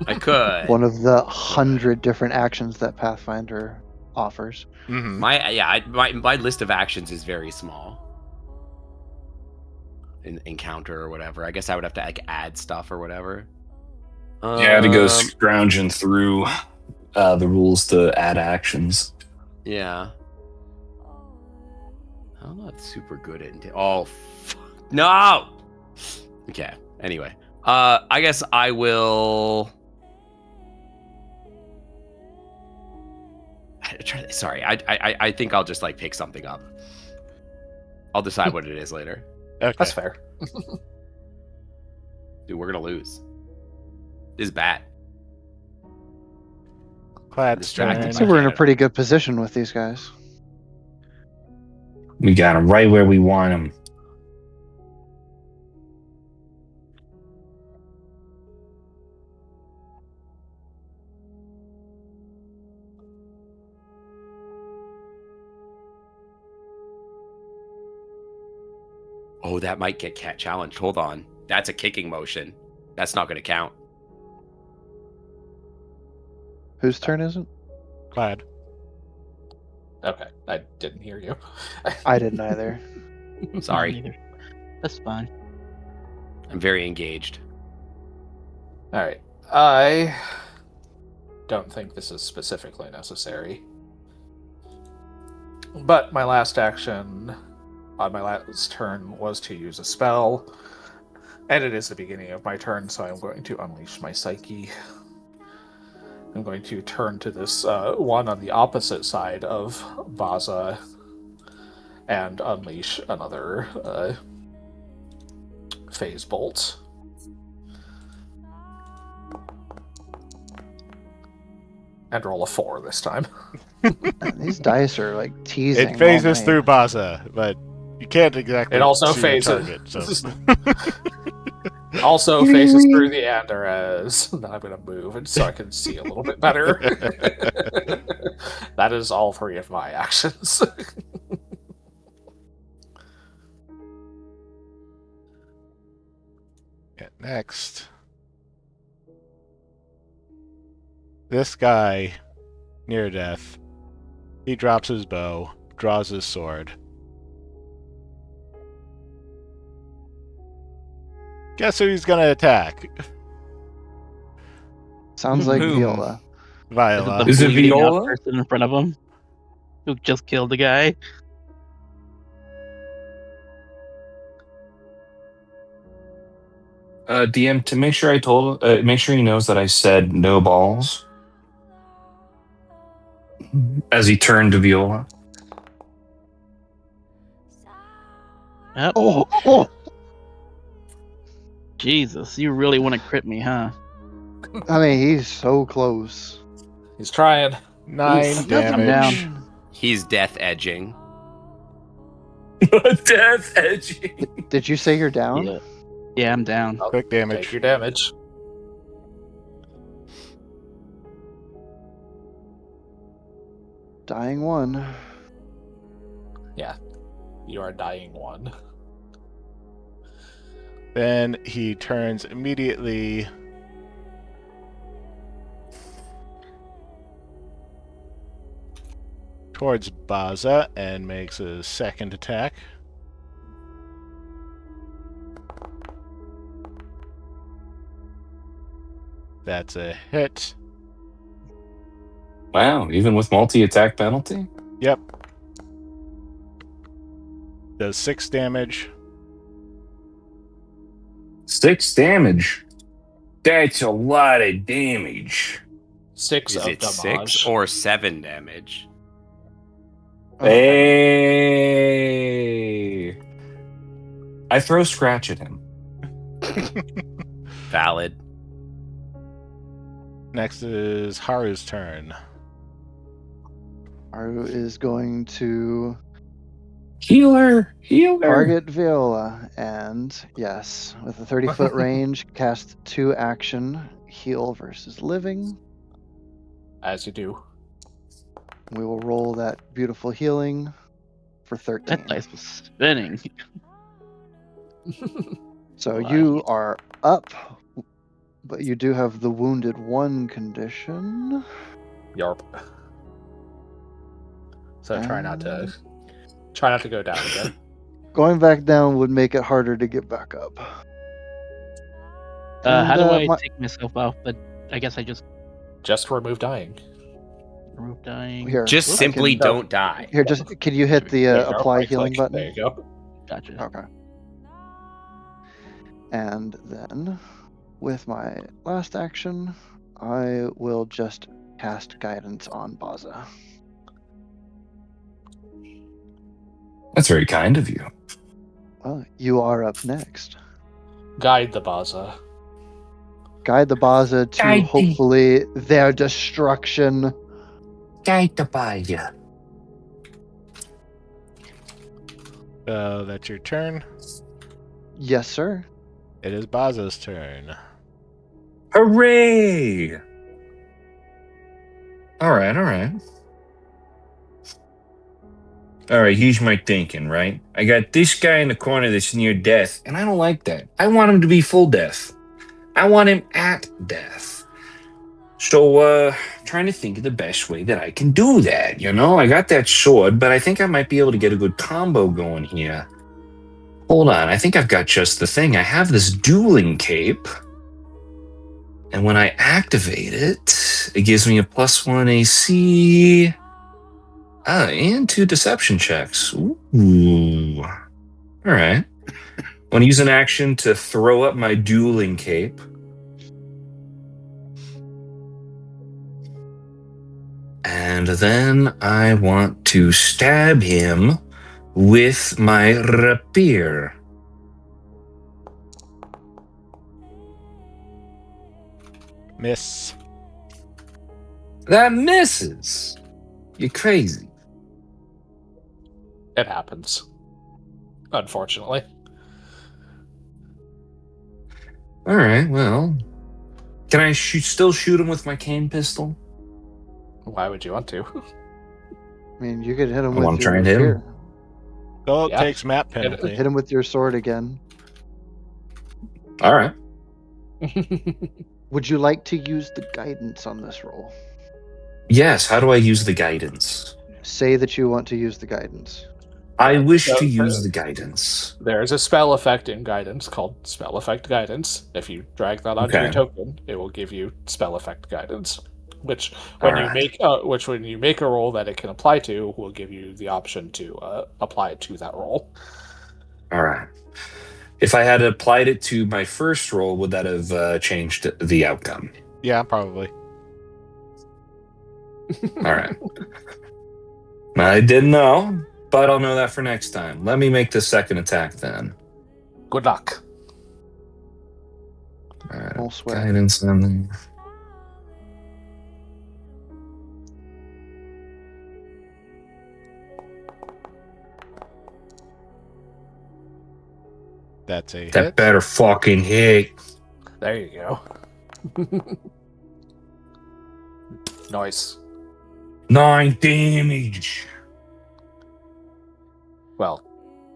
I could. One of the 100 different actions that Pathfinder offers. Mm-hmm. My list of actions is very small. Encounter or whatever. I guess I would have to like add stuff or whatever. Yeah, to go scrounging through the rules to add actions. Yeah. I'm not super good at it. Oh, no! Okay, anyway. I guess I will... Sorry, I think I'll just like pick something up. I'll decide what it is later. Okay. That's fair. Dude, we're gonna lose. This is bad. Clad's Distracted turn. So we're in a pretty good position with these guys. We got them right where we want them. Oh, that might get cat challenged. Hold on. That's a kicking motion. That's not gonna count. Whose turn is it? Clad. Okay, I didn't hear you. I didn't either. Sorry. Neither. That's fine. I'm very engaged. All right. I don't think this is specifically necessary. But my last action on my last turn was to use a spell. And it is the beginning of my turn, so I'm going to unleash my psyche. I'm going to turn to this one on the opposite side of Baza and unleash another phase bolt. And roll a 4 this time. Man, these dice are like teasing. It phases all through night. Baza, but you can't exactly It also see the phases. target, so. Also faces through the Andorras. Then I'm going to move and so I can see a little bit better. That is all 3 of my actions. Yeah, next. This guy, near death, he drops his bow, draws his sword. Guess who he's gonna attack? Sounds like Boom. Viola. Viola. Is it bleeding out Viola? person in front of him who just killed the guy? DM, to make sure make sure he knows that I said no balls. As he turned to Viola. Yep. Oh! Jesus, you really want to crit me, huh? I mean, he's so close. He's trying. 9 I'm damage. down. He's death edging. Death edging. Did you say you're down? Yeah. Yeah, I'm down. Quick damage. Take your damage. Dying 1. Yeah. You are dying 1. Then he turns immediately towards Baza and makes his second attack. That's a hit. Wow, even with multi-attack penalty? Yep. Does 6 damage. 6 damage. That's a lot of damage. 6 Is of it damage. 6 or 7 damage? Hey. I throw scratch at him. Valid. Next is Haru's turn. Haru is going to Healer. target Viola, and yes, with a 30-foot range, cast 2 action heal versus living. As you do. We will roll that beautiful healing for 13. That dice was spinning. So Wow. you are up, but you do have the wounded 1 condition. Yarp. So try not to go down again. Going back down would make it harder to get back up. How do I my- take myself off? But I guess I just Just remove dying. remove dying. Here, Just I simply can- don't die. Here, just can you hit the There you go. apply Right healing click. button? There you go. Gotcha. Okay. And then, with my last action, I will just cast guidance on Baza. That's very kind of you. Well, you are up next. Guide the Baza. Guide the Baza to Guide the- hopefully their destruction. That's your turn. Yes, sir. It is Baza's turn. Hooray! Alright. Alright, here's my thinking, right? I got this guy in the corner that's near death, and I don't like that. I want him to be full death. I want him at death. So, trying to think of the best way that I can do that, you know? I got that sword, but I think I might be able to get a good combo going here. Hold on, I think I've got just the thing. I have this dueling cape. And when I activate it, it gives me a +1 AC. And 2 deception checks. Ooh. All right. Want to use an action to throw up my dueling cape. And then I want to stab him with my rapier. Miss. That misses. You're crazy. It happens. Unfortunately. All right, well. Can I still shoot him with my cane pistol? Why would you want to? I mean, you could hit him I with wanna your try and hit him. here. Oh, it Yeah. takes map penalty. Hit him with your sword again. All right. Would you like to use the guidance on this roll? Yes, how do I use the guidance? Say that you want to use the guidance. I wish So- to use the guidance. There's a spell effect in guidance called spell effect guidance. If you drag that onto your Okay. token, it will give you spell effect guidance. Which when Alright. when you make a roll that it can apply to, will give you the option to apply it to that roll. All right. If I had applied it to my first roll, would that have changed the outcome? Yeah, probably. All right. I didn't know, but I'll know that for next time. Let me make the second attack then. Good luck. All right. Roll sweat. Guidance on there. That's a That hit. better fucking hit. There you go. Nice. 9 damage. Well,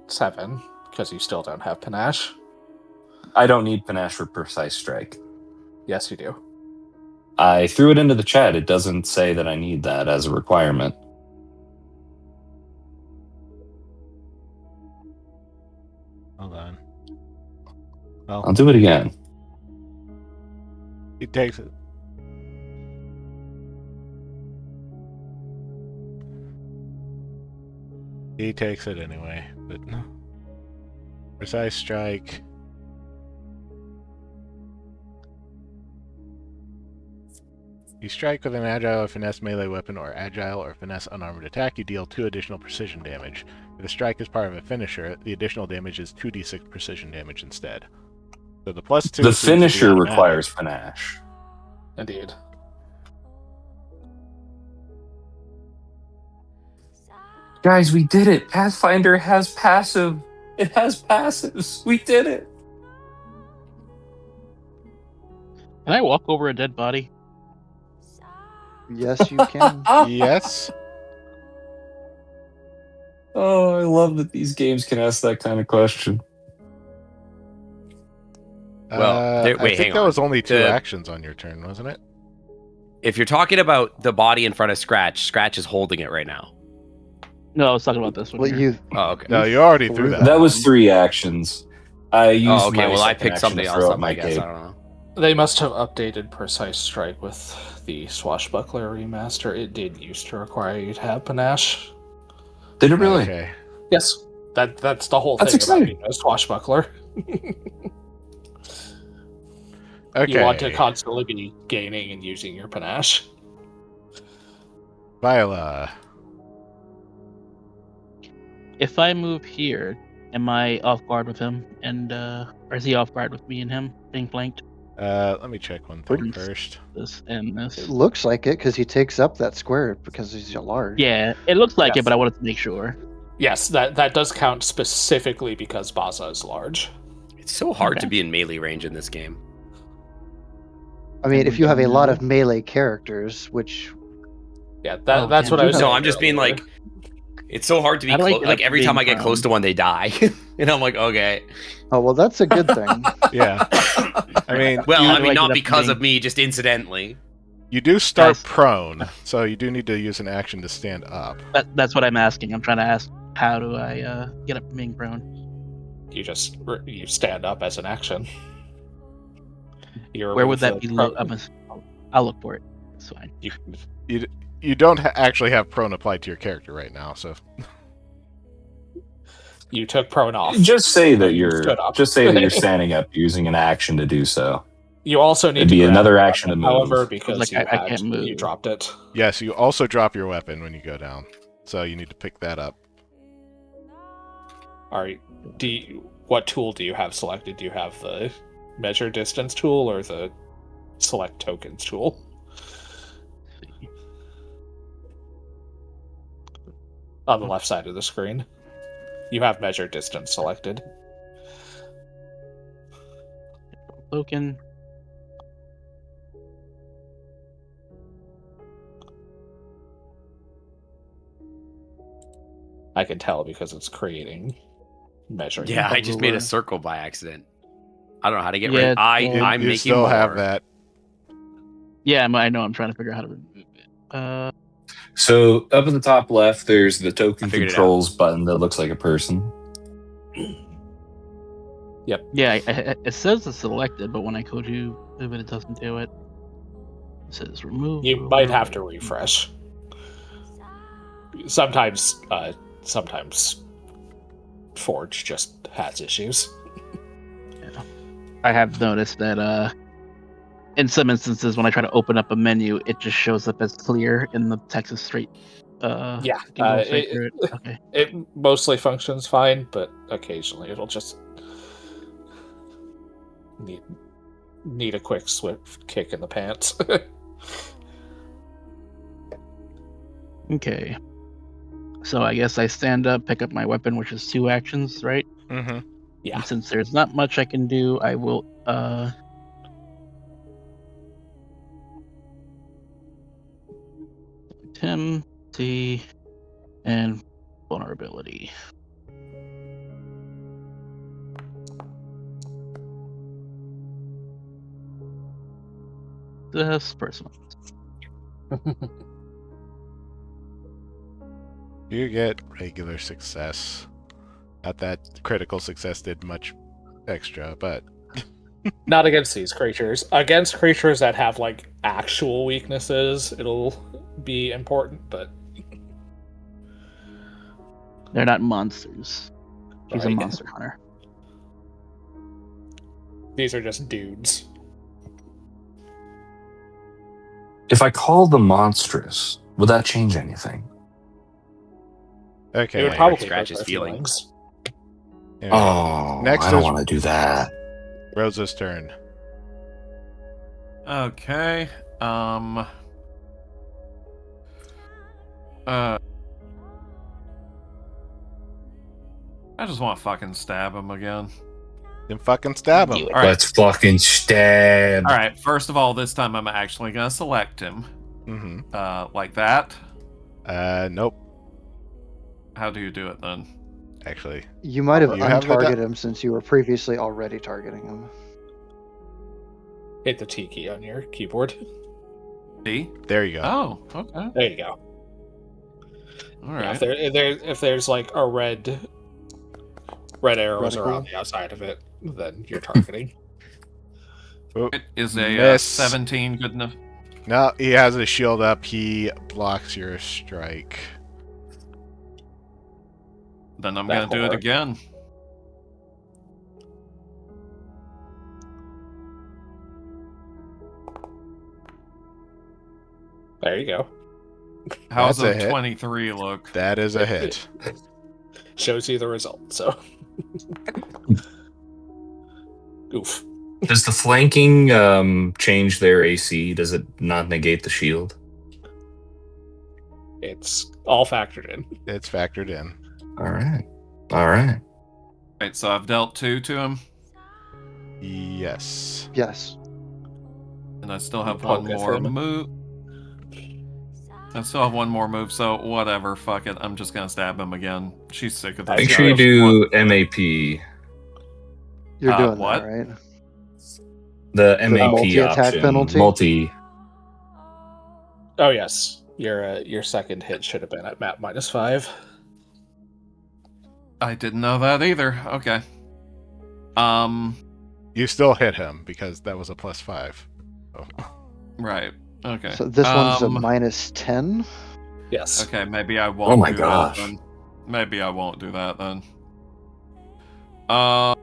7, because you still don't have panache. I don't need panache for precise strike. Yes, you do. I threw it into the chat. It doesn't say that I need that as a requirement. Well, I'll do it again. he takes it. He takes it anyway, but precise strike. You strike with an agile or finesse melee weapon or agile or finesse unarmored attack, you deal 2 additional precision damage. If the strike is part of a finisher, the additional damage is 2d6 precision damage instead. So the +2 The seems to be finisher automatic. requires panache. Indeed. Guys, we did it. Pathfinder has passive. It has passives. We did it. Can I walk over a dead body? Yes, you can. Yes. Oh, I love that these games can ask that kind of question. Well, I wait, think hang that on. was only 2 The- actions on your turn, wasn't it? If you're talking about the body in front of Scratch, Scratch is holding it right now. No, I was talking about this one. Well, here. you Oh, okay. No, you already threw that. That was one. 3 actions. I used Oh, okay. my Well, I second picked action something to else throw up, up my I guess. cape. I don't know. They must have updated Precise Strike with the Swashbuckler remaster. It did used to require you to have panache. Did it really? Okay. Yes, that's the whole That's thing exciting. about being a Swashbuckler. Okay. You want to constantly be gaining and using your panache. Viola. If I move here, am I off guard with him? And or is he off guard with me and him being flanked? Let me check one thing Prudence. first. This and this. It looks like it because he takes up that square because he's large. Yeah, it looks like Yes. it, but I wanted to make sure. Yes, that does count specifically because Baza is large. It's so hard Okay. to be in melee range in this game. I mean, And if we you have a don't lot know. of melee characters, which Yeah, Oh, that's damn, what I you was have- No, saying I'm just being earlier. like, it's so hard to be How do I close. get Like up every to time being I get close prone? to one, they die, and I'm like, okay. oh well, that's a good thing. Yeah. I mean, Well, How I do mean, I not get up to because being- of me, just incidentally. you do start Guys. prone, so you do need to use an action to stand up. That's what I'm asking. I'm trying to ask, how do I get up from being prone? You stand up as an action. You Where would remove that the be? I'll look for it. It's fine. You don't actually have prone applied to your character right now, so You took prone off. Just say that You you're stood up. just say that you're standing up using an action to do so. You also need It'd to be grab another your action weapon, to move. however, because Like, you I can't move. you dropped it. yes, you also drop your weapon when you go down. So you need to pick that up. All right. What tool do you have selected? Do you have the measure distance tool or the select tokens tool? On the left side of the screen, you have measure distance selected. Token. I can tell because it's creating measuring. Yeah, I just made ruler. a circle by accident. I don't know how to get Yeah, rid. I'm You making still more. have that. Yeah, I know. I'm trying to figure out how to remove it. So up at the top left, there's the token I figured it controls button that looks like a person. Yeah, it says it's selected, but when I code you move it, it doesn't do it. It says remove. You might have to refresh. Sometimes Forge just has issues. I have noticed that in some instances when I try to open up a menu, it just shows up as clear in the text is straight. Yeah, you can go straight through it. Okay. It mostly functions fine, but occasionally it'll just need a quick swift kick in the pants. Okay. So I guess I stand up, pick up my weapon, which is 2 actions, right? Mm-hmm. Yeah. And since there's not much I can do, I will Tim, T, and vulnerability. This personal. You get regular success. Not that critical success did much extra, but Not against these creatures. Against creatures that have like actual weaknesses, it'll be important, but They're not monsters. She's a Right. monster hunter. these are just dudes. If I call them monstrous, would that change anything? It Okay. would probably Scratch hurt his their feelings. Anyway, Oh, Next I don't is- want to do that. Rosa's turn. Okay. Uh. I just want to fucking stab him again. Then fucking stab him. Do it. All right. Let's fucking stab. All right. First of all, this time I'm actually gonna select him. Mm-hmm. Like that. Nope. How do you do it then? Actually, You might have You have the untargeted him since you were previously already targeting him. Hit the T key on your keyboard. D. there you go. Oh. Okay. There you go. All Yeah, right. if there's like a red arrows Reticle. around the outside of it, then you're targeting. Oh, Is a miss. 17 good enough? No, he has a shield up. He blocks your strike. Then I'm That gonna do it whore. again. There you go. How's That's a a hit. 23 look? That is a hit. Shows you the result. So, oof. Does the flanking change their AC? Does it not negate the shield? It's all factored in. It's factored in. All right. All right. Right, so I've dealt 2 to him, Yes. Yes. and I still have Poke one at more him. move. I still have one more move, so whatever, fuck it. I'm just gonna stab him again. She's sick of this. Make sure you guy. do MAP. You're doing what? that, right? The MAP multi-attack option. penalty? Multi. Oh yes, your second hit should have been at map -5. I didn't know that either. Okay. You still hit him because that was a +5. Oh. Right. Okay. So this one's a -10. Yes. Okay, maybe I won't. Oh my do gosh. That then. Maybe I won't do that then. Do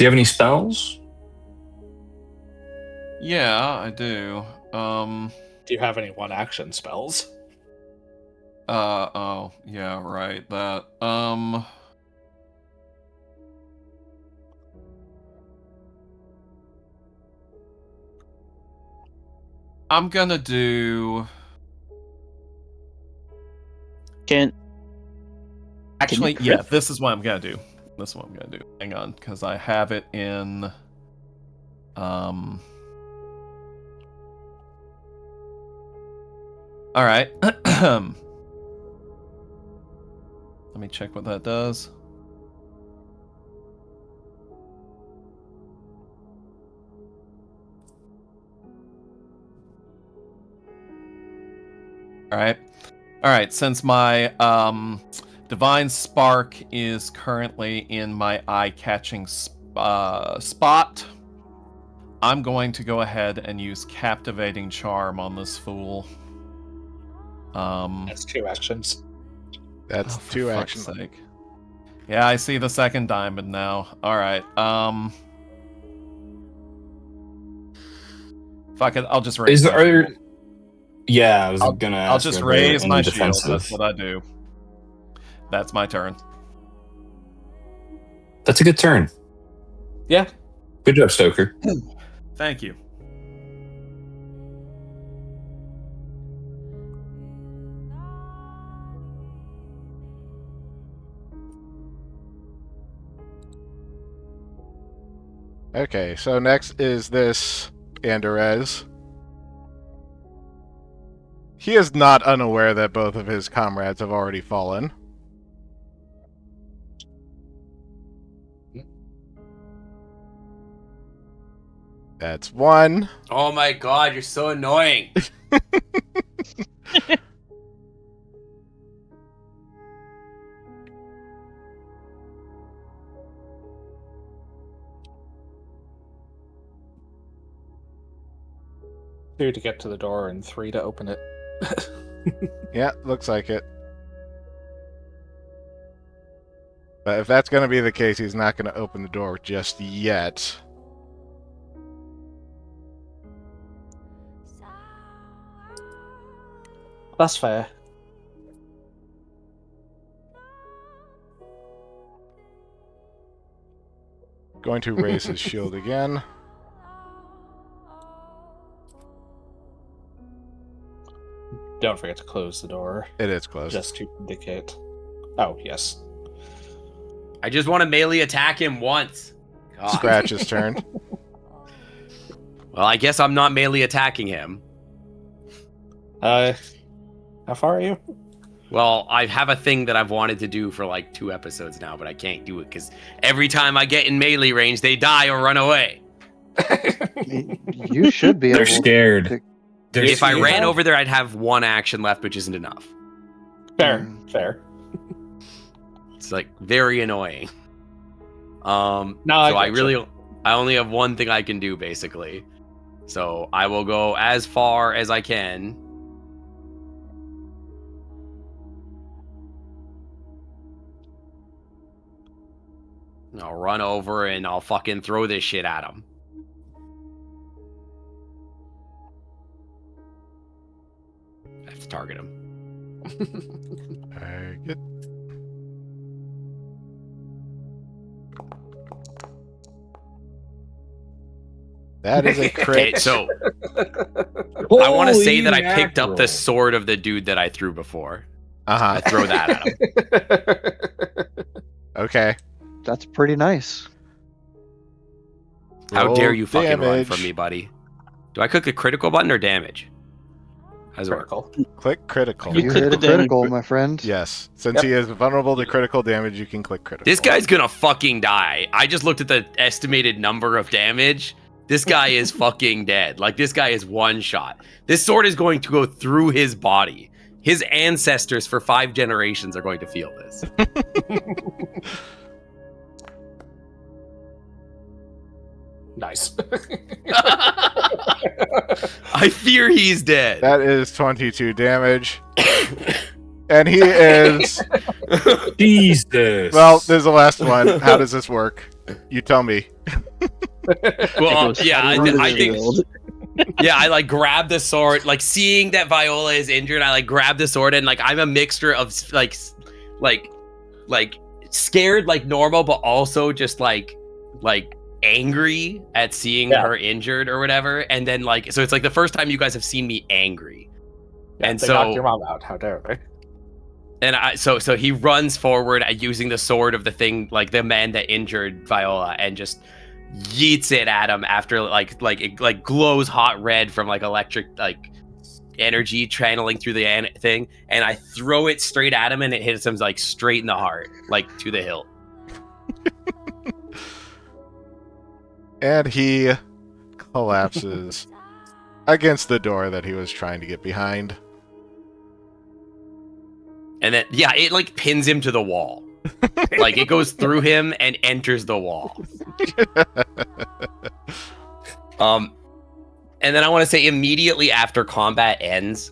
you have any spells? Yeah, I do. Do you have any one action spells? Oh, yeah, right. That. I'm gonna do. Can Actually, crit? yeah, this is what I'm gonna do. This is what I'm gonna do. Hang on, because I have it in. All right. Let me check what that does. All right. All right, since my Divine Spark is currently in my eye-catching spot, I'm going to go ahead and use Captivating Charm on this fool. That's 2 actions. That's for 2 fuck's actions. sake. Yeah, I see the second diamond now. All right. Fuck it. I'll just raise. Is my there? shield. Yeah, I was gonna ask. I'll just are there raise any my shield. defensive? That's what I do. That's my turn. That's a good turn. Yeah. Good job, Stoker. Thank you. Okay, so next is this Anderez. He is not unaware that both of his comrades have already fallen. That's 1. Oh my god, you're so annoying. 2 to get to the door and 3 to open it. Yeah, looks like it. But if that's going to be the case, he's not going to open the door just yet. That's fair. Going to raise his shield again. Don't forget to close the door, It is closed. just to indicate. Oh, yes. I just want to melee attack him once. God. Scratch's turn. Well, I guess I'm not melee attacking him. How far are you? Well, I have a thing that I've wanted to do for like 2 episodes now, but I can't do it because every time I get in melee range, they die or run away. You should be able They're scared. to- If I ran have- over there, I'd have 1 action left, which isn't enough. Fair, Mm. fair. It's like very annoying. No, So I getcha. I only have 1 thing I can do basically. So I will go as far as I can. I'll run over and I'll fucking throw this shit at him. I have to target him. Target. That is a crit. Okay, so I want to say that I picked up the sword of the dude that I threw before. Uh-huh. I throw that at him. Okay. That's pretty nice. How Roll dare you fucking run damage. from me, buddy? Do I click the critical button or damage? How's it work? Critical. Click critical. You You click hit the a critical, damage. my friend. Yes. Since Yep. he is vulnerable to critical damage, you can click critical. This guy's gonna fucking die. I just looked at the estimated number of damage. This guy is fucking dead. Like, this guy is 1 shot. This sword is going to go through his body. His ancestors for 5 generations are going to feel this. Nice. I fear he's dead. That is 22 damage. And he is... Jesus. Well, there's the last one. How does this work? You tell me. Well, It yeah, goes through I the think... shield. Yeah, I like grab the sword, like seeing that Viola is injured. I like grab the sword and like I'm a mixture of like scared like normal, but also just like angry at seeing Yeah. her injured or whatever. And then like so it's like the first time you guys have seen me angry. Yeah, And they so- knocked your mom out. How dare they? And so he runs forward using the sword of the thing, like the man that injured Viola, and just yeets it at him after it glows hot red from like electric like energy channeling through the thing, and I throw it straight at him and it hits him like straight in the heart, like to the hilt. And he collapses against the door that he was trying to get behind. And then yeah, it like pins him to the wall. Like it goes through him and enters the wall. And then I want to say immediately after combat ends,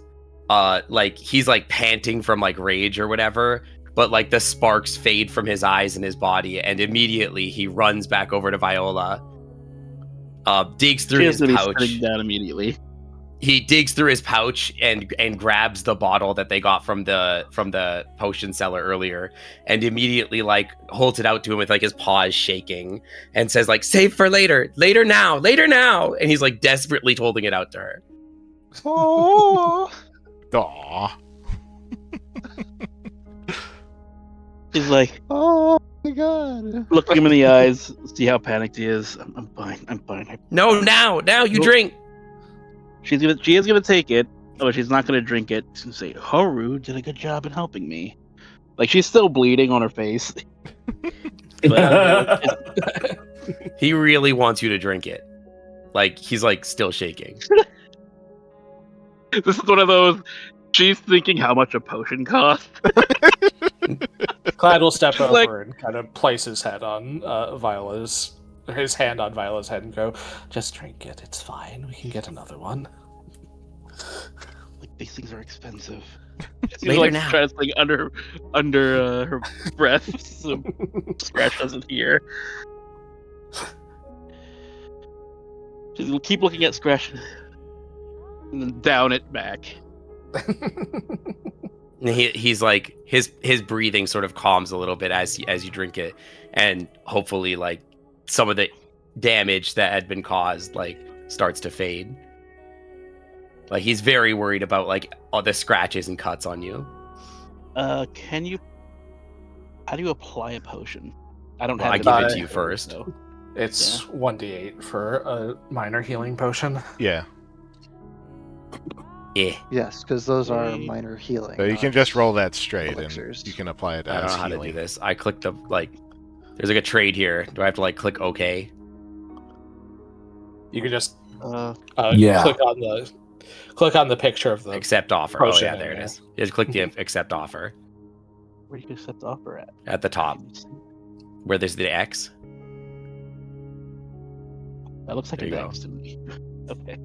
like he's like panting from like rage or whatever, but like the sparks fade from his eyes and his body, and immediately he runs back over to Viola, digs through She his has to be pouch. sitting down immediately. He digs through his pouch and grabs the bottle that they got from the potion seller earlier, and immediately like holds it out to him with like his paws shaking and says like, "Save for later, later now," and he's like desperately holding it out to her. Oh, Aw. She's like, oh my god. looking him in the eyes, see how panicked he is. I'm fine. No, now you Nope. drink. She is gonna take it, but she's not gonna drink it. She's gonna say, Haru did a good job in helping me. Like she's still bleeding on her face. But He really wants you to drink it. Like he's like still shaking. this is one of those. She's thinking how much a potion costs. Clyde will step over Like- and kind of place his hand on Viola's head and go, "Just drink it. It's fine. We can get another one." These things are expensive. She's Later like now. trying to sing under her breath so Scratch doesn't hear. She's gonna keep looking at Scratch and then down it back. And he's like his breathing sort of calms a little bit as you drink it, and hopefully like some of the damage that had been caused like starts to fade. Like he's very worried about like all the scratches and cuts on you. How do you apply a potion? I don't Well, have I it give in it my to you inventory, first. so- It's 1d8 for a minor healing potion. Yeah. Yeah. Yes, because those are Okay. minor healing. So you not can just roll that straight, elixirs. and you can apply it I don't as know how healing. to do this. I click the like. There's like a trade here. Do I have to like click OK? You can just Yeah. click on the picture of the Accept offer. Oh potion yeah, in there it there. is. You just click the accept offer Where do you accept offer at? at the top where there's the X. That looks like There a you go. X to me. Okay.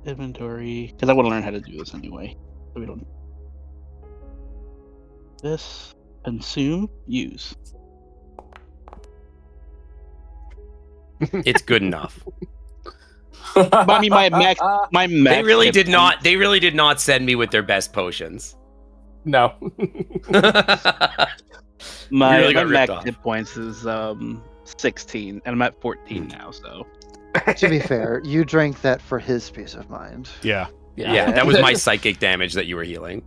Inventory, because I want to learn how to do this anyway. So we don't. This consume use. It's good enough. I mean, my max. They really hit did not. points- They really did not send me with their best potions. No. My, really my got ripped max off. hit points is 16, and I'm at 14 now. So To be fair, you drank that for his peace of mind. Yeah. Yeah, that was my psychic damage that you were healing.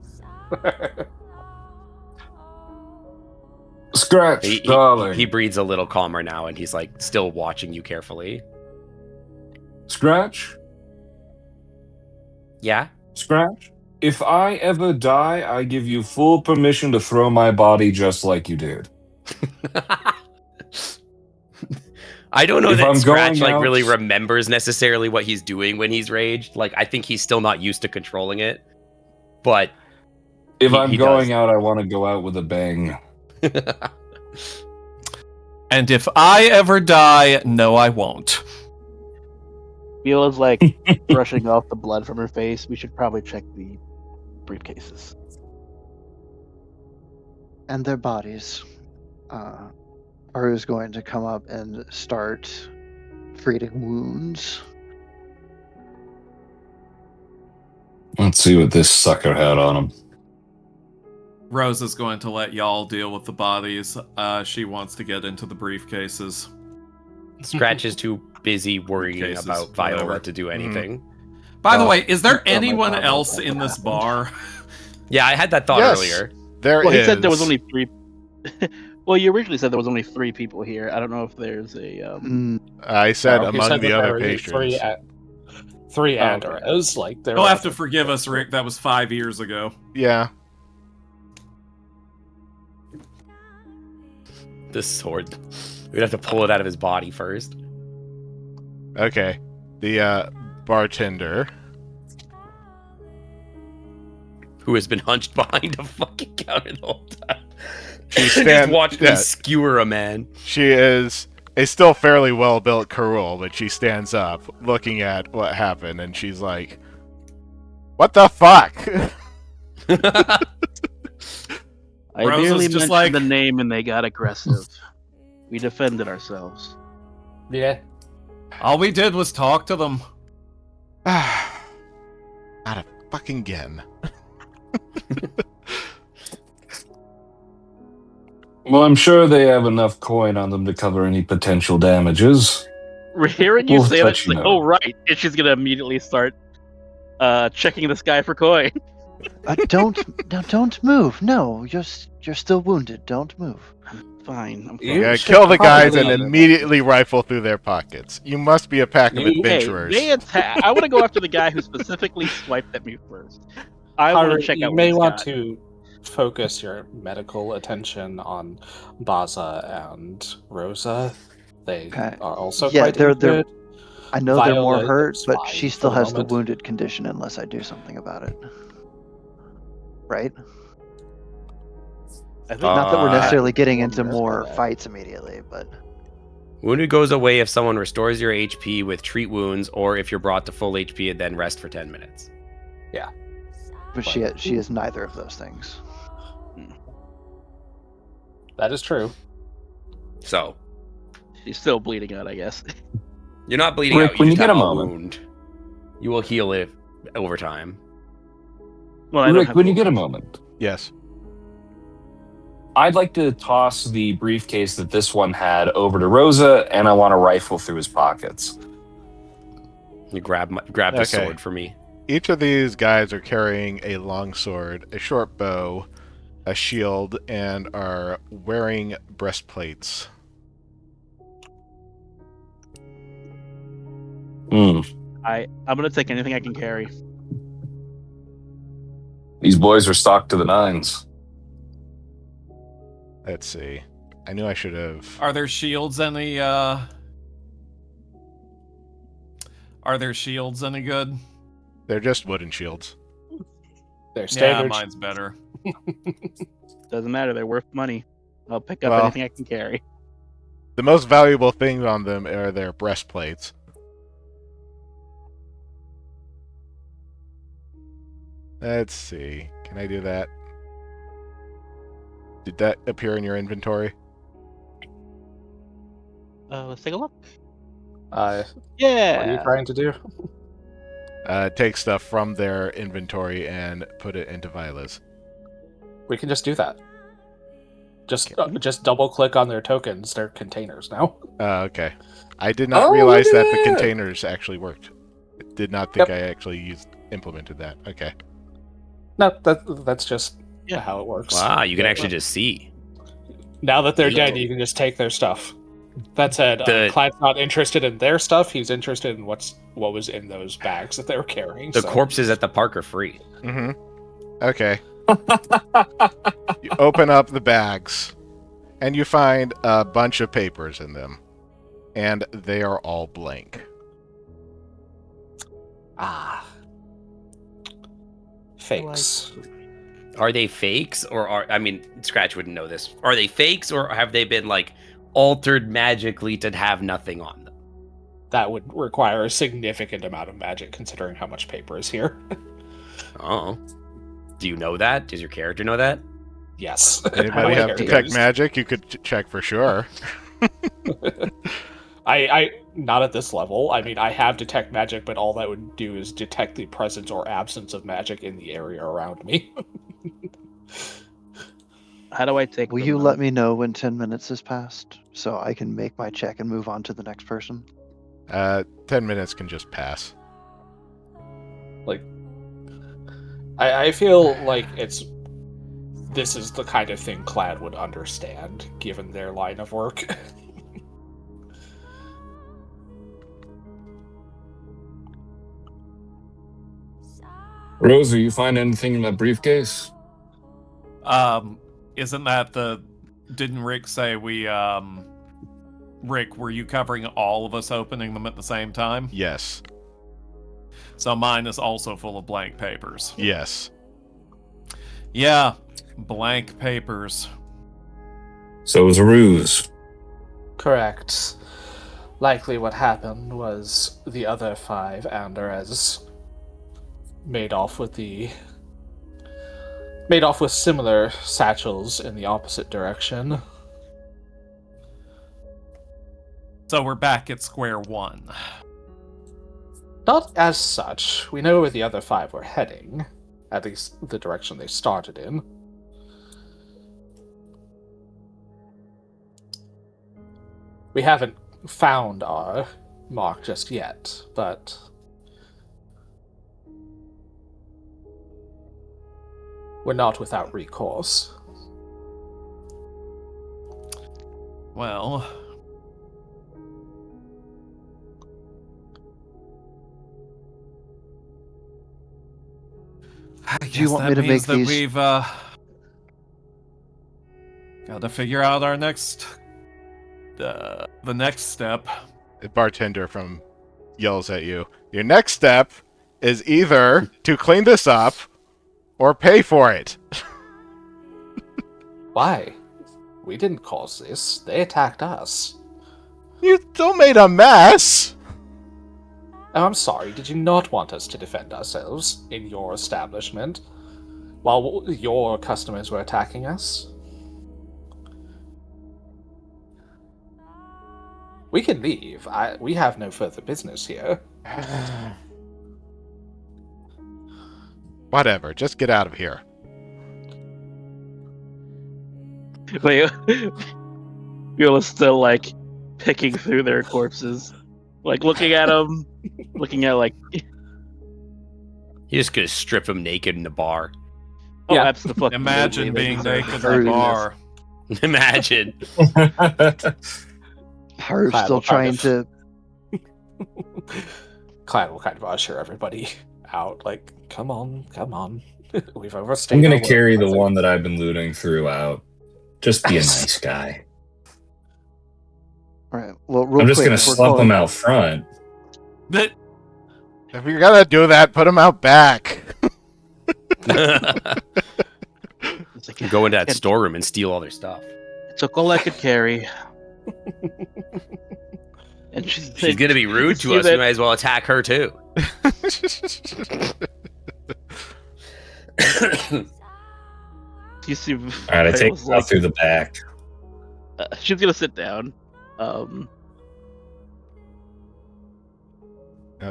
Scratch, He darling. breathes a little calmer now, and he's like still watching you carefully. Scratch, Yeah. Scratch. If I ever die, I give you full permission to throw my body just like you did. I don't know If that I'm Scratch going like really out- remembers necessarily what he's doing when he's raged. Like I think he's still not used to controlling it. But If He I'm does. going out, I want to go out with a bang. And if I ever die, no, I won't. Viola's like brushing off the blood from her face. We should probably check the briefcases. And their bodies. Haru's going to come up and start treating wounds. Let's see what this sucker had on him. Rose is going to let y'all deal with the bodies. She wants to get into the briefcases. Scratch is too busy worrying Cases, about Viola whatever. to do anything. By the Well, way, is there my anyone God, else what in this happened? bar? Yeah, I had that thought Yes. earlier. There Well, he is. said there was only 3. Well, you originally said there was only 3 people here. I don't know if there's a. I said No, he among said the that other there were patrons. Three Oh, Andoras. Like there You'll were have to forgive us, Rick. That was 5 years ago. Yeah. This sword. We'd have to pull it out of his body first. Okay. The bartender. Who has been hunched behind a fucking counter the whole time. She Just stand- watched yeah. me skewer a man. She is a still fairly well built Karul, but she stands up looking at what happened and she's like, "What the fuck?" I Rose is barely just mentioned like- the name and they got aggressive. We defended ourselves. Yeah. All we did was talk to them. Not a fucking again. Well, I'm sure they have enough coin on them to cover any potential damages. We're hearing you We'll say that, let she's you like, know. oh right, and she's gonna immediately start checking this guy for coin. Don't move. No, you're still wounded. Don't move. Fine, I'm fine. You Yeah, should kill the guys and probably- immediately rifle through their pockets. You must be a pack of You- Hey, adventurers. they attack. I want to go after the guy who specifically swiped at me first. I want Haru, to check you out. may what want he's got. to focus your medical attention on Baza and Rosa. They Okay. are also Yeah, quite they're- injured. I know they're more Viola hurt, is but fine she for still the has the moment. wounded condition unless I do something about it. Right? I think Not that we're Uh, necessarily getting well, into that's more bad. fights immediately, but Wounded goes away if someone restores your HP with treat wounds, or if you're brought to full HP and then rest for 10 minutes. But she is neither of those things. That is true. So, She's still bleeding out, I guess. you're not bleeding Rick, out. You when you just get have a a moment. wound. You will heal it over time. Well, I don't Rick, have when you to- get a moment, Yes. I'd like to toss the briefcase that this one had over to Rosa, and I want to rifle through his pockets. You grab the Okay. sword for me. Each of these guys are carrying a long sword, a short bow, a shield, and are wearing breastplates. Hmm. I'm gonna take anything I can carry. These boys are stocked to the nines. Let's see. I knew I should have. Are there shields any good? They're just wooden shields. They're Yeah, standard. mine's better. Doesn't matter. They're worth money. I'll pick up Well- anything I can carry. The most valuable things on them are their breastplates. Let's see. Can I do that? Did that appear in your inventory? Let's take a look. What are Yeah. you trying to do? Take stuff from their inventory and put it into Viola's. We can just do that. Just double click on their tokens. They're containers now. Okay. I did not Oh, realize look that at the that! containers actually worked. Did not think Yep. I actually implemented that. Okay. No, that's just how it works. Wow, you can actually just see. Now that they're Yeah. dead, you can just take their stuff. That said, The- Clyde's not interested in their stuff. He's interested in what was in those bags that they were carrying. The so. corpses at the park are free. Mm-hmm. Okay. You open up the bags, and you find a bunch of papers in them. And they are all blank. Fakes. Are they fakes, or Scratch wouldn't know this. Are they fakes, or have they been like altered magically to have nothing on them? That would require a significant amount of magic, considering how much paper is here. Oh, do you know that? Does your character know that? Yes. Anybody My have character detect is. magic? You could check for sure. I not at this level. I mean, I have detect magic, but all that would do is detect the presence or absence of magic in the area around me. How do I take? Will them, you let me know when 10 minutes has passed so I can make my check and move on to the next person? 10 minutes can just pass. I feel like this is the kind of thing Clad would understand, given their line of work. Rosa, you find anything in that briefcase? Isn't that didn't Rick say we, Rick, were you covering all of us opening them at the same time? Yes. So mine is also full of blank papers. Yes. Yeah, blank papers. So it was a ruse. Correct. Likely what happened was the other 5 Andores made off with similar satchels in the opposite direction. So we're back at square one. Not as such. We know where the other 5 were heading. At least the direction they started in. We haven't found our mark just yet, but we're not without recourse. Well, I Do you guess want that me to means make that these- we've got to figure out our next the next step. The bartender yells at you. Your next step is either to clean this up or pay for it. Why? We didn't cause this. They attacked us. You still made a mess! Oh, I'm sorry, did you not want us to defend ourselves in your establishment while your customers were attacking us? We can leave. We have no further business here. Whatever, just get out of here. Wait, Viola's still like picking through their corpses, like looking at them, looking at like. You're just gonna strip them naked in the bar. Oh, Yeah. absolutely. Imagine They being deserve naked in it. the bar. Imagine. Haru's Clan still will kind trying of- to. Clan will kind of usher everybody out, like, come on. We've overstayed. I'm gonna our carry the welcome. one that I've been looting throughout. Just be a nice guy. All right. Well, real I'm just quick, gonna before slump calling- him out front. But If you're gonna do that, put him out back. It's like, Go into that "Can't- storeroom and steal all their stuff. It took all I could carry. And she's She's gonna be rude to us. We might as well attack her too. You see, All right, I take Viola's him out through the back. she's gonna sit down.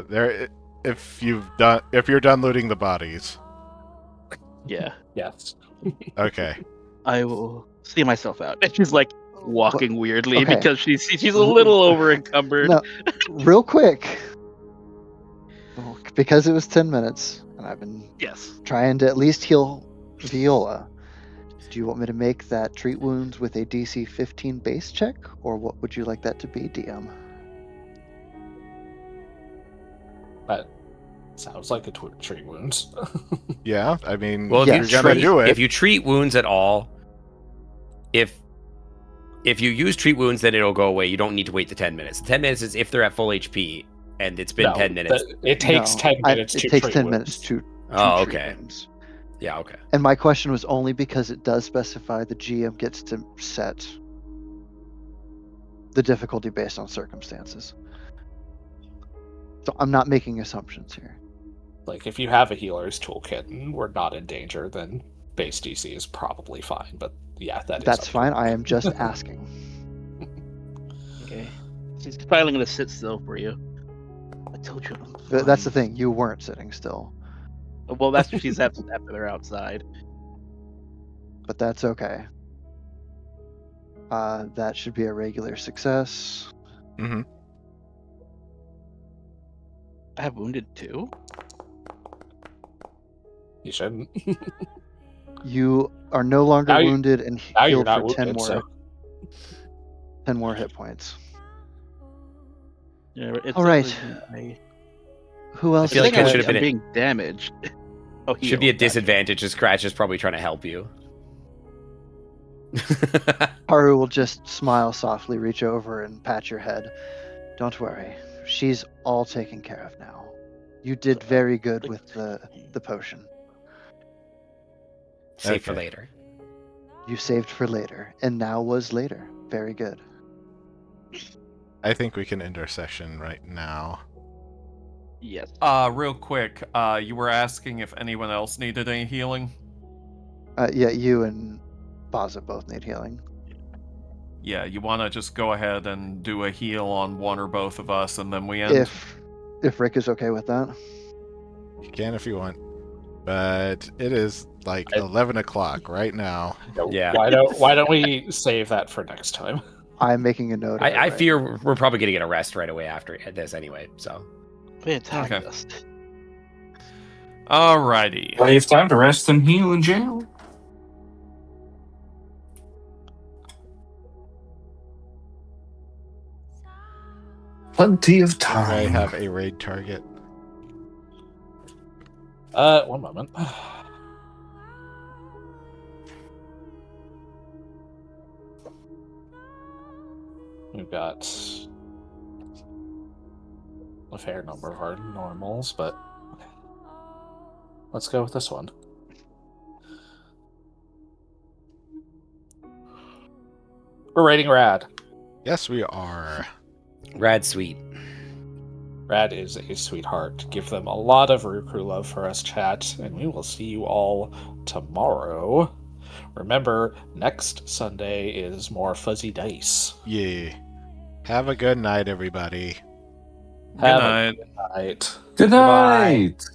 There, if you're done looting the bodies, Yeah, Yes. okay. I will see myself out. And she's like walking weirdly okay. because she's a little over encumbered. No, real quick. Because it was 10 minutes, and I've been Yes. trying to at least heal Viola. Do you want me to make that treat wounds with a DC 15 base check, or what would you like that to be, DM? That sounds like a treat wound. Yeah, I mean, Well, if Yeah. you you're gonna treat, do it. if you treat wounds at all, if you use treat wounds, then it'll go away. You don't need to wait the 10 minutes. The 10 minutes is if they're at full HP, and it's been No, 10 minutes. It takes No, 10 minutes to It takes treat 10 wounds. minutes to Oh, treat okay. wounds. Yeah, okay. And my question was only because it does specify the GM gets to set the difficulty based on circumstances. So I'm not making assumptions here. Like, if you have a healer's toolkit and we're not in danger, then base DC is probably fine. But yeah, That's fine. I am just asking. Okay. She's finally gonna sit still for you. I told you. That's the thing. You weren't sitting still, Well, that's what she's after they're outside. but that's okay. That should be a regular success. Mm-hmm. I have wounded too. You shouldn't. You are no longer Now you- wounded and now you're healed not for 10 wounded, more so 10 more hit points. Yeah, it's All right. I Who else? feel like is it got- should have been I'm being damaged. Oh, Should be a healed. disadvantage. Just Scratch is probably trying to help you. Haru will just smile softly, reach over and pat your head. Don't worry. She's all taken care of now. You did very good with the potion. Save for Okay. later. You saved for later, and now was later. Very good. I think we can end our session right now. Yes. real quick, you were asking if anyone else needed any healing. Yeah, you and Baza both need healing. Yeah, you want to just go ahead and do a heal on one or both of us, and then we end. If Rick is okay with that. You can if you want, but it is like I- 11 o'clock right now. Yeah. Why don't we save that for next time? I'm making a note of it I right fear we're probably gonna get a rest right away after this anyway. So They attacked Okay. us. Alrighty. Well, you have time to rest and heal in jail. Plenty of I time. have a raid target. 1 moment. We've got a fair number of our normals, but let's go with this one. We're rating rad. Yes, we are. Rad sweet. Rad is a sweetheart. Give them a lot of Roo Croo love for us, chat, and we will see you all tomorrow. Remember, next Sunday is more fuzzy dice. Yeah. Have a good night, everybody. Good night. Good night. Good Goodbye. night.